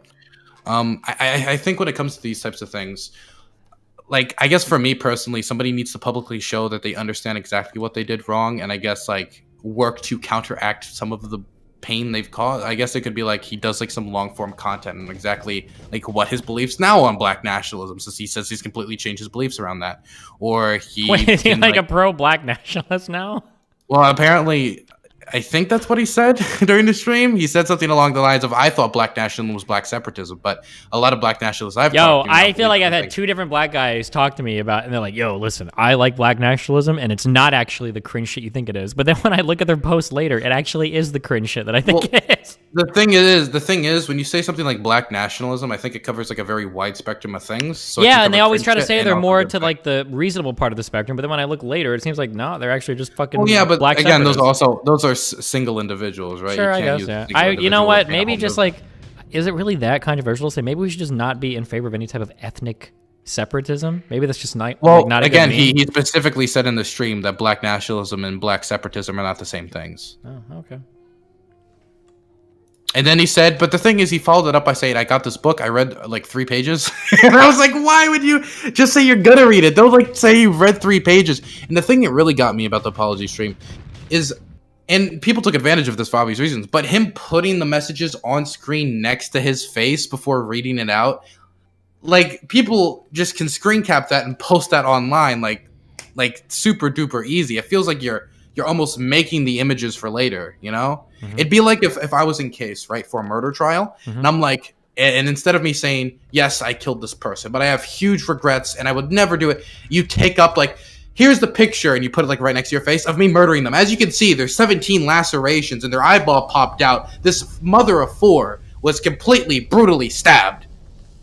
I think when it comes to these types of things, like I guess for me personally, somebody needs to publicly show that they understand exactly what they did wrong, and I guess like work to counteract some of the pain they've caused. I guess it could be like he does like some long form content and exactly like what his beliefs now on black nationalism, since he says he's completely changed his beliefs around that. Or he wait, is he like a pro black nationalist now? Well, apparently I think that's what he said during the stream. He said something along the lines of, I thought black nationalism was black separatism, but a lot of black nationalists I feel like I've had two different black guys talk to me about, and they're like, yo, listen, I like black nationalism, and it's not actually the cringe shit you think it is. But then when I look at their posts later, it actually is the cringe shit that I think it is. The thing is, when you say something like black nationalism, I think it covers like a very wide spectrum of things. So yeah, and they always try to say they're more to like the reasonable part of the spectrum, but then when I look later, it seems like, no, they're actually just fucking but black again, those are single individuals, right? Sure, I guess, yeah. You know what? Maybe just like, is it really that controversial to say maybe we should just not be in favor of any type of ethnic separatism? Maybe that's just not. Well, like, not a again, good meme. he specifically said in the stream that black nationalism and black separatism are not the same things. Oh, okay. And then he said, but the thing is, he followed it up by saying, I got this book. I read like 3 pages. And I was like, why would you just say you're going to read it? Don't like say you read 3 pages. And the thing that really got me about the apology stream is, and people took advantage of this for obvious reasons, but him putting the messages on screen next to his face before reading it out, like people just can screen cap that and post that online like super duper easy. It feels like you're almost making the images for later, you know? Mm-hmm. It'd be like if I was in case, right, for a murder trial, mm-hmm. and I'm like, and instead of me saying, yes, I killed this person, but I have huge regrets and I would never do it, you take up like, here's the picture, and you put it like right next to your face of me murdering them. As you can see, there's 17 lacerations and their eyeball popped out. This mother of 4 was completely brutally stabbed.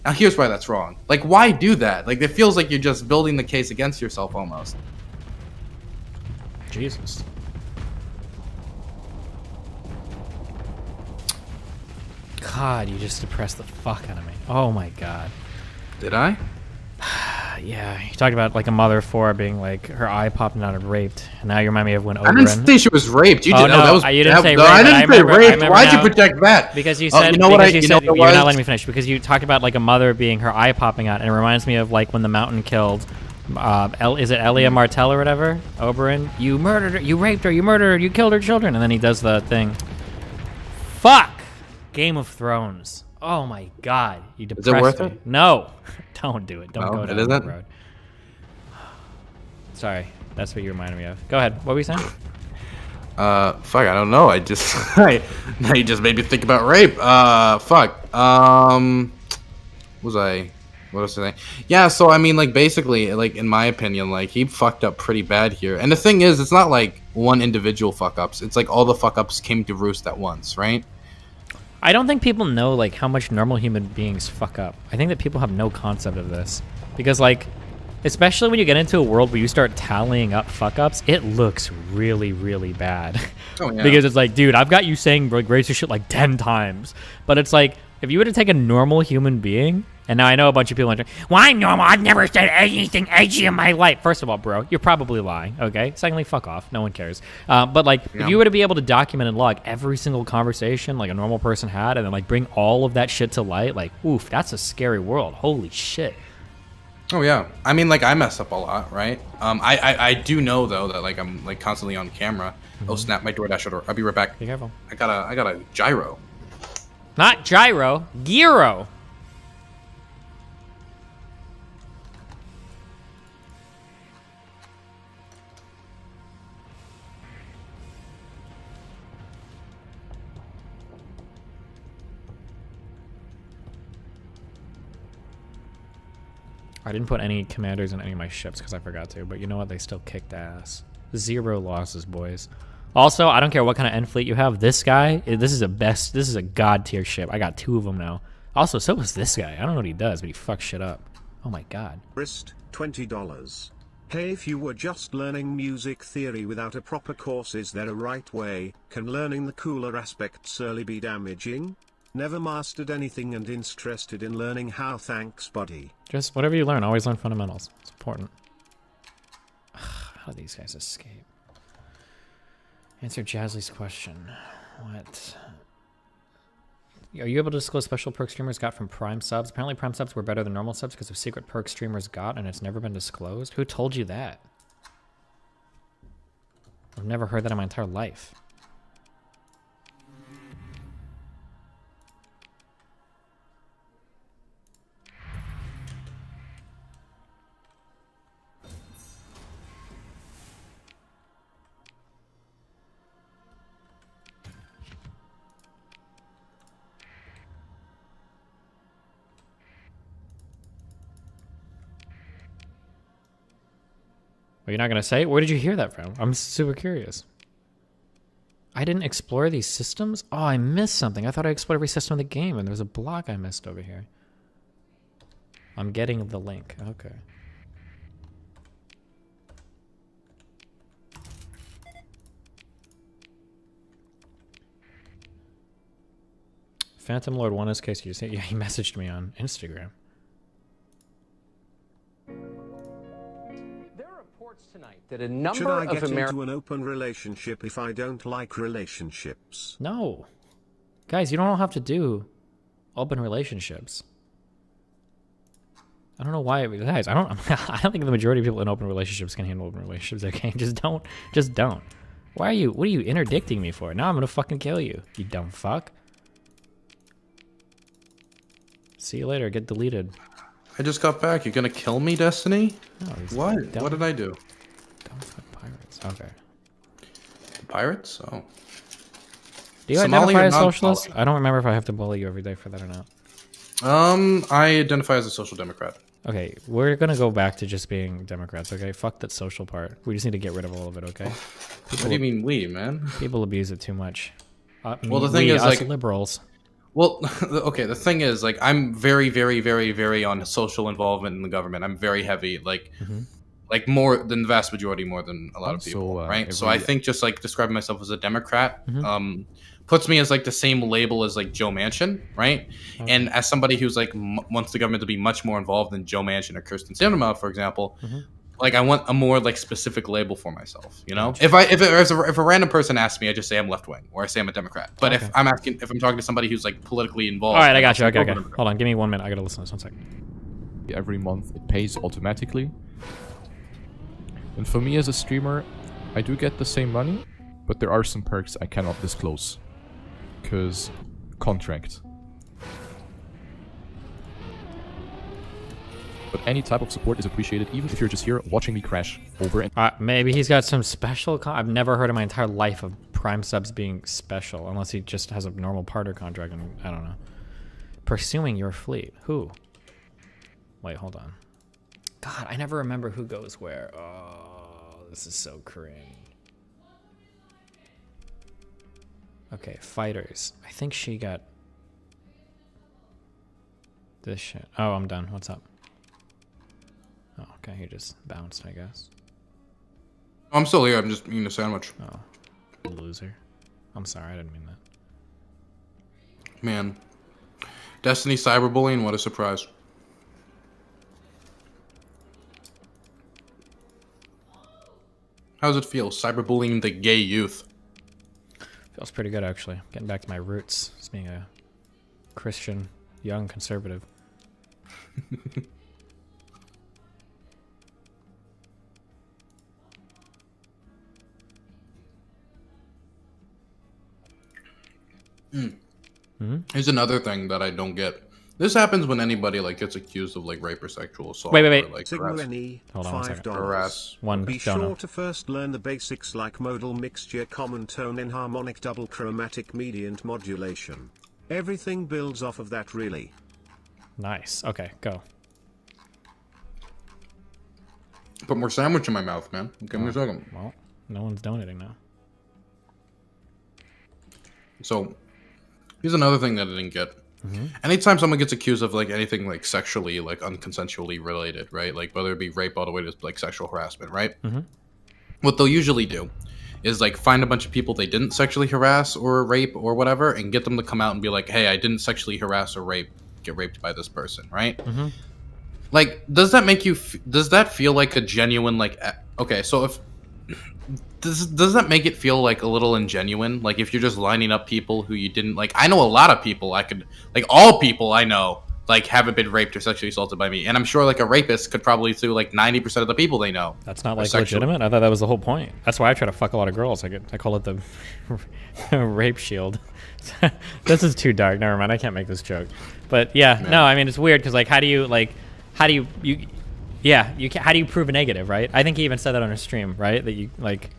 Now here's why that's wrong. Like, why do that? Like, it feels like you're just building the case against yourself almost. Jesus. God, you just depressed the fuck out of me. Oh my god. Did I? Yeah, you talked about like a mother of 4 being like her eye popping out and raped. And now you remind me of when Oberyn. I didn't say she was raped. You did. No, that was, you didn't say no, rape. I didn't say rape. Why'd now, you protect that? Because you said, you know what you're not letting me finish. Because you talked about like a mother being her eye popping out, and it reminds me of like when the Mountain killed, is it Elia Martell or whatever? Oberyn, you murdered her, you raped her, you murdered her, you killed her children, and then he does the thing. Fuck, Game of Thrones. Oh my god, you depressed me. Is it worth it? No, don't do it. Don't go down that isn't? road. Sorry, that's what you reminded me of. Go ahead. What were you saying? Fuck, I don't know. I just now you just made me think about rape. Fuck. What was I saying? Yeah, so I mean, like, basically, like, in my opinion, like, he fucked up pretty bad here. And the thing is, it's not like one individual fuck-ups. It's like all the fuck-ups came to roost at once, right? I don't think people know, like, how much normal human beings fuck up. I think that people have no concept of this. Because, like, especially when you get into a world where you start tallying up fuck-ups, it looks really, really bad. Oh, yeah. Because it's like, dude, I've got you saying racist shit like 10 times. But it's like, if you were to take a normal human being, and now I know a bunch of people are like, well, I'm normal, I've never said anything edgy in my life. First of all, bro, you're probably lying, okay? Secondly, fuck off. No one cares. But, like, if you were to be able to document and log every single conversation like a normal person had, and then, like, bring all of that shit to light, like, oof, that's a scary world. Holy shit. Oh, yeah. I mean, like, I mess up a lot, right? I do know, though, that, like, I'm, like, constantly on camera. Mm-hmm. Oh, snap, my DoorDash order. I'll be right back. Be careful. I got a gyro. Not gyro, gyro. I didn't put any commanders in any of my ships because I forgot to, but you know what? They still kicked ass. 0 losses, boys. Also, I don't care what kind of end fleet you have. This guy, this is a god tier ship. I got 2 of them now. Also, so was this guy. I don't know what he does, but he fucks shit up. Oh my god. Wrist, $20. Hey, if you were just learning music theory without a proper course, is there a right way? Can learning the cooler aspects early be damaging? Never mastered anything and interested in learning how. Thanks, buddy. Just whatever you learn, always learn fundamentals. It's important. How do these guys escape? Answer Jazzy's question. What? Are you able to disclose special perk streamers got from Prime subs? Apparently Prime subs were better than normal subs because of secret perk streamers got, and it's never been disclosed. Who told you that? I've never heard that in my entire life. You're not going to say? Where did you hear that from? I'm super curious. I didn't explore these systems? Oh, I missed something. I thought I explored every system in the game, and there's a block I missed over here. I'm getting the link. Okay. Phantom Lord 1 SKC. Yeah, he messaged me on Instagram. There are reports tonight that a number Should I of get Americans into an open relationship if I don't like relationships? No. Guys, you don't have to do open relationships. I don't know why, guys. I don't think the majority of people in open relationships can handle open relationships. Okay, just don't. Why are you? What are you interdicting me for? Now I'm gonna fucking kill you, you dumb fuck. See you later. Get deleted. I just got back. You're gonna kill me, Destiny? No, What? What did I do? Don't fuck pirates. Okay. The pirates? Oh. Do you Somali identify or as socialist? non-Somali? I don't remember if I have to bully you every day for that or not. I identify as a social democrat. Okay, we're gonna go back to just being Democrats, okay? Fuck that social part. We just need to get rid of all of it, okay? What do you mean we, man? People abuse it too much. Well, the thing is, us like, liberals. Well, okay, the thing is, like, I'm very, very, very, very on social involvement in the government. I'm very heavy, like, like more than the vast majority, more than a lot of people, right? So I think just like describing myself as a Democrat, puts me as like the same label as like Joe Manchin, right? Okay. And as somebody who's like wants the government to be much more involved than Joe Manchin or Kirsten Sinema, for example, like I want a more like specific label for myself, you know? If a random person asks me, I just say I'm left wing or I say I'm a Democrat. But if I'm talking to somebody who's like politically involved, all right, I got you. Okay. Hold on, give me 1 minute. I gotta listen to this 1 second. Every month it pays automatically. And for me as a streamer, I do get the same money, but there are some perks I cannot disclose. Because contract. But any type of support is appreciated, even if you're just here watching me crash over and Maybe he's got some special I've never heard in my entire life of Prime subs being special, unless he just has a normal partner contract and I don't know. Pursuing your fleet. Who? Wait, hold on. God, I never remember who goes where. Oh, this is so cringe. Okay, fighters. I think she got this shit. Oh, I'm done. What's up? Oh, okay, he just bounced, I guess. I'm still here. I'm just eating a sandwich. Oh, loser. I'm sorry, I didn't mean that. Man, Destiny cyberbullying. What a surprise. How does it feel, cyberbullying the gay youth? Feels pretty good, actually. Getting back to my roots as being a Christian, young conservative. Here's another thing that I don't get. This happens when anybody like gets accused of like rape or sexual assault. Wait. Or, like, Hold on 1 second. harass. Be sure to first learn the basics like modal mixture, common tone, enharmonic, double chromatic, mediant modulation. Everything builds off of that, really. Nice. Okay, go. Put more sandwich in my mouth, man. Give me a second. Well, no one's donating now. So, here's another thing that I didn't get. Anytime someone gets accused of like anything like sexually, like unconsensually related, right? Like whether it be rape all the way to like sexual harassment, right? What they'll usually do is like find a bunch of people they didn't sexually harass or rape or whatever, and get them to come out and be like, "Hey, I didn't sexually harass or get raped by this person," right? Like, does that make you? Does that feel like a genuine like? Okay, so if does that make it feel like a little ingenuine? Like if you're just lining up people who you didn't like. I know a lot of people. I could like all people I know like haven't been raped or sexually assaulted by me, and I'm sure like a rapist could probably sue like 90% of the people they know. That's not like legitimate. I thought that was the whole point. That's why I try to fuck a lot of girls. I call it the rape shield. This is too dark. Never mind. I can't make this joke. But yeah, no. I mean it's weird because like how do you prove a negative, right? I think he even said that on a stream, right? That you like.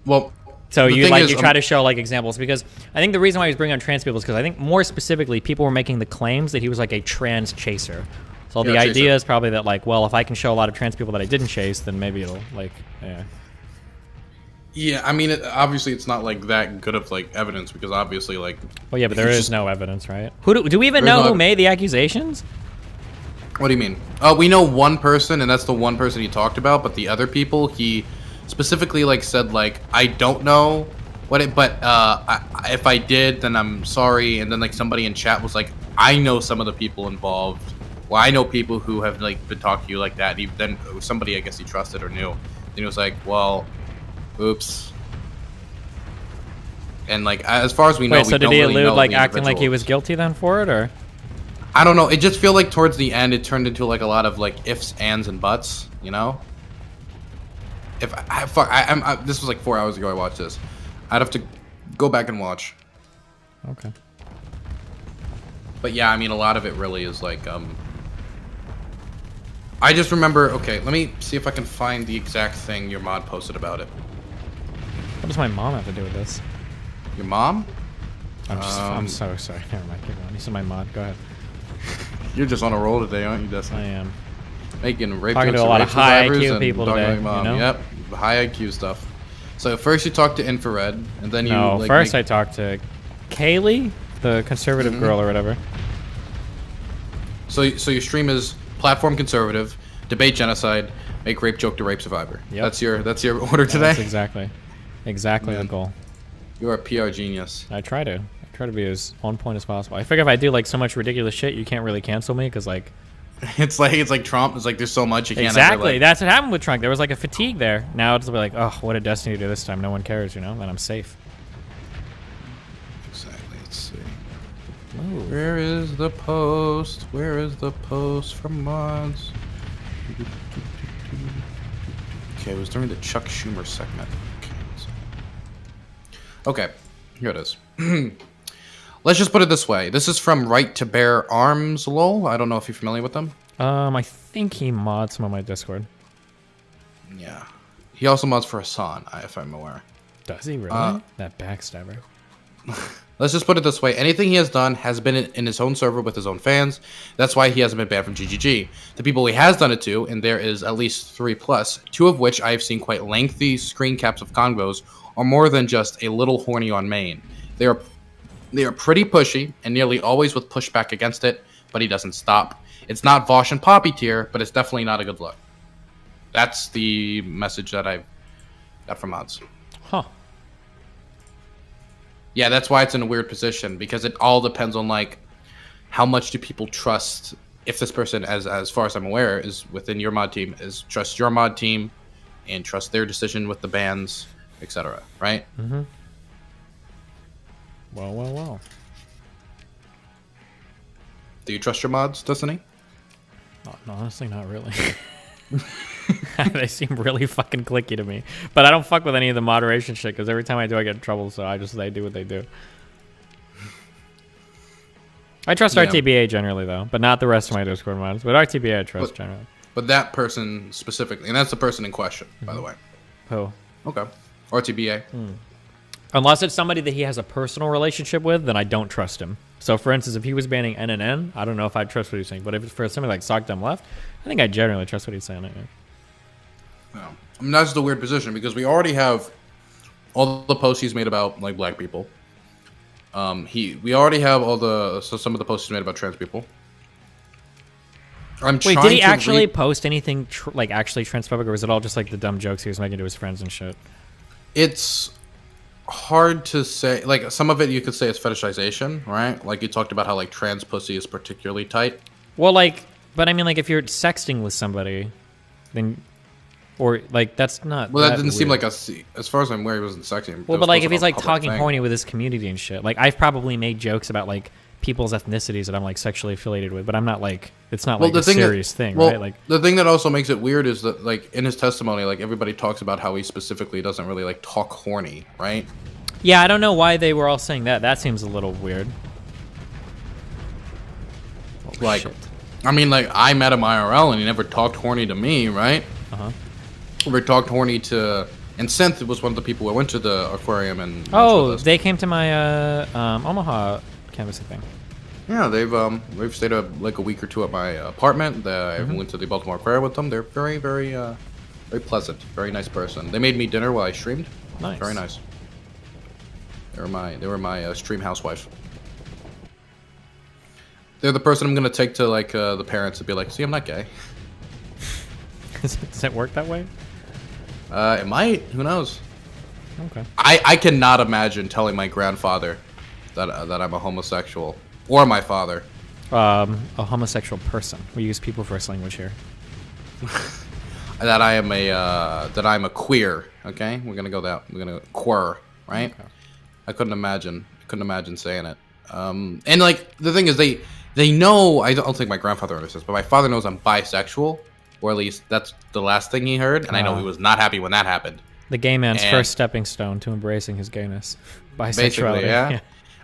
Well, so you like you try to show like examples because I think the reason why he was bringing on trans people is because I think more specifically people were making the claims that he was like a trans chaser. So the idea is probably that like, well, if I can show a lot of trans people that I didn't chase, then maybe it'll like, yeah. Yeah, I mean, obviously it's not like that good of like evidence because obviously like. Well, yeah, but there is no evidence, right? Who do we even know who made the accusations? What do you mean? We know one person, and that's the one person he talked about. But the other people, he specifically like said like I don't know, If I did, then I'm sorry. And then like somebody in chat was like, I know some of the people involved. Well, I know people who have like been talking to you like that. Then somebody I guess he trusted or knew. And he was like, well, oops. And like as far as we know, Wait, so we did don't he really allude know like the acting like he was individuals. guilty then for it, or? I don't know. It just feel like towards the end, it turned into like a lot of like ifs, ands, and buts. You know. If this was like 4 hours ago I watched this. I'd have to go back and watch. Okay. But yeah, I mean, a lot of it really is like, I just remember, okay, let me see if I can find the exact thing your mod posted about it. What does my mom have to do with this? Your mom? I'm so sorry. Never mind. Keep going. You said my mod. Go ahead. You're just on a roll today, aren't you, Dustin? I am. Making rape Talking jokes to a lot of rape high survivors IQ and people talking today, about your mom. you know? Yep, high IQ stuff. So first you talk to Infrared, and then you No, like, first I talked to Kaylee, the conservative girl or whatever. So your stream is platform conservative, debate genocide, make rape joke to rape survivor. Yep. That's your order today. That's exactly the goal. You're a PR genius. I try to be as on point as possible. I figure if I do like so much ridiculous shit, you can't really cancel me because like. It's like Trump. It's like there's so much you can't. Exactly. Ever, like... That's what happened with Trump. There was like a fatigue there. Now it's like, oh, what did Destiny do this time? No one cares, you know, and I'm safe. Exactly. Let's see. Ooh. Where is the post? Where is the post from mods? Okay, it was during the Chuck Schumer segment. Okay, here it is. Let's just put it this way. This is from Right to Bear Arms, lol. I don't know if you're familiar with them. I think he mods some of my Discord. Yeah. He also mods for Hassan, if I'm aware. Does he really? That backstabber. Let's just put it this way. Anything he has done has been in his own server with his own fans. That's why he hasn't been banned from GGG. The people he has done it to, and there is at least 3+, 2 of which I have seen quite lengthy screen caps of convos, are more than just a little horny on main. They are pretty pushy, and nearly always with pushback against it, but he doesn't stop. It's not Vosh and Poppy tier, but it's definitely not a good look. That's the message that I've got from mods. Huh. Yeah, that's why it's in a weird position, because it all depends on, like, how much do people trust, if this person, as far as I'm aware, is within your mod team, is trust your mod team, and trust their decision with the bans, etc., right? Mm-hmm. Well. Do you trust your mods, Destiny? No, honestly, not really. They seem really fucking clicky to me. But I don't fuck with any of the moderation shit, because every time I do, I get in trouble, so they do what they do. I trust RTBA generally, though, but not the rest of my Discord mods. But RTBA I trust generally. But that person specifically, and that's the person in question, by the way. Who? Okay. RTBA. Unless it's somebody that he has a personal relationship with, then I don't trust him. So, for instance, if he was banning NNN, I don't know if I'd trust what he's saying. But if it's for somebody like Sockdom Left, I think I generally trust what he's saying. Yeah. I mean, that's the weird position, because we already have all the posts he's made about, like, black people. We already have some of the posts he's made about trans people. Wait, did he actually post anything like actually transphobic, or was it all just like the dumb jokes he was making to his friends and shit? It's hard to say. Like, some of it you could say is fetishization, right? Like, you talked about how, like, trans pussy is particularly tight. Well, like, but I mean, like, if you're sexting with somebody, then, or like, that's not. Well, that didn't seem like as far as I'm aware, he wasn't sexting. Well, but like, if he's like talking horny with his community and shit, like, I've probably made jokes about like people's ethnicities that I'm like sexually affiliated with, but I'm not like, it's not like a serious thing, right? Like, the thing that also makes it weird is that, like, in his testimony, like, everybody talks about how he specifically doesn't really like talk horny, right? Yeah, I don't know why they were all saying that. That seems a little weird. Oh, like, shit. I mean, like, I met him IRL and he never talked horny to me, right? Never talked horny to. And Synth was one of the people who went to the aquarium and. Oh, they came to my Omaha canvassing thing. Yeah, they've stayed like a week or two at my apartment. I went to the Baltimore Aquarium with them. They're very, very, very pleasant, very nice person. They made me dinner while I streamed. Nice, very nice. They were my stream housewife. They're the person I'm gonna take to like the parents and be like, "See, I'm not gay." Does it work that way? It might. Who knows? Okay. I cannot imagine telling my grandfather that I'm a homosexual, or my father. A homosexual person. We use people first language here. That I'm a queer. Okay, we're gonna queer, right? Okay. I couldn't imagine saying it. And like the thing is, they know. I don't think my grandfather understands, but my father knows I'm bisexual, or at least that's the last thing he heard, and I know he was not happy when that happened. The gay man's first stepping stone to embracing his gayness, bisexuality. Yeah.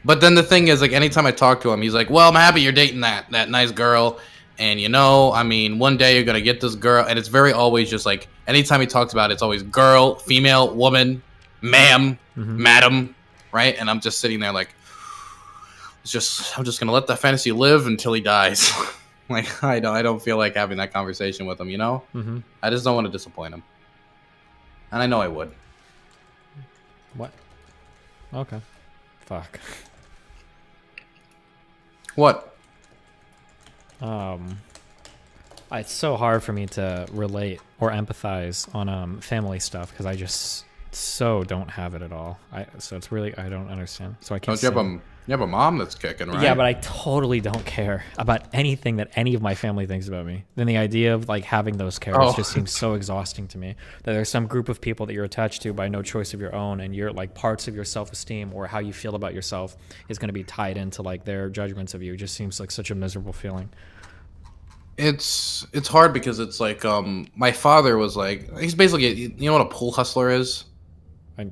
But then the thing is, like, anytime I talk to him, he's like, "Well, I'm happy you're dating that nice girl, and I mean, one day you're gonna get this girl." And it's very always just like, anytime he talks about it, it's always girl, female, woman, ma'am, madam, right? And I'm just sitting there like, I'm just gonna let that fantasy live until he dies. Like, I don't feel like having that conversation with him, I just don't want to disappoint him, and I know I would. What? Okay. Fuck. What? It's so hard for me to relate or empathize on family stuff because I just so don't have it at all. So it's really, I don't understand. So I can't. You have a mom that's kicking, right? Yeah, but I totally don't care about anything that any of my family thinks about me. Then the idea of like having those cares just seems so exhausting to me. That there's some group of people that you're attached to by no choice of your own, and you're like parts of your self-esteem or how you feel about yourself is going to be tied into like their judgments of you. It just seems like such a miserable feeling. It's hard because it's like my father was like, he's basically, you know what a pool hustler is?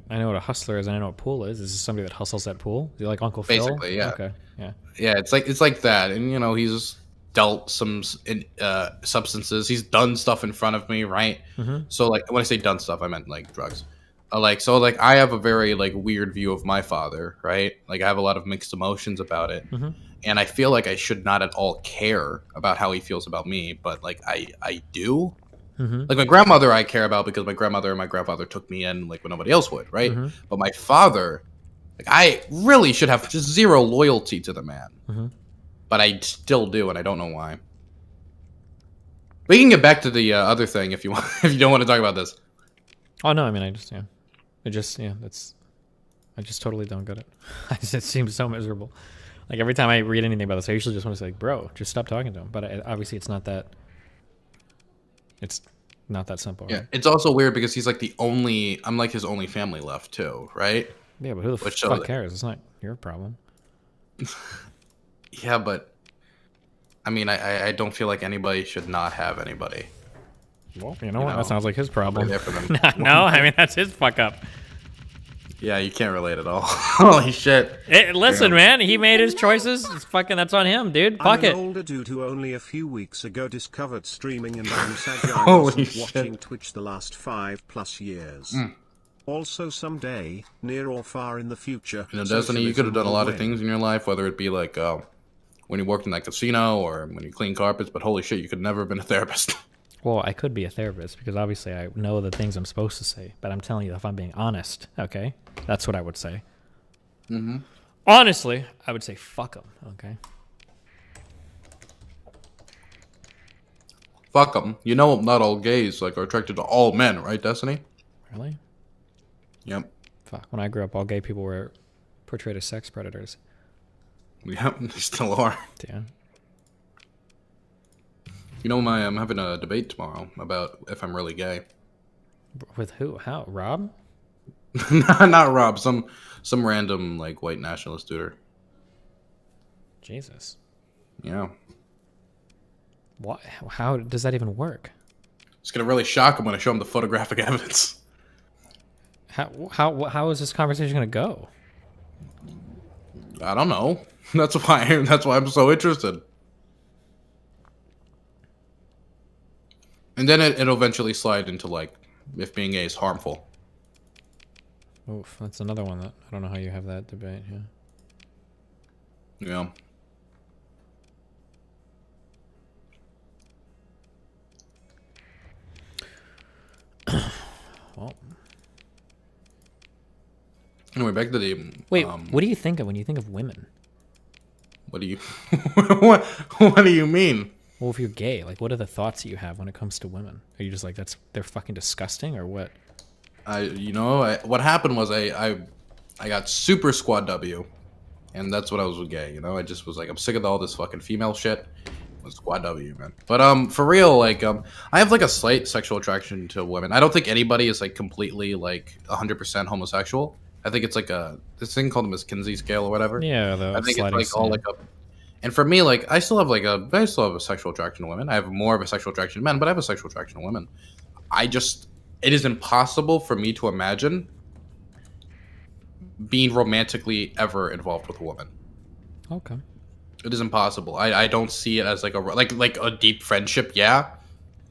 I know what a hustler is, and I know what pool is. Is this somebody that hustles at pool? Is he like Uncle Phil? Basically, yeah. Okay, yeah. Yeah, it's like that, and he's dealt some substances. He's done stuff in front of me, right? So like when I say done stuff, I meant like drugs. I have a very like weird view of my father, right? Like I have a lot of mixed emotions about it, and I feel like I should not at all care about how he feels about me, but like I do. Like my grandmother I care about because my grandmother and my grandfather took me in like when nobody else would, right? But my father, like I really should have just zero loyalty to the man. But I still do, and I don't know why. We can get back to the other thing if you want, if you don't want to talk about this. Oh no, I mean I just I just totally don't get it. It seems so miserable. Like every time I read anything about this, I usually just want to say, like, bro, just stop talking to him. But obviously it's not that. It's not that simple. Yeah, right? it's also weird because he's like I'm like his only family left too, right? Yeah, but who the fuck cares? It's not your problem. Yeah, but I mean, I don't feel like anybody should not have anybody. Well, you know what? That sounds like his problem. There for them. No, I mean that's his fuck up. Yeah, you can't relate at all. Holy shit. Listen, man, he made his choices. It's fucking, that's on him, dude. Fuck it. I'm an older dude who only a few weeks ago discovered streaming, and I'm sad I Holy wasn't shit. watching Twitch the last 5+ years. Also someday, near or far in the future, Destiny, you could have done a lot of win. things in your life, whether it be like when you worked in that casino or when you clean carpets, but holy shit, you could never have been a therapist. Well, I could be a therapist because obviously I know the things I'm supposed to say, but I'm telling you, if I'm being honest, okay, that's what I would say. Honestly, I would say fuck them, okay? Fuck them. You know, not all gays like are attracted to all men, right, Destiny? Really? Yep. Fuck. When I grew up, all gay people were portrayed as sex predators. Yep, they still are. Damn. You know, I'm having a debate tomorrow about if I'm really gay. With who? How? Rob? Not Rob. Some random like white nationalist dude. Jesus. Yeah. What? How does that even work? It's gonna really shock him when I show him the photographic evidence. How is this conversation gonna go? I don't know. That's why I'm so interested. And then it'll eventually slide into like if being gay is harmful. Oof, that's another one that I don't know how you have that debate. Yeah. Well. Anyway, back to the wait. What do you think of when you think of women? What do you what do you mean? Well, if you're gay, like, what are the thoughts that you have when it comes to women? Are you just like, they're fucking disgusting, or what? What happened was I got super squad W, and that's what I was with gay. You know, I just was like, I'm sick of all this fucking female shit. Squad W, man. But for real, like I have like a slight sexual attraction to women. I don't think anybody is like completely like 100% homosexual. I think it's like this thing called the Miss Kinsey scale or whatever. Yeah, I think it's like all like a. And for me, like I still have a sexual attraction to women. I have more of a sexual attraction to men, but I have a sexual attraction to women. It is impossible for me to imagine being romantically ever involved with a woman. Okay. It is impossible. I don't see it as like a deep friendship, yeah.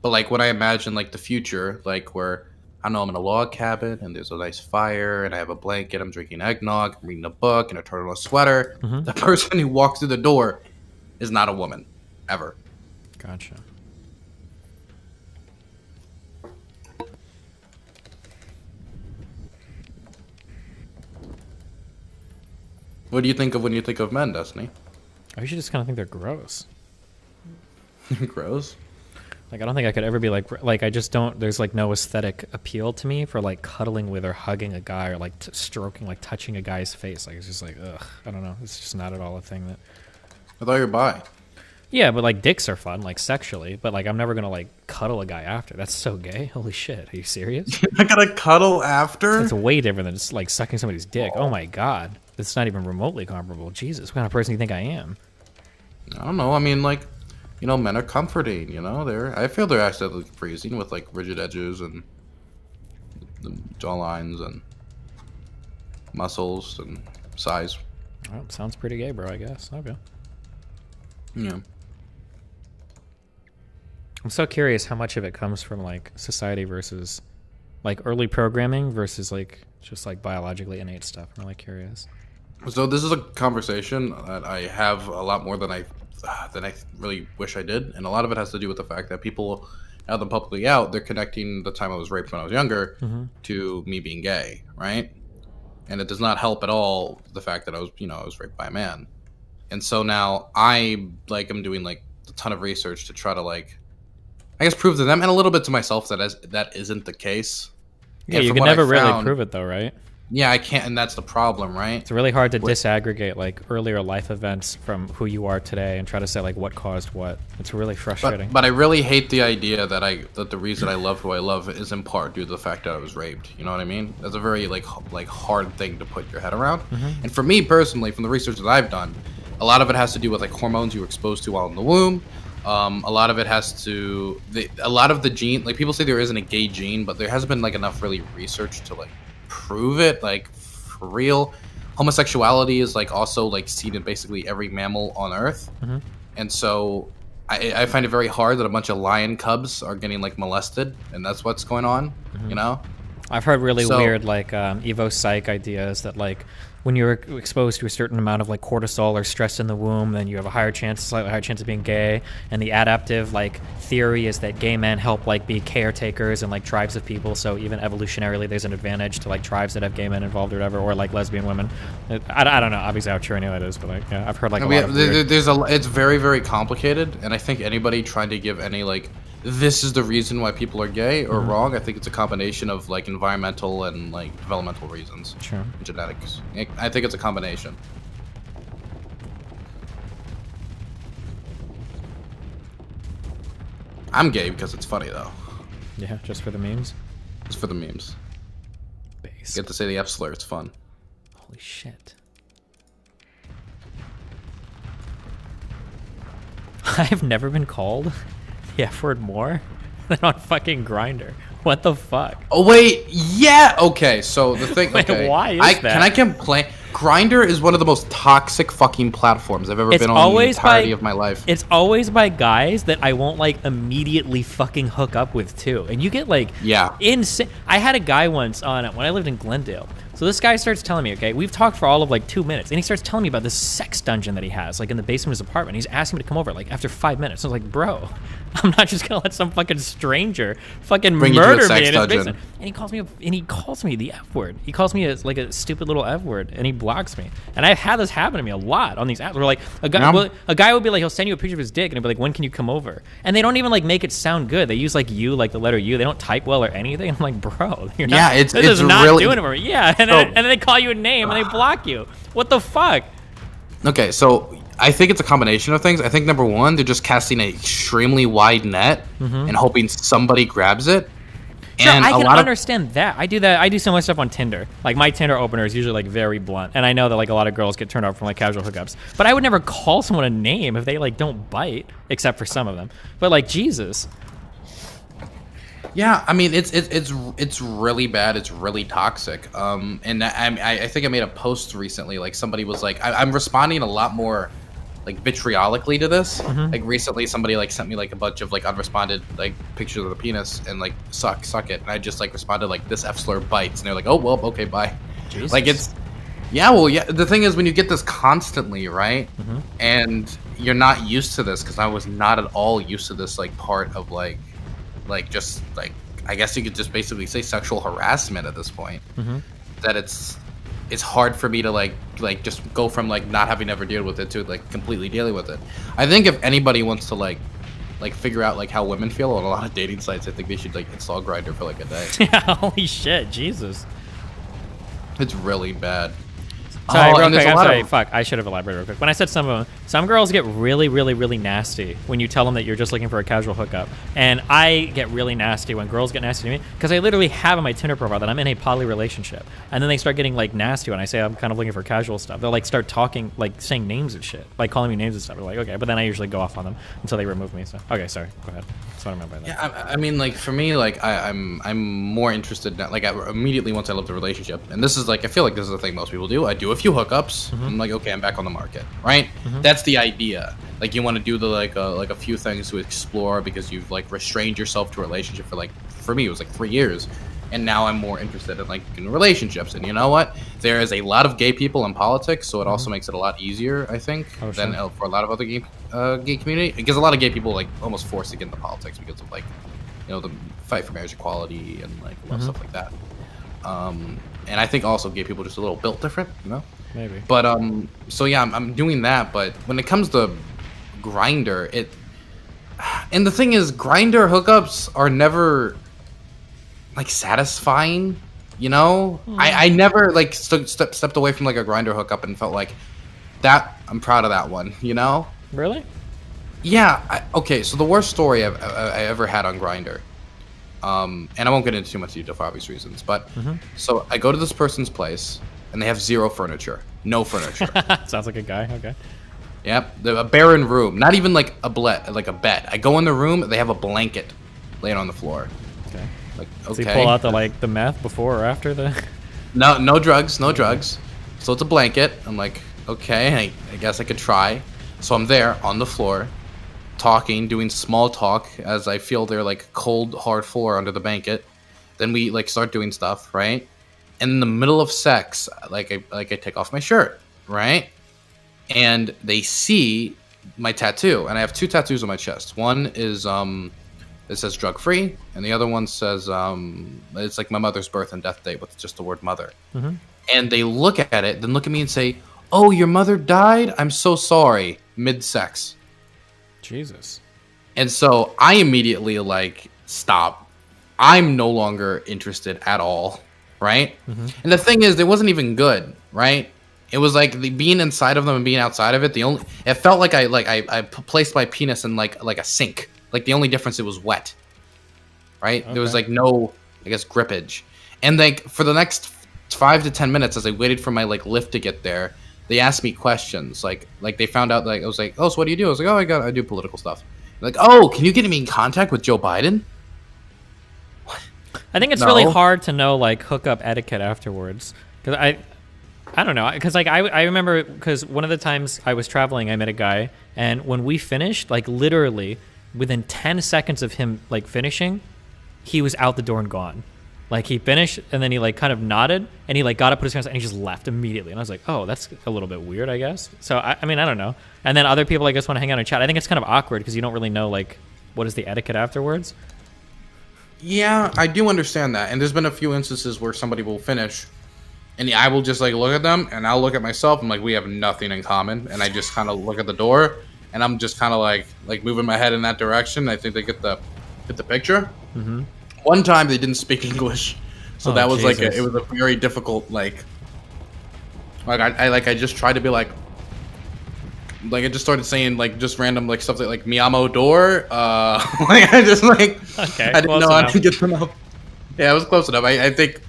But like when I imagine like the future, like where I know I'm in a log cabin and there's a nice fire and I have a blanket, I'm drinking eggnog, I'm reading a book and a turtleneck sweater. The person who walks through the door is not a woman, ever. Gotcha. What do you think of when you think of men, Destiny? I usually just kind of think they're gross. Gross? Like, I don't think I could ever be like I just don't, there's like no aesthetic appeal to me for like cuddling with or hugging a guy or like stroking, like touching a guy's face. Like, it's just like, ugh, I don't know. It's just not at all a thing that. I thought you were bi. Yeah, but like dicks are fun, like sexually, but like I'm never gonna like cuddle a guy after. That's so gay. Holy shit. Are you serious? You're not gonna cuddle after? It's way different than just like sucking somebody's dick. Oh my god. It's not even remotely comparable. Jesus, what kind of person do you think I am? I don't know. I mean, like, you know, men are comforting, you know? I feel they're actually freezing with, like, rigid edges and the jaw lines and muscles and size. Well, sounds pretty gay, bro, I guess. Okay. Yeah. I'm so curious how much of it comes from, like, society versus, like, early programming versus, like, just, like, biologically innate stuff. I'm really curious. So this is a conversation that I have a lot more than I really wish I did, and a lot of it has to do with the fact that people, now them publicly out, they're connecting the time I was raped when I was younger to me being gay, right? And it does not help at all the fact that I was raped by a man, and so now I am doing like a ton of research to try to like, I guess, prove to them and a little bit to myself that isn't the case. Yeah, you can never really prove it though, right? Yeah, I can't, and that's the problem, right? It's really hard to disaggregate like earlier life events from who you are today and try to say like what caused what. It's really frustrating. But I really hate the idea that the reason I love who I love is in part due to the fact that I was raped. You know what I mean? That's a very like hard thing to put your head around. And for me personally, from the research that I've done, a lot of it has to do with like hormones you were exposed to while in the womb. A lot of it has to a lot of the gene, like people say there isn't a gay gene, but there hasn't been like enough really research to like prove it, like for real. Homosexuality is like also like seen in basically every mammal on Earth, and so I find it very hard that a bunch of lion cubs are getting like molested, and that's what's going on. You know, I've heard really weird like Evo Psych ideas that like when you're exposed to a certain amount of like cortisol or stress in the womb, then you have a slightly higher chance of being gay. And the adaptive like theory is that gay men help like be caretakers and like tribes of people. So even evolutionarily, there's an advantage to like tribes that have gay men involved or whatever, or like lesbian women. I don't know obviously how true any of that is, but like yeah, I've heard like it's very, very complicated, and I think anybody trying to give any like this is the reason why people are gay or wrong, I think it's a combination of like environmental and like developmental reasons. Sure. Genetics. I think it's a combination. I'm gay because it's funny though. Yeah, just for the memes? Just for the memes. Base. You get to say the F slur, it's fun. Holy shit. I've never been called the F word more than on fucking Grindr. What the fuck? Oh wait, yeah. Okay, so the thing. Wait, okay, why is that? Can I complain? Grindr is one of the most toxic fucking platforms I've ever been on in the entirety of my life. It's always by guys that I won't like immediately fucking hook up with too, and you get like insane. I had a guy once on it when I lived in Glendale So this guy starts telling me, okay, we've talked for all of like 2 minutes, and he starts telling me about this sex dungeon that he has, like in the basement of his apartment. He's asking me to come over, like after 5 minutes. I was like, bro, I'm not just gonna let some fucking stranger fucking murder me in his basement. And he calls me the F word. He calls me like a stupid little F word, and he blocks me. And I've had this happen to me a lot on these apps. Where like a guy would be like, he'll send you a picture of his dick, and he'll be like, when can you come over? And they don't even like make it sound good. They use like U, like the letter U. They don't type well or anything. I'm like, bro, you're not, it's this is not really doing it for me. Yeah, and then they call you a name and they block you. What the fuck? Okay, so I think it's a combination of things. I think number one, they're just casting an extremely wide net and hoping somebody grabs it. Sure, and I can understand that. I do that. I do similar stuff on Tinder. Like my Tinder opener is usually like very blunt, and I know that like a lot of girls get turned off from like casual hookups. But I would never call someone a name if they like don't bite, except for some of them. But like Jesus. Yeah, I mean it's really bad. It's really toxic. And I think I made a post recently. Like somebody was like, I'm responding a lot more, like vitriolically to this. Like recently, somebody like sent me like a bunch of like unresponded like pictures of the penis and like suck it, and I just like responded like this F slur bites, and they're like, oh well, okay, bye. Jesus. Like it's the thing is when you get this constantly, right, and you're not used to this, because I was not at all used to this like part of like just like I guess you could just basically say sexual harassment at this point. That it's hard for me to like just go from like not having ever dealt with it to like completely dealing with it. I think if anybody wants to like figure out like how women feel on a lot of dating sites, I think they should like install Grindr for like a day. Yeah, holy shit, Jesus. It's really bad. Sorry, real quick, I'm sorry. Fuck, I should have elaborated real quick. When I said some of them, some girls get really, really, really nasty when you tell them that you're just looking for a casual hookup. And I get really nasty when girls get nasty to me, because I literally have on my Tinder profile that I'm in a poly relationship. And then they start getting like nasty when I say I'm kind of looking for casual stuff. They'll like start talking, like saying names and shit, like calling me names and stuff. They're like, okay, but then I usually go off on them until they remove me. So, okay, sorry, go ahead. That's what I meant by that. Yeah, I mean, like for me, like I'm more interested now, like immediately once I left the relationship, and this is like I feel like this is the thing most people do. I do a few hookups. I'm like, okay, I'm back on the market, right? That's the idea. Like you want to do the like a few things to explore, because you've like restrained yourself to a relationship for like, for me it was like 3 years, and now I'm more interested in like in relationships. And you know what? There is a lot of gay people in politics, so it also makes it a lot easier, I think, than for a lot of other gay community, because a lot of gay people like almost forced to get into politics because of like, you know, the fight for marriage equality and like a lot of stuff like that. And I think also gay people are just a little built different, you know. Maybe. But so yeah, I'm doing that. But when it comes to Grindr, and the thing is, Grindr hookups are never like satisfying, you know. I never like stepped away from like a Grindr hookup and felt like that I'm proud of that one, you know. Really? Yeah. Okay. So the worst story I ever had on Grindr, and I won't get into too much detail for obvious reasons, but so I go to this person's place. And they have zero furniture. No furniture. Sounds like a guy. Okay. Yep. A barren room. Not even like a bed. I go in the room. They have a blanket laying on the floor. Okay. Like, okay. Does he pull out the meth before or after the? No drugs. No drugs. So it's a blanket. I'm like, okay. I guess I could try. So I'm there on the floor, talking, doing small talk as I feel their like cold hard floor under the blanket. Then we like start doing stuff, right? And in the middle of sex, like I take off my shirt, right? And they see my tattoo, and I have 2 tattoos on my chest. One is it says drug free, and the other one says it's like my mother's birth and death date with just the word mother. And they look at it, then look at me and say, "Oh, your mother died? I'm so sorry." Mid-sex. Jesus. And so I immediately like stop. I'm no longer interested at all. Right? And the thing is, it wasn't even good, right? It was like being inside of them and being outside of it. It felt like I placed my penis in like a sink. Like the only difference, it was wet, right? Okay. There was like no, I guess, grippage. And like for the next 5 to 10 minutes, as I waited for my like lift to get there, they asked me questions. Like they found out, like I was like, "Oh, so what do you do?" I was like, "Oh, I do political stuff." Like, "Oh, can you get me in contact with Joe Biden?" I think it's really hard to know like hookup etiquette afterwards, because I don't know, because like I remember, because one of the times I was traveling, I met a guy, and when we finished, like literally within 10 seconds of him like finishing, he was out the door and gone. Like he finished and then he like kind of nodded and he like got up, put his hands, and he just left immediately. And I was like, oh, that's a little bit weird, I guess. So I mean, I don't know. And then other people, I guess, want to hang out and chat. I think it's kind of awkward because you don't really know like what is the etiquette afterwards. Yeah, I do understand that. And there's been a few instances where somebody will finish and I will just like look at them and I'll look at myself. I'm like, we have nothing in common. And I just kind of look at the door and I'm just kind of like moving my head in that direction. I think they get the picture. Mm-hmm. One time they didn't speak English, so that was Jesus. It was a very difficult like I just tried to be like I just started saying like just random like stuff like mi amo door. Like I just like okay, I didn't know how to get them up. Yeah, it was close enough. I think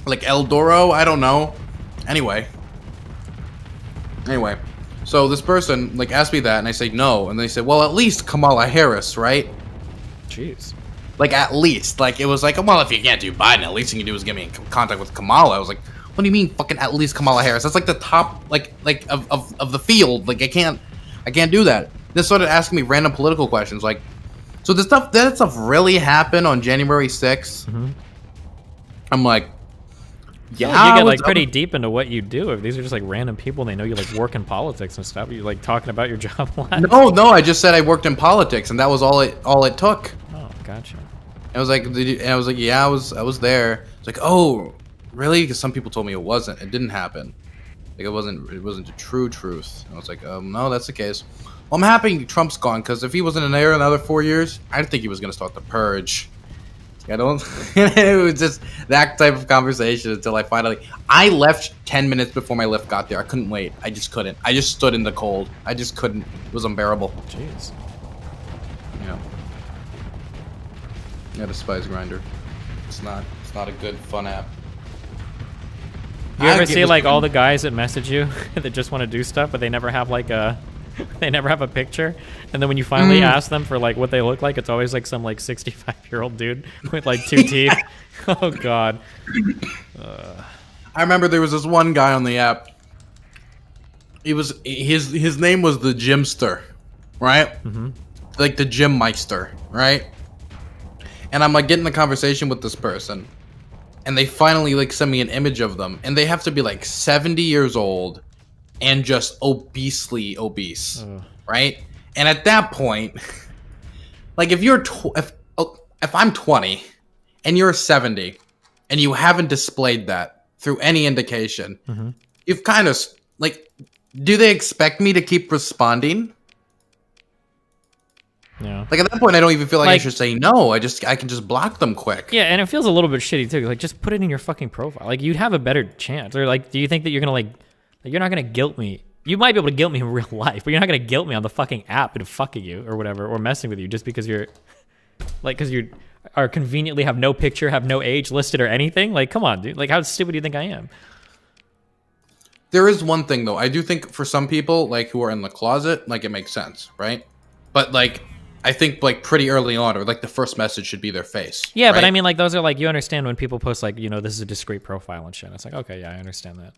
like El Doro. I don't know. Anyway, so this person like asked me that, and I say no, and they said, well, at least Kamala Harris, right? Jeez. Like, at least. Like, it was like, well, if you can't do Biden, at least you can do is get me in contact with Kamala. I was like, what do you mean fucking at least Kamala Harris? That's like the top, like of the field. Like, I can't do that. They started asking me random political questions. Like, so that stuff really happened on January 6th? Mm-hmm. I'm like, yeah. You get like pretty deep into what you do. If these are just like random people and they know you like work in politics and stuff, you're like talking about your job a lot. No, I just said I worked in politics and that was all it took. Gotcha. I was like, yeah, I was there. It's like, oh, really? Because some people told me it wasn't. It didn't happen. Like it wasn't the true truth. And I was like, no, that's the case. Well, I'm happy Trump's gone because if he wasn't in there another 4 years, I didn't think he was gonna start the purge. I don't. It was just that type of conversation until I left 10 minutes before my lift got there. I couldn't wait. I just couldn't. I just stood in the cold. I just couldn't. It was unbearable. Jeez. Yeah. Yeah, the Spice Grinder. It's not a good fun app. You ever see like all the guys that message you that just want to do stuff, but they never have like a picture, and then when you finally ask them for like what they look like, it's always like some like 65-year-old dude with like 2 teeth. Oh God. I remember there was this one guy on the app. His name was the Gymster, right? Mm-hmm. Like the Gym Meister, right? And I'm like getting the conversation with this person, and they finally like send me an image of them, and they have to be like 70 years old and just obesely obese, right? And at that point, like if I'm 20 and you're 70 and you haven't displayed that through any indication, mm-hmm. You've kind of like, do they expect me to keep responding? Yeah. Like at that point, I don't even feel like I should say no. I can just block them quick. Yeah, and it feels a little bit shitty too. Like just put it in your fucking profile. Like you'd have a better chance. Or like, do you think that you're gonna like you're not gonna guilt me? You might be able to guilt me in real life, but you're not gonna guilt me on the fucking app into fucking you or whatever, or messing with you just because you're like you are conveniently have no picture, have no age listed or anything. Like, come on, dude. Like, how stupid do you think I am? There is one thing though. I do think for some people, like who are in the closet, like it makes sense, right? But like, I think like pretty early on, or like the first message should be their face. Yeah, right? but I mean, like those are like, you understand when people post like, you know, this is a discreet profile and shit. It's like, okay, yeah, I understand that.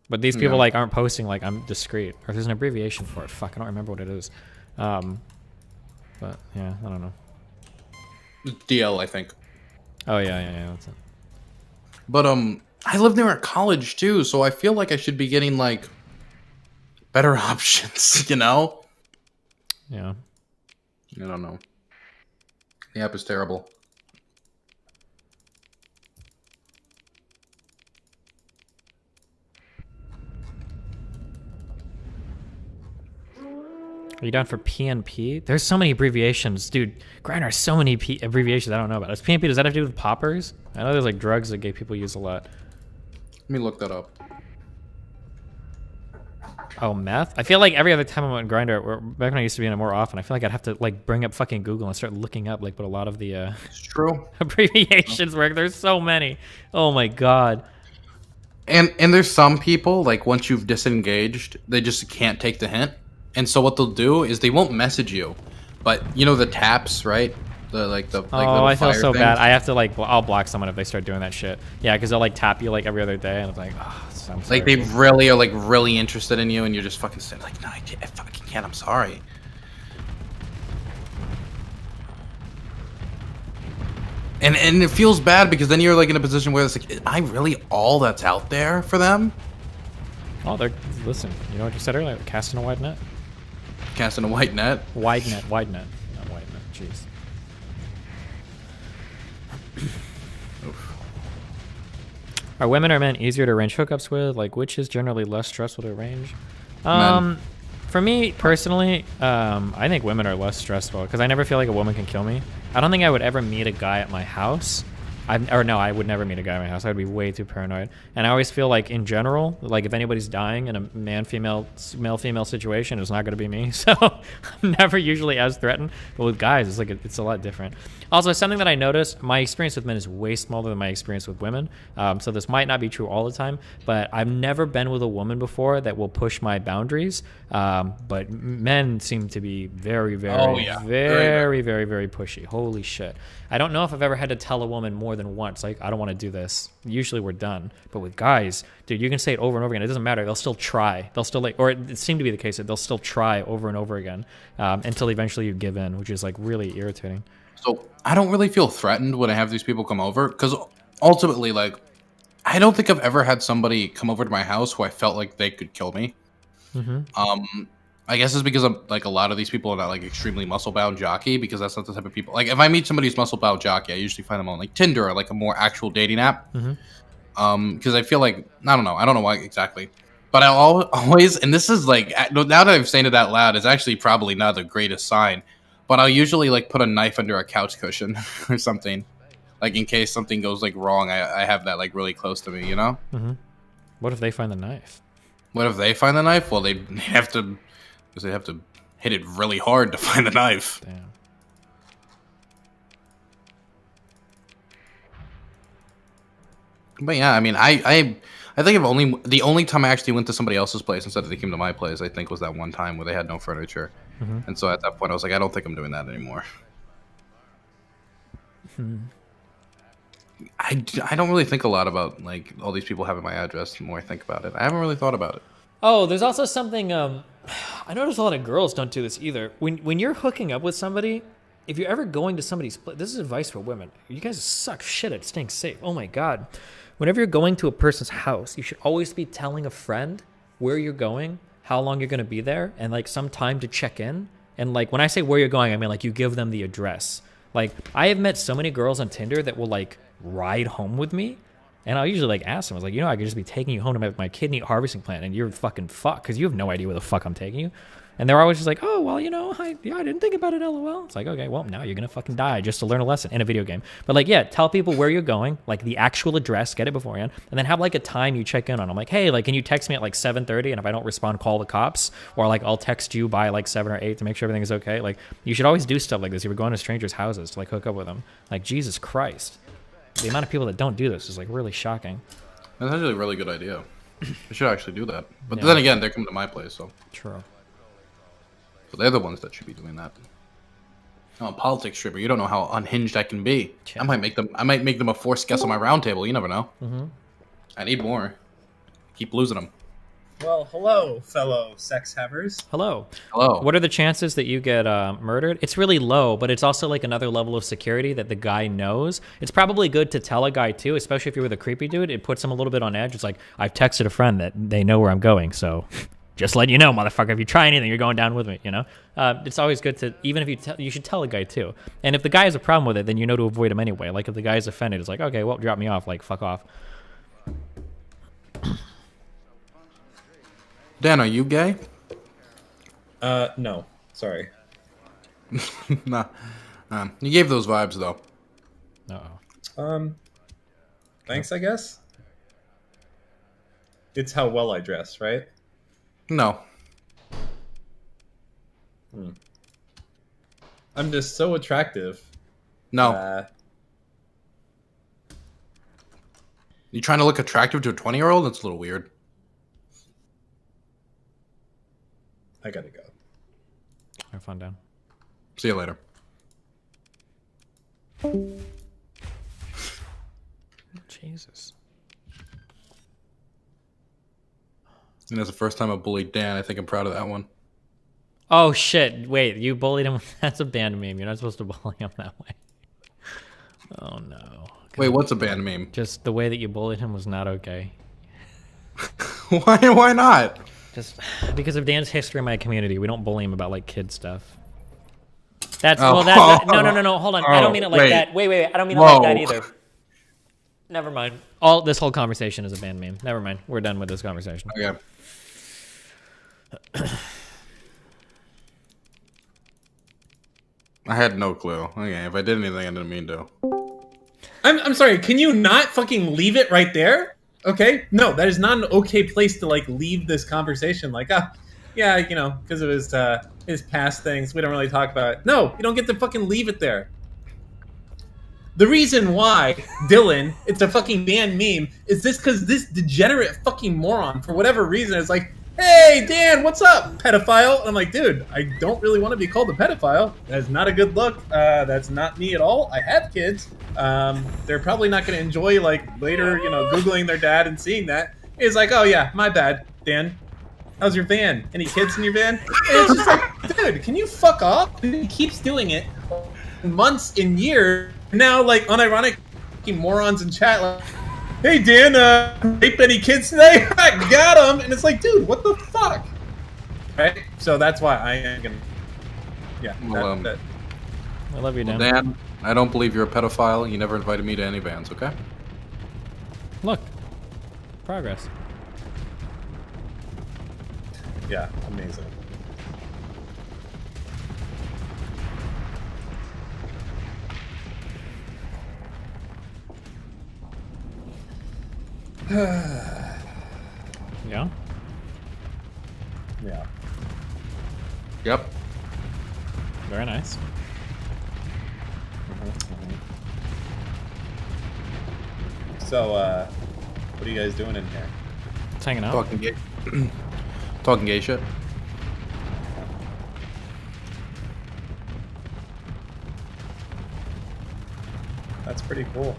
But these people like aren't posting like I'm discreet, or there's an abbreviation for it. Fuck, I don't remember what it is. But yeah, I don't know. DL, I think. Oh yeah, that's it. But I lived there at college too, so I feel like I should be getting like better options, you know? Yeah. I don't know. The app is terrible. Are you down for PNP? There's so many abbreviations. Dude, Grindr has so many abbreviations I don't know about. Is PNP, does that have to do with poppers? I know there's like drugs that gay people use a lot. Let me look that up. Oh, meth? I feel like every other time I'm on Grindr, back when I used to be in it more often, I feel like I'd have to like bring up fucking Google and start looking up like what a lot of the it's true. abbreviations work. There's so many. Oh my God. And there's some people, like once you've disengaged, they just can't take the hint. And so what they'll do is they won't message you, but you know the taps, right? The oh, I feel so bad. I have to like I'll block someone if they start doing that shit. Yeah, because they'll like tap you like every other day, and it's like, oh, I'm sorry. Like they really are like really interested in you, and you're just fucking saying like, no, I fucking can't. I'm sorry. And it feels bad because then you're like in a position where it's like, am I really all that's out there for them? Oh, they're listen. You know what you said earlier? Casting a wide net. Casting a white net. Wide net. Wide net. Not wide net. Jeez. Are women or men easier to arrange hookups with? Like, which is generally less stressful to arrange? For me personally, I think women are less stressful because I never feel like a woman can kill me. I don't think I would ever meet a guy at my house. I would never meet a guy at my house. I'd be way too paranoid. And I always feel like, in general, like if anybody's dying in a male-female situation, it's not going to be me. So I'm never usually as threatened. But with guys, it's like it's a lot different. Also, something that I noticed, my experience with men is way smaller than my experience with women. So this might not be true all the time, but I've never been with a woman before that will push my boundaries. But men seem to be very, very, very pushy. Holy shit. I don't know if I've ever had to tell a woman more than once, like, I don't want to do this. Usually we're done. But with guys, dude, you can say it over and over again. It doesn't matter. They'll still try. They'll still, like, or it seemed to be the case that they'll still try over and over again until eventually you give in, which is, like, really irritating. So I don't really feel threatened when I have these people come over because ultimately, like, I don't think I've ever had somebody come over to my house who I felt like they could kill me. I guess it's because I'm like a lot of these people are not like extremely muscle bound jockey because that's not the type of people. Like if I meet somebody who's muscle bound jockey, I usually find them on like Tinder or like a more actual dating app. Because I feel like I don't know why exactly, but I always and this is like now that I'm saying it out loud, it's actually probably not the greatest sign. But I'll usually like put a knife under a couch cushion or something, like in case something goes like wrong. I have that like really close to me, you know. What if they find the knife? What if they find the knife? Well, they have to. Because they have to hit it really hard to find the knife. Damn. But yeah, I mean, I think the only time I actually went to somebody else's place instead of they came to my place, I think was that one time where they had no furniture. And so at that point, I was like, I don't think I'm doing that anymore. I don't really think a lot about like all these people having my address. The more I think about it, I haven't really thought about it. Oh, there's also something, I notice a lot of girls don't do this either. When you're hooking up with somebody, if you're ever going to somebody's place, this is advice for women. You guys suck shit at staying safe. Oh my God. Whenever you're going to a person's house, you should always be telling a friend where you're going, how long you're going to be there, and like some time to check in. And like when I say where you're going, I mean like you give them the address. Like I have met so many girls on Tinder that will like ride home with me. And I'll usually like ask them, I was like, you know, I could just be taking you home to my kidney harvesting plant and you're fucking fucked because you have no idea where the fuck I'm taking you. And they're always just like, oh, well, you know, I didn't think about it, LOL. It's like, okay, well, now you're going to fucking die just to learn a lesson in a video game. But like, yeah, tell people where you're going, like the actual address, get it beforehand, and then have like a time you check in on. I'm like, hey, like, can you text me at like 7:30? And if I don't respond, call the cops. Or like, I'll text you by like 7 or 8 to make sure everything is okay. Like, you should always do stuff like this. You were going to strangers' houses to like hook up with them. Like, Jesus Christ. The amount of people that don't do this is like really shocking. That's actually a really good idea. I should actually do that. But then again, they're coming to my place, so. True. So they're the ones that should be doing that. I'm a politics streamer. You don't know how unhinged I can be. Yeah. I might make them a forced guest on my round table. You never know. I need more. Keep losing them. Well, hello, fellow sex havers. Hello. Hello. What are the chances that you get murdered? It's really low, but it's also like another level of security that the guy knows. It's probably good to tell a guy too, especially if you're with a creepy dude. It puts him a little bit on edge. It's like, I've texted a friend that they know where I'm going, so just letting you know, motherfucker, if you try anything, you're going down with me, you know? It's always good to, even if you should tell a guy too. And if the guy has a problem with it, then you know to avoid him anyway. Like if the guy's offended, it's like, okay, well, drop me off, like, fuck off. Dan, are you gay? No. Sorry. Nah. You gave those vibes, though. Uh-oh. Thanks, I guess? It's how well I dress, right? No. I'm just so attractive. No. You trying to look attractive to a 20-year-old? That's a little weird. I gotta go. Have fun, Dan. See you later. Jesus. And that's the first time I bullied Dan. I think I'm proud of that one. Oh, shit. Wait, you bullied him? That's a band meme. You're not supposed to bully him that way. Oh no. Wait, what's a band meme? Just the way that you bullied him was not okay. Why not? Just because of Dan's history in my community, we don't bully him about like kid stuff. That's Oh. well. No. Hold on. I don't mean it like wait. that. Wait. I don't mean it Whoa. like that either. Never mind. This whole conversation is a band meme. Never mind. We're done with this conversation. Okay. I had no clue. Okay, if I did anything, I didn't mean to. I'm sorry. Can you not fucking leave it right there? Okay. No, that is not an okay place to like leave this conversation. Like, yeah, you know, because of his past things, we don't really talk about it. No, you don't get to fucking leave it there. The reason why, Dylan, it's a fucking banned meme is because this degenerate fucking moron, for whatever reason, is like, hey, Dan, what's up, pedophile? I'm like, dude, I don't really want to be called a pedophile. That's not a good look. That's not me at all. I have kids. They're probably not going to enjoy, like, later, you know, Googling their dad and seeing that. He's like, oh, yeah, my bad, Dan. How's your van? Any kids in your van? And it's just like, dude, can you fuck off? And he keeps doing it months and years. Now, like, unironic fucking morons in chat, like, hey, Dan, rape any kids today? I got him! And it's like, dude, what the fuck? Right? So that's why I am gonna... Yeah, Well, I love you, Dan. Dan, I don't believe you're a pedophile. You never invited me to any bands, okay? Look, progress. Yeah, amazing. Yeah? Yeah. Yep. Very nice. So, what are you guys doing in here? It's hanging out. Talking gay. Talking gay shit. That's pretty cool.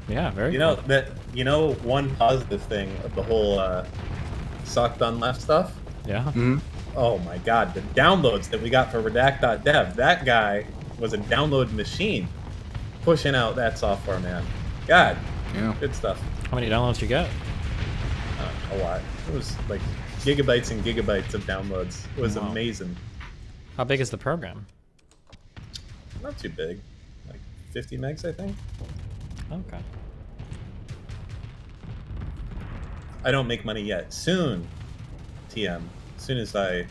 Yeah, very You know cool. that one positive thing of the whole sock done left stuff. Yeah. Mm-hmm. Oh my god, the downloads that we got for redact.dev. That guy was a download machine pushing out that software, man. God, Yeah. good stuff. How many downloads you got? A lot. It was like gigabytes and gigabytes of downloads. It was Wow. amazing. How big is the program? Not too big, like 50 megs, I think. Okay. I don't make money yet. Soon, TM. As soon as I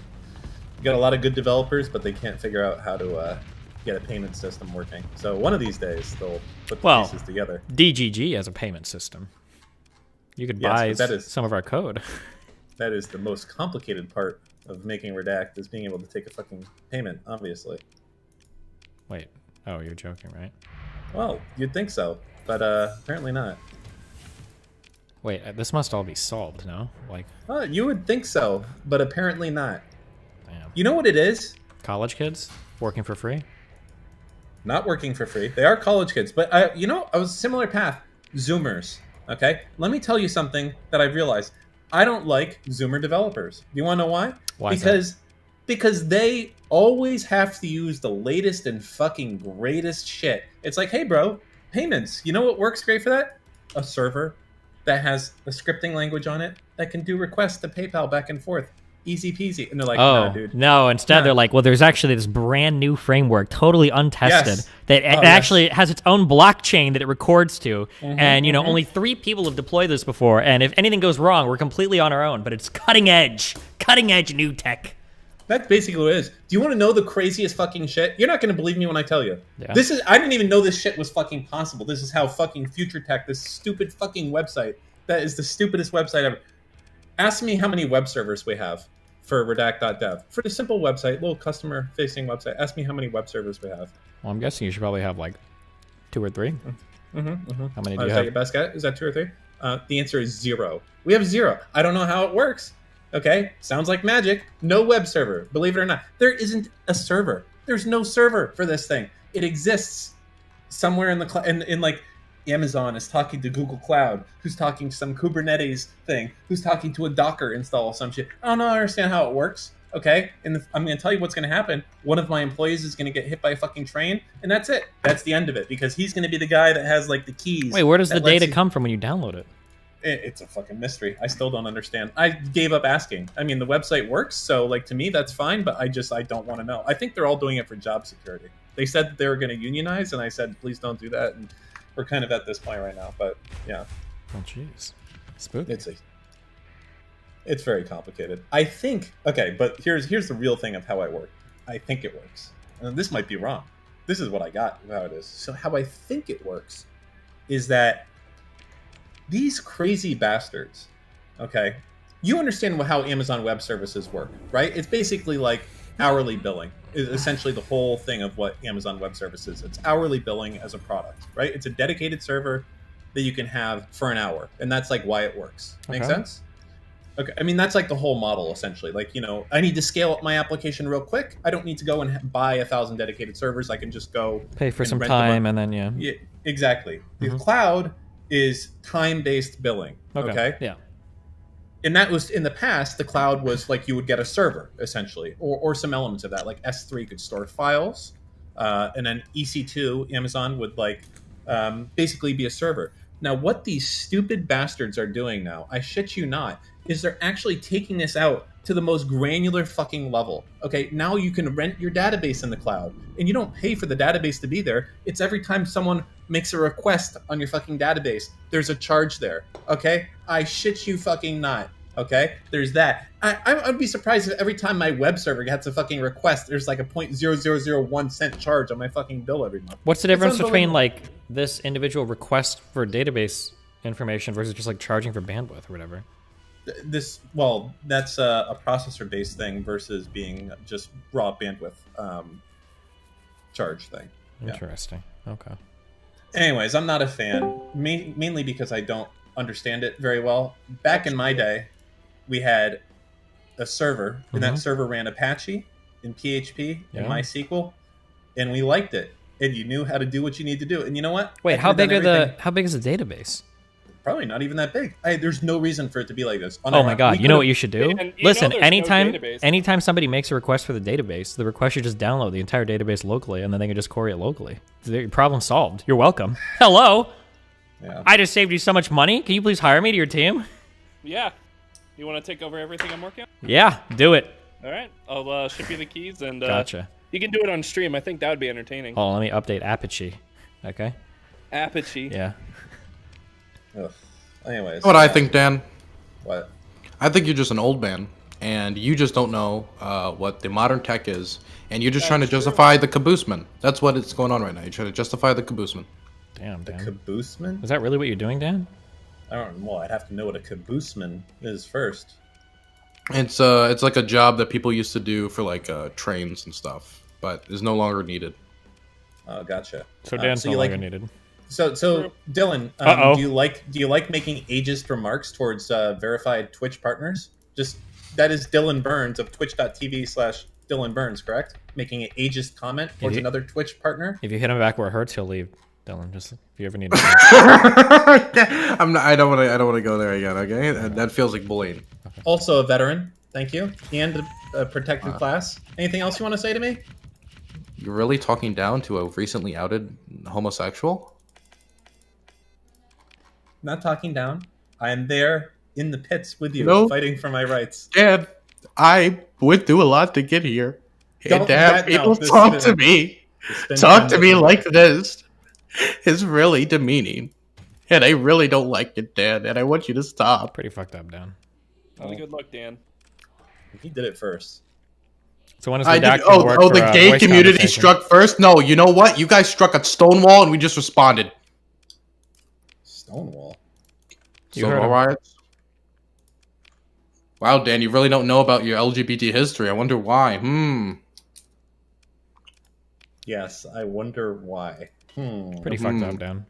got a lot of good developers, but they can't figure out how to get a payment system working. So one of these days they'll put the pieces together. DGG has a payment system. You could Yes, buy but that is- some of our code. That is the most complicated part of making Redact, is being able to take a fucking payment, obviously. Wait. Oh, you're joking, right? Well, you'd think so, but apparently not. Wait, this must all be solved, no? Like, You would think so, but apparently not. damn. You know what it is? College kids working for free? Not working for free. They are college kids, but I was a similar path. Zoomers. Okay, let me tell you something that I've realized. I don't like Zoomer developers. Do you want to know why? Why is that? Because they always have to use the latest and fucking greatest shit. It's like, hey, bro, payments. You know what works great for that? A server that has a scripting language on it that can do requests to PayPal back and forth. Easy peasy. And they're like, Oh, nah, dude. no. Instead, Nah. they're like, well, there's actually this brand new framework, totally untested, Yes. that Oh, it actually has its own blockchain that it records to. Mhm, and, you know, mhm. only 3 people have deployed this before. And if anything goes wrong, we're completely on our own. But it's cutting edge new tech. That's basically what it is. Do you want to know the craziest fucking shit? You're not going to believe me when I tell you. Yeah. I didn't even know this shit was fucking possible. This is how fucking future tech, this stupid fucking website, that is the stupidest website ever. Ask me how many web servers we have for redact.dev. For the simple website, little customer facing website, ask me how many web servers we have. Well, I'm guessing you should probably have like 2 or 3. How many do you Is that have? your best guess? Is that 2 or 3? The answer is 0. We have 0. I don't know how it works. Okay, sounds like magic. No web server. Believe it or not, there isn't a server. There's no server for this thing. It exists somewhere in the cloud. In like Amazon is talking to Google Cloud, who's talking to some Kubernetes thing, who's talking to a Docker install of some shit. I don't understand how it works. Okay, and I'm going to tell you what's going to happen. One of my employees is going to get hit by a fucking train, and that's it. That's the end of it, because he's going to be the guy that has like the keys. Wait, where does the data come from when you download it? It's a fucking mystery. I still don't understand. I gave up asking. I mean, the website works, so like to me that's fine, but I don't want to know. I think they're all doing it for job security. They said that they were going to unionize, and I said, please don't do that. And we're kind of at this point right now, but yeah. Oh, jeez. Spooky. It's very complicated. I think, okay, but here's the real thing of how I work. I think it works. And this might be wrong. This is what I got, how it is. So how I think it works is that these crazy bastards, okay, you understand how Amazon Web Services work, right? It's basically like hourly billing. Is essentially the whole thing of what Amazon Web Services is. It's hourly billing as a product, right? It's a dedicated server that you can have for an hour. And that's like why it works. Make sense? Okay, I mean, that's like the whole model, essentially. Like, you know, I need to scale up my application real quick. I don't need to go and buy 1,000 dedicated servers. I can just go pay for some time and then, yeah, exactly. The cloud is time-based billing, okay? Yeah. And that was, in the past, the cloud was like you would get a server, essentially, or some elements of that. Like S3 could store files, and then EC2, Amazon, would like basically be a server. Now, what these stupid bastards are doing now, I shit you not, is they're actually taking this out to the most granular fucking level. Okay, now you can rent your database in the cloud, and you don't pay for the database to be there. It's every time someone makes a request on your fucking database, there's a charge there. Okay, I shit you fucking not. Okay, there's that. I'd be surprised if every time my web server gets a fucking request, there's like a 0.0001 cent charge on my fucking bill every month. What's the difference between like this individual request for database information versus just like charging for bandwidth or whatever? Well, that's a processor-based thing versus being just raw bandwidth charge thing. Interesting. Yeah. Okay. Anyways, I'm not a fan, mainly because I don't understand it very well. Back in my day, we had a server, and that server ran Apache and PHP and MySQL, and we liked it. And you knew how to do what you need to do. And you know what? Wait, how big is the database? Probably not even that big. There's no reason for it to be like this. Oh my god! You know what you should do? Listen, anytime somebody makes a request for the database, the request should just download the entire database locally, and then they can just query it locally. Problem solved. You're welcome. Hello. Yeah. I just saved you so much money. Can you please hire me to your team? Yeah. You want to take over everything I'm working on? Yeah, do it. All right. I'll ship you the keys, and gotcha. You can do it on stream. I think that would be entertaining. Oh, let me update Apache. Okay. Apache. Yeah. Ugh. Anyways. What I think, Dan? What? I think you're just an old man, and you just don't know what the modern tech is, and you're just trying to justify the cabooseman. That's what it's going on right now. You're trying to justify the cabooseman. Damn, Dan. The cabooseman? Is that really what you're doing, Dan? I don't know. Well, I'd have to know what a cabooseman is first. It's like a job that people used to do for like trains and stuff, but is no longer needed. Oh, gotcha. So Dan's no longer needed. So Dylan, do you like making ageist remarks towards verified Twitch partners? Just that is Dylan Burns of twitch.tv/Dylan Burns, correct? Making an ageist comment towards another Twitch partner. If you hit him back where it hurts, he'll leave. Dylan, just if you ever need. I don't want to go there again. Okay, that feels like bullying. Okay. Also a veteran, thank you, and a protected class. Anything else you want to say to me? You're really talking down to a recently outed homosexual? Not talking down. I am there in the pits with you, fighting for my rights. Dad, I went through a lot to get here. And Dad, people talk to me. Talk to me like this. It's really demeaning. And I really don't like it, Dan, and I want you to stop. Pretty fucked up, Dan. Not a good look, Dan. He did it first. So when is the the gay community struck first? No, you know what? You guys struck at Stonewall and we just responded. Stonewall? Stonewall riots? Wow, Dan, you really don't know about your LGBT history. I wonder why. Yes, I wonder why. Pretty fucked up, Dan.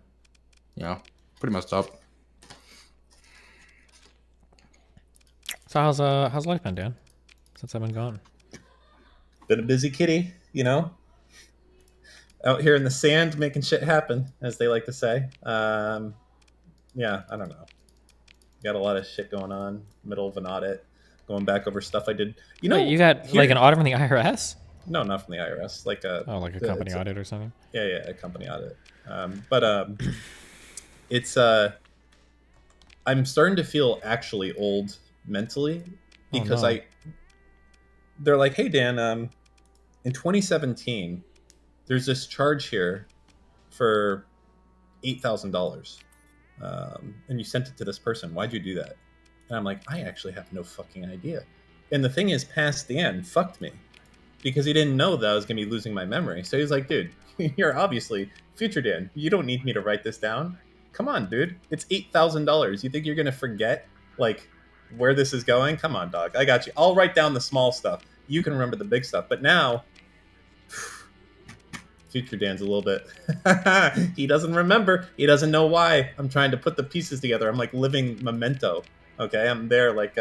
Yeah, pretty messed up. So how's life been, Dan? Since I've been gone. Been a busy kitty, you know. Out here in the sand, making shit happen, as they like to say. Yeah, I don't know. Got a lot of shit going on. Middle of an audit. going back over stuff I did. You know, Wait, you got here- like an audit from the IRS? No, not from the IRS. Like a like a company audit or something. Yeah, a company audit. It's I'm starting to feel actually old mentally because they're like, hey Dan, in 2017, there's this charge here for $8,000, and you sent it to this person. Why'd you do that? And I'm like, I actually have no fucking idea. And the thing is, past Dan fucked me because he didn't know that I was gonna be losing my memory. So he's like, dude, you're obviously future Dan. You don't need me to write this down. Come on, dude. It's $8,000. You think you're gonna forget like where this is going? Come on, dog. I got you. I'll write down the small stuff. You can remember the big stuff. But now, future Dan's a little bit. He doesn't remember. He doesn't know why. I'm trying to put the pieces together. I'm like living Memento. Okay, I'm there like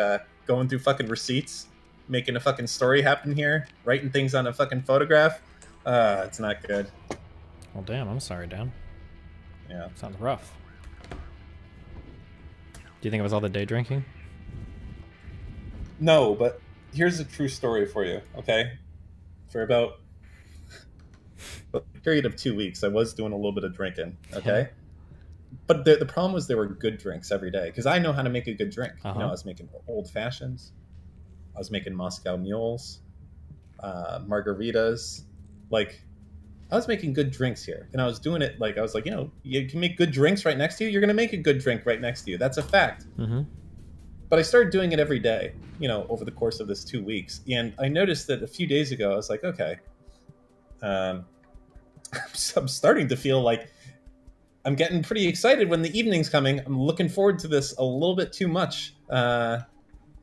going through fucking receipts, making a fucking story happen here, writing things on a fucking photograph. It's not good. Well, damn. I'm sorry, Dan. Yeah. Sounds rough. Do you think it was all the day drinking? No, but here's a true story for you, okay? For about a period of 2 weeks, I was doing a little bit of drinking, okay? But the problem was there were good drinks every day, because I know how to make a good drink. You know, I was making old fashions, I was making Moscow mules, margaritas, like I was making good drinks here, and I was doing it like I was like, you know, you can make good drinks right next to you. You're gonna make a good drink right next to you. That's a fact. Mm-hmm. But I started doing it every day, you know, over the course of this 2 weeks, and I noticed that a few days ago I was like, okay, I'm starting to feel like I'm getting pretty excited when the evening's coming. I'm looking forward to this a little bit too much. I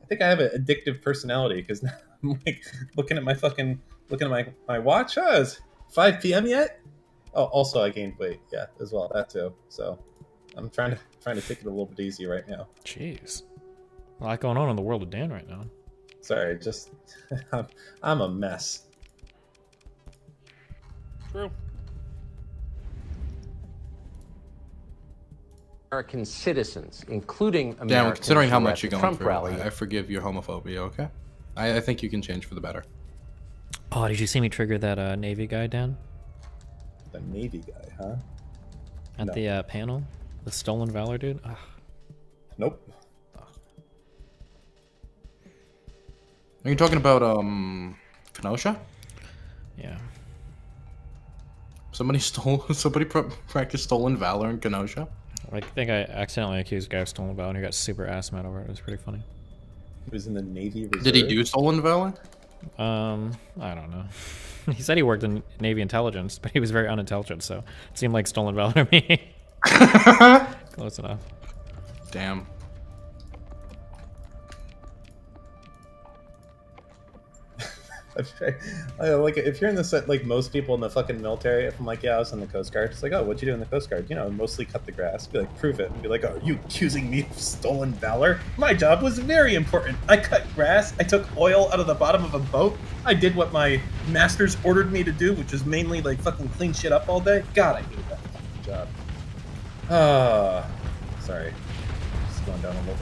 think I have an addictive personality because now I'm like looking at my watch. Oh, it's 5 p.m. yet? Oh, also I gained weight, yeah, as well, that too. So I'm trying to take it a little bit easy right now. Jeez, a lot going on in the world of Dan right now. Sorry, just I'm a mess. True. American citizens, including Americans. Dan, considering how much who you're were at going the through, Trump rally. I forgive your homophobia, okay? I think you can change for the better. Oh, did you see me trigger that Navy guy, Dan? The Navy guy, huh? At the panel? The Stolen Valor dude? Ugh. Nope. Are you talking about Kenosha? Yeah. Somebody practiced stolen valor in Kenosha? I think I accidentally accused a guy of stolen valor and he got super ass mad over it. It was pretty funny. He was in the Navy Reserve. Did he do stolen valor? I don't know. He said he worked in Navy intelligence, but he was very unintelligent, so it seemed like stolen valor to me. Close enough. Damn. Like if you're in the like most people in the fucking military, if I'm like, yeah, I was in the Coast Guard, it's like, oh, what'd you do in the Coast Guard? You know, mostly cut the grass. Be like, prove it. And be like, oh, are you accusing me of stolen valor? My job was very important. I cut grass. I took oil out of the bottom of a boat. I did what my masters ordered me to do, which is mainly like fucking clean shit up all day. God, I hate that fucking job. Sorry, just going down a little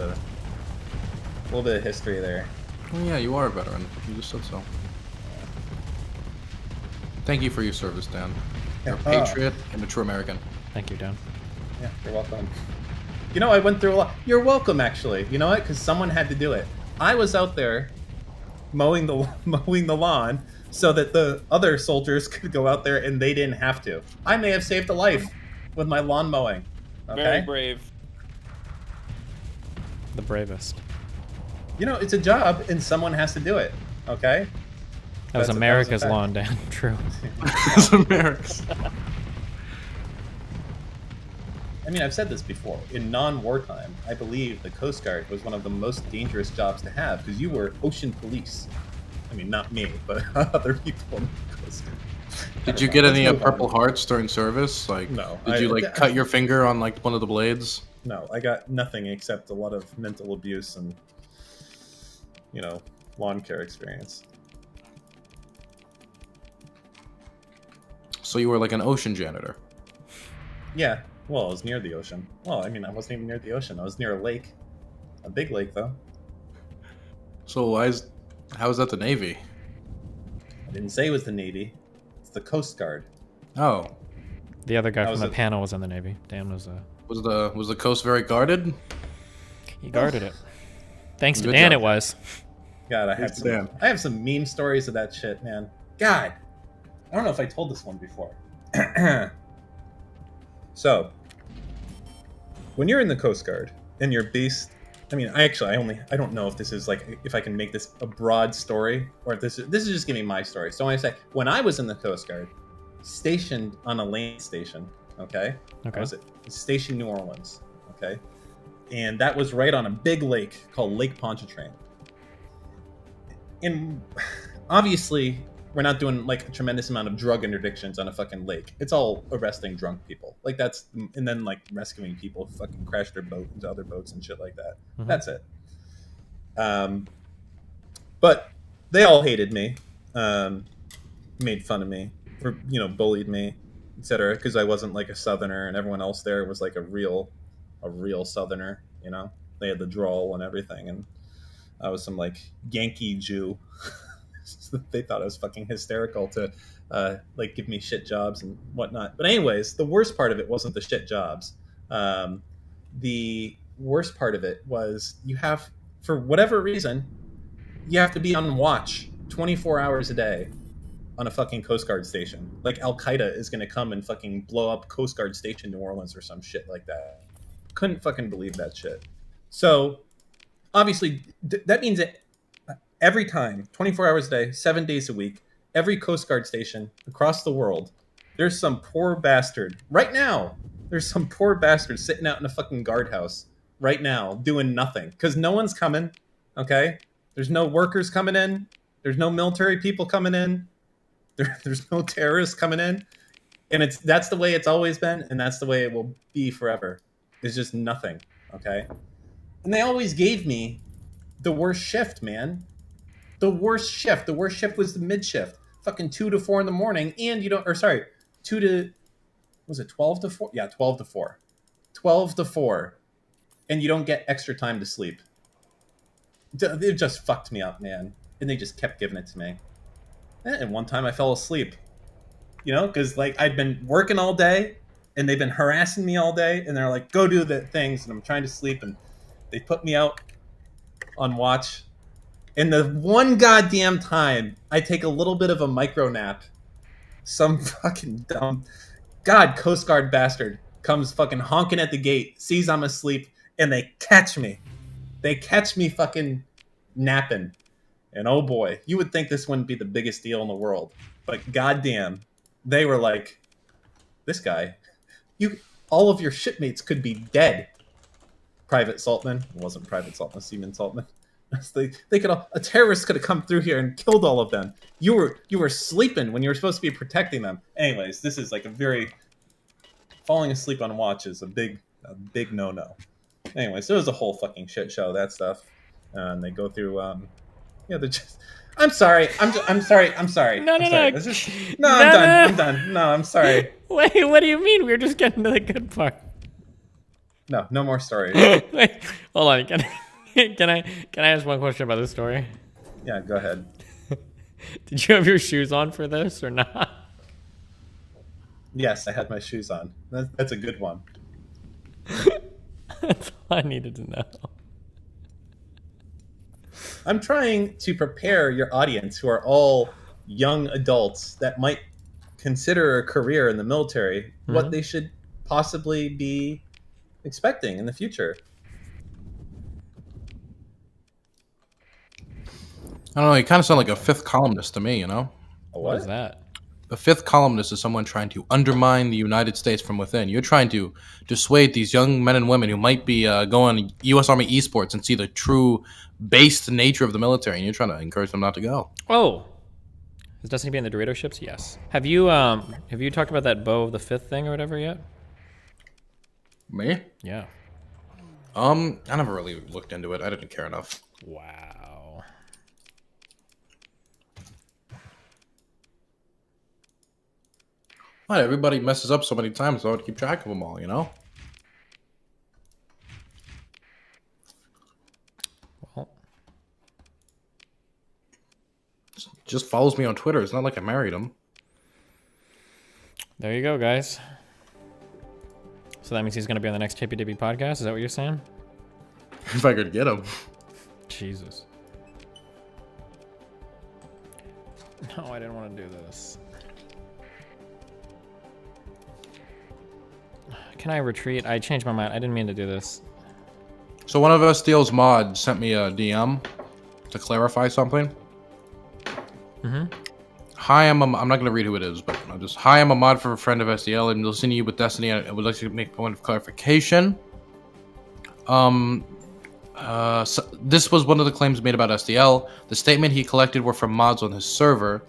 bit of history there. Oh yeah, you are a veteran. You just said so. Thank you for your service, Dan. You're a patriot and a true American. Thank you, Dan. Yeah, you're welcome. You know, I went through a lot. You're welcome, actually. You know what? Because someone had to do it. I was out there mowing the lawn so that the other soldiers could go out there and they didn't have to. I may have saved a life with my lawn mowing. Okay? Very brave. The bravest. You know, it's a job and someone has to do it. Okay? That was America's lawn, Dan. True. It's America's. I mean, I've said this before. In non-wartime, I believe the Coast Guard was one of the most dangerous jobs to have because you were ocean police. I mean, not me, but other people in the Coast Guard. Did you get any Purple Hearts during service? Like, no. Did you cut your finger on like one of the blades? No, I got nothing except a lot of mental abuse and, you know, lawn care experience. So you were like an ocean janitor? Yeah. Well, I was near the ocean. Well, I mean, I wasn't even near the ocean. I was near a lake. A big lake, though. So how is that the Navy? I didn't say it was the Navy. It's the Coast Guard. Oh, The other guy How from was the it? panel was in the Navy. Dan was was the coast very guarded? he guarded it. Thanks to Good Dan, job. it was. God, Dan. I have some meme stories of that shit, man. God, I don't know if I told this one before. So, when you're in the Coast Guard and you're based, I mean, I don't know if this is like if I can make this a broad story or if this is just giving my story. So when I say when I was in the Coast Guard, stationed on a land station, okay, Okay. What was it? Station New Orleans, okay, and that was right on a big lake called Lake Pontchartrain. And obviously, we're not doing like a tremendous amount of drug interdictions on a fucking lake. It's all arresting drunk people, like that's, and then like rescuing people who fucking crash their boat into other boats and shit like that. Mhm. That's it. But they all hated me, made fun of me, for bullied me, etc. Because I wasn't like a Southerner, and everyone else there was like a real Southerner. They had the drawl and everything, and I was some like Yankee Jew. They thought I was fucking hysterical to like give me shit jobs and whatnot. But anyways, the worst part of it wasn't the shit jobs. The worst part of it was you have, for whatever reason, you have to be on watch 24 hours a day on a fucking Coast Guard station. Like Al Qaeda is going to come and fucking blow up Coast Guard Station New Orleans or some shit like that. Couldn't fucking believe that shit. So obviously that means that every time, 24 hours a day, 7 days a week, every Coast Guard station across the world, there's some poor bastard. Right now, there's some poor bastard sitting out in a fucking guardhouse right now doing nothing. Because no one's coming, okay? There's no workers coming in. There's no military people coming in. There's no terrorists coming in. And that's the way it's always been, and that's the way it will be forever. It's just nothing, okay? And they always gave me the worst shift, man. The worst shift. The worst shift was the mid shift. Fucking 2 to 4 in the morning. And 2 to, was it 12 to 4? Yeah, 12 to 4. 12 to 4. And you don't get extra time to sleep. They just fucked me up, man. And they just kept giving it to me. And one time I fell asleep. Because like I'd been working all day and they've been harassing me all day. And they're like, go do the things. And I'm trying to sleep. And they put me out on watch. And the one goddamn time I take a little bit of a micro nap, some fucking dumb Coast Guard bastard comes fucking honking at the gate, sees I'm asleep, and they catch me. They catch me fucking napping. And oh boy, you would think this wouldn't be the biggest deal in the world. But goddamn, they were like, this guy, all of your shipmates could be dead. Private Saltman. It wasn't Private Saltman, Seaman Saltman. A terrorist could have come through here and killed all of them. You were sleeping when you were supposed to be protecting them. Anyways, this is like falling asleep on watch is a big no-no. Anyways, it was a whole fucking shit show, that stuff. And they go through they're just, I'm sorry. I'm sorry. No. I'm done. No, I'm sorry. Wait, what do you mean? We were just getting to the good part. No more stories. Wait, hold on. Can I ask one question about this story? Yeah, go ahead. Did you have your shoes on for this or not? Yes, I had my shoes on. That's a good one. That's all I needed to know. I'm trying to prepare your audience, who are all young adults that might consider a career in the military, what they should possibly be expecting in the future. I don't know, you kind of sound like a fifth columnist to me, What is that? A fifth columnist is someone trying to undermine the United States from within. You're trying to dissuade these young men and women who might be going to U.S. Army esports and see the true based nature of the military, and you're trying to encourage them not to go. Oh, is Destiny be in the Dorito ships? Yes. Have you talked about that Bow of the Fifth thing or whatever yet? Me? Yeah. I never really looked into it. I didn't care enough. Wow. Why, everybody messes up so many times, so I would keep track of them all, Well, Just follows me on Twitter. It's not like I married him. There you go, guys. So that means he's going to be on the next Chippy Dippy podcast? Is that what you're saying? If I could get him. Jesus. No, I didn't want to do this. Can I retreat? I changed my mind. I didn't mean to do this. So one of SDL's mods sent me a DM to clarify something. Hi, I'm not going to read who it is, but I'll just... Hi, I'm a mod for a friend of SDL. I'm listening to you with Destiny. I would like to make a point of clarification. So this was one of the claims made about SDL. The statement he collected were from mods on his server.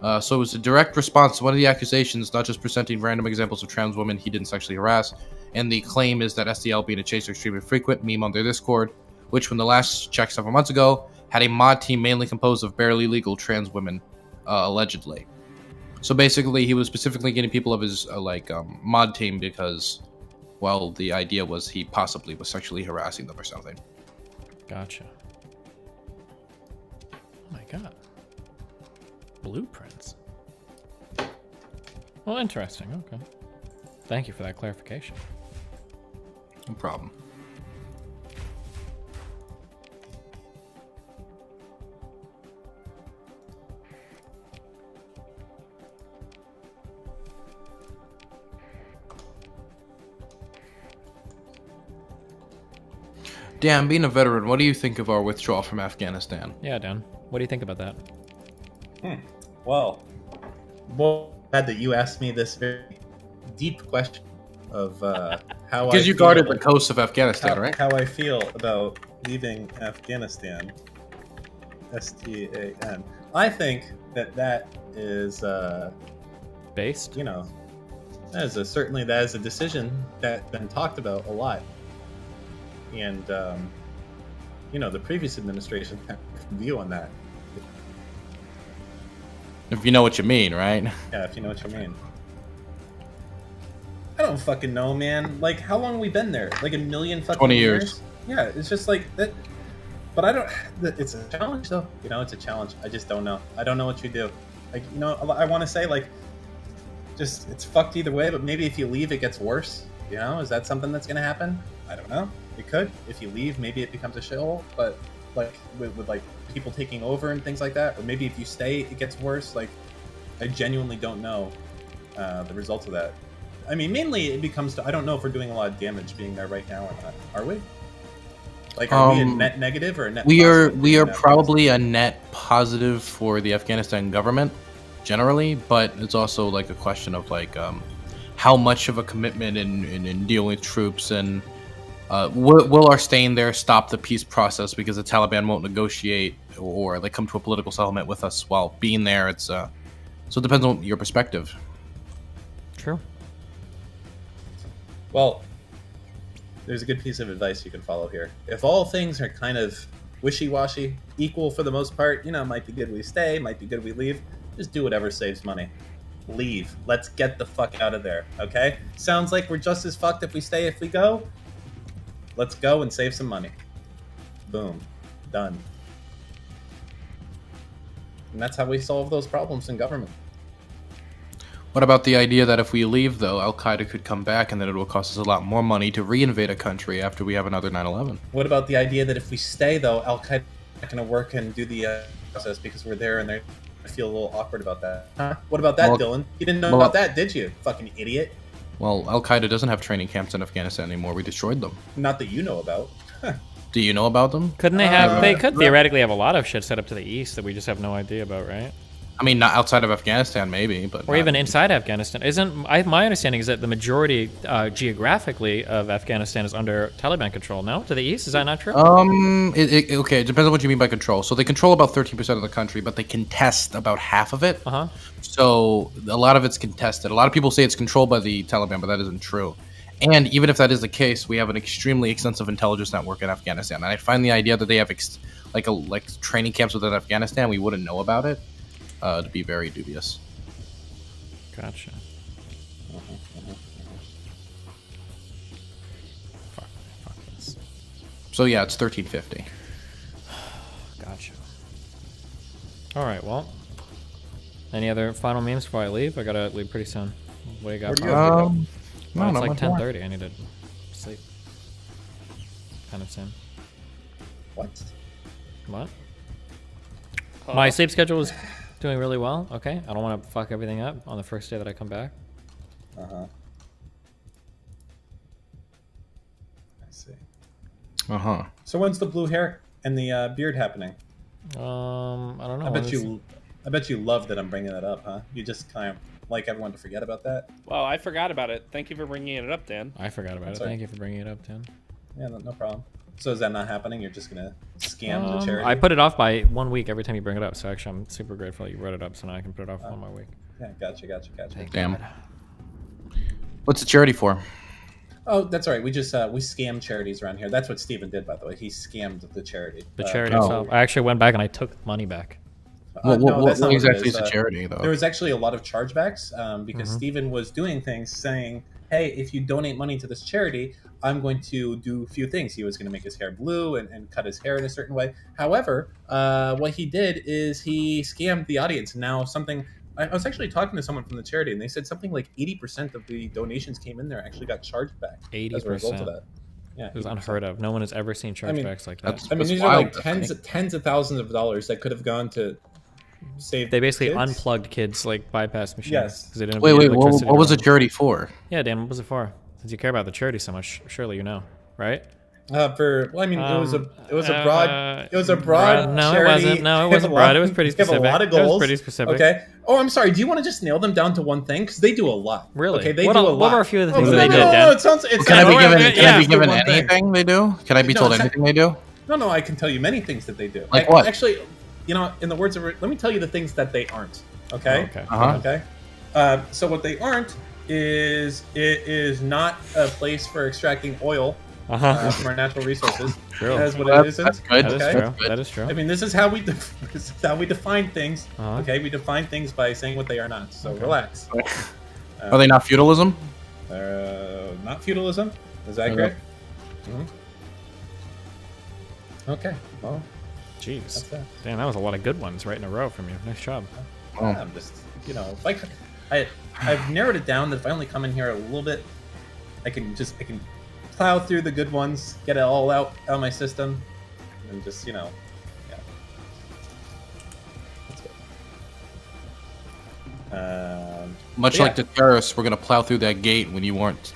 So it was a direct response to one of the accusations, not just presenting random examples of trans women he didn't sexually harass. And the claim is that SDL being a chaser extremely frequent meme on their Discord, which when the last check several months ago, had a mod team mainly composed of barely legal trans women, allegedly. So basically, he was specifically getting people of his mod team because, well, the idea was he possibly was sexually harassing them or something. Gotcha. Oh my god. Blueprints. Well, interesting. Okay. Thank you for that clarification. No problem. Dan, being a veteran, what do you think of our withdrawal from Afghanistan? Yeah, Dan. What do you think about that? Well, glad that you asked me this very deep question of how Because you guarded the coast of Afghanistan, right? How I feel about leaving Afghanistan. STAN. I think that is based. You know, that is a decision that's been talked about a lot. And you know, the previous administration had a view on that. If you know what you mean, right? Yeah, if you know what you mean. I don't fucking know, man. Like, how long have we been there? Like a million fucking 20 years. Yeah, it's just like that. But I don't. It's a challenge, though. You know, it's a challenge. I just don't know. I don't know what you do. Like, you know, I want to say like, just it's fucked either way. But maybe if you leave, it gets worse. You know, is that something that's gonna happen? I don't know. It could. If you leave, maybe it becomes a shithole. But like with like people taking over and things like that, or maybe if you stay, it gets worse. Like, I genuinely don't know the results of that. I mean, mainly it becomes to I don't know if we're doing a lot of damage being there right now or not. Are we? Like, are we a net negative or a net? We are probably a net positive for the Afghanistan government generally, but it's also like a question of like how much of a commitment in dealing with troops and will our staying there stop the peace process because the Taliban won't negotiate or like come to a political settlement with us while being there. It's so it depends on your perspective. True. Well, there's a good piece of advice you can follow here. If all things are kind of wishy-washy, equal for the most part, you know, might be good we stay, might be good we leave, just do whatever saves money. Leave. Let's get the fuck out of there, okay? Sounds like we're just as fucked if we stay if we go. Let's go and save some money. Boom. Done. And that's how we solve those problems in government. What about the idea that if we leave, though, Al-Qaeda could come back and that it will cost us a lot more money to reinvade a country after we have another 9/11? What about the idea that if we stay, though, Al-Qaeda is not going to work and do the process because we're there and they feel a little awkward about that? Huh? What about that, Dylan? You didn't know about that, did you? Fucking idiot. Well, Al-Qaeda doesn't have training camps in Afghanistan anymore. We destroyed them. Not that you know about. Do you know about them? Couldn't they have? They could theoretically have a lot of shit set up to the east that we just have no idea about, right? I mean, not outside of Afghanistan, maybe, but or even inside Afghanistan. My understanding is that the majority geographically of Afghanistan is under Taliban control. No, to the east, is that not true? Okay, it depends on what you mean by control. So they control about 13% of the country, but they contest about half of it. So a lot of it's contested. A lot of people say it's controlled by the Taliban, but that isn't true. And even if that is the case, we have an extremely extensive intelligence network in Afghanistan. And I find the idea that they have like training camps within Afghanistan, we wouldn't know about it. To be very dubious. Gotcha. Fuck this. So yeah, it's 1350. Gotcha. All right. Well, any other final memes before I leave? I gotta leave pretty soon. What do you got? Where do you have to go? Well, it's no, like much more. 10:30. I need to sleep. Kind of soon. What? What? My sleep schedule is doing really well. Okay. I don't want to fuck everything up on the first day that I come back. I see. So when's the blue hair and the beard happening? I don't know. I bet you love that I'm bringing that up, huh? You just kind of like everyone to forget about that. Well, I forgot about it. Thank you for bringing it up, Dan. I forgot about it. Sorry. Thank you for bringing it up, Dan. Yeah, no problem. So is that not happening? You're just gonna scam the charity? I put it off by 1 week every time you bring it up. So actually, I'm super grateful you brought it up. So now I can put it off 1 more week. Yeah, gotcha. Damn. What's the charity for? Oh, that's all right. We just we scam charities around here. That's what Steven did, by the way. He scammed the charity. The charity itself. I actually went back and I took money back. No, that's not what exactly it is a charity, though? There was actually a lot of chargebacks because Steven was doing things saying, hey, if you donate money to this charity, I'm going to do a few things. He was going to make his hair blue and cut his hair in a certain way. However, what he did is he scammed the audience. Now I was actually talking to someone from the charity, and they said something like 80% of the donations came in there actually got charged back 80%. as a result of that. Yeah, it was unheard of. No one has ever seen chargebacks like that. I mean, these are like tens of thousands of dollars that could have gone to save. They basically kids. unplugged kids like bypass machines. Yes. They didn't Wait, what was the charity for? Yeah, Dan, what was it for? Since you care about the charity so much, surely you know, right? It was a broad No, charity. it wasn't. No, it wasn't broad. It was pretty specific. They have a lot of It goals. was pretty specific. Okay. Oh, I'm sorry. Do you want to just nail them down to one thing? Because they do a lot. Really? Okay. They what do a what lot. were a few of the things no, that they no, did, no, Dan? It sounds. Can I be given one thing. anything they do? Can I be told anything they do? No, I can tell you many things that they do. Like what? Actually, in the words of, let me tell you the things that they aren't. Okay. Okay. Okay. So what they aren't is it is not a place for extracting oil from our natural resources. True. That is what it isn't. That's good. That is Okay? true. That is true. I mean, this is how we define things. Okay, we define things by saying what they are not. So relax. Are they not feudalism? Not feudalism. Is that correct? Okay. Well, Jeez. that's that. Dan, that was a lot of good ones right in a row from you. Nice job. I'm just, if I've narrowed it down that if I only come in here a little bit, I can plow through the good ones, get it all out of my system, and just, yeah. That's good. Much like the terrorists, we're gonna plow through that gate when you weren't,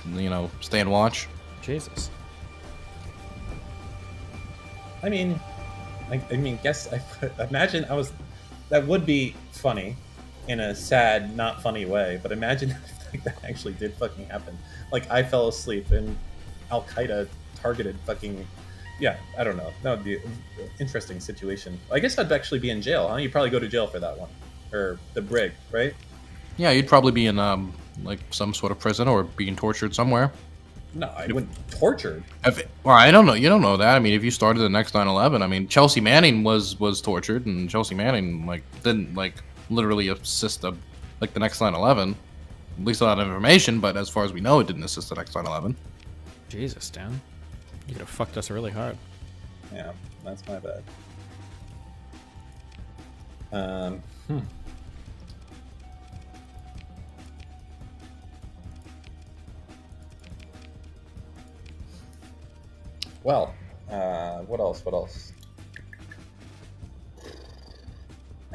staying watch. Jesus. Imagine that would be funny in a sad, not funny way, but imagine if that actually did fucking happen. Like, I fell asleep and Al Qaeda targeted fucking. Yeah, I don't know. That would be an interesting situation. I guess I'd actually be in jail, huh? You'd probably go to jail for that one. Or the brig, right? Yeah, you'd probably be in like some sort of prison or being tortured somewhere. No, I wouldn't. Tortured? Well, I don't know. You don't know that. I mean, if you started the next 9/11, I mean, Chelsea Manning was tortured, and Chelsea Manning didn't literally assist the next 9/11. At least a lot of information, but as far as we know, it didn't assist the next 9/11. Jesus, Dan. You could have fucked us really hard. Yeah, that's my bad. Well, what else?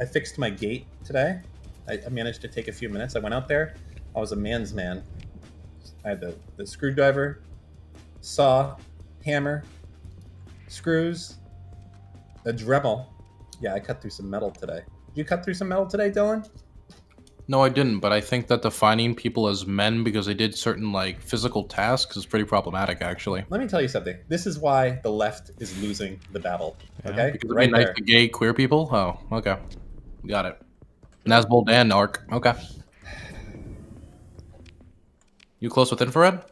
I fixed my gate today. I managed to take a few minutes. I went out there. I was a man's man. I had the screwdriver, saw, hammer, screws, a Dremel. Yeah, I cut through some metal today. Did you cut through some metal today, Dylan? No, I didn't, but I think that defining people as men because they did certain physical tasks is pretty problematic, actually. Let me tell you something. This is why the left is losing the battle. Okay, Because right nice to gay queer people. Oh, okay, got it. Nazbold and Narc. Okay. You close with infrared?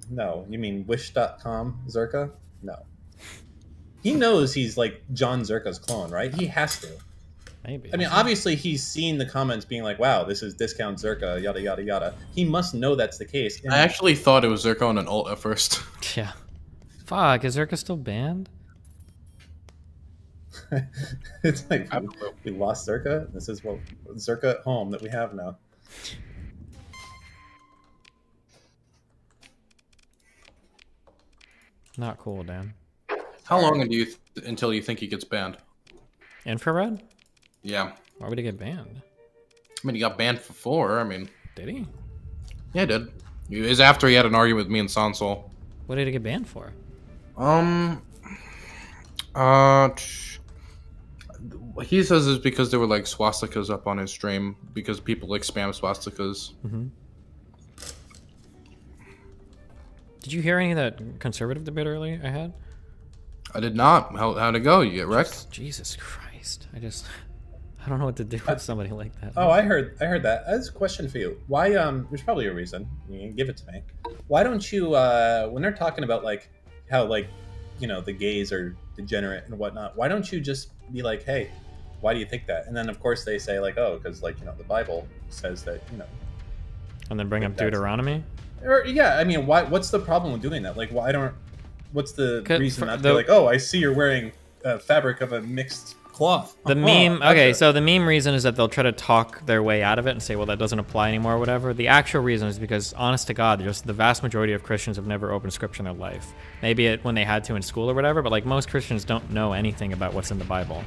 No, you mean Wish.com Zerka? No. He knows he's like John Zerka's clone, right? He has to. Maybe. I mean, obviously he's seen the comments being like, wow, this is discount Zerka, yada, yada, yada. He must know that's the case. And I actually thought it was Zerka on an ult at first. Yeah. Fuck, is Zerka still banned? It's like we lost Zerka. This is what Zerka home that we have now. Not cool, Dan. How long until you think he gets banned? Infrared? Yeah. Why would he get banned? I mean, he got banned for 4. I mean, did he? Yeah, he did. It was after he had an argument with me and Sansol. What did he get banned for? He says it's because there were like swastikas up on his stream because people like spam swastikas. Mm-hmm. Did you hear any of that conservative debate earlier I had? I did not. How'd it go? You get wrecked? Jesus Christ. I don't know what to do with somebody like that. Oh, I heard that. That's a question for you. Why, there's probably a reason. You can give it to me. Why don't you, when they're talking about like, how like, you know, the gays are degenerate and whatnot, why don't you just be like, hey, why do you think that? And then of course they say like, oh, because like, you know, the Bible says that, you know. And then bring up Deuteronomy? Or, yeah, I mean, what's the problem with doing that? Like, what's the reason not to be like, oh, I see you're wearing fabric of a mixed cloth. The meme, okay, so the meme reason is that they'll try to talk their way out of it and say, well, that doesn't apply anymore or whatever. The actual reason is because, honest to God, just the vast majority of Christians have never opened scripture in their life. Maybe when they had to in school or whatever, but like most Christians don't know anything about what's in the Bible.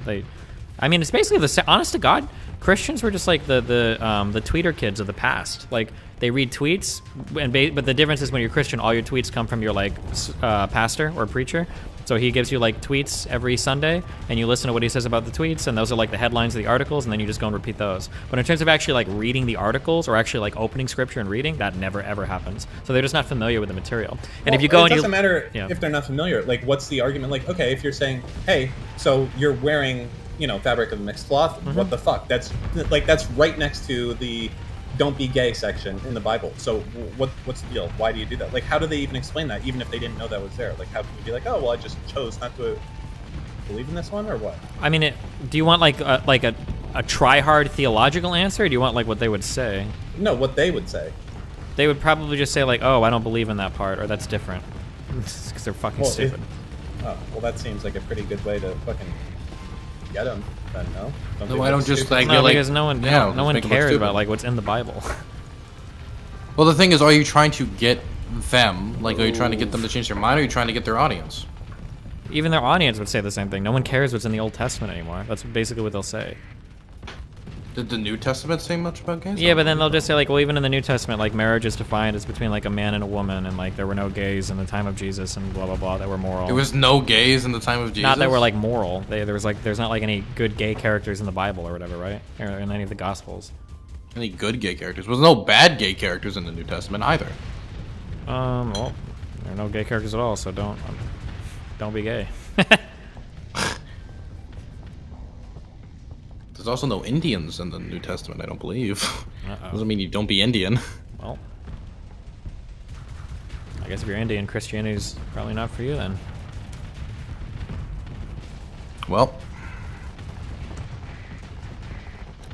I mean, it's basically honest to God, Christians were just like the tweeter kids of the past. Like, they read tweets, but the difference is when you're Christian, all your tweets come from your like pastor or preacher. So he gives you like tweets every Sunday, and you listen to what he says about the tweets, and those are like the headlines of the articles, and then you just go and repeat those. But in terms of actually like reading the articles or actually like opening scripture and reading, that never ever happens. So they're just not familiar with the material. And if you go, it doesn't matter if they're not familiar. Like, what's the argument? Like, okay, if you're saying, hey, so you're wearing, you know, fabric of mixed cloth, what the fuck? That's right next to the don't be gay section in the Bible. So what's the deal? Why do you do that? Like, how do they even explain that, even if they didn't know that was there? Like, how can you be like, oh, well, I just chose not to believe in this one, or what? I mean, do you want like a try-hard theological answer, or do you want like what they would say? No, what they would say. They would probably just say like, oh, I don't believe in that part, or that's different. Because they're fucking stupid. Oh, well, that seems like a pretty good way to fucking get them. Then no. Why don't just like because no one cares about like what's in the Bible. Well, the thing is, are you trying to get them? Like, are you trying to get them to change their mind, or are you trying to get their audience? Even their audience would say the same thing. No one cares what's in the Old Testament anymore. That's basically what they'll say. Did the New Testament say much about gays? Yeah, but then they'll just say like, well, even in the New Testament, like marriage is defined as between like a man and a woman, and like there were no gays in the time of Jesus, and blah blah blah, that were moral. There was no gays in the time of Jesus. Not that were like moral. There's not like any good gay characters in the Bible or whatever, right? Or in any of the Gospels. Any good gay characters? There's no bad gay characters in the New Testament either. Well, there are no gay characters at all, so don't be gay. There's also no Indians in the New Testament, I don't believe. Doesn't mean you don't be Indian. Well, I guess if you're Indian, Christianity's probably not for you then. Well,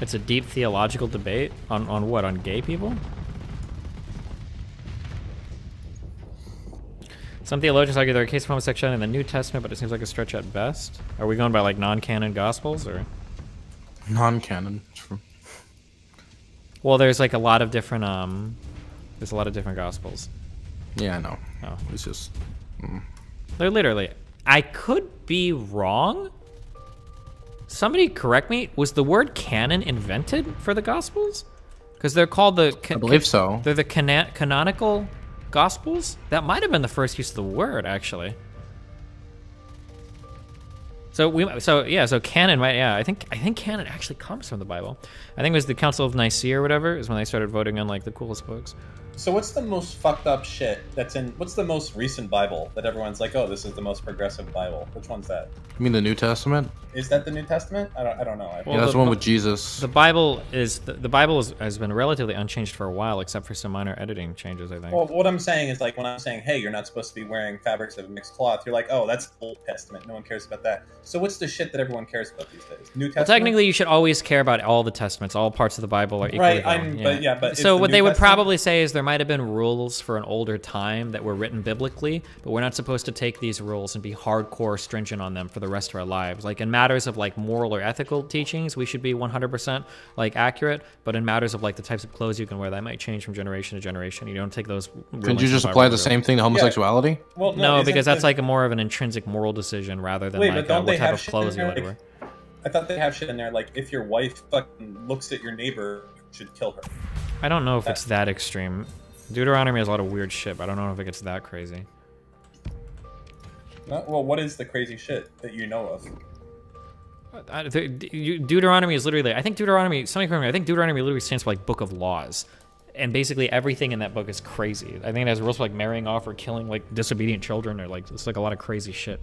it's a deep theological debate on what? On gay people? Some theologians argue there are cases of homosexuality in the New Testament, but it seems like a stretch at best. Are we going by like non-canon Gospels or? Non-canon. Well, there's like a lot of different Gospels. Yeah, I know. Oh. It's just They're literally, I could be wrong. Somebody correct me. Was the word canon invented for the Gospels? Because they're called the I believe so. They're the canonical Gospels. That might have been the first use of the word, actually. So canon, right? Yeah, I think canon actually comes from the Bible. I think it was the Council of Nicaea or whatever is when they started voting on like the coolest books. So what's the most fucked up shit that's in? What's the most recent Bible that everyone's like, oh, this is the most progressive Bible? Which one's that? You mean the New Testament? Is that the New Testament? I don't know. Yeah, that's the one with Jesus. The Bible has been relatively unchanged for a while, except for some minor editing changes, I think. Well, what I'm saying is like when I'm saying, hey, you're not supposed to be wearing fabrics of mixed cloth, you're like, oh, that's the Old Testament. No one cares about that. So what's the shit that everyone cares about these days? New Testament. Well, technically, you should always care about all the testaments. All parts of the Bible are equally right. valid. But so what they would probably say is there might have been rules for an older time that were written biblically, but we're not supposed to take these rules and be hardcore stringent on them for the rest of our lives. Like in matters of like moral or ethical teachings, we should be 100% like accurate, but in matters of like the types of clothes you can wear, that might change from generation to generation. You don't take those. Couldn't you just apply the same thing to homosexuality? Well, no, because that's like a more of an intrinsic moral decision rather than like what type of clothes you want to wear. I thought they have shit in there like if your wife fucking looks at your neighbor, you should kill her. I don't know if it's that extreme. Deuteronomy has a lot of weird shit, but I don't know if it gets that crazy. Well, what is the crazy shit that you know of? Deuteronomy is literally, I think Deuteronomy literally stands for like Book of Laws. And basically everything in that book is crazy. I think it has rules for like marrying off or killing like disobedient children, or like, it's like a lot of crazy shit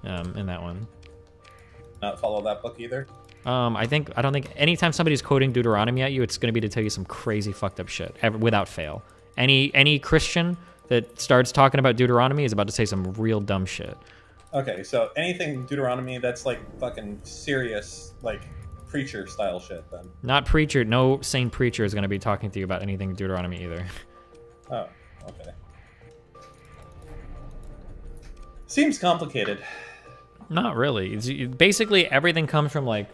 in that one. Not follow that book either? I don't think anytime somebody's quoting Deuteronomy at you, it's going to be to tell you some crazy fucked up shit without fail. Any Christian that starts talking about Deuteronomy is about to say some real dumb shit. Okay, so anything Deuteronomy that's like fucking serious, like preacher style shit then. Not preacher. No sane preacher is going to be talking to you about anything Deuteronomy either. Oh, okay. Seems complicated. Not really. Basically everything comes from like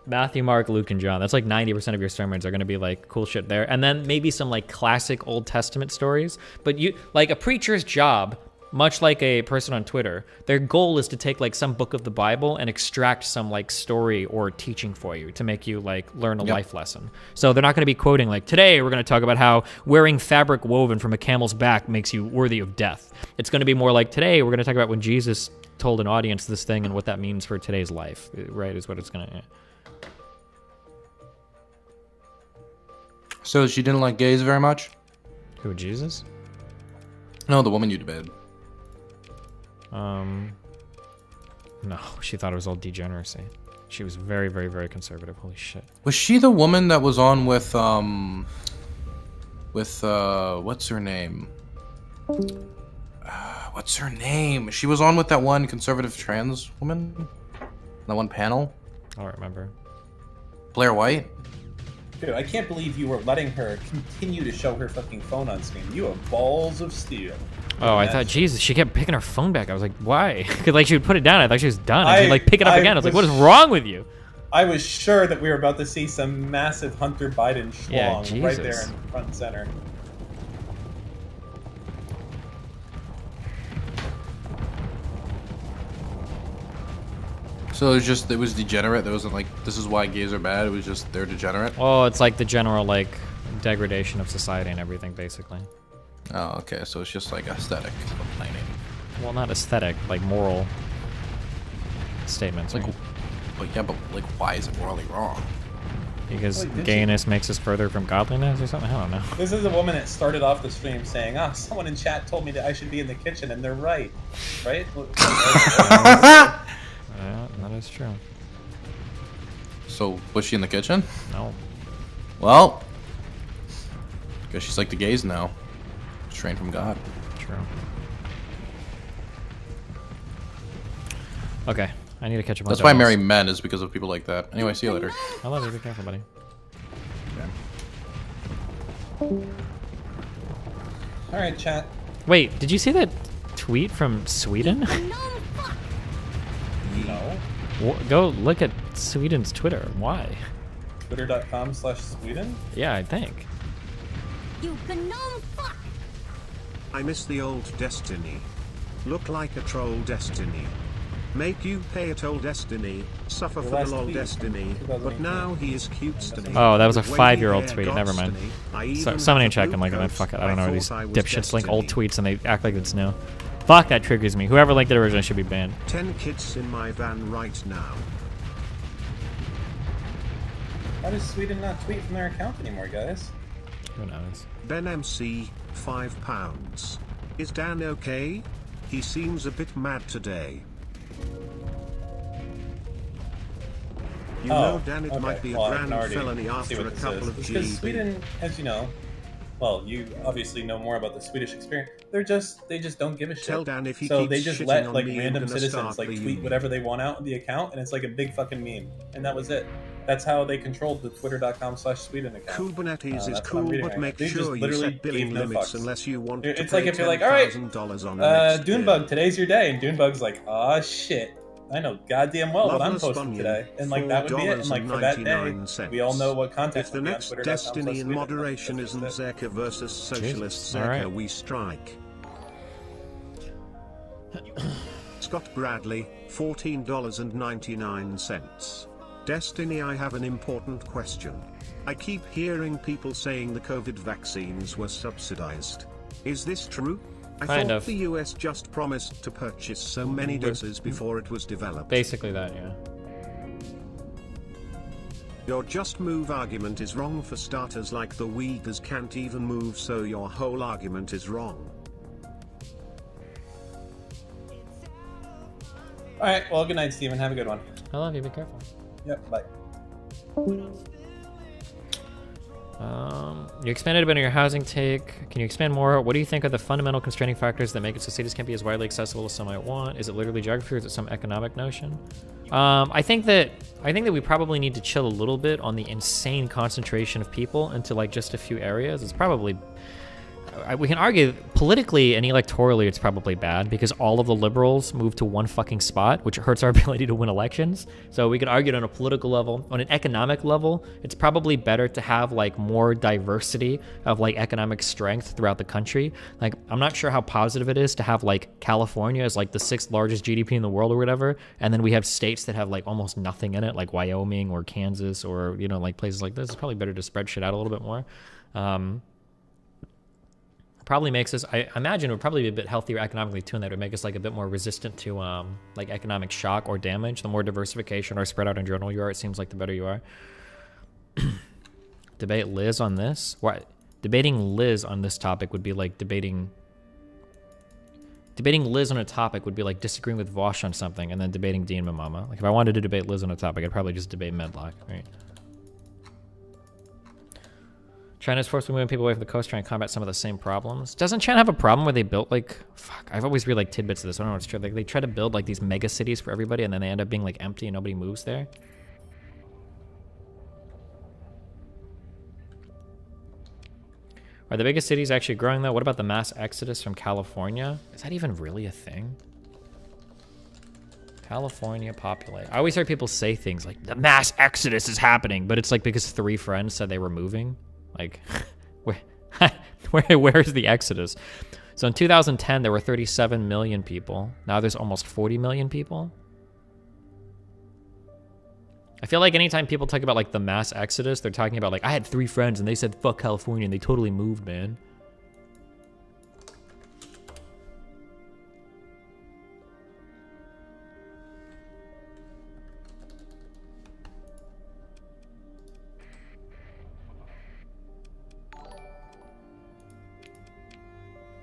Matthew, Mark, Luke, and John. That's like 90% of your sermons are going to be like cool shit there. And then maybe some like classic Old Testament stories. But you, like a preacher's job, much like a person on Twitter, their goal is to take like some book of the Bible and extract some like story or teaching for you to make you like learn a life lesson. So they're not going to be quoting like, today we're going to talk about how wearing fabric woven from a camel's back makes you worthy of death. It's going to be more like, today we're going to talk about when Jesus told an audience this thing and what that means for today's life, right, is what it's going to... So she didn't like gays very much? Who, Jesus? No, the woman you debated. No, she thought it was all degeneracy. She was very, very, very conservative. Holy shit. Was she the woman that was on with what's her name? What's her name? She was on with that one conservative trans woman? That one panel? I don't remember. Blair White? Dude, I can't believe you were letting her continue to show her fucking phone on screen. You have balls of steel. Oh, I thought, Jesus, she kept picking her phone back. I was like, why? Because like she would put it down. I thought she was done. And she'd like pick it up again. I was like, what is wrong with you? I was sure that we were about to see some massive Hunter Biden schlong right there in front and center. So it was degenerate. There wasn't like, this is why gays are bad. It was just they're degenerate. Oh, it's like the general like degradation of society and everything, basically. Oh, okay. So it's just like aesthetic complaining. Well, not aesthetic, like moral statements. Like, right? but yeah, but like, why is it morally wrong? Because gayness makes us further from godliness or something? I don't know. This is a woman that started off the stream saying, someone in chat told me that I should be in the kitchen, and they're right. Right? Yeah, that is true. So, was she in the kitchen? No. Well, guess she's like the gays now. Trained from God. True. Okay, I need to catch up on That's why I marry men, is because of people like that. Anyway, see you later. I love you. Be careful, buddy. Alright, chat. Wait, did you see that tweet from Sweden? No. Go look at Sweden's Twitter. Why? Twitter.com/Sweden? Yeah, I think. You fuck. I miss the old Destiny. Look like a troll Destiny. Make you pay a toll Destiny, suffer for the lol Destiny, but now he is cute Destiny. Oh, that was a 5-year-old tweet. Never mind. So, somebody check. I'm like, oh, fuck it. I don't know where these dipshits link old tweets and they act like it's new. Fuck, that triggers me. Whoever linked it originally should be banned. 10 kids in my van right now. Why does Sweden not tweet from their account anymore, guys? Who knows? Ben MC, £5. Is Dan okay? He seems a bit mad today. You know, Dan, it might be a grand felony after a couple of GB. Sweden, as you know, well, you obviously know more about the Swedish experience. They just don't give a shit. Tell Dan if he so keeps they just shitting let on like me, random I'm gonna citizens start like tweet whatever they want out of the account, and it's like a big fucking meme. And that was it. That's how they controlled the Twitter.com/Sweden account. Kubernetes is That's what I'm cool, reading but right now. make They just sure you literally set billing gave no limits fucks. unless you want It's to like pay if you're like, all right, $10,000 on the next Dunebug, bill. today's your day, and Dunebug's like, oh shit, I know goddamn well what I'm Loveless posting Bunyan, today, and like that would be it. And like for that day, $4.99. we all know what content. If the would be on next Twitter.com/Sweden. destiny in moderation That's isn't just it. ZEgbA versus Socialist Jesus. All ZEgbA, right. we strike. Scott Bradley, $14.99. Destiny, I have an important question. I keep hearing people saying the COVID vaccines were subsidized. Is this true? I Kind thought of. the US just promised to purchase so many doses before it was developed. Basically that, yeah. Your just move argument is wrong for starters, like the Uyghurs can't even move, so your whole argument is wrong. All right, well, good night, Steven. Have a good one. I love you. Be careful. Yep, bye. You expanded a bit on your housing take. Can you expand more? What do you think are the fundamental constraining factors that make it so cities can't be as widely accessible as some might want? Is it literally geography, or is it some economic notion? I think that we probably need to chill a little bit on the insane concentration of people into like just a few areas. It's probably, we can argue politically and electorally it's probably bad because all of the liberals move to one fucking spot, which hurts our ability to win elections. So we can argue it on a political level. On an economic level, it's probably better to have like more diversity of like economic strength throughout the country. Like, I'm not sure how positive it is to have like California as like the 6th largest GDP in the world or whatever, and then we have states that have like almost nothing in it, like Wyoming or Kansas or, you know, like places like this. It's probably better to spread shit out a little bit more. Probably makes us, I imagine it would probably be a bit healthier economically too, and that would make us like a bit more resistant to like economic shock or damage. The more diversification or spread out in general you are, it seems like the better you are. Debate Liz on this? What? Debating Liz on this topic would be like debating Liz on a topic would be like disagreeing with Vosh on something and then debating Dean Mamama. Like if I wanted to debate Liz on a topic, I'd probably just debate Medlock, right? China's forced moving people away from the coast trying to combat some of the same problems. Doesn't China have a problem where they built like, fuck, I've always read like tidbits of this. I don't know if it's true. Like they try to build like these mega cities for everybody and then they end up being like empty and nobody moves there. Are the biggest cities actually growing though? What about the mass exodus from California? Is that even really a thing? California populate. I always hear people say things like the mass exodus is happening, but it's like because 3 friends said they were moving. Like, where's the exodus? So in 2010, there were 37 million people. Now there's almost 40 million people. I feel like anytime people talk about like the mass exodus, they're talking about like, I had 3 friends and they said, fuck California, and they totally moved, man.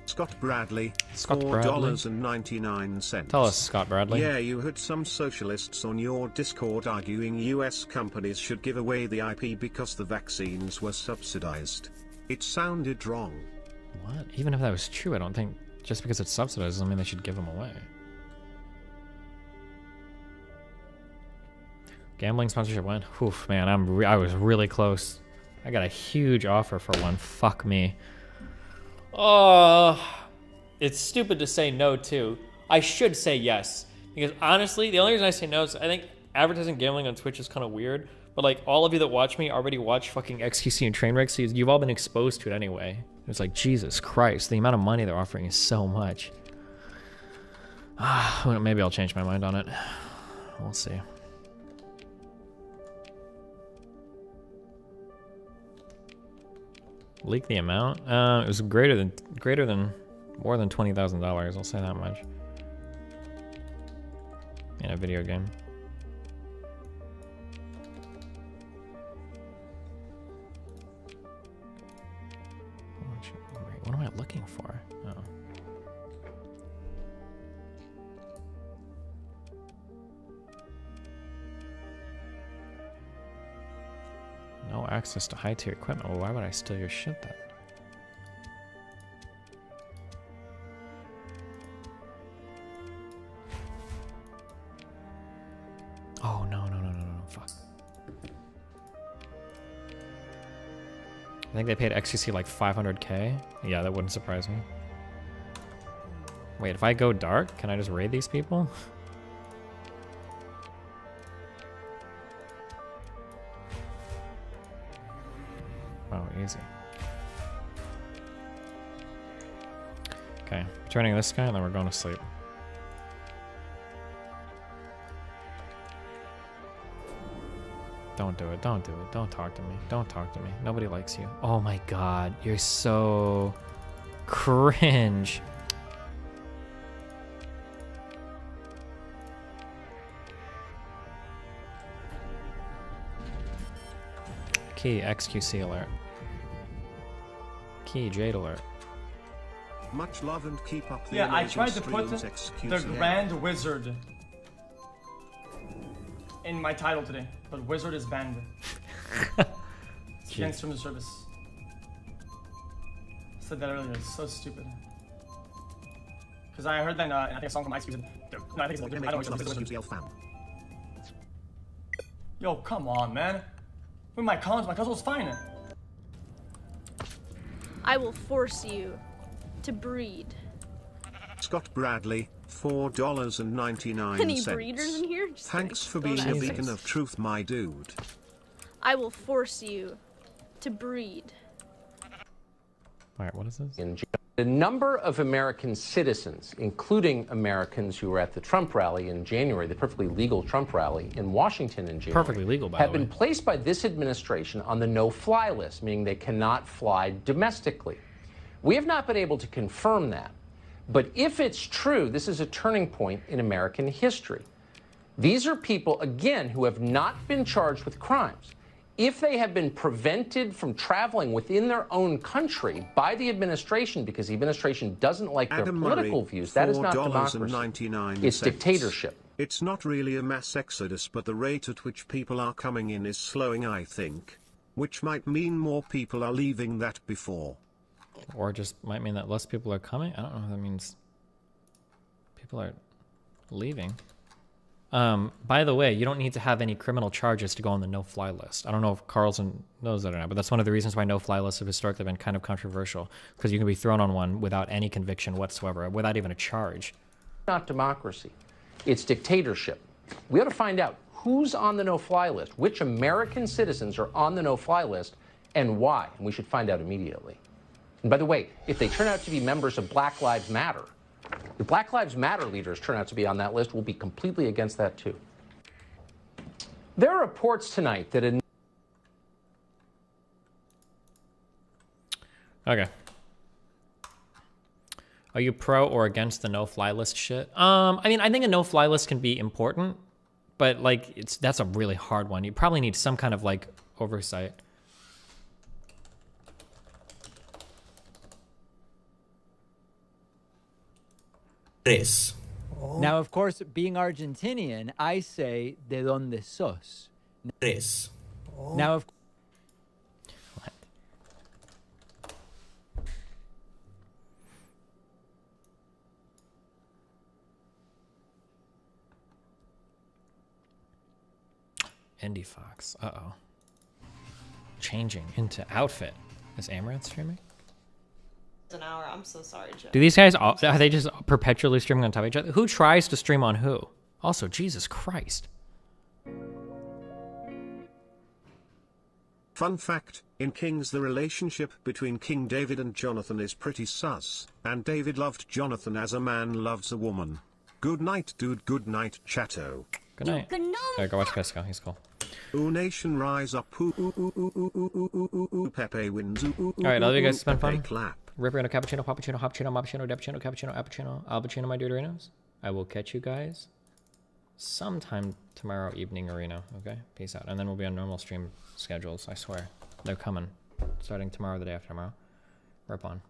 Scott Bradley, Scott Bradley. $4.99. Tell us, Scott Bradley. Yeah, you heard some socialists on your Discord arguing US companies should give away the IP because the vaccines were subsidized. It sounded wrong. What? Even if that was true, I don't think just because it's subsidized doesn't mean they should give them away. Gambling sponsorship win. Oof, man, I was really close. I got a huge offer for one. Fuck me. Oh, it's stupid to say no too. I should say yes because honestly, the only reason I say no is I think advertising gambling on Twitch is kind of weird. But like all of you that watch me already watch fucking XQC and Trainwreck, so you've all been exposed to it anyway. It's like Jesus Christ, the amount of money they're offering is so much. Well, maybe I'll change my mind on it. We'll see. Leak the amount? It was greater than more than $20,000. I'll say that much. In a video game. Wait, what am I looking for? Oh. No access to high-tier equipment. Well, why would I steal your shit then? Oh, no, fuck. I think they paid XQC like 500k. Yeah, that wouldn't surprise me. Wait, if I go dark, can I just raid these people? Oh, easy. Okay, returning this guy and then we're going to sleep. Don't do it, don't do it, don't talk to me, don't talk to me. Nobody likes you. Oh my god, you're so cringe. Key XQC alert. Key Jade alert. Much love and keep up the I tried to put streams, the Grand Wizard in my title today, but Wizard is banned. It's against terms of service. I said that earlier, it's so stupid. Because I heard that, I think a song from Ice Cube. No, I think it's like, I don't know which one. Yo, come on, man. With my cousin was fine. I will force you to breed. Scott Bradley, $4.99. Any breeders in here? Just Thanks for kidding. being Don't a ask. beacon of truth, my dude. I will force you to breed. Alright, what is this? A number of American citizens, including Americans who were at the Trump rally in January, the perfectly legal Trump rally in Washington in January, Perfectly legal, by have the way. been placed by this administration on the no-fly list, meaning they cannot fly domestically. We have not been able to confirm that. But if it's true, this is a turning point in American history. These are people, again, who have not been charged with crimes. If they have been prevented from traveling within their own country by the administration because the administration doesn't like their political views, that is not democracy. It's dictatorship. It's not really a mass exodus, but the rate at which people are coming in is slowing, I think. Which might mean more people are leaving than before. Or just might mean that less people are coming? I don't know if that means people are leaving. By the way, you don't need to have any criminal charges to go on the no-fly list. I don't know if Carlson knows that or not, but that's one of the reasons why no-fly lists have historically been kind of controversial, because you can be thrown on one without any conviction whatsoever, without even a charge. Not democracy. It's dictatorship. We ought to find out who's on the no-fly list, which American citizens are on the no-fly list, and why. And we should find out immediately. And by the way, if they turn out to be members of Black Lives Matter, the Black Lives Matter leaders turn out to be on that list, we'll be completely against that too. There are reports tonight that Okay. Are you pro or against the no-fly list shit? I mean, I think a no-fly list can be important, but like that's a really hard one. You probably need some kind of like oversight. Now, of course, being Argentinian, I say, ¿de dónde sos? Now, of What? Indie Fox. Uh-oh. Changing into outfit. Is Amaranth streaming? An hour. I'm so sorry, Joe. Do these guys, are they just perpetually streaming on top of each other? Who tries to stream on who? Also, Jesus Christ. Fun fact, in Kings the relationship between King David and Jonathan is pretty sus, and David loved Jonathan as a man loves a woman. Good night, dude. Good night, chatto. Good night. Alright, go watch Pesco. He's cool. Ooh, nation rise up. Ooh, ooh, ooh, ooh, ooh, ooh, ooh, ooh, ooh, Pepe wins. Ooh, ooh, Alright, love you guys. It's been Pepe fun. clap. Ripperino, cappuccino, pappuccino, hoppuccino, moppuccino, depuccino, cappuccino, appuccino, albuccino, my duderinos. I will catch you guys sometime tomorrow evening, Arena. Okay? Peace out. And then we'll be on normal stream schedules, I swear. They're coming. Starting tomorrow, the day after tomorrow. Rip on.